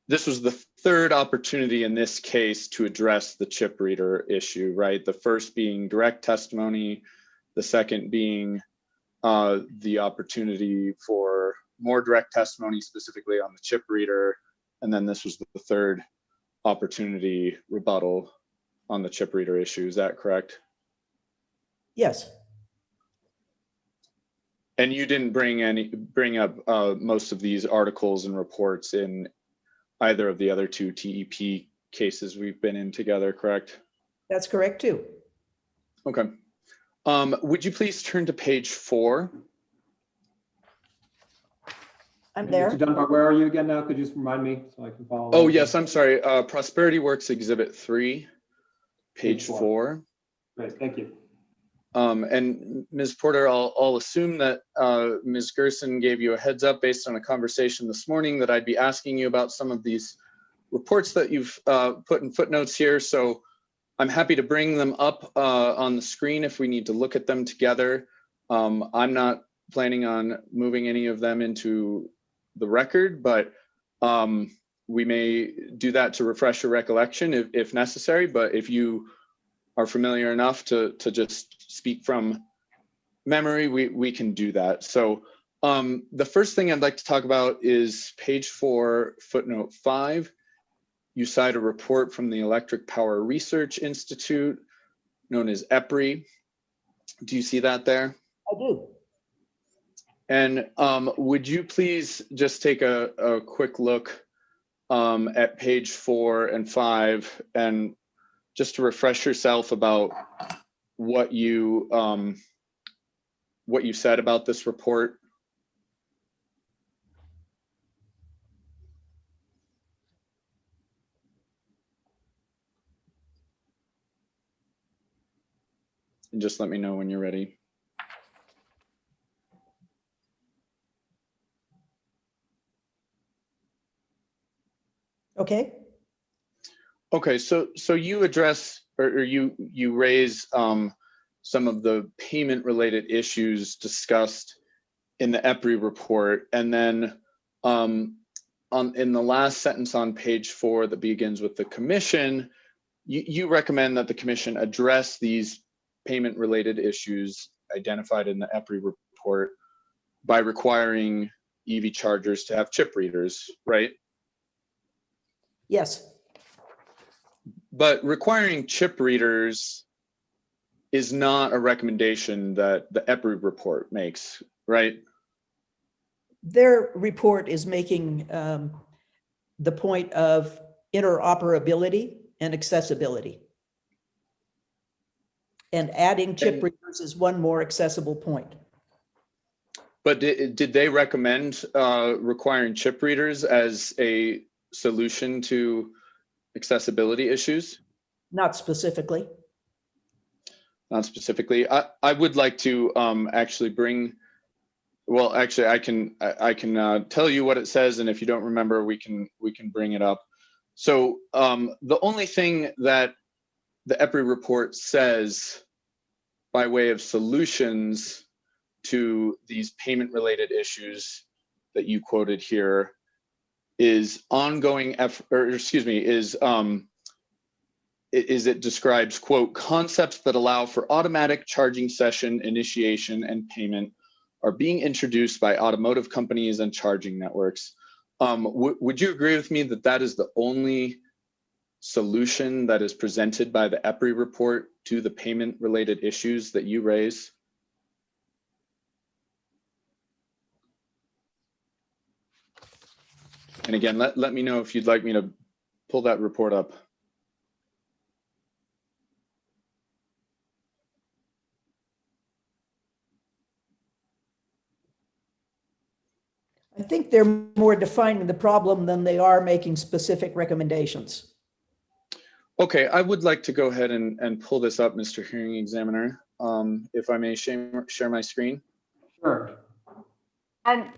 the third opportunity in this case to address the chip reader issue, right? The first being direct testimony, the second being the opportunity for more direct testimony specifically on the chip reader, and then this was the third opportunity rebuttal on the chip reader issue. Is that correct? Yes. And you didn't bring up most of these articles and reports in either of the other two TEP cases we've been in together, correct? That's correct too. Okay. Would you please turn to page 4? I'm Mr. there. Dunbar, where are you again now? Could you just remind me so I can follow? Oh, yes, I'm sorry. Prosperity Works Exhibit 3, page Page 4. 4. Great, thank you. And Ms. Porter, I'll assume that Ms. Gerson gave you a heads up based on a conversation this morning that I'd be asking you about some of these reports that you've put in footnotes here. So I'm happy to bring them up on the screen if we need to look at them together. I'm not planning on moving any of them into the record, but we may do that to refresh your recollection if necessary. But if you are familiar enough to just speak from memory, we can do that. So the first thing I'd like to talk about is page 4, footnote 5. You cite a report from the Electric Power Research Institute, known as EPRI. Do you see that there? I do. And would you please just take a quick look at page 4 and 5, and just to refresh yourself about what you said about this report? And just let me know when you're ready. Okay. Okay, so you address or you raise some of the payment related issues discussed in the EPRI report, and then in the last sentence on page 4 that begins with the commission, you recommend that the commission address these payment related issues identified in the EPRI report by requiring EV chargers to have chip readers, right? Yes. But requiring chip readers is not a recommendation that the EPRI report makes, right? Their report is making the point of interoperability and accessibility. And adding chip readers is one more accessible point. But did they recommend requiring chip readers as a solution to accessibility issues? Not specifically. Not specifically. I would like to actually bring, well, actually I can tell you what it says, and if you don't remember, we can bring it up. So the only thing that the EPRI report says by way of solutions to these payment related issues that you quoted here is ongoing it describes, quote, concepts that allow for automatic charging session initiation and payment are being introduced by automotive companies and charging networks. Would you agree with me that that is the only solution that is presented by the EPRI report to the payment related issues that you raise? And again, let me know if you'd like me to pull that report up. I think they're more defining the problem than they are making specific recommendations. Okay, I would like to go ahead and pull this up, Mr. Hearing Examiner, if I may share my screen. Sure. And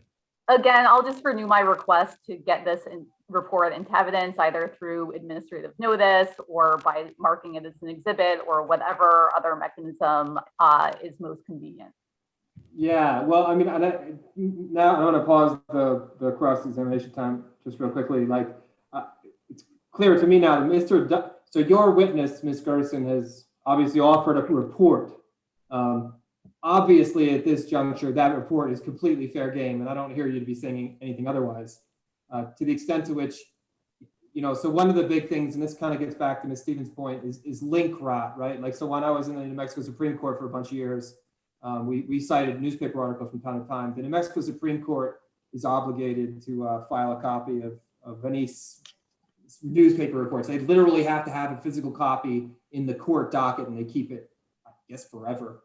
again, I'll just renew my request to get this report into evidence, either through administrative notice or by marking it as an exhibit or whatever other mechanism is most convenient. Yeah, well, I mean, now I'm going to pause the cross-examination time just real quickly. Like, it's clear to me now that so your witness, Ms. Gerson, has obviously offered a report. Obviously, at this juncture, that report is completely fair game, and I don't hear you to be saying anything otherwise. To the extent to which, so one of the big things, and this kind of gets back to Ms. Stevens' point, is link rot, right? Like, so when I was in the New Mexico Supreme Court for a bunch of years, we cited newspaper articles from time to time. The New Mexico Supreme Court is obligated to file a copy of any newspaper reports. They literally have to have a physical copy in the court docket, and they keep it, I guess, forever.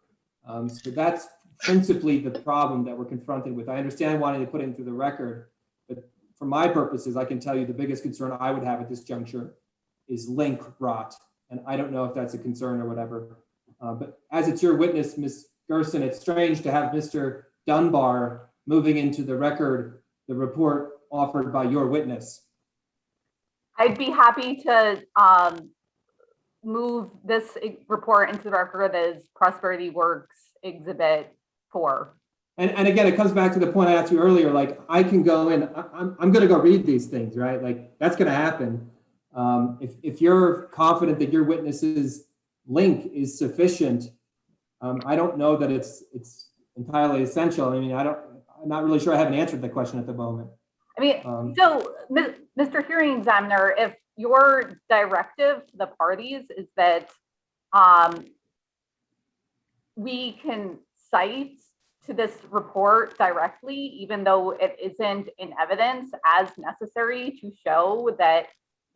So that's principally the problem that we're confronted with. I understand wanting to put it into the record, for my purposes, I can tell you the biggest concern I would have at this juncture is link rot. And I don't know if that's a concern or whatever. But as it's your witness, Ms. Gerson, it's strange to have Mr. Dunbar moving into the record the report offered by your witness. I'd be happy to move this report into the record as Prosperity Works Exhibit 4. And again, it comes back to the point I asked you earlier, like I can go in, I'm going to go read these things, right? Like that's going to happen. If you're confident that your witness's link is sufficient, I don't know that it's entirely essential. I mean, I'm not really sure I haven't answered the question at the moment. I mean, so Mr. Hearing Examiner, if your directive to the parties is that we can cite to this report directly, even though it isn't in evidence as necessary to show that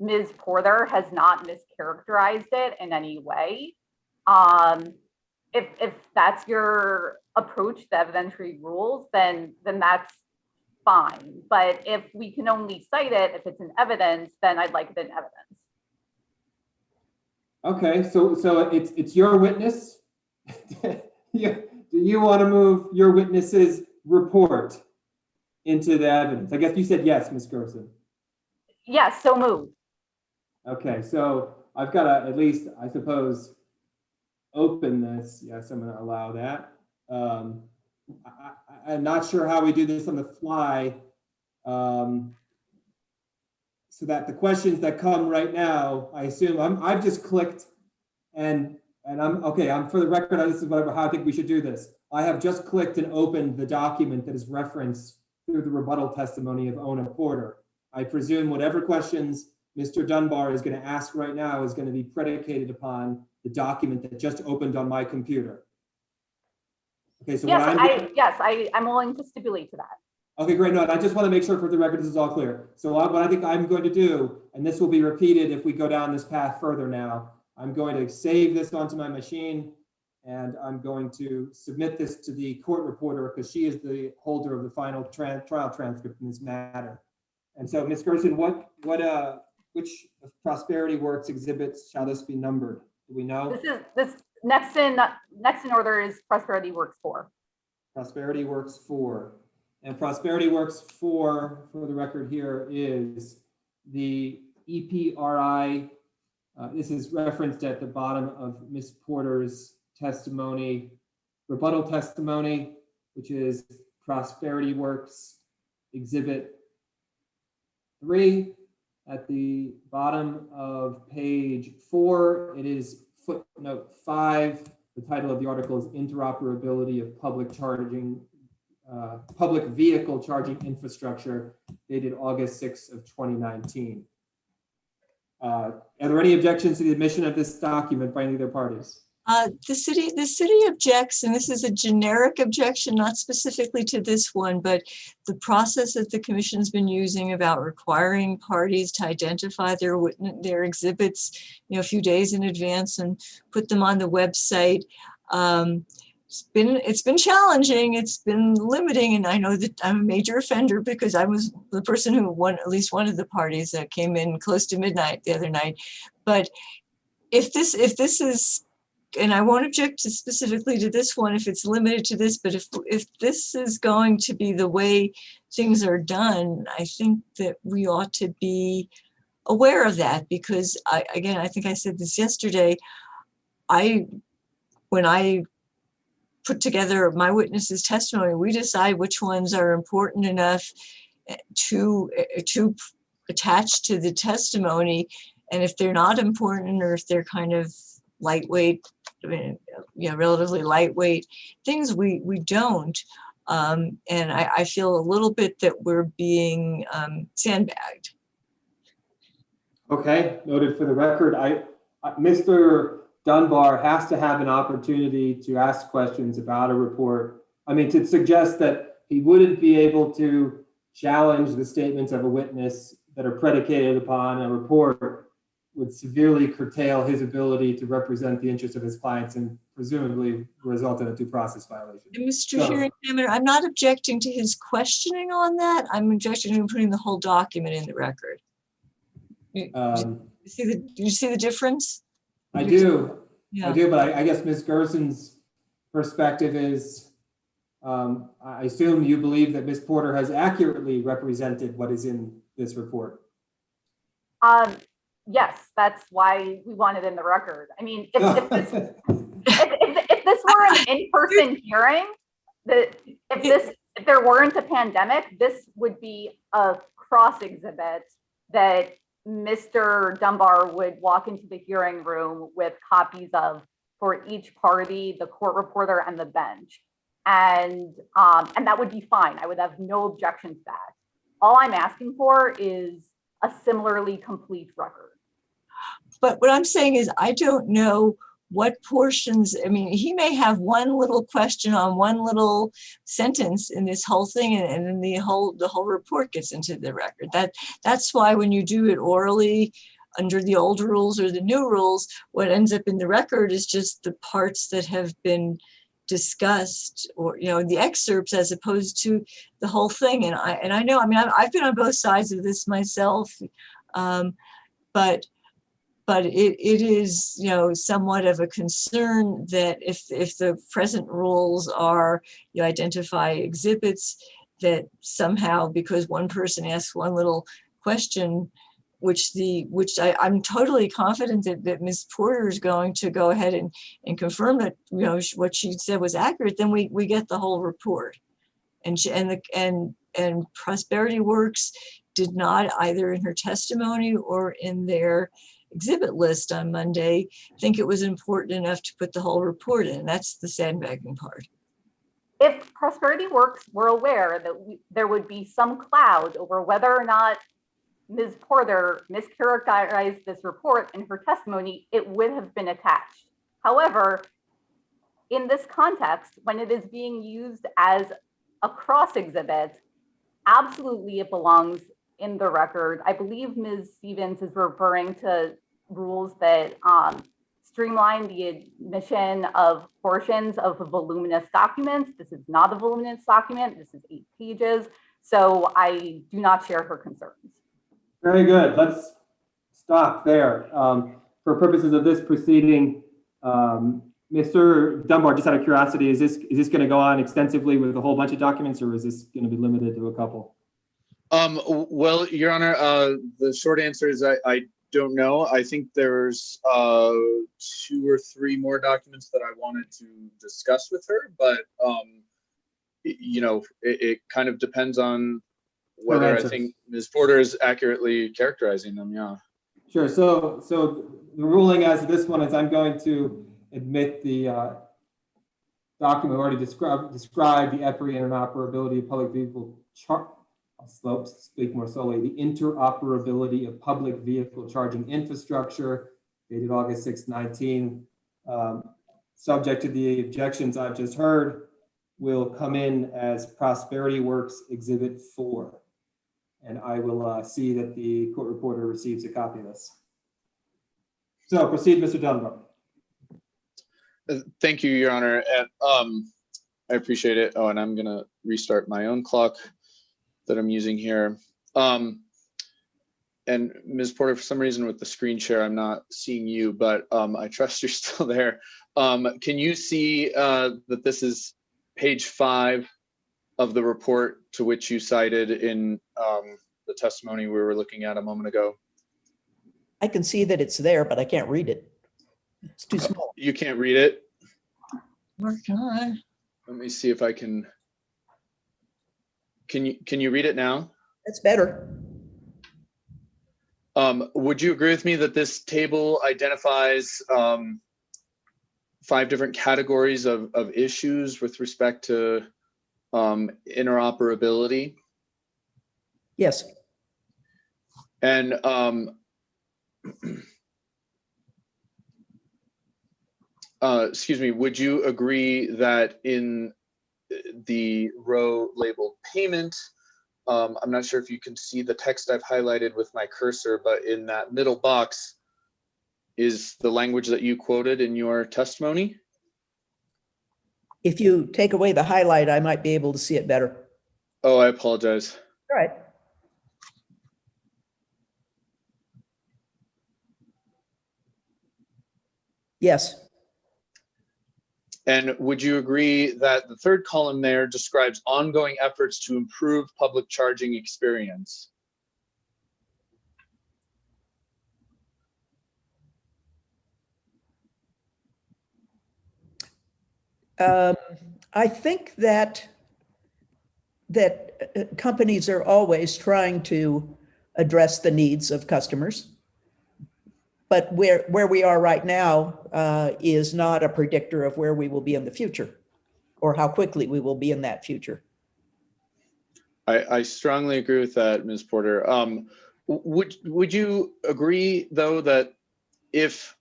Ms. Porter has not mischaracterized it in any way. If that's your approach to evidentiary rules, then that's fine. But if we can only cite it if it's in evidence, then I'd like it in evidence. Okay, so it's your witness. Do you want to move your witness's report into the evidence? I guess you said yes, Ms. Gerson. Yes, so moved. Okay, so I've got to at least, I suppose, open this. Yes, I'm going to allow that. I'm not sure how we do this on the fly, so that the questions that come right now, I assume I've just clicked and I'm okay. I'm for the record. This is how I think we should do this. I have just clicked and opened the document that is referenced through the rebuttal testimony of Ona Porter. I presume whatever questions Mr. Dunbar is going to ask right now is going to be predicated upon the document that just opened on my computer. Okay, so I'm willing to stipulate to that. Okay, great. No, I just want to make sure for the record this is all clear. So what I think I'm going to do, and this will be repeated if we go down this path further now, I'm going to save this onto my machine and I'm going to submit this to the court reporter because she is the holder of the final trial transcript in this matter. And so, Ms. Gerson, which of Prosperity Works exhibits shall this be numbered? Do we know? This next in order is Prosperity Works 4. Prosperity Works 4. And Prosperity Works 4, for the record here, is the EPRI. This is referenced at the bottom of Ms. Porter's testimony, rebuttal testimony, which is Prosperity Works Exhibit 3. At the bottom of page 4, it is footnote 5. The title of the article is Interoperability of Public Vehicle Charging Infrastructure, dated August 6th of 2019. Are there any objections to the admission of this document by any of their parties? The city objects, and this is a generic objection, not specifically to this one, but the process that the commission's been using about requiring parties to identify their exhibits, a few days in advance and put them on the website. It's been challenging. It's been limiting, and I know that I'm a major offender because I was the person who won at least one of the parties that came in close to midnight the other night. But if this is, and I won't object specifically to this one if it's limited to this, but if this is going to be the way things are done, I think that we ought to be aware of that because I think I said this yesterday, when I put together my witness's testimony, we decide which ones are important enough to attach to the testimony. And if they're not important or if they're kind of lightweight, relatively lightweight things, we don't. And I feel a little bit that we're being sandbagged. Okay, noted for the record. Mr. Dunbar has to have an opportunity to ask questions about a report. I mean, to suggest that he wouldn't be able to challenge the statements of a witness that are predicated upon a report would severely curtail his ability to represent the interests of his clients and presumably result in a due process violation. And Mr. So- Hearing Examiner, I'm not objecting to his questioning on that. I'm objecting to him putting the whole document in the record. Do you see the difference? I do, Yeah. but I guess Ms. Gerson's perspective is, I assume you believe that Ms. Porter has accurately represented what is in this report. Yes, that's why we want it in the record. I mean, if this were an in-person hearing, if there weren't a pandemic, this would be a cross exhibit that Mr. Dunbar would walk into the hearing room with copies of for each party, the court reporter and the bench. And that would be fine. I would have no objection to that. All I'm asking for is a similarly complete record. But what I'm saying is, I don't know what portions, I mean, he may have one little question on one little sentence in this whole thing, and then the whole report gets into the record. That's why when you do it orally under the old rules or the new rules, what ends up in the record is just the parts that have been discussed, or the excerpts, as opposed to the whole thing. And I know, I mean, I've been on both sides of this myself, but it is, somewhat of a concern that if the present rules are, you identify exhibits, that somehow, because one person asks one little question, which I'm totally confident that Ms. Porter is going to go ahead and confirm that, what she said was accurate, then we get the whole report. And Prosperity Works did not, either in her testimony or in their exhibit list on Monday, think it was important enough to put the whole report in. That's the sandbagging part. If Prosperity Works were aware that there would be some cloud over whether or not Ms. Porter mischaracterized this report in her testimony, it would have been attached. However, in this context, when it is being used as a cross exhibit, absolutely it belongs in the record. I believe Ms. Stevens is referring to rules that streamline the admission of portions of voluminous documents. This is not a voluminous document. This is 8 pages. So I do not share her concerns. Very good. Let's stop there. For purposes of this proceeding, Mr. Dunbar, just out of curiosity, is this going to go on extensively with a whole bunch of documents, or is this going to be limited to a couple? Well, Your Honor, the short answer is I don't know. I think there's 2 or 3 more documents that I wanted to discuss with her, but it kind of depends on whether I think Ms. Porter is accurately characterizing them. Yeah. Sure. So the ruling as of this one is I'm going to admit the document already described the EPRI interoperability of public vehicle I'll speak more solely, the interoperability of public vehicle charging infrastructure, dated August 6, 19, subject to the objections I've just heard, will come in as Prosperity Works Exhibit 4. And I will see that the court reporter receives a copy of this. So proceed, Mr. Dunbar. Thank you, Your Honor. And I appreciate it. Oh, and I'm going to restart my own clock that I'm using here. And Ms. Porter, for some reason with the screen share, I'm not seeing you, but I trust you're still there. Can you see that this is page 5 of the report to which you cited in the testimony we were looking at a moment ago? I can see that it's there, but I can't read it. It's too small. You can't read it? Work on. Let me see if I can. Can you read it now? That's better. Would you agree with me that this table identifies 5 different categories of issues with respect to interoperability? Yes. And excuse me, would you agree that in the row labeled payment, I'm not sure if you can see the text I've highlighted with my cursor, but in that middle box, is the language that you quoted in your testimony? If you take away the highlight, I might be able to see it better. Oh, I apologize. All right. Yes. And would you agree that the third column there describes ongoing efforts to improve public charging experience? I think that companies are always trying to address the needs of customers. But where we are right now is not a predictor of where we will be in the future or how quickly we will be in that future. I strongly agree with that, Ms. Porter. Would you agree, though, that if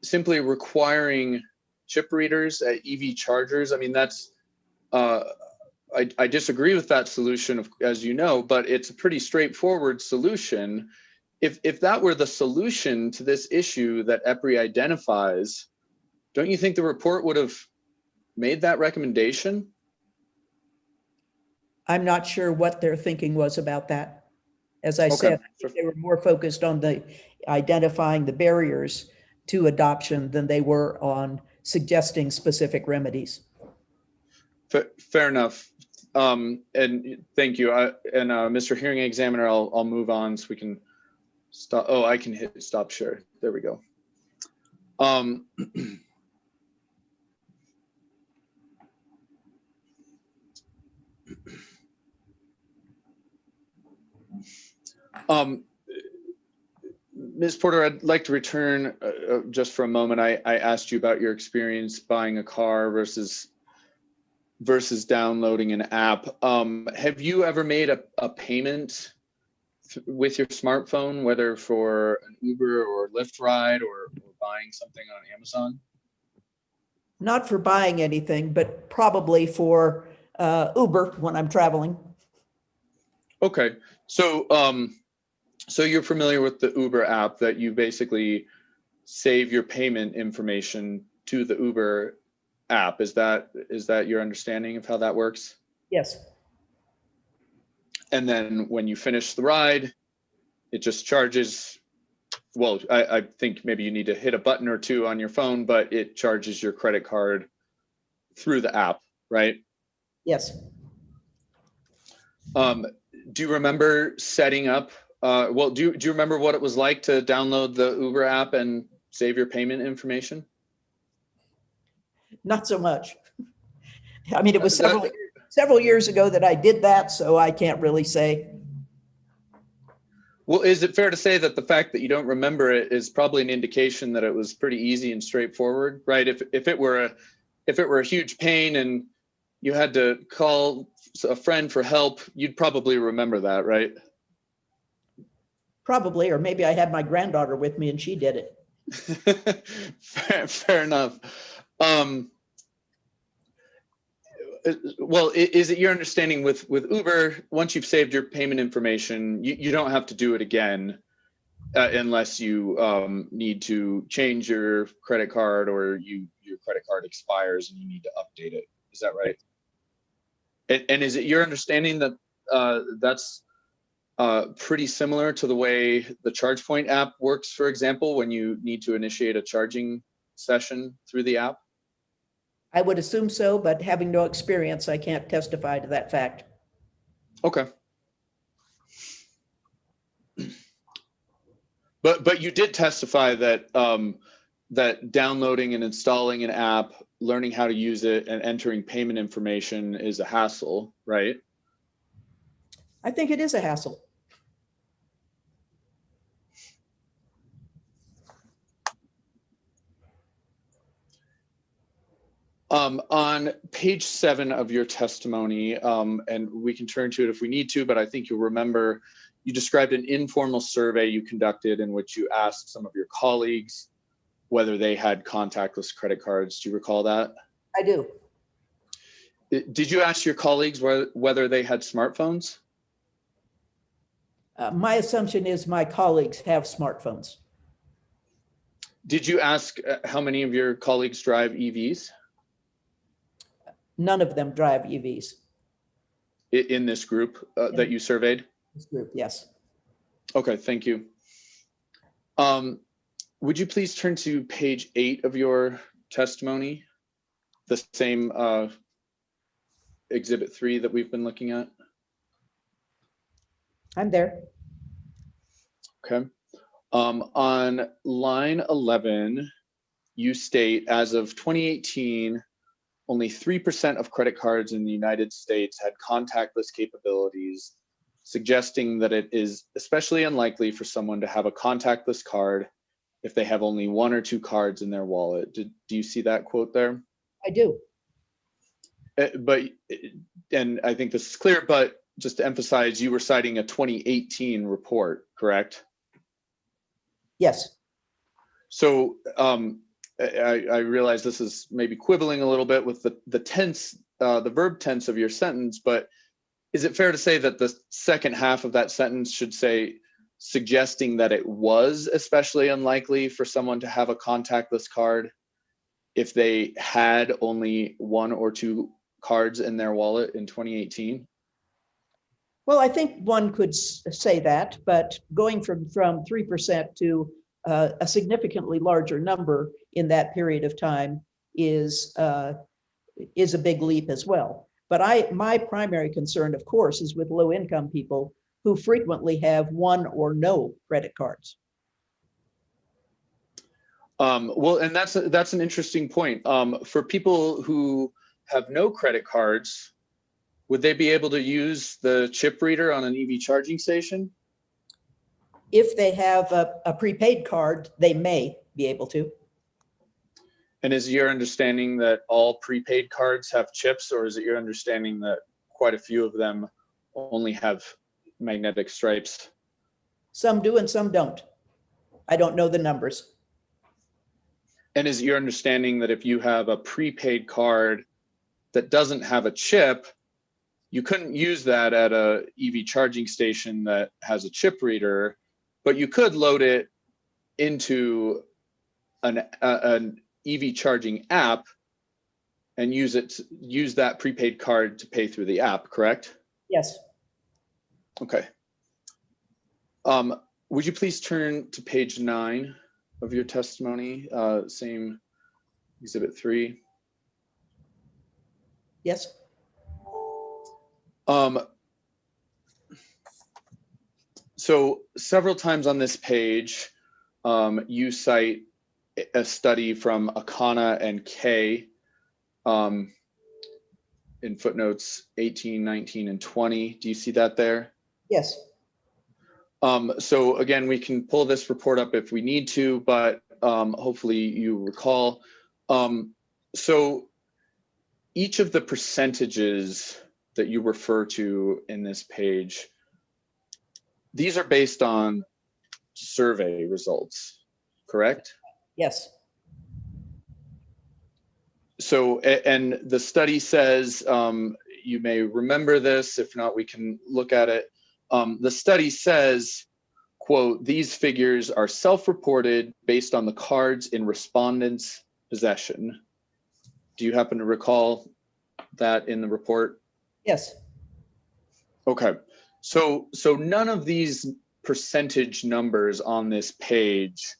simply requiring chip readers at EV chargers, I mean, that's, I disagree with that solution, as you know, but it's a pretty straightforward solution. If that were the solution to this issue that EPRI identifies, don't you think the report would have made that recommendation? I'm not sure what their thinking was about that. As I said, I think they were more focused on the identifying the barriers to adoption than they were on suggesting specific remedies. Fair enough. And thank you. Mr. Hearing Examiner, I'll move on so we can stop. Oh, I can hit stop share. There we go. Ms. Porter, I'd like to return just for a moment. I asked you about your experience buying a car versus downloading an app. Have you ever made a payment with your smartphone, whether for an Uber or Lyft ride or buying something on Amazon? Not for buying anything, but probably for Uber when I'm traveling. Okay, so so you're familiar with the Uber app, that you basically save your payment information to the Uber app. Is that your understanding of how that works? Yes. And then when you finish the ride, it just charges. Well, I think maybe you need to hit a button or two on your phone, but it charges your credit card through the app, right? Yes. Do you remember setting up? Well, do you remember what it was like to download the Uber app and save your payment information? Not so much. I mean, it was several years ago that I did that, so I can't really say. Well, is it fair to say that the fact that you don't remember it is probably an indication that it was pretty easy and straightforward, right? If it were a huge pain and you had to call a friend for help, you'd probably remember that, right? Probably, or maybe I had my granddaughter with me and she did it. Fair enough. Well, is it your understanding with Uber, once you've saved your payment information, you don't have to do it again unless you need to change your credit card or your credit card expires and you need to update it. Is that right? And is it your understanding that that's pretty similar to the way the ChargePoint app works, for example, when you need to initiate a charging session through the app? I would assume so, but having no experience, I can't testify to that fact. Okay. But you did testify that that downloading and installing an app, learning how to use it, and entering payment information is a hassle, right? I think it is a hassle. On page 7 of your testimony, and we can turn to it if we need to, but I think you'll remember, you described an informal survey you conducted in which you asked some of your colleagues whether they had contactless credit cards. Do you recall that? I do. Did you ask your colleagues whether they had smartphones? My assumption is my colleagues have smartphones. Did you ask how many of your colleagues drive EVs None of them drive EVs. in this group that you surveyed? This group, yes. Okay, thank you. Would you please turn to page 8 of your testimony? The same exhibit 3 that we've been looking at? I'm there. Okay. On line 11, you state, as of 2018, only 3% of credit cards in the United States had contactless capabilities, suggesting that it is especially unlikely for someone to have a contactless card if they have only 1 or 2 cards in their wallet. Do you see that quote there? I do. And I think this is clear, but just to emphasize, you were citing a 2018 report, correct? Yes. So I realize this is maybe quibbling a little bit with the tense, the verb tense of your sentence, but is it fair to say that the second half of that sentence should say, suggesting that it was especially unlikely for someone to have a contactless card if they had only 1 or 2 cards in their wallet in 2018? Well, I think one could say that, but going from 3% to a significantly larger number in that period of time is a big leap as well. But my primary concern, of course, is with low-income people who frequently have 1 or no credit cards. Well, and that's an interesting point. For people who have no credit cards, would they be able to use the chip reader on an EV charging station? If they have a prepaid card, they may be able to. And is your understanding that all prepaid cards have chips, or is it your understanding that quite a few of them only have magnetic stripes? Some do and some don't. I don't know the numbers. And is your understanding that if you have a prepaid card that doesn't have a chip, you couldn't use that at a EV charging station that has a chip reader, but you could load it into an EV charging app and use that prepaid card to pay through the app, correct? Yes. Okay. Would you please turn to page 9 of your testimony, same exhibit 3? Yes. So several times on this page, you cite a study from Akana and Kay in footnotes 18, 19, and 20. Do you see that there? Yes. So again, we can pull this report up if we need to, but hopefully you recall. So each of the percentages that you refer to in this page, these are based on survey results, correct? Yes. So, and the study says, you may remember this, if not, we can look at it. The study says, quote, "These figures are self-reported based on the cards in respondents' possession." Do you happen to recall that in the report? Yes. Okay, so none of these percentage numbers on this page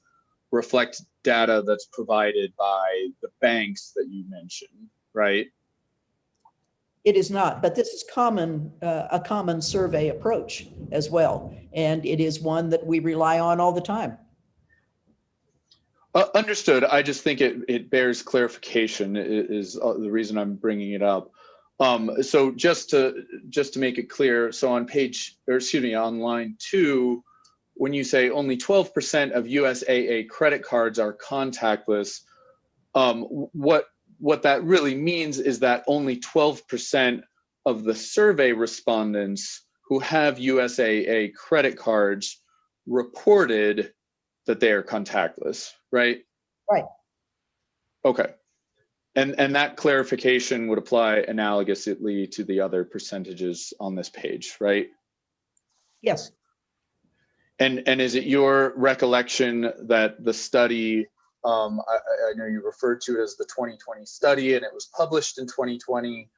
reflect data that's provided by the banks that you mentioned, right? It is not, but this is a common survey approach as well. And it is one that we rely on all the time. Understood. I just think it bears clarification is the reason I'm bringing it up. So just to make it clear, so on line 2, when you say only 12% of USAA credit cards are contactless, what that really means is that only 12% of the survey respondents who have USAA credit cards reported that they are contactless, right? Right. Okay. And that clarification would apply analogously to the other percentages on this page, right? Yes. And is it your recollection that the study I know you referred to it as the 2020 study, and it was published in 2020,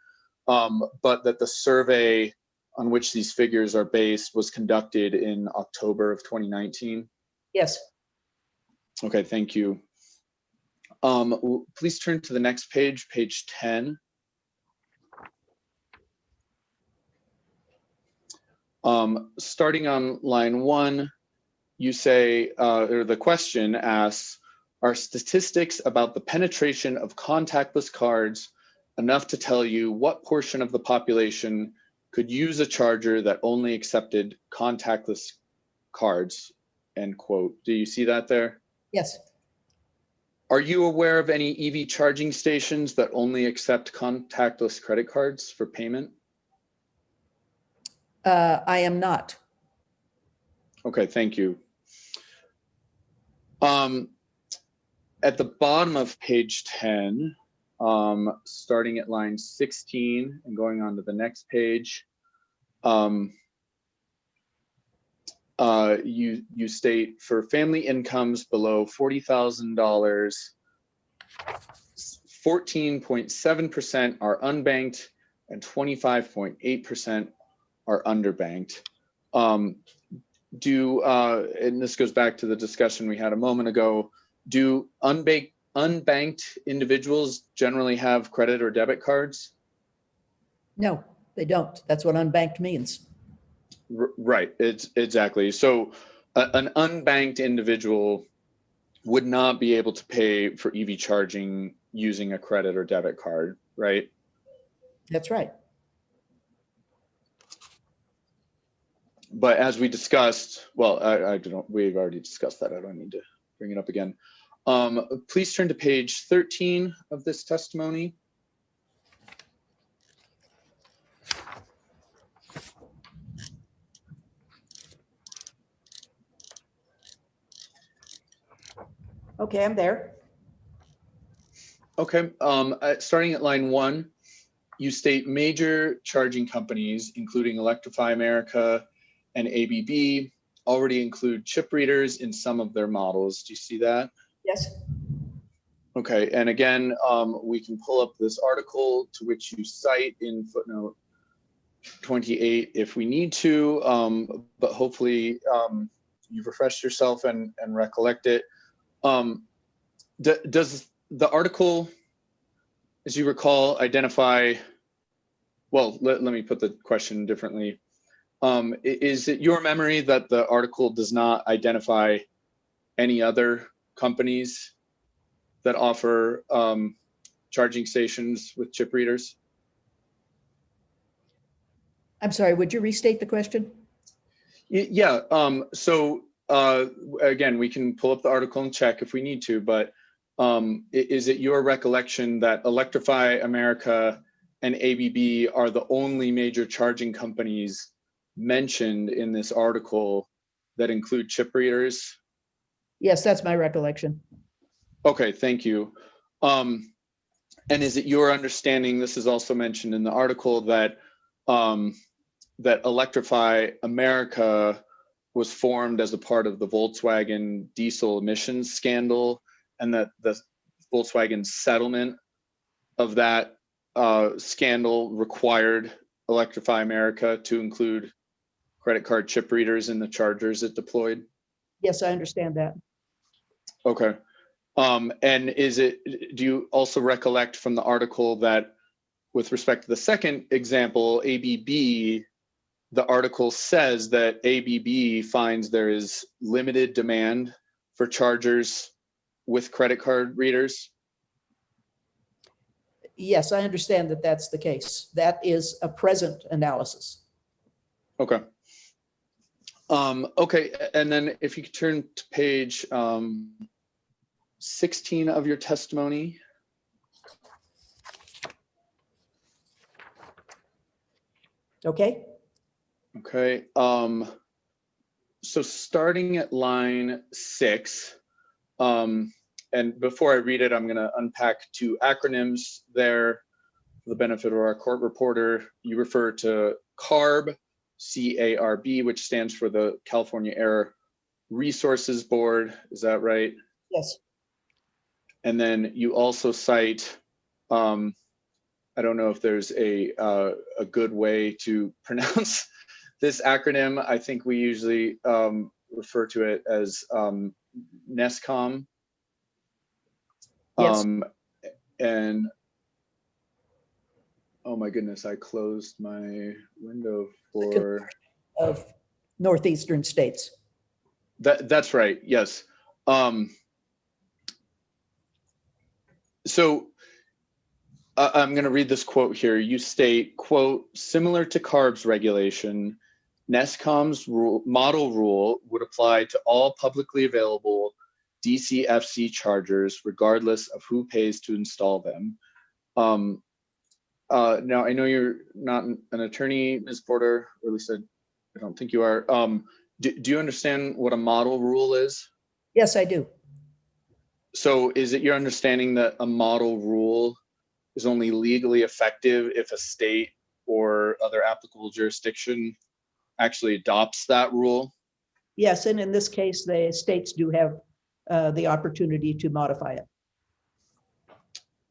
but that the survey on which these figures are based was conducted in October of 2019. Yes. Okay, thank you. Please turn to the next page, page 10. Starting on line 1, you say, or the question asks, are statistics about the penetration of contactless cards enough to tell you what portion of the population could use a charger that only accepted contactless cards, end quote. Do you see that there? Yes. Are you aware of any EV charging stations that only accept contactless credit cards for payment? I am not. Okay, thank you. At the bottom of page 10, starting at line 16 and going on to the next page, you state for family incomes below $40,000, 14.7% are unbanked and 25.8% are underbanked. And this goes back to the discussion we had a moment ago, do unbanked individuals generally have credit or debit cards? No, they don't. That's what unbanked means. Right, it's exactly. So an unbanked individual would not be able to pay for EV charging using a credit or debit card, right? That's right. But as we discussed, well, we've already discussed that. I don't need to bring it up again. Please turn to page 13 of this testimony. Okay, I'm there. Okay, starting at line 1, you state major charging companies, including Electrify America and ABB, already include chip readers in some of their models. Do you see that? Yes. Okay, and again, we can pull up this article to which you cite in footnote 28 if we need to, but hopefully you've refreshed yourself and recollect it. Does the article, as you recall, identify, well, let me put the question differently. Is it your memory that the article does not identify any other companies that offer charging stations with chip readers? I'm sorry, would you restate the question? Yeah, so again, we can pull up the article and check if we need to, but is it your recollection that Electrify America and ABB are the only major charging companies mentioned in this article that include chip readers? Yes, that's my recollection. Okay, thank you. And is it your understanding, this is also mentioned in the article, that that Electrify America was formed as a part of the Volkswagen diesel emissions scandal, and that the Volkswagen settlement of that scandal required Electrify America to include credit card chip readers in the chargers it deployed? Yes, I understand that. Okay. And do you also recollect from the article that with respect to the second example, ABB, the article says that ABB finds there is limited demand for chargers with credit card readers? Yes, I understand that that's the case. That is a present analysis. Okay. Okay, and then if you could turn to page 16 of your testimony. Okay. Okay. So starting at line 6, and before I read it, I'm going to unpack 2 acronyms there for the benefit of our court reporter. You refer to CARB, C-A-R-B, which stands for the California Air Resources Board. Is that right? Yes. And then you also cite, I don't know if there's a good way to pronounce this acronym. I think we usually refer to it as NESCOM. Yes. And oh my goodness, I closed my window for Of northeastern states. that's right. Yes. So I'm going to read this quote here. You state, quote, similar to CARB's regulation, NESCOM's model rule would apply to all publicly available DCFC chargers, regardless of who pays to install them. Now, I know you're not an attorney, Ms. Porter, or at least I don't think you are. Do you understand what a model rule is? Yes, I do. So is it your understanding that a model rule is only legally effective if a state or other applicable jurisdiction actually adopts that rule? Yes, and in this case, the states do have the opportunity to modify it.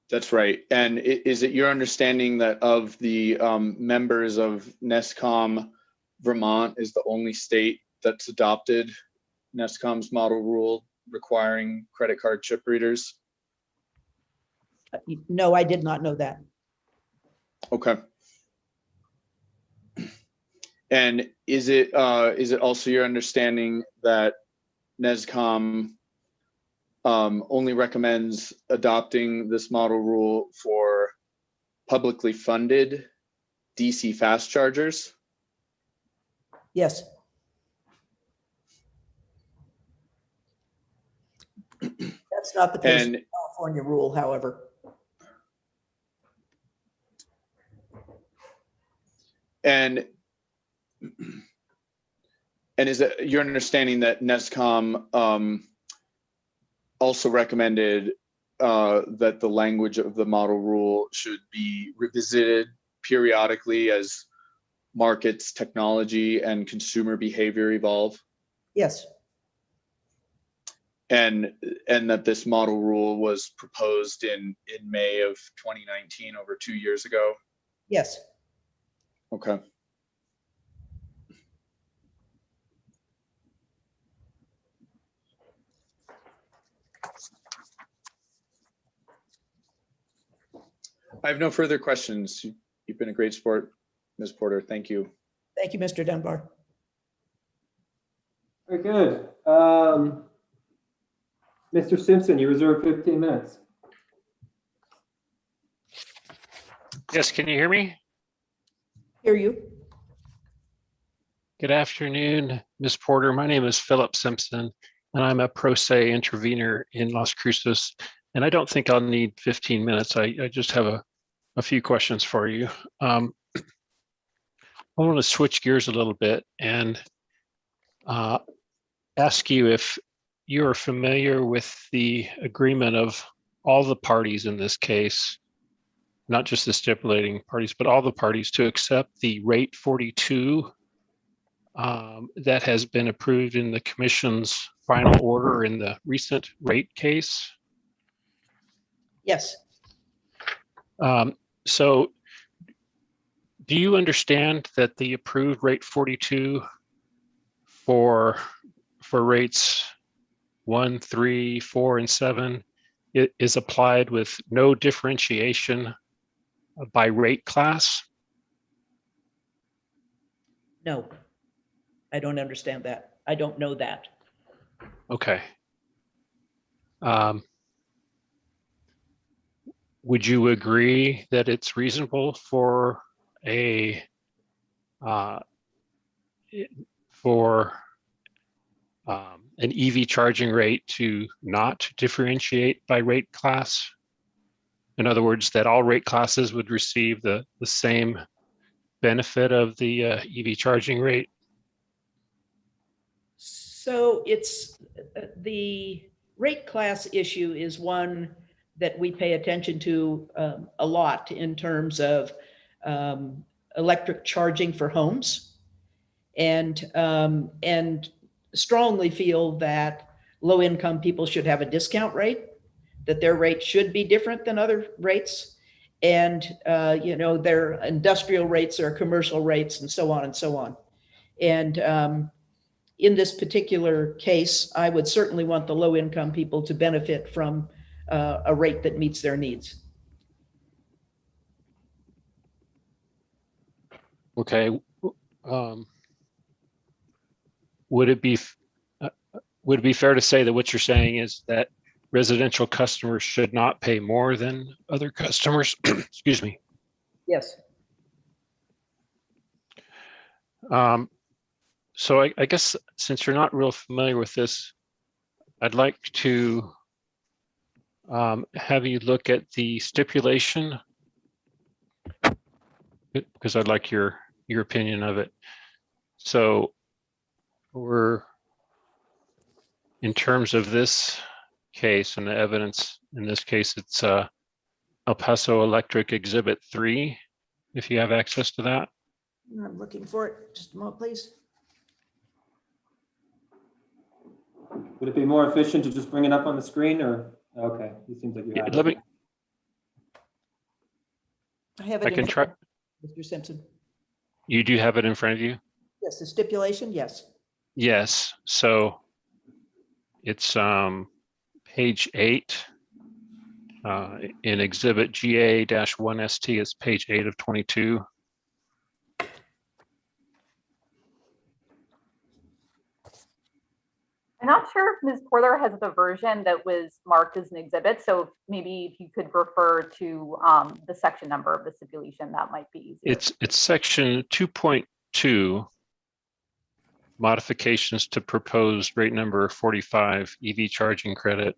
That's right. And is it your understanding that of the members of NESCOM, Vermont is the only state that's adopted NESCOM's model rule requiring credit card chip readers? No, I did not know that. Okay. And is it also your understanding that NESCOM only recommends adopting this model rule for publicly funded DC fast chargers? Yes. That's not the case with California rule, however. And is it your understanding that NESCOM also recommended that the language of the model rule should be revisited periodically as markets, technology, and consumer behavior evolve? Yes. And that this model rule was proposed in May of 2019, over 2 years ago? Yes. Okay. I have no further questions. You've been a great sport, Ms. Porter. Thank you. Thank you, Mr. Dunbar. Very good. Mr. Simpson, you reserve 15 minutes. Yes, can you hear me? Hear you. Good afternoon, Ms. Porter. My name is Philip Simpson, and I'm a pro se intervener in Las Cruces. And I don't think I'll need 15 minutes. I just have a few questions for you. I want to switch gears a little bit and ask you if you're familiar with the agreement of all the parties in this case, not just the stipulating parties, but all the parties to accept the rate 42 that has been approved in the commission's final order in the recent rate case. Yes. So do you understand that the approved rate 42 for rates 1, 3, 4, and 7 is applied with no differentiation by rate class? No, I don't understand that. I don't know that. Okay. Would you agree that it's reasonable for an EV charging rate to not differentiate by rate class? In other words, that all rate classes would receive the same benefit of the EV charging rate? So it's the rate class issue is one that we pay attention to a lot in terms of electric charging for homes, and strongly feel that low-income people should have a discount rate. that their rate should be different than other rates. And, their industrial rates or commercial rates and so on and so on. And in this particular case, I would certainly want the low income people to benefit from a rate that meets their needs. Okay. Would it be fair to say that what you're saying is that residential customers should not pay more than other customers? Excuse me. Yes. So I guess since you're not real familiar with this, I'd like to have you look at the stipulation, because I'd like your opinion of it. So in terms of this case and the evidence, in this case, it's El Paso Electric Exhibit 3, if you have access to that. I'm looking for it. Just a moment, please. Would it be more efficient to just bring it up on the screen, or, okay, it seems like you have it. I have it. I can try. Mr. Simpson. You do have it in front of you? Yes, the stipulation, yes. Yes, so it's page 8 in Exhibit GA-1ST. It's page 8 of 22. I'm not sure if Ms. Porter has the version that was marked as an exhibit, so maybe if you could refer to the section number of the stipulation, that might be easier. It's section 2.2, modifications to proposed rate number 45 EV charging credit.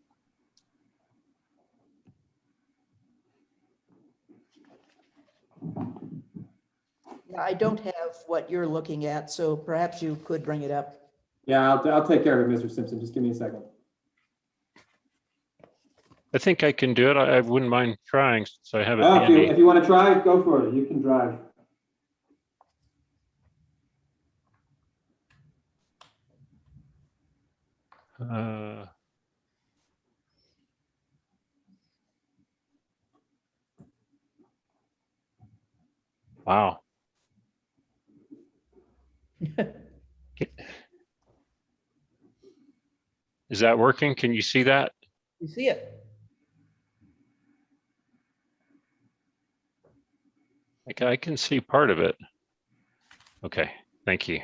I don't have what you're looking at, so perhaps you could bring it up. Yeah, I'll take care of it, Mr. Simpson. Just give me a second. I think I can do it. I wouldn't mind trying, so I have it Oh, handy. if you want to try, go for it. You can drive. Wow. Is that working? Can you see that? You see it? Like, I can see part of it. Okay, thank you.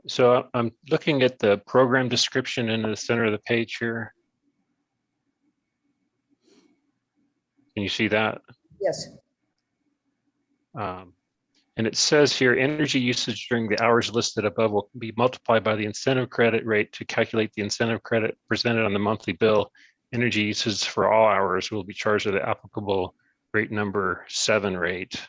So I'm looking at the program description in the center of the page here. Can you see that? Yes. And it says here, energy usage during the hours listed above will be multiplied by the incentive credit rate to calculate the incentive credit presented on the monthly bill. Energy usage for all hours will be charged at the applicable rate number 7 rate.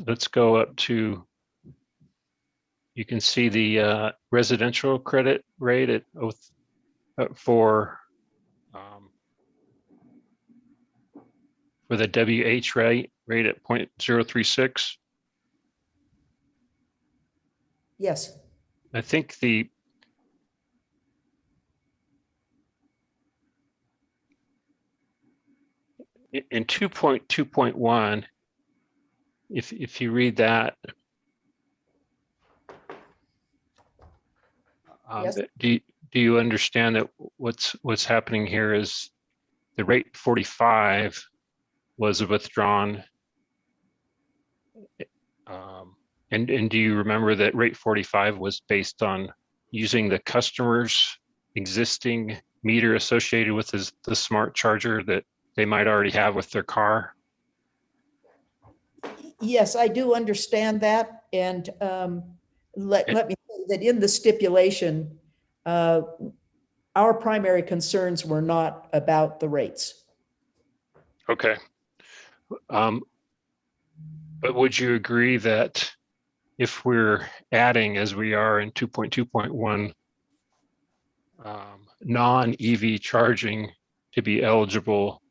Let's go up to, you can see the residential credit rate at for the WH rate at 0.036. Yes. I think in 2.2.1, if you read that, Yes. do you understand that what's happening here is the rate 45 was withdrawn, and do you remember that rate 45 was based on using the customer's existing meter associated with the smart charger that they might already have with their car? Yes, I do understand that. And let me say that in the stipulation, our primary concerns were not about the rates. Okay. But would you agree that if we're adding, as we are in 2.2.1, non-EV charging to be eligible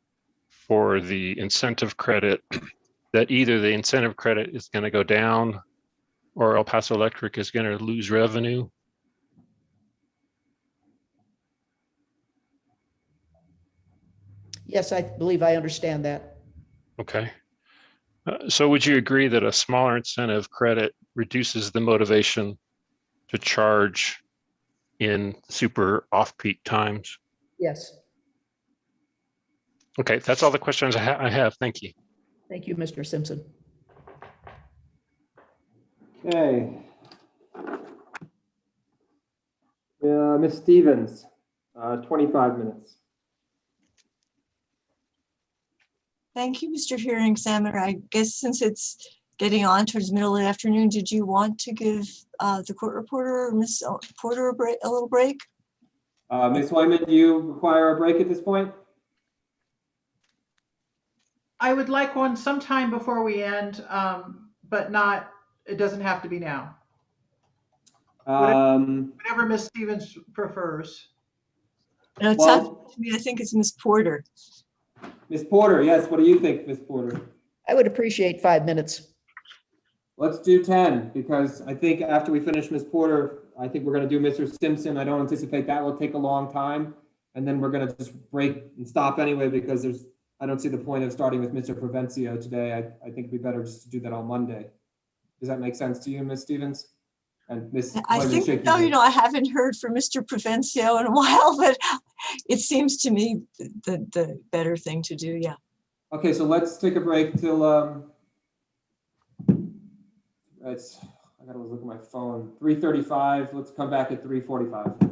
for the incentive credit, that either the incentive credit is going to go down or El Paso Electric is going to lose revenue? Yes, I believe I understand that. Okay. So would you agree that a smaller incentive credit reduces the motivation to charge in super off-peak times? Yes. Okay, that's all the questions I have. Thank you. Thank you, Mr. Simpson. Okay. Ms. Stevens, 25 minutes. Thank you, Mr. Hearing Examiner. I guess since it's getting on towards the middle of the afternoon, did you want to give the court reporter or Ms. Porter a little break? Ms. Wyman, do you require a break at this point? I would like one sometime before we end, but not, it doesn't have to be now. Whatever Ms. Stevens prefers. No, it sounds to me, I think it's Ms. Porter. Ms. Porter, yes, what do you think, Ms. Porter? I would appreciate 5 minutes. Let's do 10, because I think after we finish Ms. Porter, I think we're gonna do Mr. Simpson. I don't anticipate that will take a long time. And then we're gonna just break and stop anyway, because I don't see the point of starting with Mr. Provencio today. I think it'd be better just to do that on Monday. Does that make sense to you, Ms. Stevens? And Ms. I Wyman, think, shake no, your you head. know, I haven't heard from Mr. Provencio in a while, but it seems to me the better thing to do, yeah. Okay, so let's take a break till, I gotta look at my phone, 3:35. Let's come back at 3:45.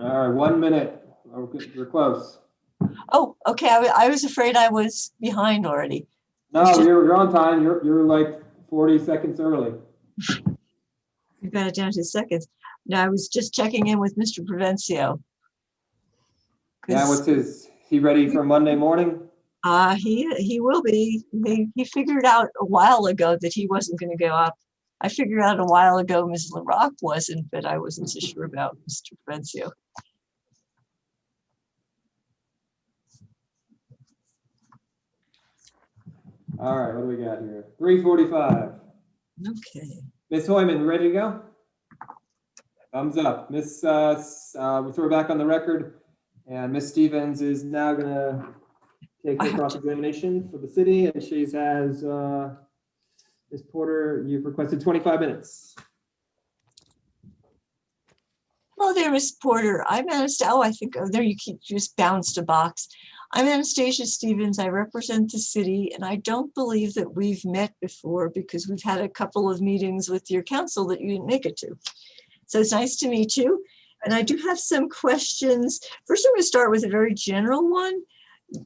All right, 1 minute. We're close. Oh, okay. I was afraid I was behind already. No, you're on time. You're like 40 seconds early. We've got it down to seconds. Now, I was just checking in with Mr. Provencio. Yeah, he ready for Monday morning? He will be. He figured out a while ago that he wasn't going to go up. I figured out a while ago Ms. LaRock wasn't, but I wasn't so sure about Mr. Provencio. All right, what do we got here? 3:45. Okay. Ms. Hoyman, ready to go? Thumbs up. So we're back on the record, and Ms. Stevens is now gonna take the cross-examination for the city, and she has, Ms. Porter, you've requested 25 minutes. Hello there, Ms. Porter. I'm Anastasia. Oh, I think, oh, there you just bounced a box. I'm Anastasia Stevens. I represent the city, and I don't believe that we've met before because we've had a couple of meetings with your council that you didn't make it to. So it's nice to meet you. And I do have some questions. First, I'm going to start with a very general one.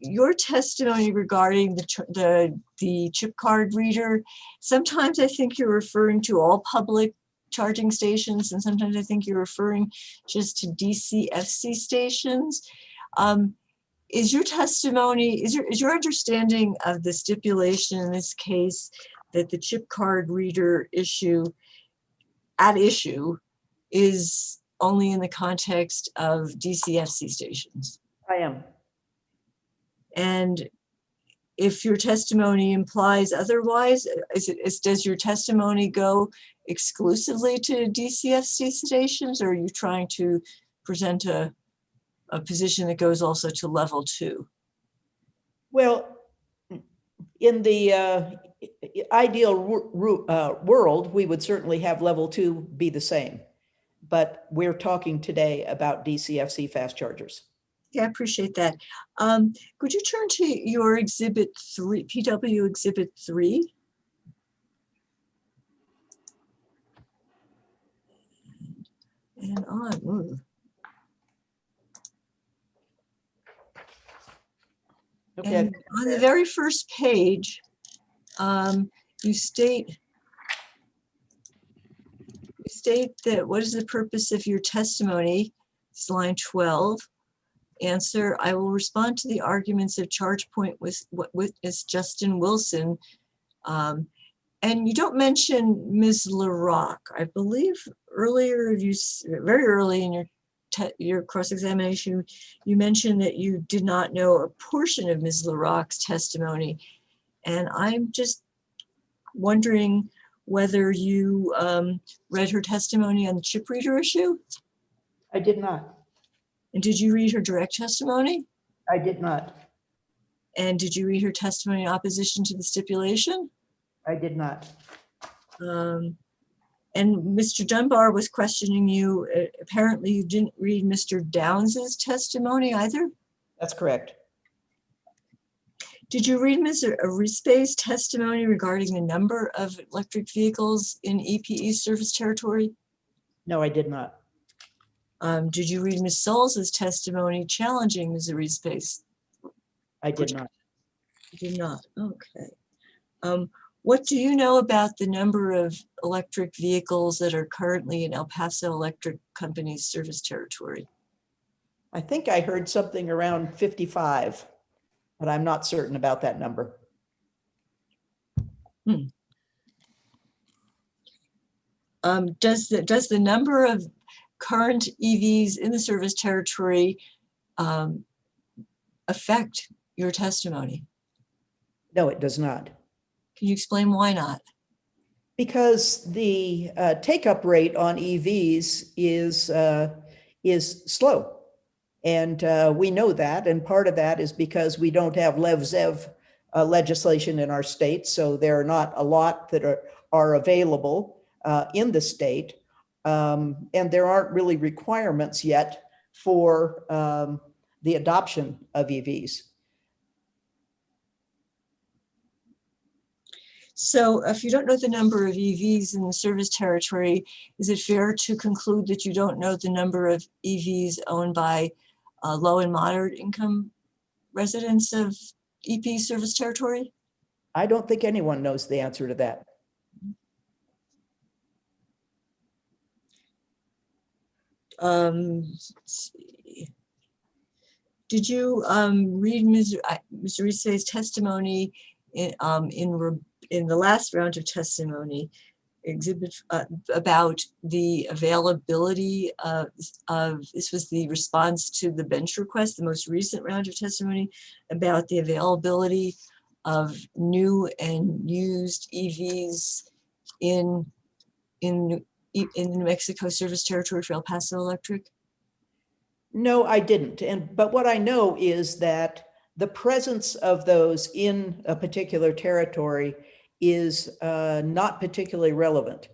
Your testimony regarding the chip card reader, sometimes I think you're referring to all public charging stations, and sometimes I think you're referring just to DCFC stations. Is your testimony, is your understanding of the stipulation in this case that the chip card reader issue is only in the context of DCFC stations? I am. And if your testimony implies otherwise, does your testimony go exclusively to DCFC stations, or are you trying to present a position that goes also to level 2? Well, in the ideal world, we would certainly have level 2 be the same, but we're talking today about DCFC fast chargers. Yeah, I appreciate that. Could you turn to your exhibit 3, PW exhibit 3? And on. Okay. And on the very first page, you state that what is the purpose of your testimony? It's line 12. Answer, I will respond to the arguments of ChargePoint with witness Justin Wilson. And you don't mention Ms. LaRock. I believe earlier, very early in your cross-examination, you mentioned that you did not know a portion of Ms. LaRock's testimony. And I'm just wondering whether you read her testimony on the chip reader issue? I did not. And did you read her direct testimony? I did not. And did you read her testimony in opposition to the stipulation? I did not. And Mr. Dunbar was questioning you. Apparently you didn't read Mr. Downs's testimony either? That's correct. Did you read Ms. Arispe's testimony regarding the number of electric vehicles in EPE service territory? No, I did not. Did you read Ms. Solz's testimony challenging Ms. Arispe's? I did not. You did not, okay. What do you know about the number of electric vehicles that are currently in El Paso Electric Company's service territory? I think I heard something around 55, but I'm not certain about that number. Does the number of current EVs in the service territory affect your testimony? No, it does not. Can you explain why not? Because the take-up rate on EVs is slow. And we know that, and part of that is because we don't have LEV-ZEV legislation in our state, so there are not a lot that are available in the state. And there aren't really requirements yet for the adoption of EVs. So if you don't know the number of EVs in the service territory, is it fair to conclude that you don't know the number of EVs owned by low and moderate income residents of EP service territory? I don't think anyone knows the answer to that. Let's see. Did you read Mr. Rice's testimony in the last round of testimony exhibit about the availability of this was the response to the bench request, the most recent round of testimony about the availability of new and used EVs in the New Mexico service territory for El Paso Electric? No, I didn't. But what I know is that the presence of those in a particular territory is not particularly relevant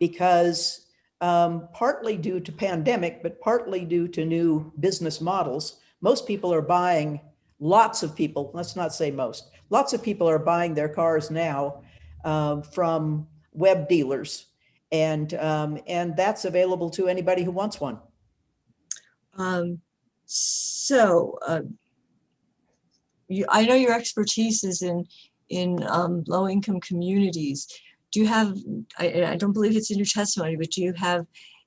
because partly due to pandemic, but partly due to new business models, most people are buying, lots of people, let's not say most, lots of people are buying their cars now from web dealers. And that's available to anybody who wants one. I know your expertise is in low-income communities. Do you have, I don't believe it's in your testimony, but do you have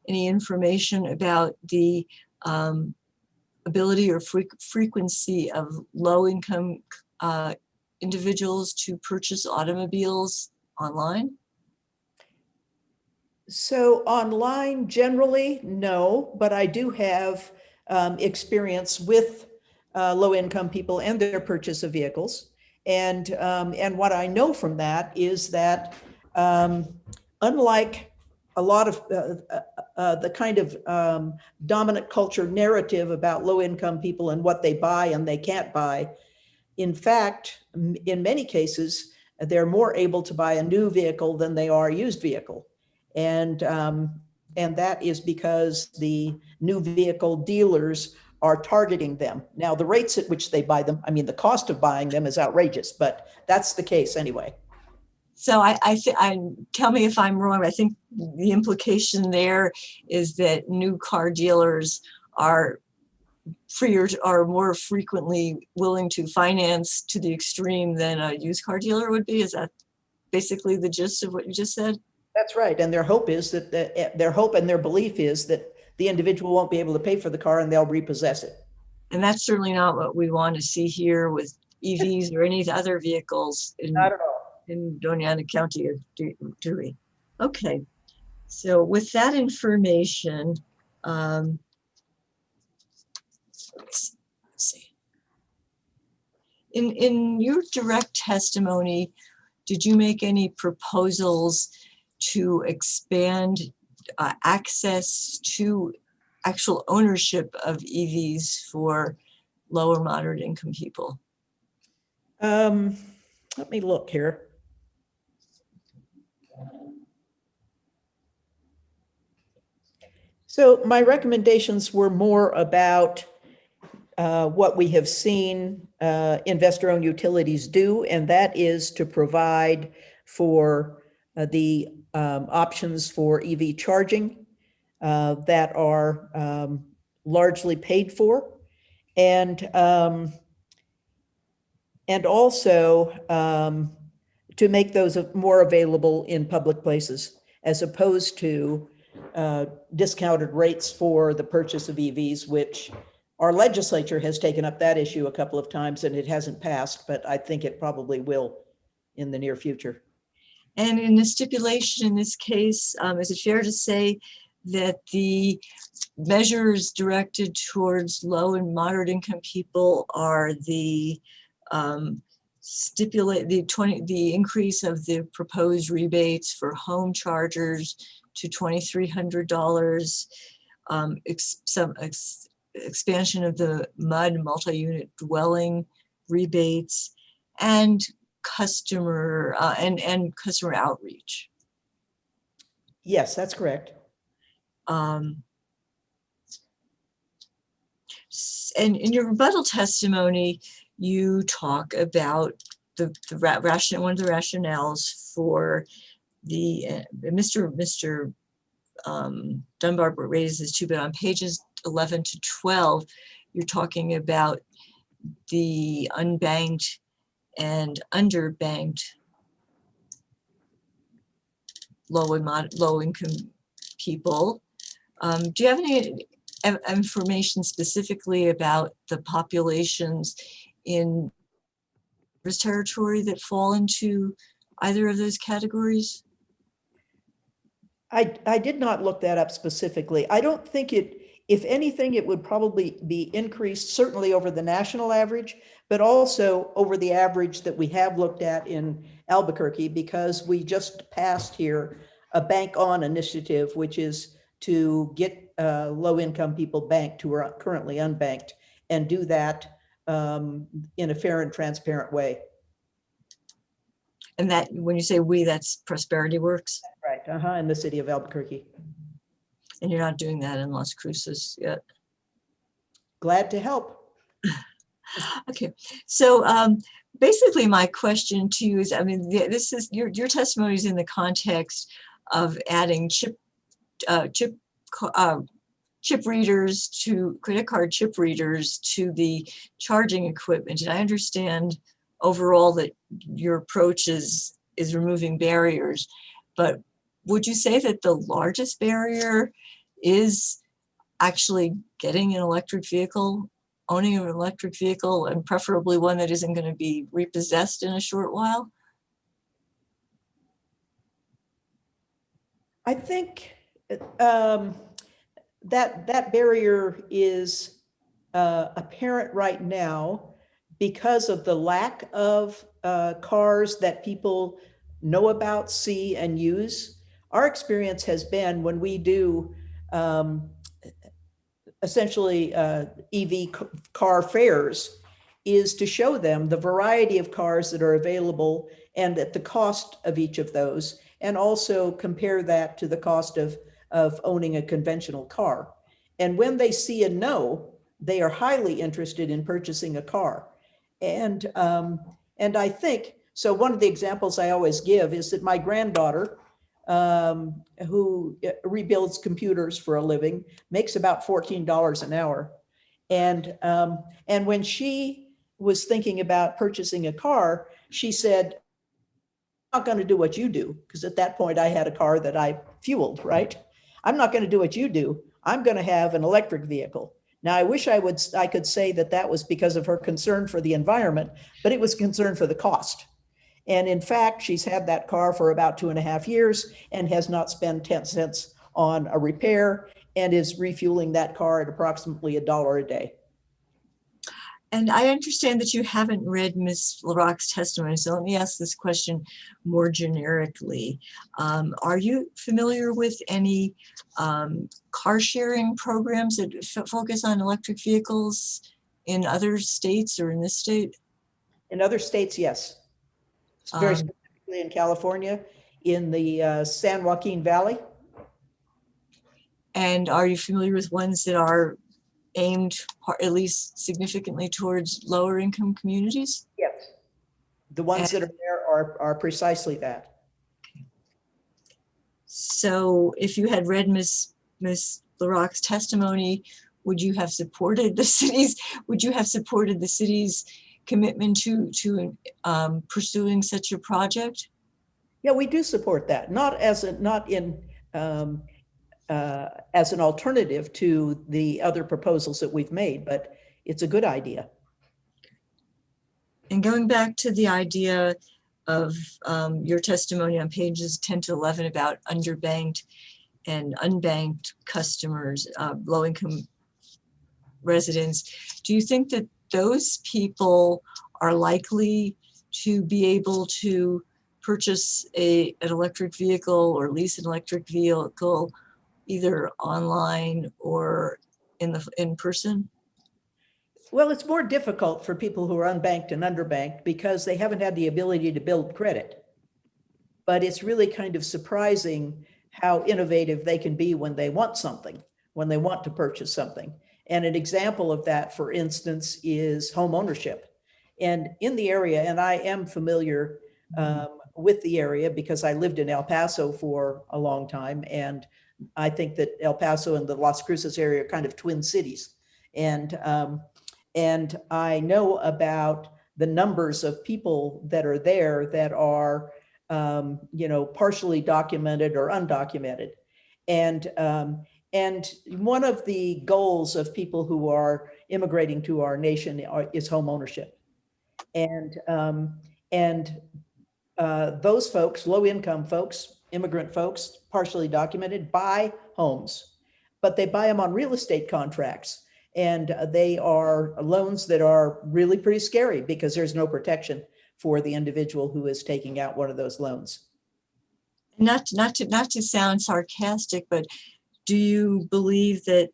any information about the ability or frequency of low-income individuals to purchase automobiles online? So online, generally, no, but I do have experience with low-income people and their purchase of vehicles. And what I know from that is that unlike a lot of the kind of dominant culture narrative about low-income people and what they buy and they can't buy, in fact, in many cases, they're more able to buy a new vehicle than they are a used vehicle. And that is because the new vehicle dealers are targeting them. Now, the rates at which they buy them, I mean, the cost of buying them is outrageous, but that's the case anyway. So tell me if I'm wrong. I think the implication there is that new car dealers are freer or more frequently willing to finance to the extreme than a used car dealer would be. Is that basically the gist of what you just said? That's right. And their hope is that their hope and their belief is that the individual won't be able to pay for the car and they'll repossess it. And that's certainly not what we want to see here with EVs or any other vehicles Not at all. in Doña Ana County, do we? Okay. So with that information, let's see. In your direct testimony, did you make any proposals to expand access to actual ownership of EVs for low or moderate income people? Let me look here. So my recommendations were more about what we have seen investor-owned utilities do, and that is to provide for the options for EV charging that are largely paid for, and also to make those more available in public places, as opposed to discounted rates for the purchase of EVs, which our legislature has taken up that issue a couple of times and it hasn't passed, but I think it probably will in the near future. And in the stipulation in this case, is it fair to say that the measures directed towards low and moderate income people are the the increase of the proposed rebates for home chargers to $2,300, expansion of the MUD multi-unit dwelling rebates, and customer and customer outreach? Yes, that's correct. And in your rebuttal testimony, you talk about one of the rationales for the, Mr. Dunbar raises too, but on pages 11 to 12, you're talking about the unbanked and underbanked low income people. Do you have any information specifically about the populations in this territory that fall into either of those categories? I did not look that up specifically. I don't think it, if anything, it would probably be increased certainly over the national average, but also over the average that we have looked at in Albuquerque, because we just passed here a Bank On initiative, which is to get low-income people banked who are currently unbanked, and do that in a fair and transparent way. And that, when you say we, that's Prosperity Works? Right, in the city of Albuquerque. And you're not doing that in Las Cruces yet? Glad to help. Okay, so basically my question to you is, I mean, this is your testimony is in the context of adding chip readers to credit card chip readers to the charging equipment, and I understand overall that your approach is removing barriers, but would you say that the largest barrier is actually getting an electric vehicle, owning an electric vehicle, and preferably one that isn't going to be repossessed in a short while? I think that barrier is apparent right now because of the lack of cars that people know about, see, and use. Our experience has been when we do essentially EV car fairs, is to show them the variety of cars that are available and at the cost of each of those, and also compare that to the cost of owning a conventional car. And when they see a no, they are highly interested in purchasing a car. And I think, so one of the examples I always give is that my granddaughter, who rebuilds computers for a living, makes about $14 an hour. And when she was thinking about purchasing a car, she said, I'm not going to do what you do, because at that point I had a car that I fueled, right? I'm not going to do what you do. I'm going to have an electric vehicle. Now, I wish I could say that that was because of her concern for the environment, but it was concern for the cost. And in fact, she's had that car for about 2.5 years and has not spent 10 cents on a repair, and is refueling that car at approximately $1 a day. And I understand that you haven't read Ms. LaRock's testimony, so let me ask this question more generically. Are you familiar with any car sharing programs that focus on electric vehicles in other states or in this state? In other states, yes. Very specifically in California, in the San Joaquin Valley. And are you familiar with ones that are aimed at least significantly towards lower income communities? Yes. The ones that are there are precisely that. Okay. So if you had read Ms. LaRock's testimony, would you have supported the city's commitment to pursuing such a project? Yeah, we do support that. Not as an alternative to the other proposals that we've made, but it's a good idea. And going back to the idea of your testimony on pages 10 to 11 about underbanked and unbanked customers, low-income residents, do you think that those people are likely to be able to purchase an electric vehicle or lease an electric vehicle either online or in person? Well, it's more difficult for people who are unbanked and underbanked because they haven't had the ability to build credit. But it's really kind of surprising how innovative they can be when they want something, when they want to purchase something. And an example of that, for instance, is home ownership. And in the area, and I am familiar with the area because I lived in El Paso for a long time. And I think that El Paso and the Las Cruces area are kind of twin cities. And I know about the numbers of people that are there that are, partially documented or undocumented. And one of the goals of people who are immigrating to our nation is home ownership. And those folks, low-income folks, immigrant folks, partially documented, buy homes, but they buy them on real estate contracts. And they are loans that are really pretty scary because there's no protection for the individual who is taking out one of those loans. Not to sound sarcastic, but do you believe that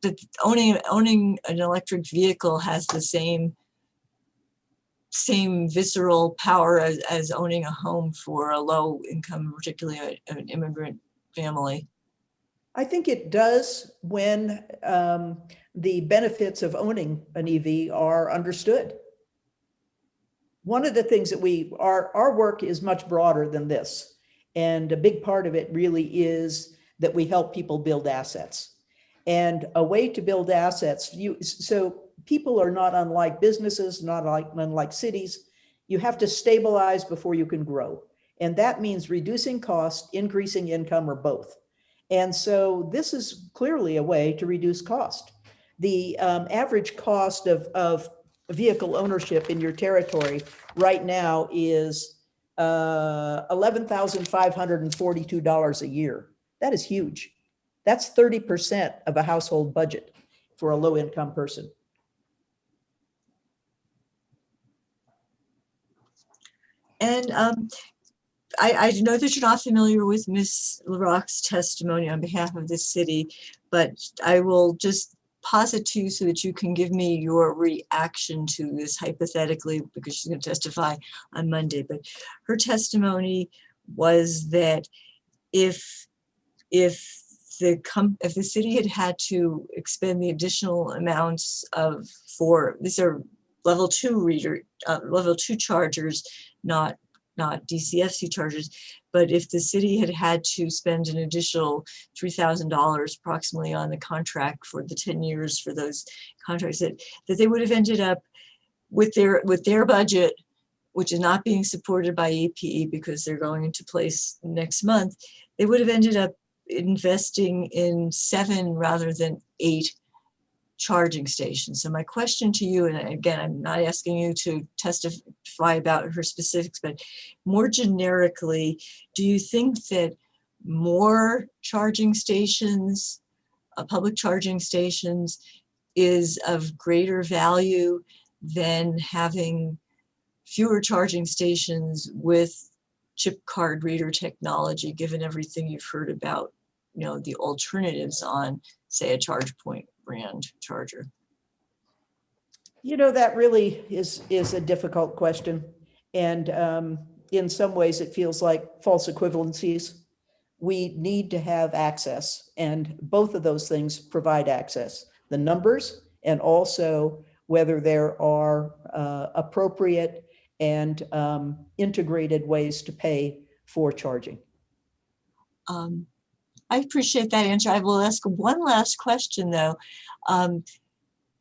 that owning an electric vehicle has the same visceral power as owning a home for a low income, particularly an immigrant family? I think it does when the benefits of owning an EV are understood. One of the things that our work is much broader than this. And a big part of it really is that we help people build assets. And a way to build assets, so people are not unlike businesses, not unlike cities. You have to stabilize before you can grow. And that means reducing cost, increasing income, or both. And so this is clearly a way to reduce cost. The average cost of vehicle ownership in your territory right now is $11,542 a year. That is huge. That's 30% of a household budget for a low-income person. And I know that you're not familiar with Ms. LaRock's testimony on behalf of the city, but I will just posit to you so that you can give me your reaction to this hypothetically, because she's going to testify on Monday. But her testimony was that if the city had to expend the additional amounts these are level 2 chargers, not DCFC chargers, but if the city had to spend an additional $3,000 approximately on the contract for the 10 years for those contracts, that they would have ended up with their budget, which is not being supported by APE because they're going into place next month, they would have ended up investing in 7 rather than 8 charging stations. So my question to you, and again, I'm not asking you to testify about her specifics, but more generically, do you think that more charging stations, public charging stations, is of greater value than having fewer charging stations with chip card reader technology, given everything you've heard about, the alternatives on, say, a ChargePoint brand charger? That really is a difficult question. And in some ways it feels like false equivalencies. We need to have access, and both of those things provide access. The numbers, and also whether there are appropriate and integrated ways to pay for charging. I appreciate that answer. I will ask one last question though.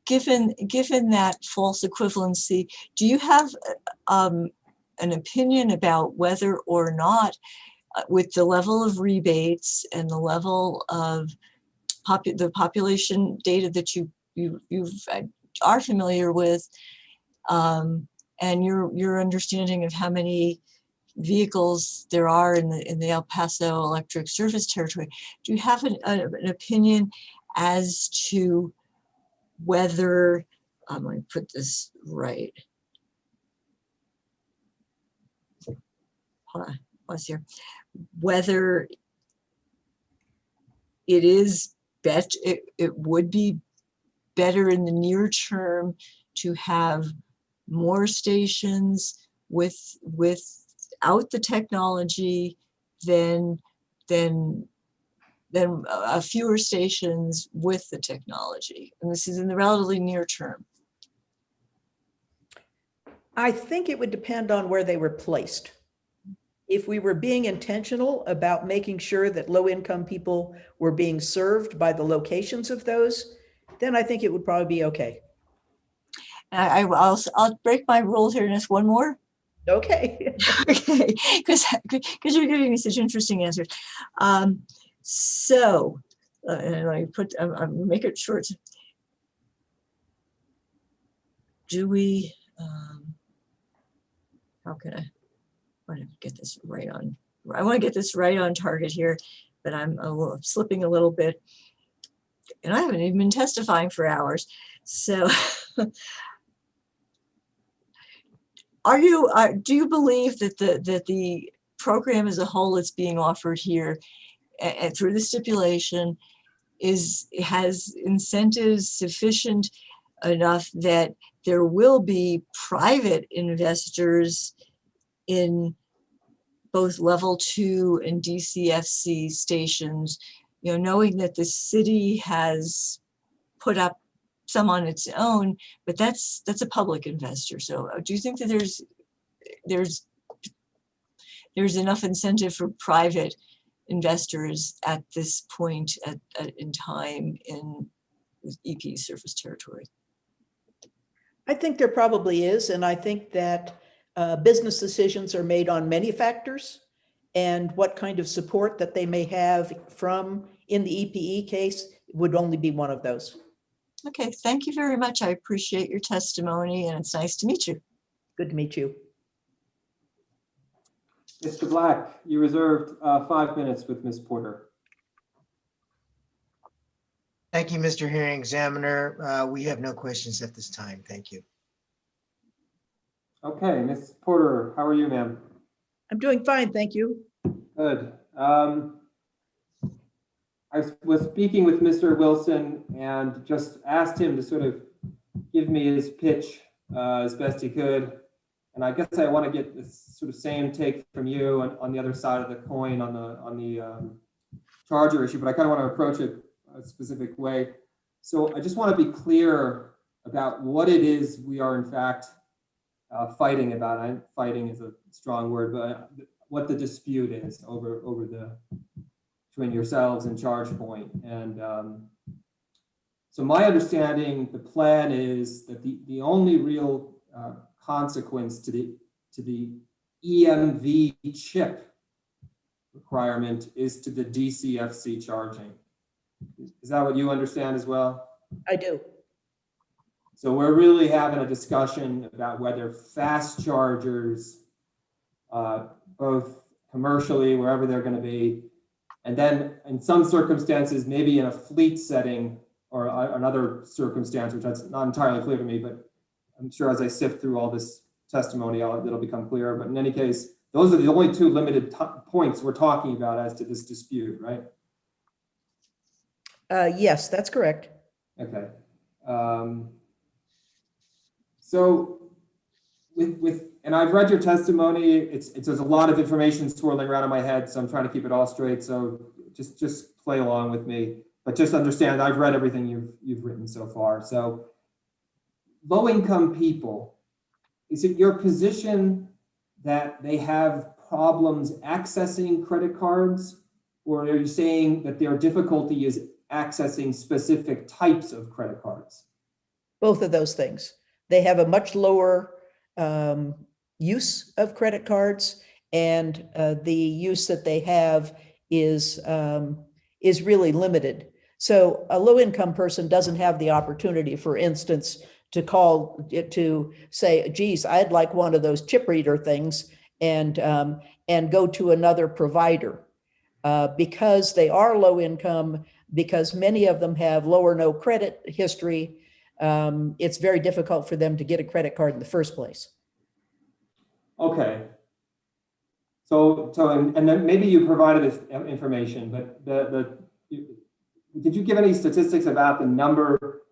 Given that false equivalency, do you have an opinion about whether or not, with the level of rebates and the level of the population data that you are familiar with, and your understanding of how many vehicles there are in the El Paso electric service territory, do you have an opinion as to whether, I'm going to put this right, hold on, pause here, whether it would be better in the near term to have more stations without the technology than fewer stations with the technology. And this is in the relatively near term. I think it would depend on where they were placed. If we were being intentional about making sure that low-income people were being served by the locations of those, then I think it would probably be okay. I'll break my rules here and ask one more. Okay. Okay, because you're giving me such interesting answers. So, and I make it short. Do we? How can I want to get this right on? I want to get this right on target here, but I'm slipping a little bit, and I haven't even been testifying for hours. So. Do you believe that the program as a whole that's being offered here and through the stipulation has incentives sufficient enough that there will be private investors in both level 2 and DCFC stations, knowing that the city has put up some on its own, but that's a public investor. So do you think that there's enough incentive for private investors at this point in time in EP service territory? I think there probably is, and I think that business decisions are made on many factors, and what kind of support that they may have from in the EPE case would only be one of those. Okay, thank you very much. I appreciate your testimony, and it's nice to meet you. Good to meet you. Mr. Black, you reserved 5 minutes with Ms. Porter. Thank you, Mr. Hearing Examiner. We have no questions at this time. Thank you. Okay, Ms. Porter, how are you, ma'am? I'm doing fine, thank you. Good. I was speaking with Mr. Wilson and just asked him to sort of give me his pitch as best he could. And I guess I want to get this sort of same take from you on the other side of the coin on the charger issue, but I kind of want to approach it a specific way. So I just want to be clear about what it is we are in fact fighting about. Fighting is a strong word, but what the dispute is over between yourselves and ChargePoint. And so my understanding, the plan is that the only real consequence to the EMV chip requirement is to the DCFC charging. Is that what you understand as well? I do. So we're really having a discussion about whether fast chargers, both commercially, wherever they're going to be, and then in some circumstances, maybe in a fleet setting or another circumstance, which that's not entirely clear to me, but I'm sure as I sift through all this testimony, it'll become clearer. But in any case, those are the only two limited points we're talking about as to this dispute, right? Yes, that's correct. Okay. So and I've read your testimony. There's a lot of information swirling around in my head, so I'm trying to keep it all straight. So just play along with me, but just understand I've read everything you've written so far. So low-income people, is it your position that they have problems accessing credit cards, or are you saying that their difficulty is accessing specific types of credit cards? Both of those things. They have a much lower use of credit cards, and the use that they have is really limited. So a low-income person doesn't have the opportunity, for instance, to call to say, geez, I'd like one of those chip reader things, and go to another provider. Because they are low income, because many of them have low or no credit history, it's very difficult for them to get a credit card in the first place. Okay. So and then maybe you provided this information, but did you give any statistics about the number?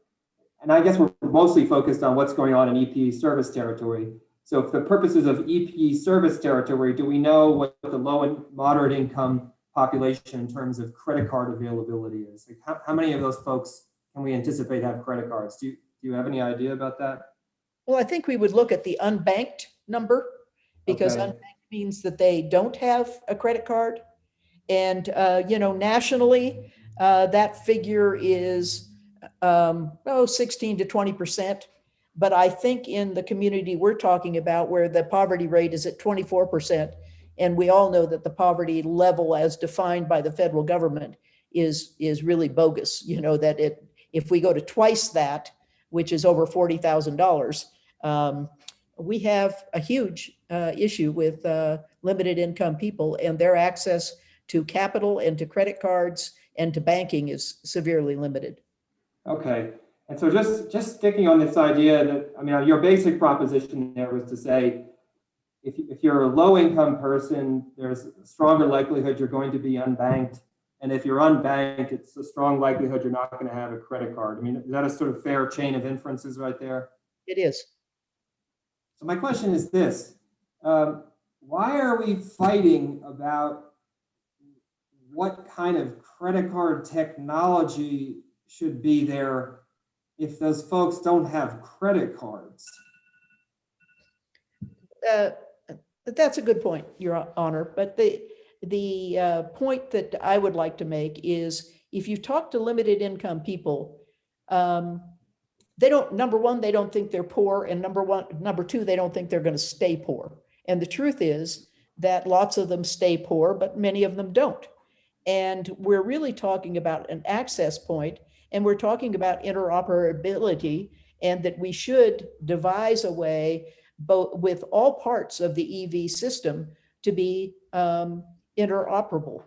And I guess we're mostly focused on what's going on in EP service territory. So for the purposes of EP service territory, do we know what the low and moderate income population in terms of credit card availability is? Like how many of those folks can we anticipate have credit cards? Do you have any idea about that? Well, I think we would look at the unbanked number because Okay. unbanked means that they don't have a credit card. And, nationally, that figure is, 16 to 20%. But I think in the community we're talking about where the poverty rate is at 24%, and we all know that the poverty level as defined by the federal government is really bogus, that if we go to twice that, which is over $40,000, we have a huge issue with limited income people, and their access to capital and to credit cards and to banking is severely limited. Okay. And so just sticking on this idea that, your basic proposition there was to say, if you're a low income person, there's a stronger likelihood you're going to be unbanked. And if you're unbanked, it's a strong likelihood you're not going to have a credit card. Is that a sort of fair chain of inferences right there? It is. So my question is this, why are we fighting about what kind of credit card technology should be there if those folks don't have credit cards? That's a good point, Your Honor. But the point that I would like to make is if you talk to limited income people, they don't, number one, they don't think they're poor. And number two, they don't think they're going to stay poor. And the truth is that lots of them stay poor, but many of them don't. And we're really talking about an access point, and we're talking about interoperability, and that we should devise a way both with all parts of the EV system to be interoperable.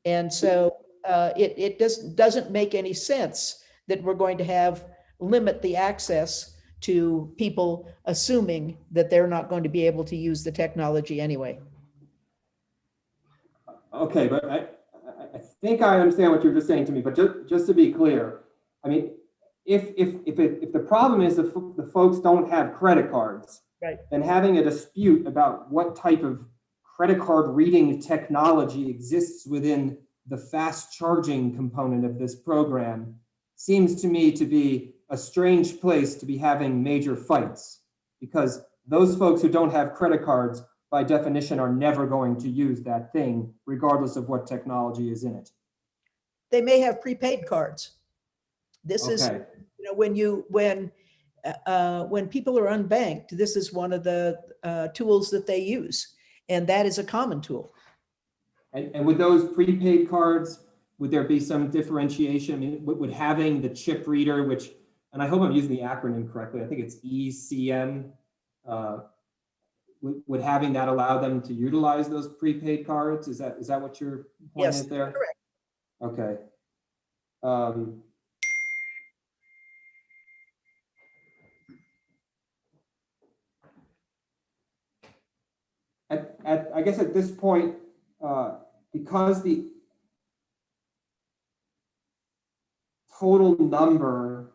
And so it doesn't make any sense that we're going to limit the access to people assuming that they're not going to be able to use the technology anyway. Okay, but I think I understand what you're just saying to me, but just to be clear, if the problem is the folks don't have credit cards, right, then having a dispute about what type of credit card reading technology exists within the fast charging component of this program seems to me to be a strange place to be having major fights, because those folks who don't have credit cards by definition are never going to use that thing, regardless of what technology is in it. They may have prepaid cards. This is, when people are unbanked, this is one of the tools that they use, and that is a common tool. And with those prepaid cards, would there be some differentiation? Would having the chip reader, which, and I hope I'm using the acronym correctly, I think it's ECM, would having that allow them to utilize those prepaid cards? Is that what your point is there? Correct. Okay. I guess at this point, because the total number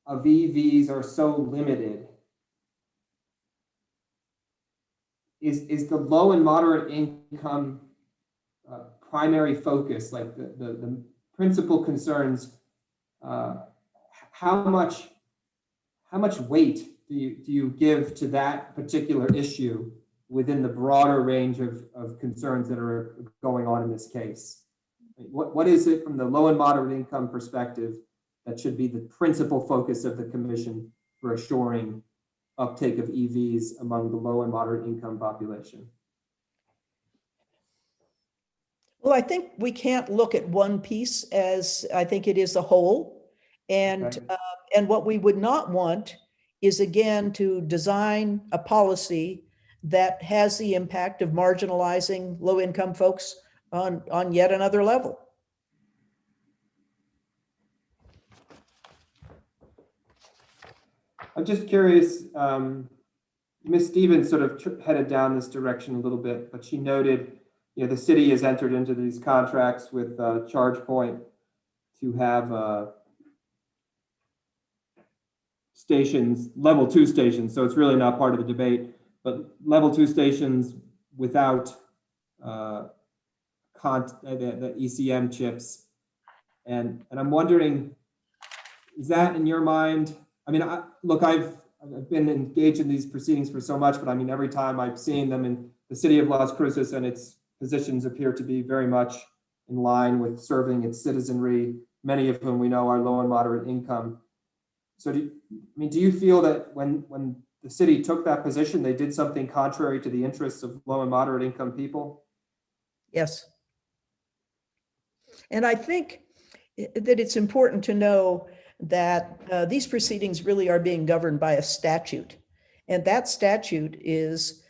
of EVs are so limited, is the low and moderate income primary focus, like the principal concerns, how much weight do you give to that particular issue within the broader range of concerns that are going on in this case? What is it from the low and moderate income perspective that should be the principal focus of the commission for assuring uptake of EVs among the low and moderate income population? Well, I think we can't look at one piece, as I think it is a whole. And what we would not want is, again, to design a policy that has the impact of marginalizing low-income folks on yet another level. I'm just curious, Ms. Stevens sort of headed down this direction a little bit, but she noted, the city has entered into these contracts with ChargePoint to have stations, level 2 stations. So it's really not part of the debate, but level 2 stations without the ECM chips. And I'm wondering, is that in your mind? Look, I've been engaged in these proceedings for so much, but I mean, every time I've seen them in the city of Las Cruces and its positions appear to be very much in line with serving its citizenry, many of whom we know are low and moderate income. So do you feel that when the city took that position, they did something contrary to the interests of low and moderate income people? Yes. And I think that it's important to know that these proceedings really are being governed by a statute. And that statute is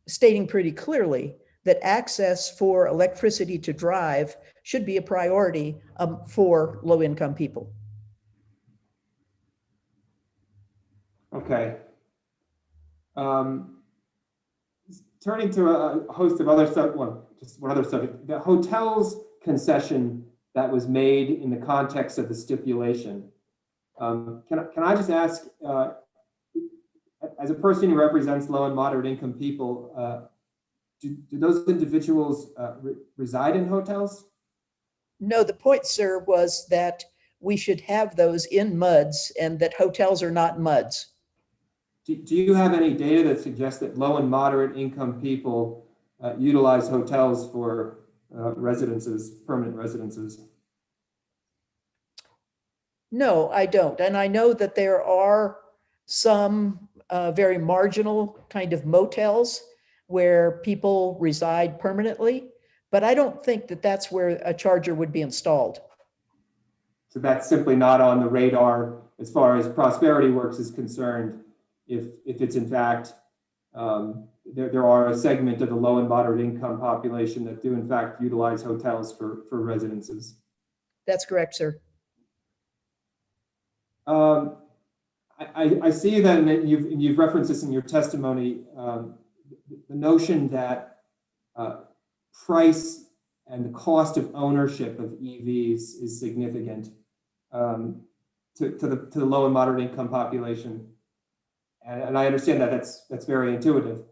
stating pretty clearly that access for electricity to drive should be a priority for low-income people. Okay. Turning to a host of other just one other subject, the hotels concession that was made in the context of the stipulation. Can I just ask, as a person who represents low and moderate income people, do those individuals reside in hotels? No, the point, sir, was that we should have those in MUDs and that hotels are not MUDs. Do you have any data that suggests that low and moderate income people utilize hotels for residences, permanent residences? No, I don't. And I know that there are some very marginal kind of motels where people reside permanently, but I don't think that that's where a charger would be installed. So that's simply not on the radar as far as Prosperity Works is concerned. If it's in fact, there are a segment of the low and moderate income population that do in fact utilize hotels for residences. That's correct, sir. I see that, and you've referenced this in your testimony, the notion that price and the cost of ownership of EVs is significant to the low and moderate income population. And I understand that that's very intuitive.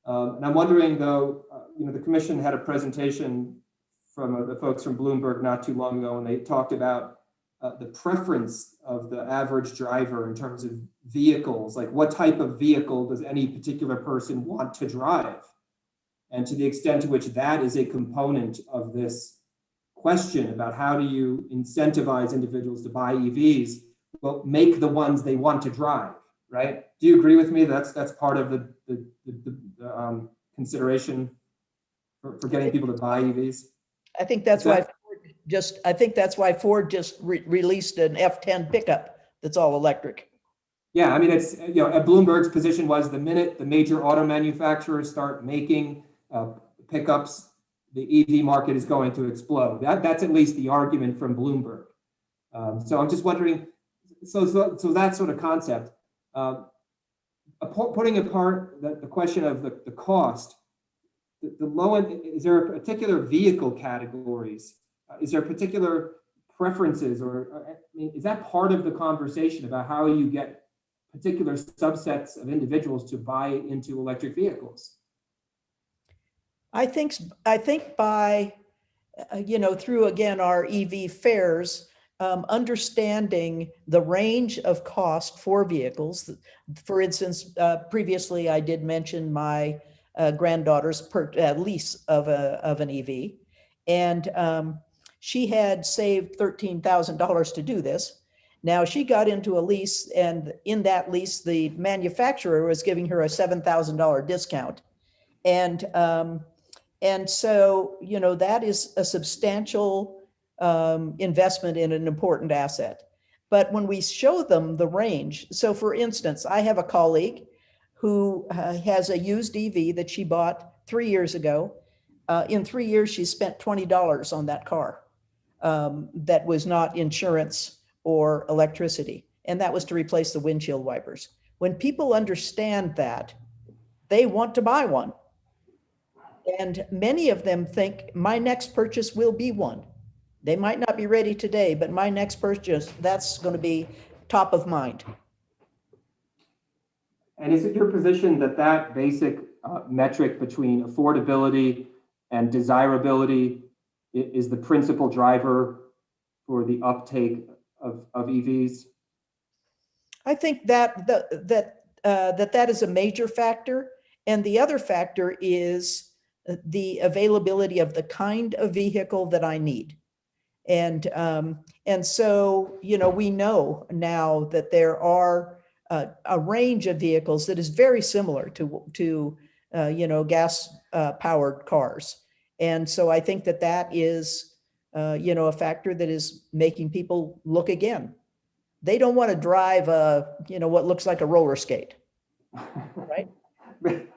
And I'm wondering though, the commission had a presentation from the folks from Bloomberg not too long ago, and they talked about the preference of the average driver in terms of vehicles, like what type of vehicle does any particular person want to drive? And to the extent to which that is a component of this question about how do you incentivize individuals to buy EVs, well, make the ones they want to drive, right? Do you agree with me? That's part of the consideration for getting people to buy EVs? I think that's why Ford just released an F10 pickup that's all electric. Yeah, I mean, it's, Bloomberg's position was the minute the major auto manufacturers start making pickups, the EV market is going to explode. That's at least the argument from Bloomberg. So I'm just wondering, so that sort of concept, putting apart the question of the cost, the low end, is there a particular vehicle categories? Is there particular preferences, or I mean, is that part of the conversation about how you get particular subsets of individuals to buy into electric vehicles? I think by, through again, our EV fairs, understanding the range of cost for vehicles. For instance, previously I did mention my granddaughter's lease of an EV, and she had saved $13,000 to do this. Now she got into a lease, and in that lease, the manufacturer was giving her a $7,000 discount. And so, that is a substantial investment in an important asset. But when we show them the range, so for instance, I have a colleague who has a used EV that she bought 3 years ago. In 3 years, she spent $20 on that car. That was not insurance or electricity. And that was to replace the windshield wipers. When people understand that, they want to buy one. And many of them think my next purchase will be one. They might not be ready today, but my next purchase, that's going to be top of mind. And is it your position that that basic metric between affordability and desirability is the principal driver for the uptake of EVs? I think that is a major factor. And the other factor is the availability of the kind of vehicle that I need. And so, we know now that there are a range of vehicles that is very similar to gas powered cars. And so I think that is, a factor that is making people look again. They don't want to drive what looks like a roller skate, right?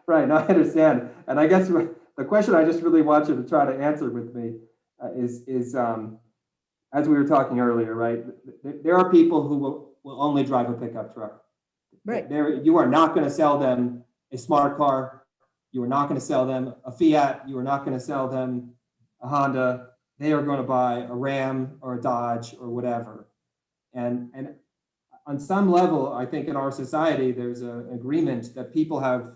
Right, no, I understand. And I guess the question I just really want you to try to answer with me is as we were talking earlier, right? There are people who will only drive a pickup truck. Right. You are not going to sell them a smart car. You are not going to sell them a Fiat. You are not going to sell them a Honda. They are going to buy a Ram or a Dodge or whatever. And on some level, I think in our society, there's an agreement that people have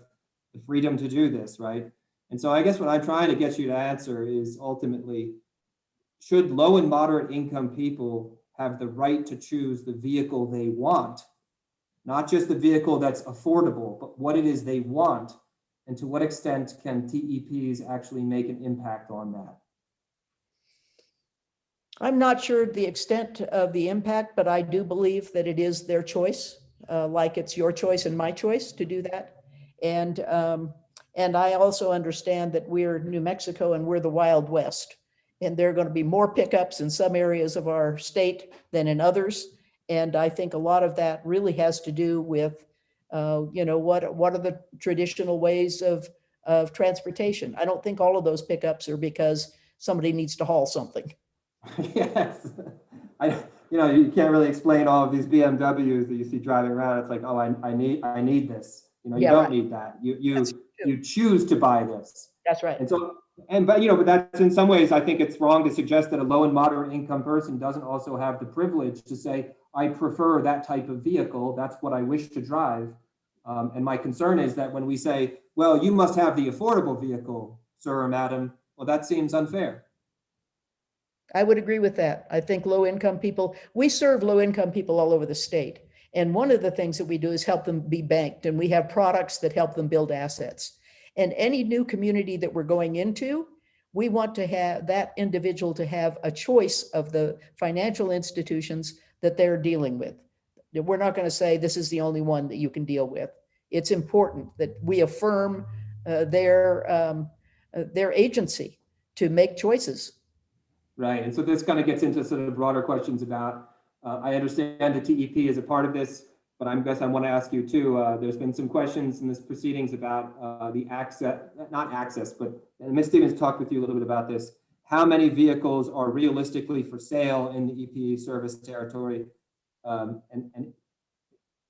the freedom to do this, right? And so I guess what I'm trying to get you to answer is ultimately, should low and moderate income people have the right to choose the vehicle they want, not just the vehicle that's affordable, but what it is they want, and to what extent can TEPs actually make an impact on that? I'm not sure the extent of the impact, but I do believe that it is their choice, like it's your choice and my choice to do that. And I also understand that we're New Mexico and we're the Wild West, and there are going to be more pickups in some areas of our state than in others. And I think a lot of that really has to do with, what are the traditional ways of transportation? I don't think all of those pickups are because somebody needs to haul something. Yes, you can't really explain all of these BMWs that you see driving around. It's like, oh, I need this. You don't need that. You choose to buy this. That's right. And so, but that's in some ways, I think it's wrong to suggest that a low and moderate income person doesn't also have the privilege to say, I prefer that type of vehicle. That's what I wish to drive. And my concern is that when we say, well, you must have the affordable vehicle, sir or madam, well, that seems unfair. I would agree with that. I think low-income people, we serve low-income people all over the state. And one of the things that we do is help them be banked, and we have products that help them build assets. And any new community that we're going into, we want to have that individual to have a choice of the financial institutions that they're dealing with. We're not going to say this is the only one that you can deal with. It's important that we affirm their agency to make choices. Right, and so this kind of gets into sort of broader questions about, I understand the TEP is a part of this, but I guess I want to ask you too, there's been some questions in this proceedings about the access, not access, but Ms. Stevens talked with you a little bit about this. How many vehicles are realistically for sale in the EPA service territory? And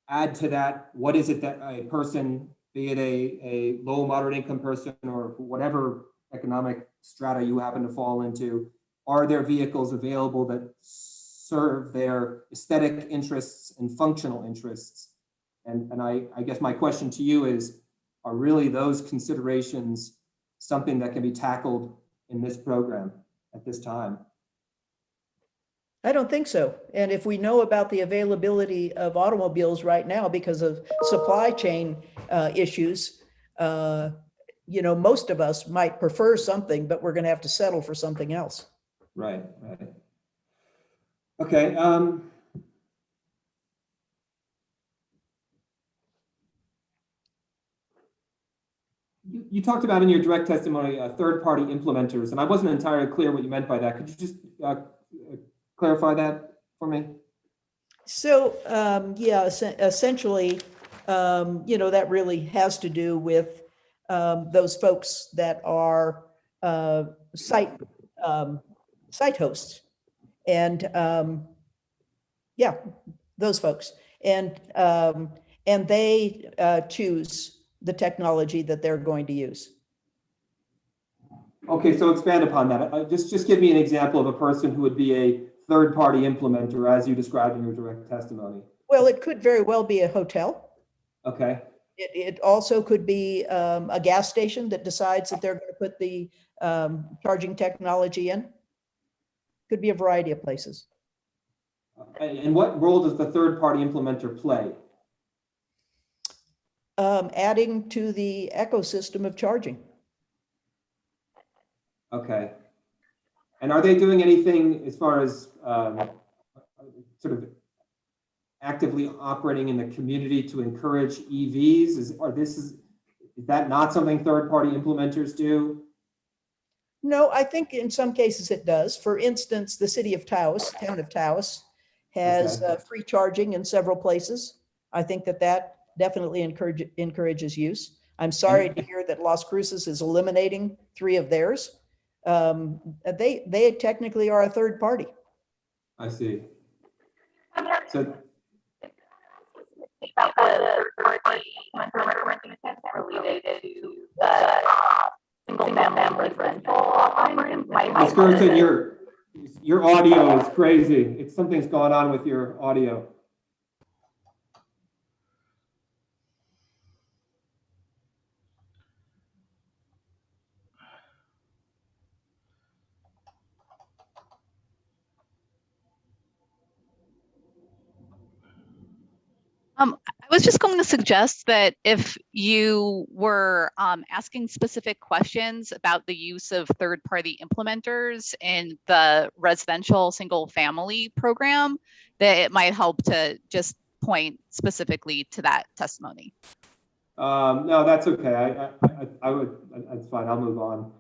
add to that, what is it that a person, be it a low, moderate income person or whatever economic strata you happen to fall into, are there vehicles available that serve their aesthetic interests and functional interests? And I guess my question to you is, are really those considerations something that can be tackled in this program at this time? I don't think so. And if we know about the availability of automobiles right now because of supply chain issues, most of us might prefer something, but we're going to have to settle for something else. Right. Okay. You talked about in your direct testimony third-party implementers, and I wasn't entirely clear what you meant by that. Could you just clarify that for me? So, essentially, that really has to do with those folks that are site hosts, and those folks, and they choose the technology that they're going to use. Okay, so expand upon that. Just give me an example of a person who would be a third-party implementer as you described in your direct testimony. Well, it could very well be a hotel. Okay. It also could be a gas station that decides that they're going to put the charging technology in. Could be a variety of places. And what role does the third-party implementer play adding to the ecosystem of charging. Okay. And are they doing anything as far as sort of actively operating in the community to encourage EVs? Is that not something third-party implementers do? No, I think in some cases it does. For instance, the city of Taos, town of Taos, has free charging in several places. I think that definitely encourages use. I'm sorry to hear that Las Cruces is eliminating 3 of theirs. They technically are a third party. I see. So related to the single-family residential. Ms. Gerson, your audio is crazy. Something's going on with your audio. I was just going to suggest that if you were asking specific questions about the use of third-party implementers in the residential single-family program, that it might help to just point specifically to that testimony. No, that's okay. That's fine. I'll move on.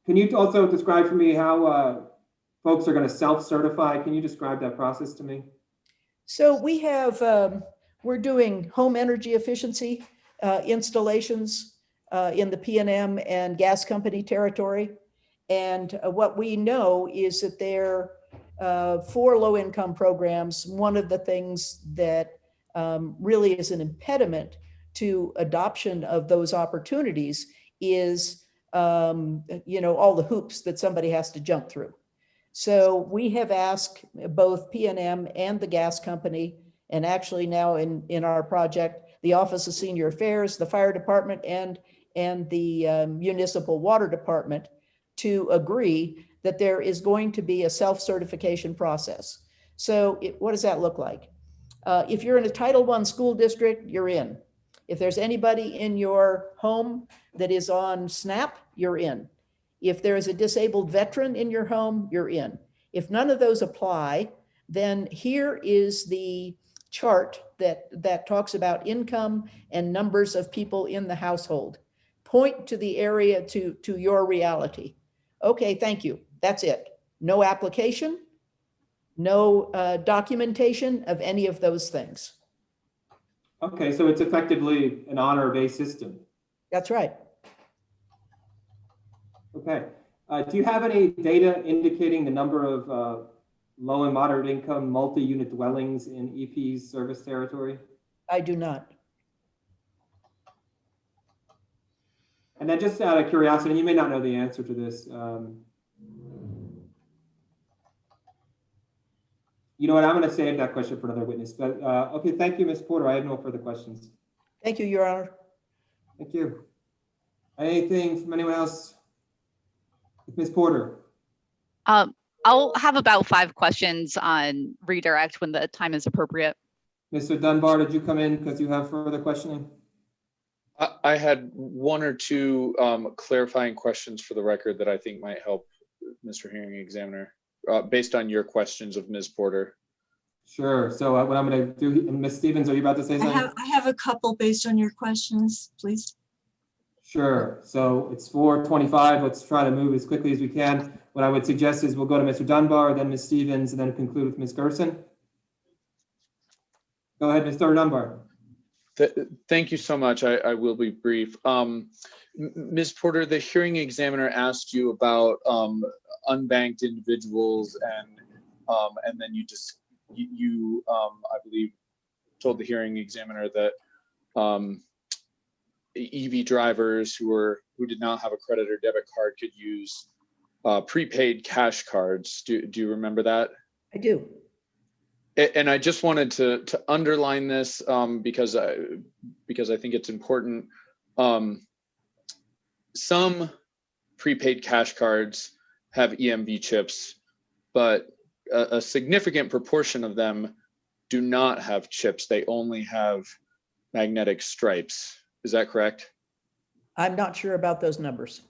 Can you also describe for me how folks are going to self-certify? Can you describe that process to me? So we have, we're doing home energy efficiency installations in the PNM and gas company territory. And what we know is that there, for low-income programs, one of the things that really is an impediment to adoption of those opportunities is, all the hoops that somebody has to jump through. So we have asked both PNM and the gas company, and actually now in our project, the Office of Senior Affairs, the fire department, and the municipal water department to agree that there is going to be a self-certification process. So what does that look like? If you're in a Title I school district, you're in. If there's anybody in your home that is on SNAP, you're in. If there is a disabled veteran in your home, you're in. If none of those apply, then here is the chart that talks about income and numbers of people in the household. Point to the area to your reality. Okay, thank you. That's it. No application, no documentation of any of those things. Okay, so it's effectively an honor-based system. That's right. Okay. Do you have any data indicating the number of low and moderate income multi-unit dwellings in EP's service territory? I do not. And then just out of curiosity, you may not know the answer to this. You know what, I'm going to save that question for another witness, but okay, thank you, Ms. Porter. I have no further questions. Thank you, Your Honor. Thank you. Anything from anyone else? Ms. Porter. I'll have about 5 questions on redirect when the time is appropriate. Mr. Dunbar, did you come in because you have further questioning? I had 1 or 2 clarifying questions for the record that I think might help Mr. Hearing Examiner, based on your questions of Ms. Porter. Sure. So what I'm going to do, Ms. Stevens, are you about to say something? I have a couple based on your questions, please. Sure. So it's 4:25. Let's try to move as quickly as we can. What I would suggest is we'll go to Mr. Dunbar, then Ms. Stevens, and then conclude with Ms. Gerson. Go ahead, Mr. Dunbar. Thank you so much. I will be brief. Ms. Porter, the hearing examiner asked you about unbanked individuals, and then you I believe told the hearing examiner that EV drivers who did not have a credit or debit card could use prepaid cash cards. Do you remember that? I do. And I just wanted to underline this because I think it's important. Some prepaid cash cards have EMV chips, but a significant proportion of them do not have chips. They only have magnetic stripes. Is that correct? I'm not sure about those numbers.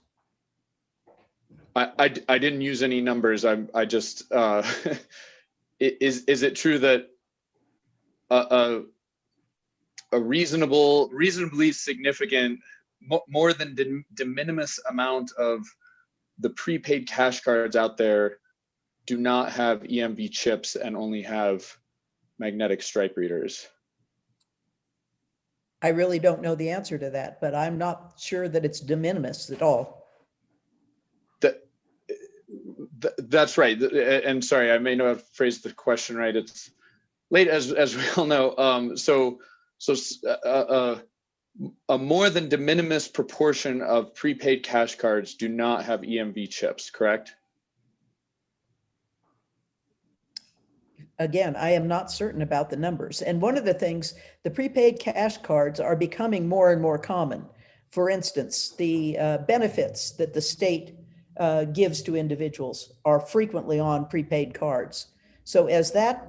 I didn't use any numbers. I just is it true that a reasonably significant, more than de minimis amount of the prepaid cash cards out there do not have EMV chips and only have magnetic stripe readers? I really don't know the answer to that, but I'm not sure that it's de minimis at all. That's right. And sorry, I may not have phrased the question right. It's late, as we all know. So a more than de minimis proportion of prepaid cash cards do not have EMV chips, correct? Again, I am not certain about the numbers. And one of the things, the prepaid cash cards are becoming more and more common. For instance, the benefits that the state gives to individuals are frequently on prepaid cards. So as that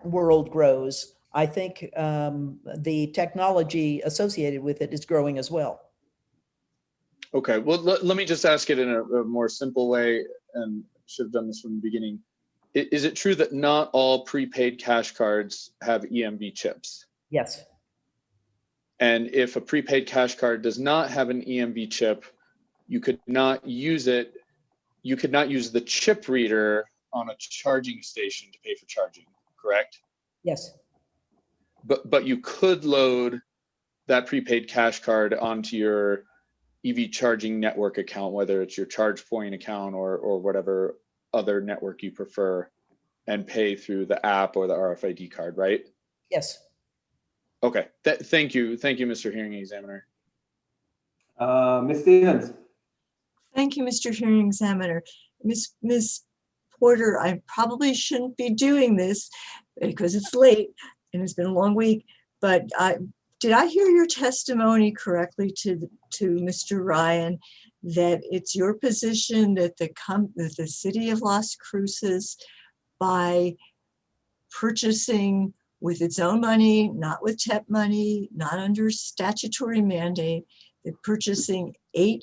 world grows, I think the technology associated with it is growing as well. Okay, well, let me just ask it in a more simple way, and should have done this from the beginning. Is it true that not all prepaid cash cards have EMV chips? Yes. And if a prepaid cash card does not have an EMV chip, you could not use it. You could not use the chip reader on a charging station to pay for charging, correct? Yes. But you could load that prepaid cash card onto your EV charging network account, whether it's your ChargePoint account or whatever other network you prefer, and pay through the app or the RFID card, right? Yes. Okay. Thank you, Mr. Hearing Examiner. Ms. Stevens. Thank you, Mr. Hearing Examiner. Ms. Porter, I probably shouldn't be doing this because it's late and it's been a long week, but did I hear your testimony correctly to Mr. Ryan that it's your position that the city of Las Cruces, by purchasing with its own money, not with TEP money, not under statutory mandate, that purchasing eight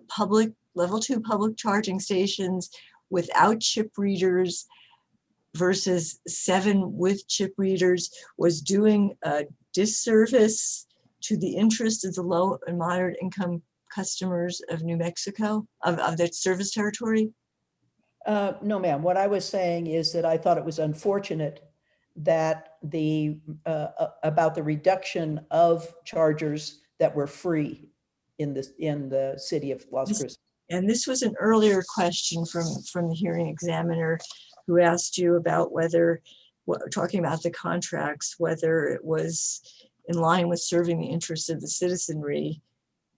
public level 2 public charging stations without chip readers versus 7 with chip readers was doing a disservice to the interest of the low and moderate income customers of New Mexico, of that service territory? No, ma'am. What I was saying is that I thought it was unfortunate that about the reduction of chargers that were free in the city of Las Cruces. And this was an earlier question from the hearing examiner who asked you about whether, talking about the contracts, whether it was in line with serving the interests of the citizenry.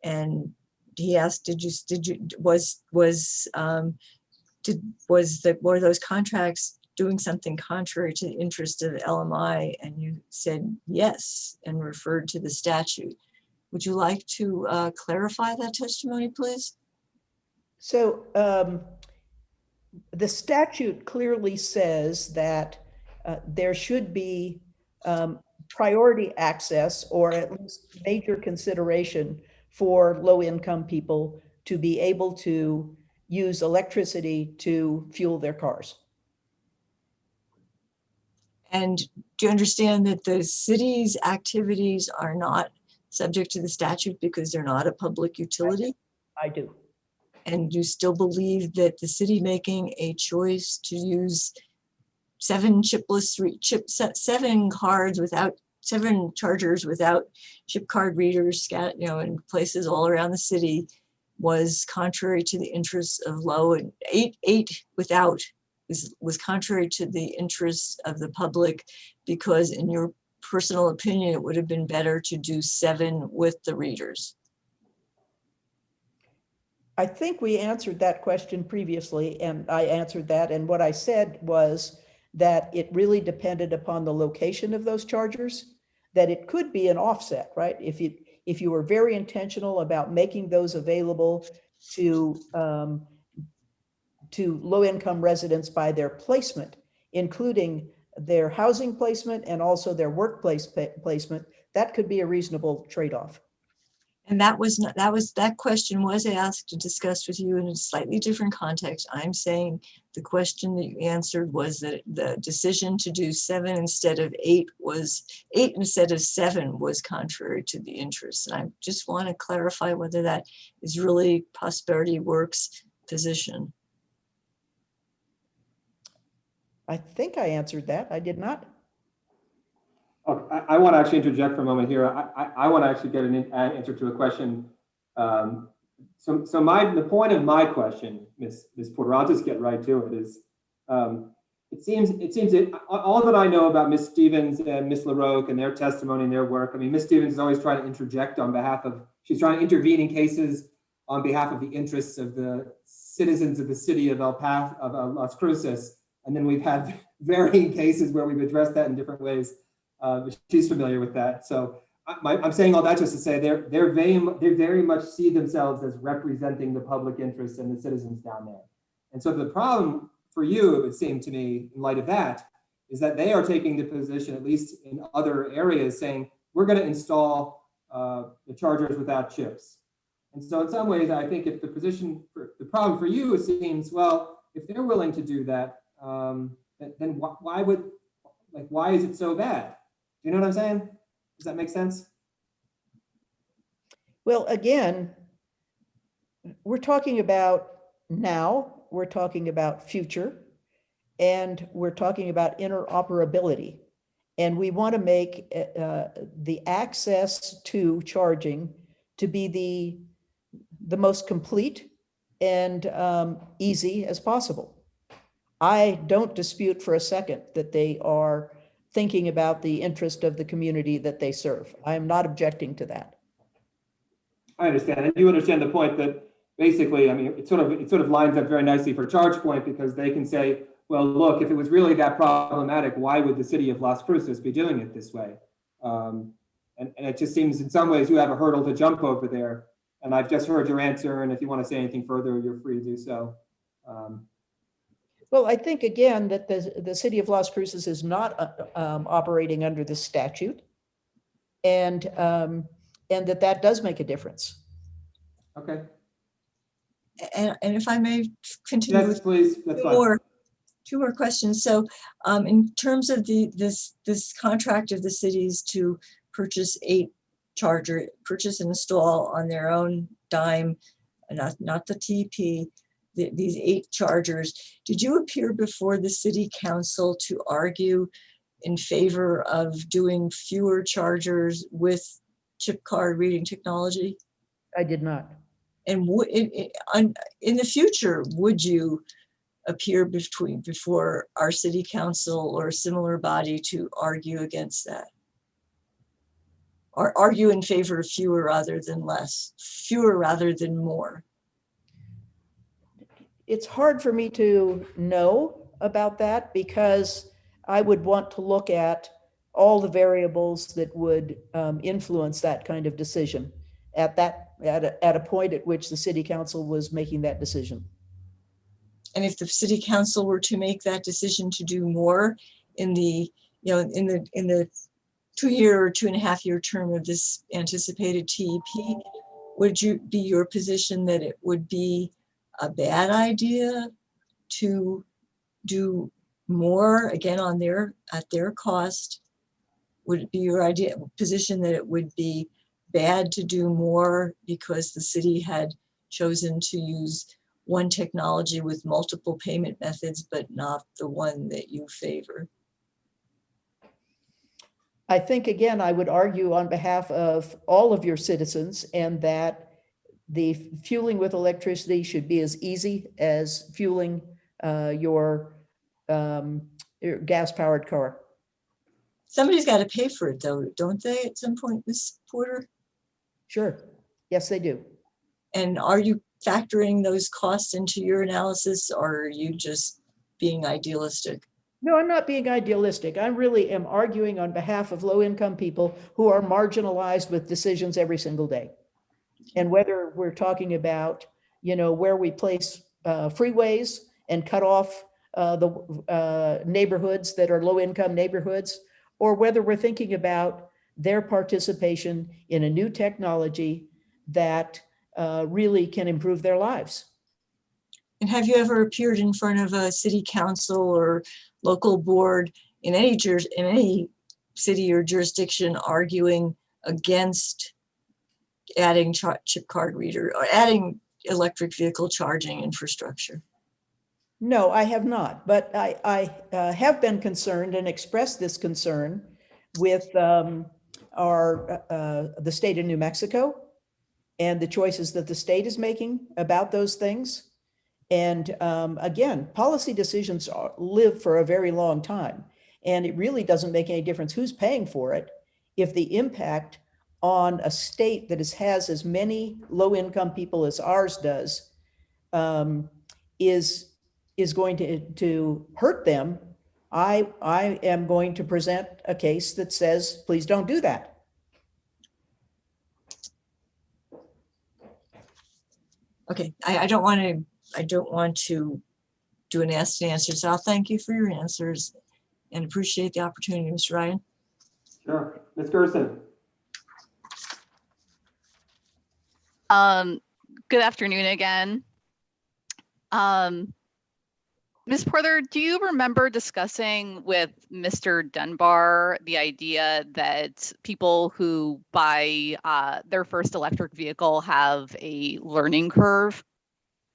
And he asked, were those contracts doing something contrary to the interest of LMI? And you said yes, and referred to the statute. Would you like to clarify that testimony, please? So the statute clearly says that there should be priority access, or at least major consideration for low-income people to be able to use electricity to fuel their cars. And do you understand that the city's activities are not subject to the statute because they're not a public utility? I do. And you still believe that the city making a choice to use 7 cards without 7 chargers without chip card readers, in places all around the city, was contrary to the interests of low, and 8 without was contrary to the interests of the public, because in your personal opinion, it would have been better to do 7 with the readers? I think we answered that question previously, and I answered that. And what I said was that it really depended upon the location of those chargers, that it could be an offset, right? If you were very intentional about making those available to low-income residents by their placement, including their housing placement and also their workplace placement, that could be a reasonable trade-off. And that was not, that question was asked and discussed with you in a slightly different context. I'm saying the question that you answered was that the decision to do 7 instead of 8 was 8 instead of 7 was contrary to the interests. And I just want to clarify whether that is really Prosperity Works' position. I think I answered that. I did not. Oh, I want to actually interject for a moment here. I want to actually get an answer to a question. So the point of my question, Ms. Porter, I'll just get right to it, is it seems that all that I know about Ms. Stevens and Ms. LaRoque and their testimony and their work, I mean, Ms. Stevens is always trying to interject on behalf of, she's trying to intervene in cases on behalf of the interests of the citizens of the city of Las Cruces. And then we've had varying cases where we've addressed that in different ways. She's familiar with that. So I'm saying all that just to say they very much see themselves as representing the public interest and the citizens down there. And so the problem for you, it would seem to me, in light of that, is that they are taking the position, at least in other areas, saying we're going to install the chargers without chips. And so in some ways, I think if the problem for you, it seems, well, if they're willing to do that, then why is it so bad? You know what I'm saying? Does that make sense? Well, again, we're talking about now, we're talking about future, and we're talking about interoperability. And we want to make the access to charging to be the most complete and easy as possible. I don't dispute for a second that they are thinking about the interest of the community that they serve. I am not objecting to that. I understand. And you understand the point that basically, I mean, it sort of lines up very nicely for ChargePoint, because they can say, well, look, if it was really that problematic, why would the city of Las Cruces be doing it this way? And it just seems in some ways you have a hurdle to jump over there. And I've just heard your answer. And if you want to say anything further, you're free to do so. Well, I think, again, that the city of Las Cruces is not operating under this statute, and that does make a difference. Okay. And if I may continue. Yes, please. That's fine. Two more questions. So in terms of this contract of the cities to purchase purchase and install on their own dime, not the TP, these 8 chargers, did you appear before the city council to argue in favor of doing fewer chargers with chip card reading technology? I did not. And in the future, would you appear before our city council or a similar body to argue against that? Or argue in favor of fewer rather than less, fewer rather than more? It's hard for me to know about that, because I would want to look at all the variables that would influence that kind of decision at a point at which the city council was making that decision. And if the city council were to make that decision to do more in the 2-year or 2.5-year term of this anticipated TEP, would you be your position that it would be a bad idea to do more, again, at their cost? Would it be your position that it would be bad to do more because the city had chosen to use one technology with multiple payment methods, but not the one that you favor? I think, again, I would argue on behalf of all of your citizens, and that the fueling with electricity should be as easy as fueling your gas-powered car. Somebody's got to pay for it, though, don't they, at some point, Ms. Porter? Sure. Yes, they do. And are you factoring those costs into your analysis, or are you just being idealistic? No, I'm not being idealistic. I really am arguing on behalf of low-income people who are marginalized with decisions every single day. And whether we're talking about, where we place freeways and cut off the neighborhoods that are low-income neighborhoods, or whether we're thinking about their participation in a new technology that really can improve their lives. And have you ever appeared in front of a city council or local board in any city or jurisdiction arguing against adding chip card reader or adding electric vehicle charging infrastructure? No, I have not, but I have been concerned and expressed this concern with the state of New Mexico and the choices that the state is making about those things. And again, policy decisions live for a very long time, and it really doesn't make any difference who's paying for it if the impact on a state that has as many low-income people as ours does is going to hurt them. I am going to present a case that says, please don't do that. Okay, I don't want to do an ask and answer, so I'll thank you for your answers and appreciate the opportunity, Mr. Ryan. Sure. Ms. Gerson. Good afternoon again. Ms. Porter, do you remember discussing with Mr. Dunbar the idea that people who buy their first electric vehicle have a learning curve?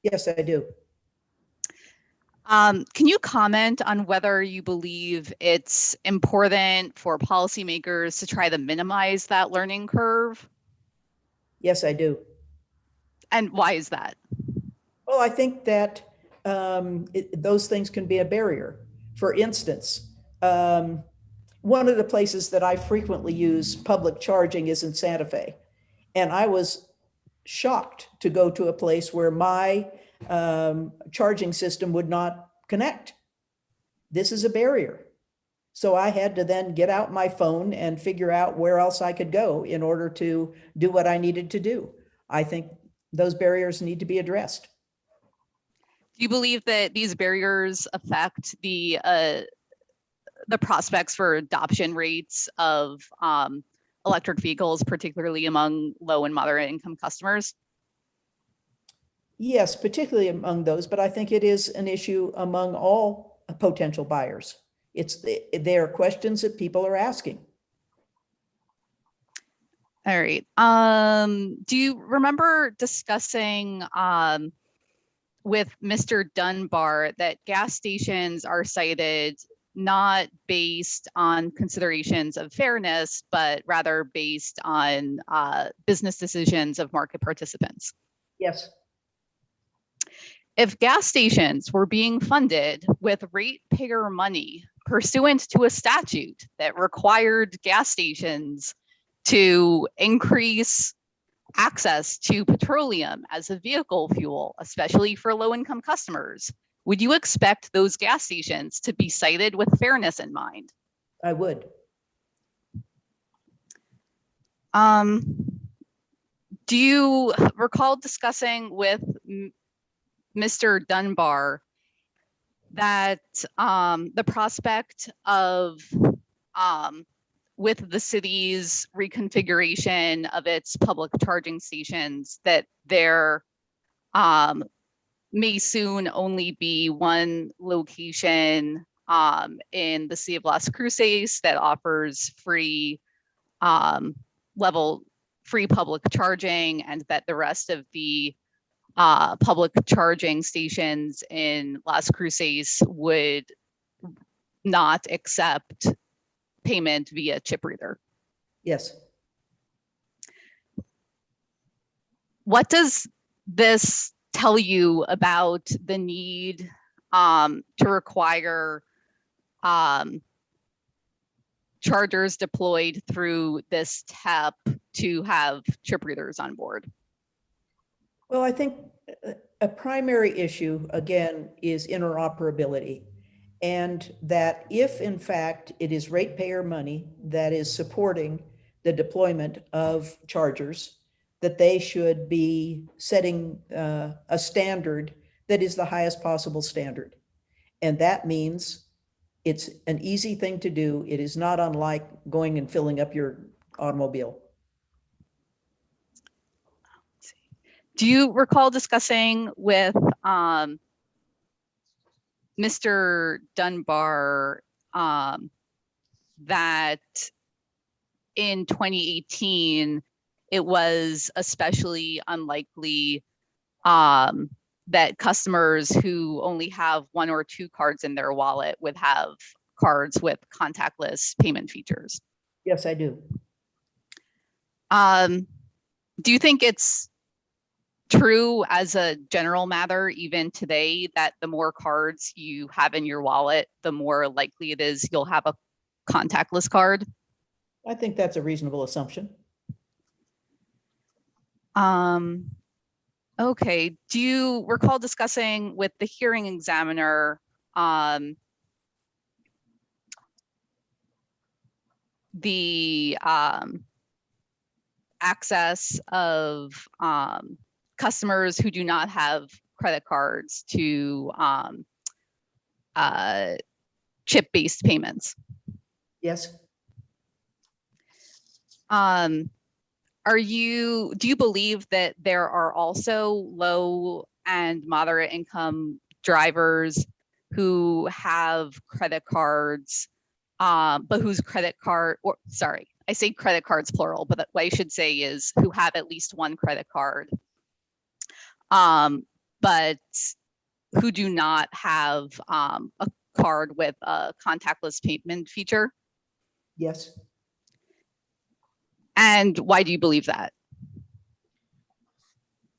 Yes, I do. Can you comment on whether you believe it's important for policymakers to try to minimize that learning curve? Yes, I do. And why is that? Well, I think that those things can be a barrier. For instance, one of the places that I frequently use public charging is in Santa Fe. And I was shocked to go to a place where my charging system would not connect. This is a barrier. So I had to then get out my phone and figure out where else I could go in order to do what I needed to do. I think those barriers need to be addressed. Do you believe that these barriers affect the prospects for adoption rates of electric vehicles, particularly among low and moderate income customers? Yes, particularly among those, but I think it is an issue among all potential buyers. There are questions that people are asking. All right. Do you remember discussing with Mr. Dunbar that gas stations are cited not based on considerations of fairness, but rather based on business decisions of market participants? Yes. If gas stations were being funded with ratepayer money pursuant to a statute that required gas stations to increase access to petroleum as a vehicle fuel, especially for low-income customers, would you expect those gas stations to be cited with fairness in mind? I would. Do you recall discussing with Mr. Dunbar that the prospect of with the city's reconfiguration of its public charging stations, that there may soon only be one location in the city of Las Cruces that offers free public charging, and that the rest of the public charging stations in Las Cruces would not accept payment via chip reader? Yes. What does this tell you about the need to require chargers deployed through this TEP to have chip readers on board? Well, I think a primary issue, again, is interoperability. And that if in fact it is ratepayer money that is supporting the deployment of chargers, that they should be setting a standard that is the highest possible standard. And that means it's an easy thing to do. It is not unlike going and filling up your automobile. Do you recall discussing with Mr. Dunbar that in 2018, it was especially unlikely that customers who only have 1 or 2 cards in their wallet would have cards with contactless payment features? Yes, I do. Do you think it's true as a general matter, even today, that the more cards you have in your wallet, the more likely it is you'll have a contactless card? I think that's a reasonable assumption. Okay. Do you recall discussing with the hearing examiner the access of customers who do not have credit cards to chip-based payments? Yes. Do you believe that there are also low and moderate income drivers who have credit cards, but whose credit card, or sorry, I say credit cards plural, but what I should say is who have at least one credit card, but who do not have a card with a contactless payment feature? Yes. And why do you believe that?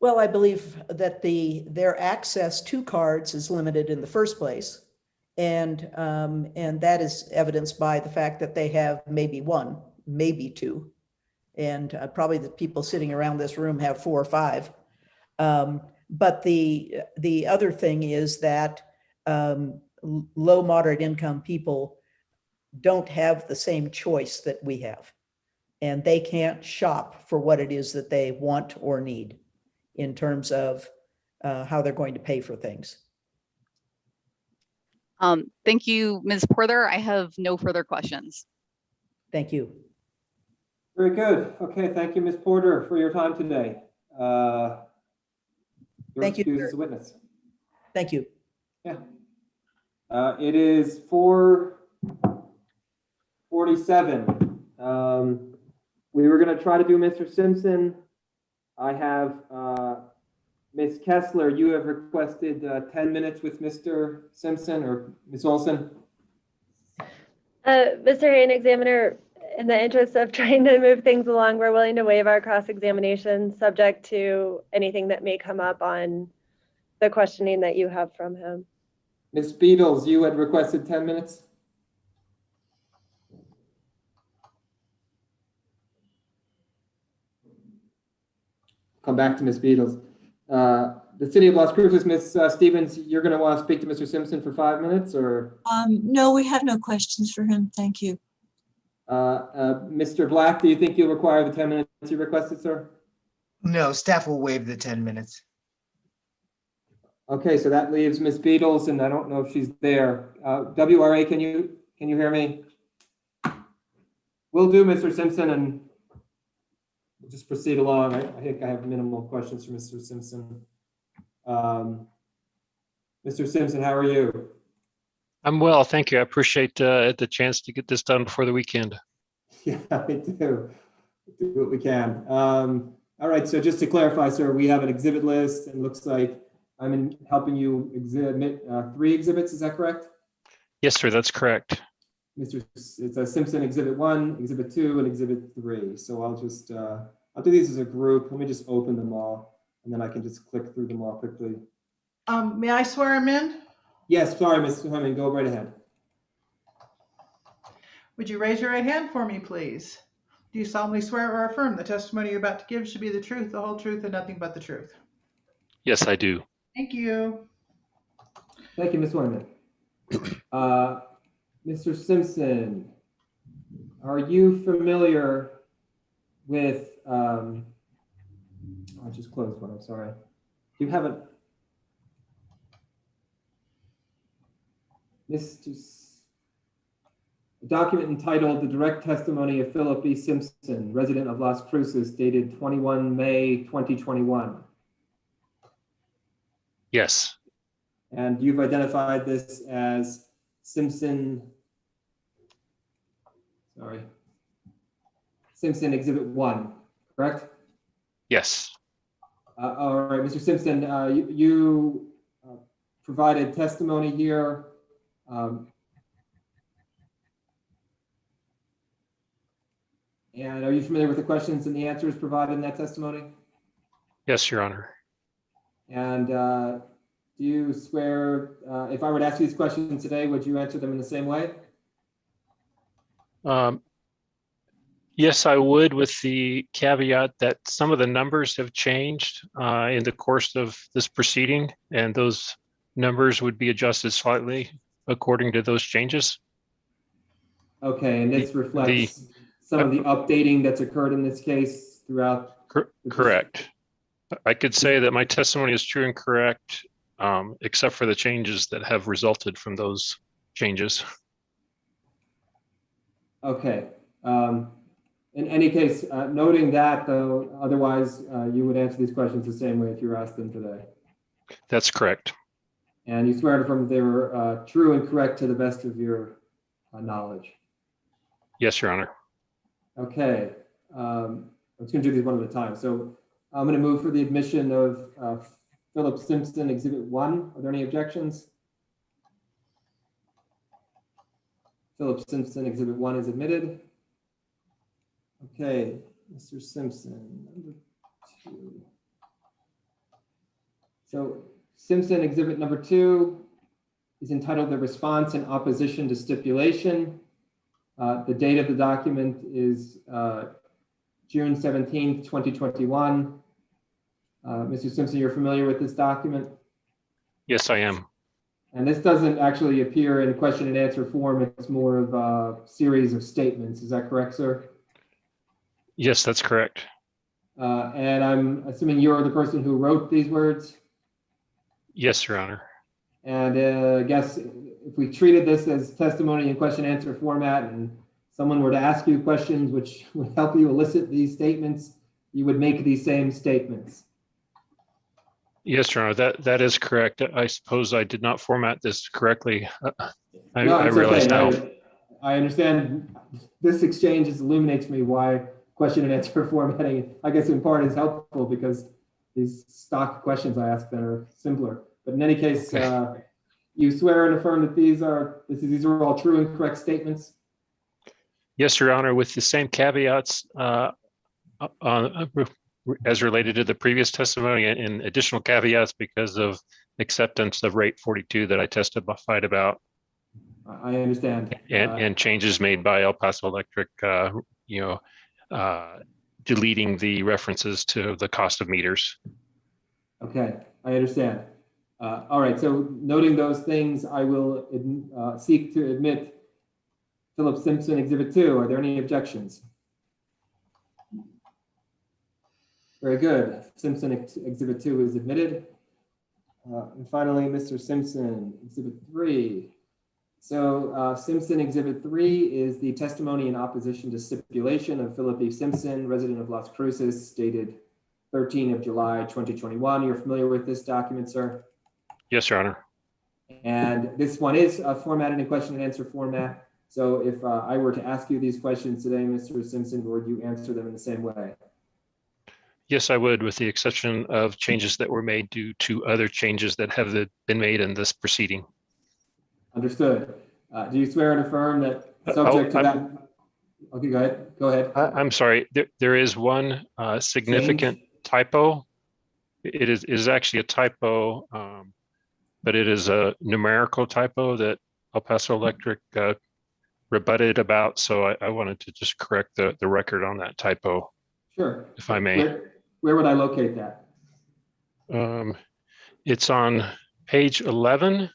Well, I believe that their access to cards is limited in the first place. And that is evidenced by the fact that they have maybe 1, maybe 2. And probably the people sitting around this room have 4 or 5. But the other thing is that low, moderate income people don't have the same choice that we have. And they can't shop for what it is that they want or need in terms of how they're going to pay for things. Thank you, Ms. Porter. I have no further questions. Thank you. Very good. Okay, thank you, Ms. Porter, for your time today. Thank you, excused as a witness. Thank you. Yeah. It is 4:47. We were going to try to do Mr. Simpson. I have Ms. Kessler, you have requested 10 minutes with Mr. Simpson or Ms. Olson. Mr. Hearing Examiner, in the interest of trying to move things along, we're willing to waive our cross-examination subject to anything that may come up on the questioning that you have from him. Ms. Beatles, you had requested 10 minutes. Come back to Ms. Beatles. The City of Las Cruces, Ms. Stevens, you're going to want to speak to Mr. Simpson for 5 minutes, or? No, we have no questions for him. Thank you. Mr. Black, do you think you'll require the 10 minutes you requested, sir? No, staff will waive the 10 minutes. Okay, so that leaves Ms. Beatles, and I don't know if she's there. WRA, can you hear me? We'll do Mr. Simpson, and we'll just proceed along. I think I have minimal questions for Mr. Simpson. Mr. Simpson, how are you? I'm well, thank you. I appreciate the chance to get this done before the weekend. Yeah, me too. Do what we can. All right, so just to clarify, sir, we have an exhibit list, and it looks like I'm helping you exhibit 3 exhibits. Is that correct? Yes, sir, that's correct. It's a Simpson Exhibit 1, Exhibit 2, and Exhibit 3. So I'll just I'll do these as a group. Let me just open them all, and then I can just click through them all quickly. May I swear him in? Yes, sorry, Ms. Hemming, go right ahead. Would you raise your right hand for me, please? Do you solemnly swear or affirm the testimony you're about to give should be the truth, the whole truth, and nothing but the truth? Yes, I do. Thank you. Thank you, Ms. Wyman. Mr. Simpson, are you familiar with, I just closed one, I'm sorry. You haven't. A document entitled The Direct Testimony of Philip E. Simpson, resident of Las Cruces, dated 21 May 2021. Yes, And you've identified this as Simpson Exhibit 1, correct? yes, All right, Mr. Simpson, you provided testimony here. And are you familiar with the questions and the answers provided in that testimony? yes, Your Honor. And do you swear, if I were to ask you these questions today, would you answer them in the same way? Yes, I would, with the caveat that some of the numbers have changed in the course of this proceeding, and those numbers would be adjusted slightly according to those changes. Okay, and this reflects some of the updating that's occurred in this case throughout. Correct. I could say that my testimony is true and correct, except for the changes that have resulted from those changes. Okay. In any case, noting that though, otherwise you would answer these questions the same way if you were asked them today. That's correct. And you swear to affirm that they were true and correct to the best of your knowledge. Yes, Your Honor. Okay. I'm just going to do these one at a time. So I'm going to move for the admission of Philip Simpson, Exhibit 1. Are there any objections? Philip Simpson, Exhibit 1 is admitted. Okay, Mr. Simpson, number 2. So Simpson, Exhibit number 2 is entitled The Response in Opposition to Stipulation. The date of the document is June 17th, 2021. Mr. Simpson, you're familiar with this document? Yes, I am. And this doesn't actually appear in question and answer form. It's more of a series of statements. Is that correct, sir? Yes, that's correct. And I'm assuming you're the person who wrote these words? Yes, Your Honor. And I guess if we treated this as testimony in question and answer format and someone were to ask you questions which would help you elicit these statements, you would make these same statements. Yes, Your Honor, that is correct. I suppose I did not format this correctly. I it's realize okay. now. I understand this exchange illuminates me why question and answer formatting, I guess in part, is helpful because these stock questions I ask then are simpler. But in any case, you swear and affirm that these are all true and correct statements? Yes, Your Honor, with the same caveats as related to the previous testimony and additional caveats because of acceptance of rate 42 that I testified about. I understand. And changes made by El Paso Electric, deleting the references to the cost of meters. Okay, I understand. All right, so noting those things, I will seek to admit Philip Simpson, Exhibit 2. Are there any objections? Very good. Simpson, Exhibit 2 is admitted. And finally, Mr. Simpson, Exhibit 3. So Simpson, Exhibit 3 is the testimony in opposition to stipulation of Philip E. Simpson, resident of Las Cruces, dated 13 of July, 2021. You're familiar with this document, sir? Yes, Your Honor. And this one is formatted in question and answer format. So if I were to ask you these questions today, Mr. Simpson, would you answer them in the same way? Yes, I would, with the exception of changes that were made due to other changes that have been made in this proceeding. Understood. Do you swear and affirm that subject to that? Okay, go ahead. Go ahead. I'm sorry. There is one significant typo. It is actually a typo, but it is a numerical typo that El Paso Electric rebutted about. So I wanted to just correct the record on that typo. Sure. If I may. Where would I locate that? It's on page 11,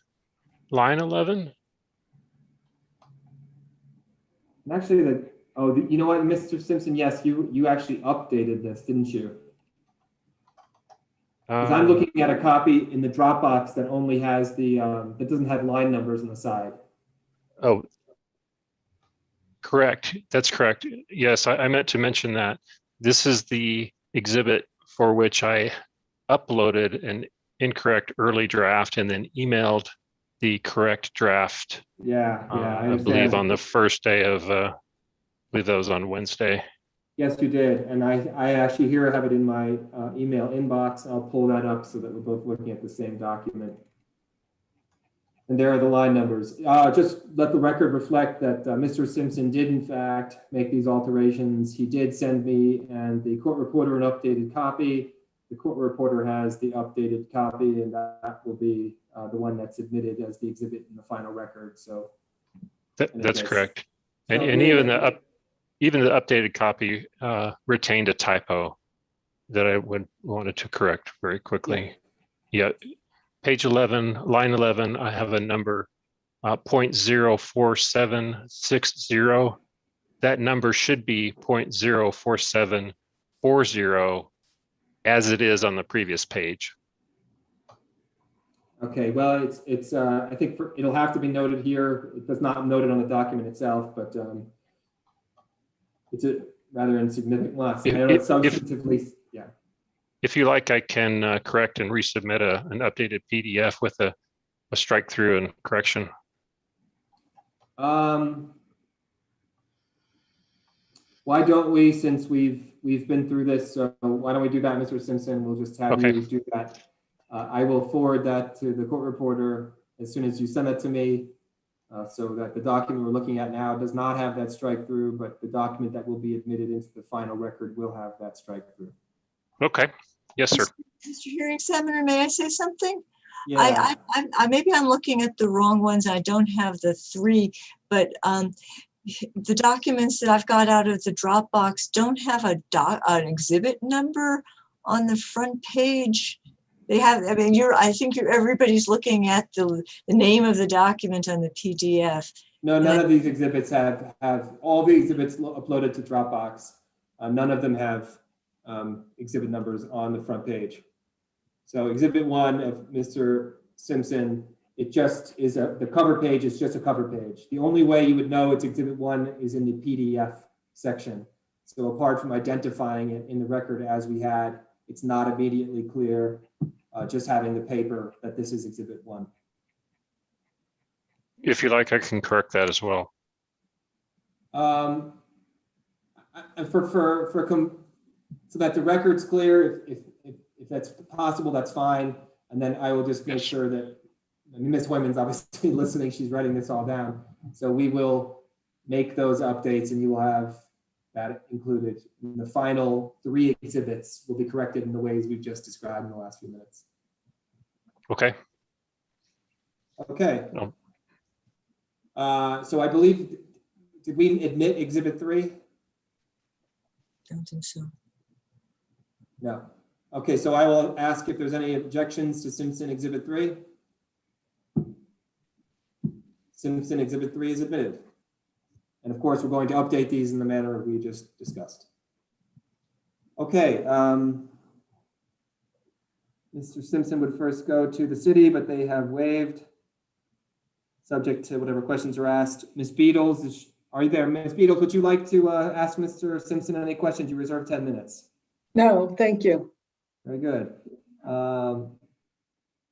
line 11. And actually, you know what, Mr. Simpson? Yes, you actually updated this, didn't you? Because I'm looking at a copy in the Dropbox that only has the that doesn't have line numbers on the side. Oh, correct. That's correct. Yes, I meant to mention that. This is the exhibit for which I uploaded an incorrect early draft and then emailed the correct draft. Yeah, I I believe understand. on the first day of, I believe that was on Wednesday. Yes, you did. And I actually here have it in my email inbox. I'll pull that up so that we're both looking at the same document. And there are the line numbers. Just let the record reflect that Mr. Simpson did in fact make these alterations. He did send me and the court reporter an updated copy. The court reporter has the updated copy, and that will be the one that's admitted as the exhibit in the final record. So That's correct. And, So and we- even the updated copy retained a typo that I wanted to correct very quickly. Yeah, page 11, line 11, I have a number 0.04760. That number should be 0.04740 as it is on the previous page. Okay, well, it's I think it'll have to be noted here. It does not note it on the document itself, but it's a rather insignificant loss. I know it's substantively, yeah. If you like, I can correct and resubmit an updated PDF with a strike through and correction. Why don't we, since we've been through this, so why don't we do that, Mr. Simpson? We'll just have Okay. you do that. I will forward that to the court reporter as soon as you send it to me, so that the document we're looking at now does not have that strike through, but the document that will be admitted into the final record will have that strike through. Okay. Yes, sir. Mr. Hearing Examiner, may I say something? Yeah. Maybe I'm looking at the wrong ones. I don't have the 3, but the documents that I've got out of the Dropbox don't have an exhibit number on the front page. They have, I mean, everybody's looking at the name of the document on the PDF. No, none of these exhibits have all the exhibits uploaded to Dropbox. None of them have exhibit numbers on the front page. So exhibit 1 of Mr. Simpson, it just is the cover page is just a cover page. The only way you would know it's exhibit 1 is in the PDF section. So apart from identifying it in the record as we had, it's not immediately clear just having the paper that this is exhibit 1. If you like, I can correct that as well. So that the record's clear, if that's possible, that's fine. And then I will just make sure that, I mean, Ms. Hoyman's obviously listening, she's writing this all down. So we will make those updates and you will have that included. The final 3 exhibits will be corrected in the ways we've just described in the last few minutes. Okay. Okay. No. So I believe, did we admit exhibit 3? Don't think so. No. Okay, so I will ask if there's any objections to Simpson Exhibit 3. Simpson Exhibit 3 is admitted. And of course, we're going to update these in the manner we just discussed. Okay. Mr. Simpson would first go to the city, but they have waived, subject to whatever questions are asked. Ms. Beatles, are you there? Ms. Beatles, would you like to ask Mr. Simpson any questions? You reserve 10 minutes. No, thank you. Very good.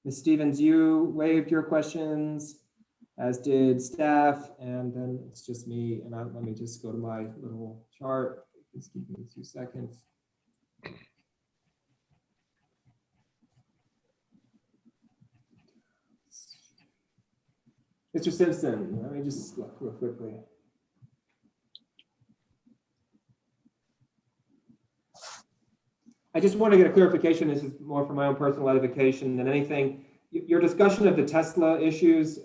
Ms. Stevens, you waived your questions, as did staff, and then it's just me. And let me just go to my little chart. Just give me 2 seconds. Mr. Simpson, let me just look real quickly. I just want to get a clarification. This is more for my own personal edification than anything. Your discussion of the Tesla issues,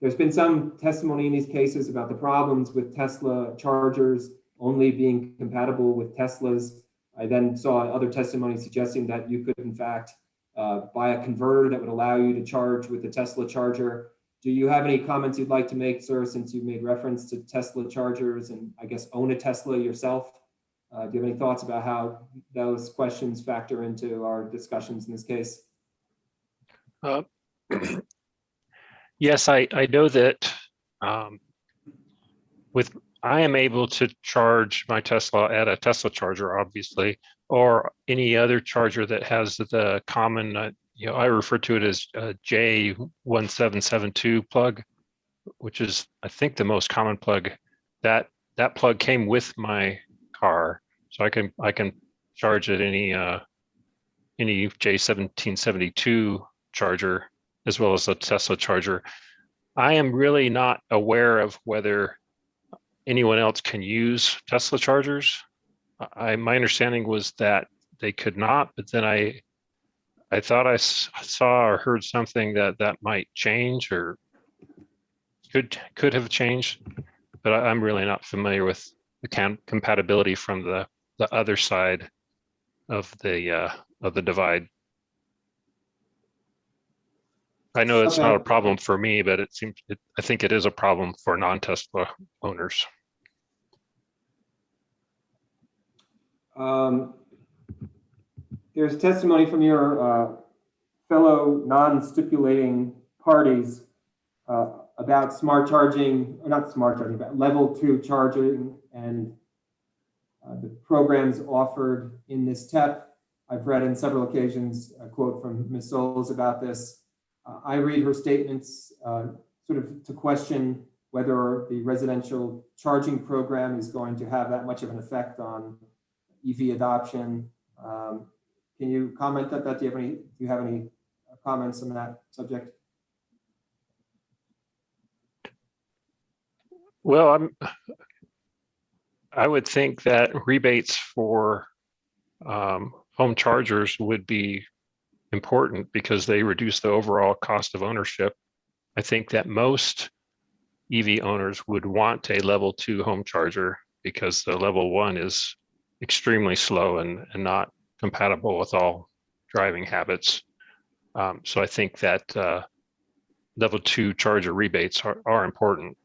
there's been some testimony in these cases about the problems with Tesla chargers only being compatible with Teslas. I then saw other testimony suggesting that you could, in fact, buy a converter that would allow you to charge with the Tesla charger. Do you have any comments you'd like to make, sir, since you made reference to Tesla chargers and I guess own a Tesla yourself? Do you have any thoughts about how those questions factor into our discussions in this case? Yes, I know that I am able to charge my Tesla at a Tesla charger, obviously, or any other charger that has the common, I refer to it as J1772 plug, which is, I think, the most common plug. That plug came with my car, so I can charge at any J1772 charger as well as a Tesla charger. I am really not aware of whether anyone else can use Tesla chargers. My understanding was that they could not, but then I thought I saw or heard something that might change or could have changed, but I'm really not familiar with the compatibility from the other side of the divide. I know it's not a problem for me, but I think it is a problem for non-Tesla owners. There's testimony from your fellow non-stipulating parties about smart charging, or not smart charging, but level 2 charging and the programs offered in this TEP. I've read on several occasions a quote from Ms. Souls about this. I read her statements sort of to question whether the residential charging program is going to have that much of an effect on EV adoption. Can you comment on that? Do you have any comments on that subject? Well, I would think that rebates for home chargers would be important because they reduce the overall cost of ownership. I think that most EV owners would want a level 2 home charger because the level 1 is extremely slow and not compatible with all driving habits. So I think that level 2 charger rebates are important.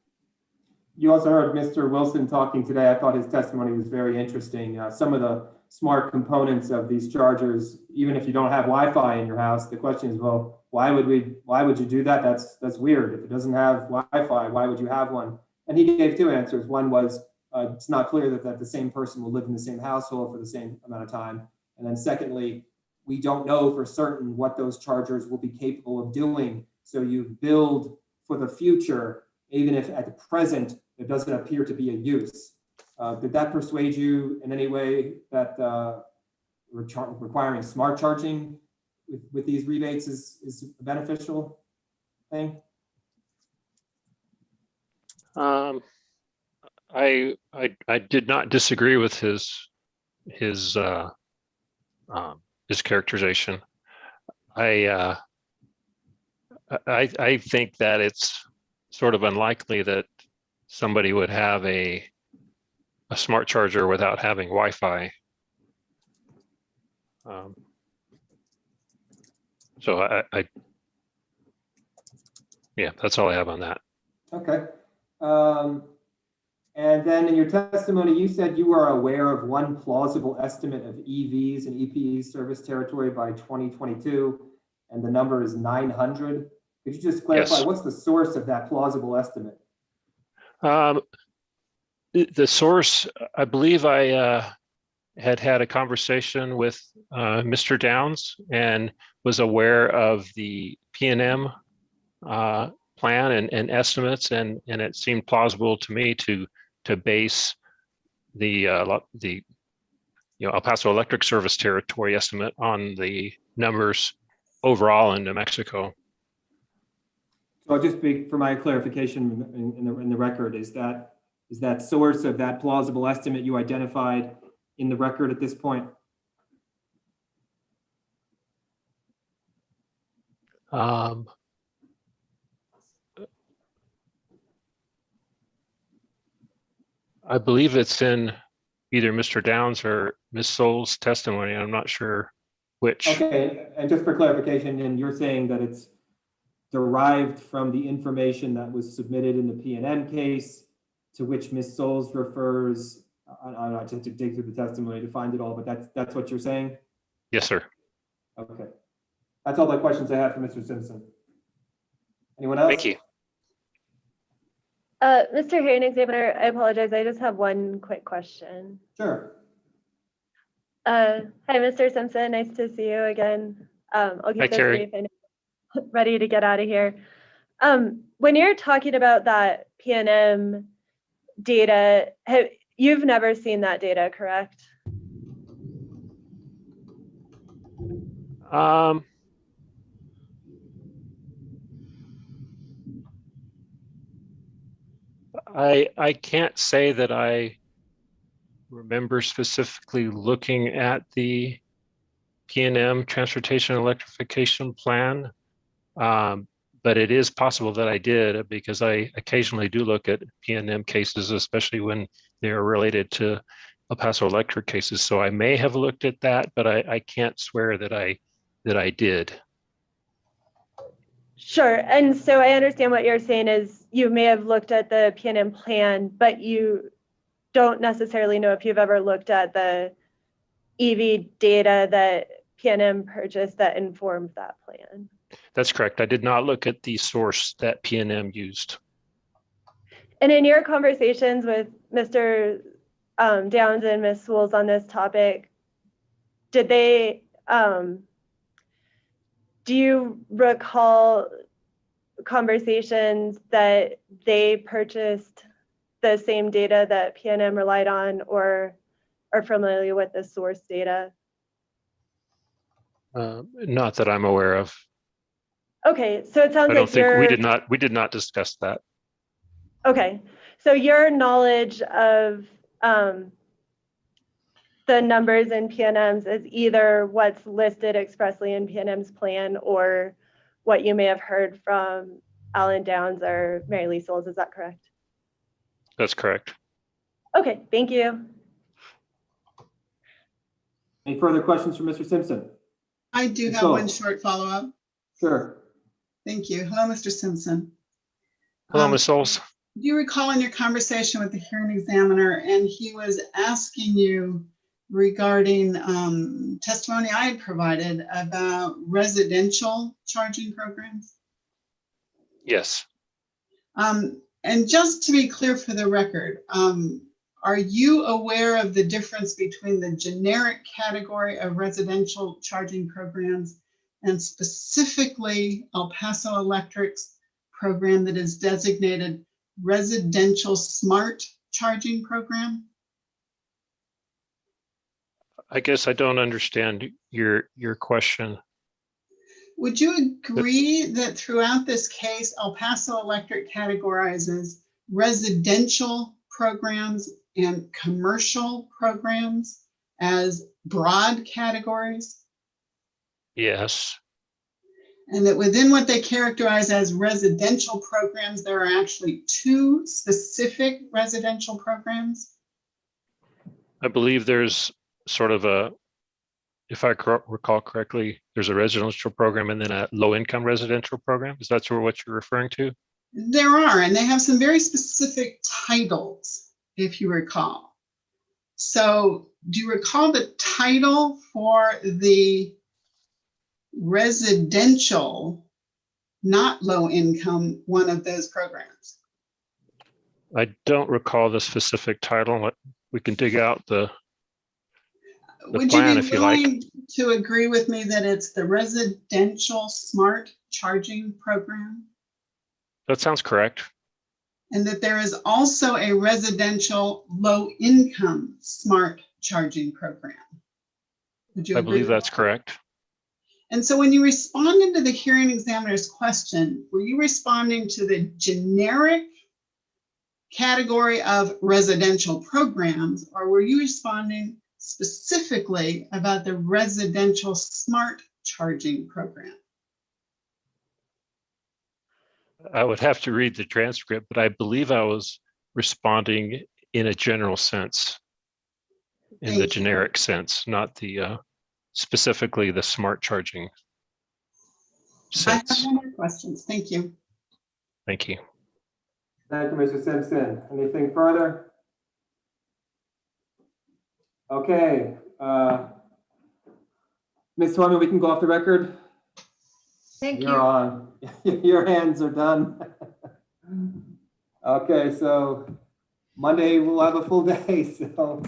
You also heard Mr. Wilson talking today. I thought his testimony was very interesting. Some of the smart components of these chargers, even if you don't have Wi-Fi in your house, the question is, well, why would you do that? That's weird. If it doesn't have Wi-Fi, why would you have one? And he gave 2 answers. One was, it's not clear that the same person will live in the same household for the same amount of time. And then secondly, we don't know for certain what those chargers will be capable of doing. So you build for the future, even if at the present, there doesn't appear to be a use. Did that persuade you in any way that requiring smart charging with these rebates is a beneficial thing? I did not disagree with his characterization. I think that it's sort of unlikely that somebody would have a smart charger without having Wi-Fi. So yeah, that's all I have on that. Okay. And then in your testimony, you said you are aware of one plausible estimate of EVs and EPE service territory by 2022, and the number is 900. Could you just clarify, yes, what's the source of that plausible estimate? The source, I believe I had a conversation with Mr. Downs and was aware of the P&M plan and estimates, and it seemed plausible to me to base the El Paso Electric Service territory estimate on the numbers overall in New Mexico. So I'll just be, for my clarification in the record, is that source of that plausible estimate you identified in the record at this point? I believe it's in either Mr. Downs or Ms. Souls' testimony. I'm not sure which. Okay, and just for clarification, and you're saying that it's derived from the information that was submitted in the P&M case, to which Ms. Souls refers. I don't know, to dig through the testimony to find it all, but that's what you're saying? Yes, sir. Okay. That's all the questions I have for Mr. Simpson. Anyone else? Thank you. Mr. Hearing Examiner, I apologize. I just have one quick question. Sure. Hi, Mr. Simpson. Nice to see you again. I'll Hi, keep this Carrie. brief and ready to get out of here. When you're talking about that PNM data, you've never seen that data, correct? I can't say that I remember specifically looking at the PNM Transportation Electrification Plan, but it is possible that I did because I occasionally do look at PNM cases, especially when they're related to El Paso Electric cases. So I may have looked at that, but I can't swear that I did. Sure. And so I understand what you're saying is you may have looked at the PNM plan, but you don't necessarily know if you've ever looked at the EV data that PNM purchased that informed that plan. That's correct. I did not look at the source that PNM used. And in your conversations with Mr. Downs and Ms. Sewells on this topic, did they, do you recall conversations that they purchased the same data that PNM relied on or are familiar with the source data? Not that I'm aware of. Okay, so it sounds I don't like think you're, we did not discuss that. okay, so your knowledge of the numbers in PNM's is either what's listed expressly in PNM's plan or what you may have heard from Alan Downs or Mary Lee Sewells, is that correct? That's correct. Okay, thank you. Any further questions for Mr. Simpson? I do Ms. have one Sewells. short follow-up. Sure. Thank you. Hello, Mr. Simpson. Hello, Ms. Sewells. Do you recall in your conversation with the hearing examiner, and he was asking you regarding testimony I had provided about residential charging programs? Yes. And just to be clear for the record, are you aware of the difference between the generic category of residential charging programs and specifically El Paso Electric's program that is designated residential smart charging program? I guess I don't understand your question. Would you agree that throughout this case, El Paso Electric categorizes residential programs and commercial programs as broad categories? Yes. And that within what they characterize as residential programs, there are actually two specific residential programs? I believe there's sort of a, if I recall correctly, there's a residential program and then a low-income residential program. Is that sort of what you're referring to? There are, and they have some very specific titles, if you recall. So do you recall the title for the residential, not low income, one of those programs? I don't recall the specific title. We can dig out the Would plan you be if you like. willing to agree with me that it's the residential smart charging program? That sounds correct. And that there is also a residential low income smart charging program? Would you I agree believe with that's that? correct. And so when you responded to the hearing examiner's question, were you responding to the generic category of residential programs, or were you responding specifically about the residential smart charging program? I would have to read the transcript, but I believe I was responding in a general sense, in Thank the you. generic sense, not the specifically the smart charging I have sense. no more questions. Thank you. Thank you. Thank you, Mr. Simpson. Anything further? Okay. Ms. Horman, we can go off the record. Thank You're you. on. Your hands are done. Okay, so Monday we'll have a full day, so,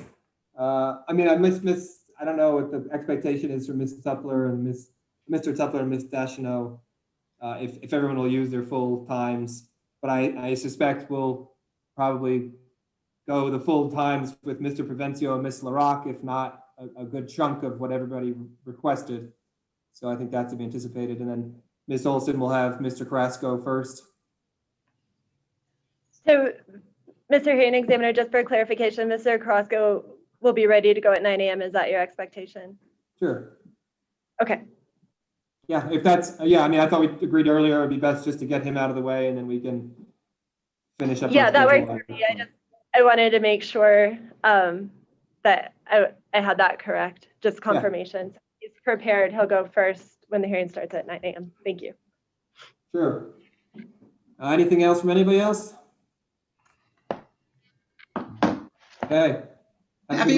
I mean, I don't know what the expectation is for Ms. Tupler and Mr. Tupler and Ms. Deschanel, if everyone will use their full times, but I suspect we'll probably go the full times with Mr. Provencio and Ms. LaRock, if not a good chunk of what everybody requested. So I think that's to be anticipated, and then Ms. Olson will have Mr. Carrasco first. So, Mr. Hearing Examiner, just for clarification, Mr. Carrasco will be ready to go at 9 a.m. Is that your expectation? Sure. Okay. Yeah, if that's, yeah, I mean, I thought we agreed earlier it would be best just to get him out of the way and then we can finish up. Yeah, our that schedule. works for me. I wanted to make sure that I had that correct, just confirmation. So he's prepared. He'll go first when the hearing starts at 9 a.m. Thank you. Sure. Anything else from anybody else? Okay. Have a good Happy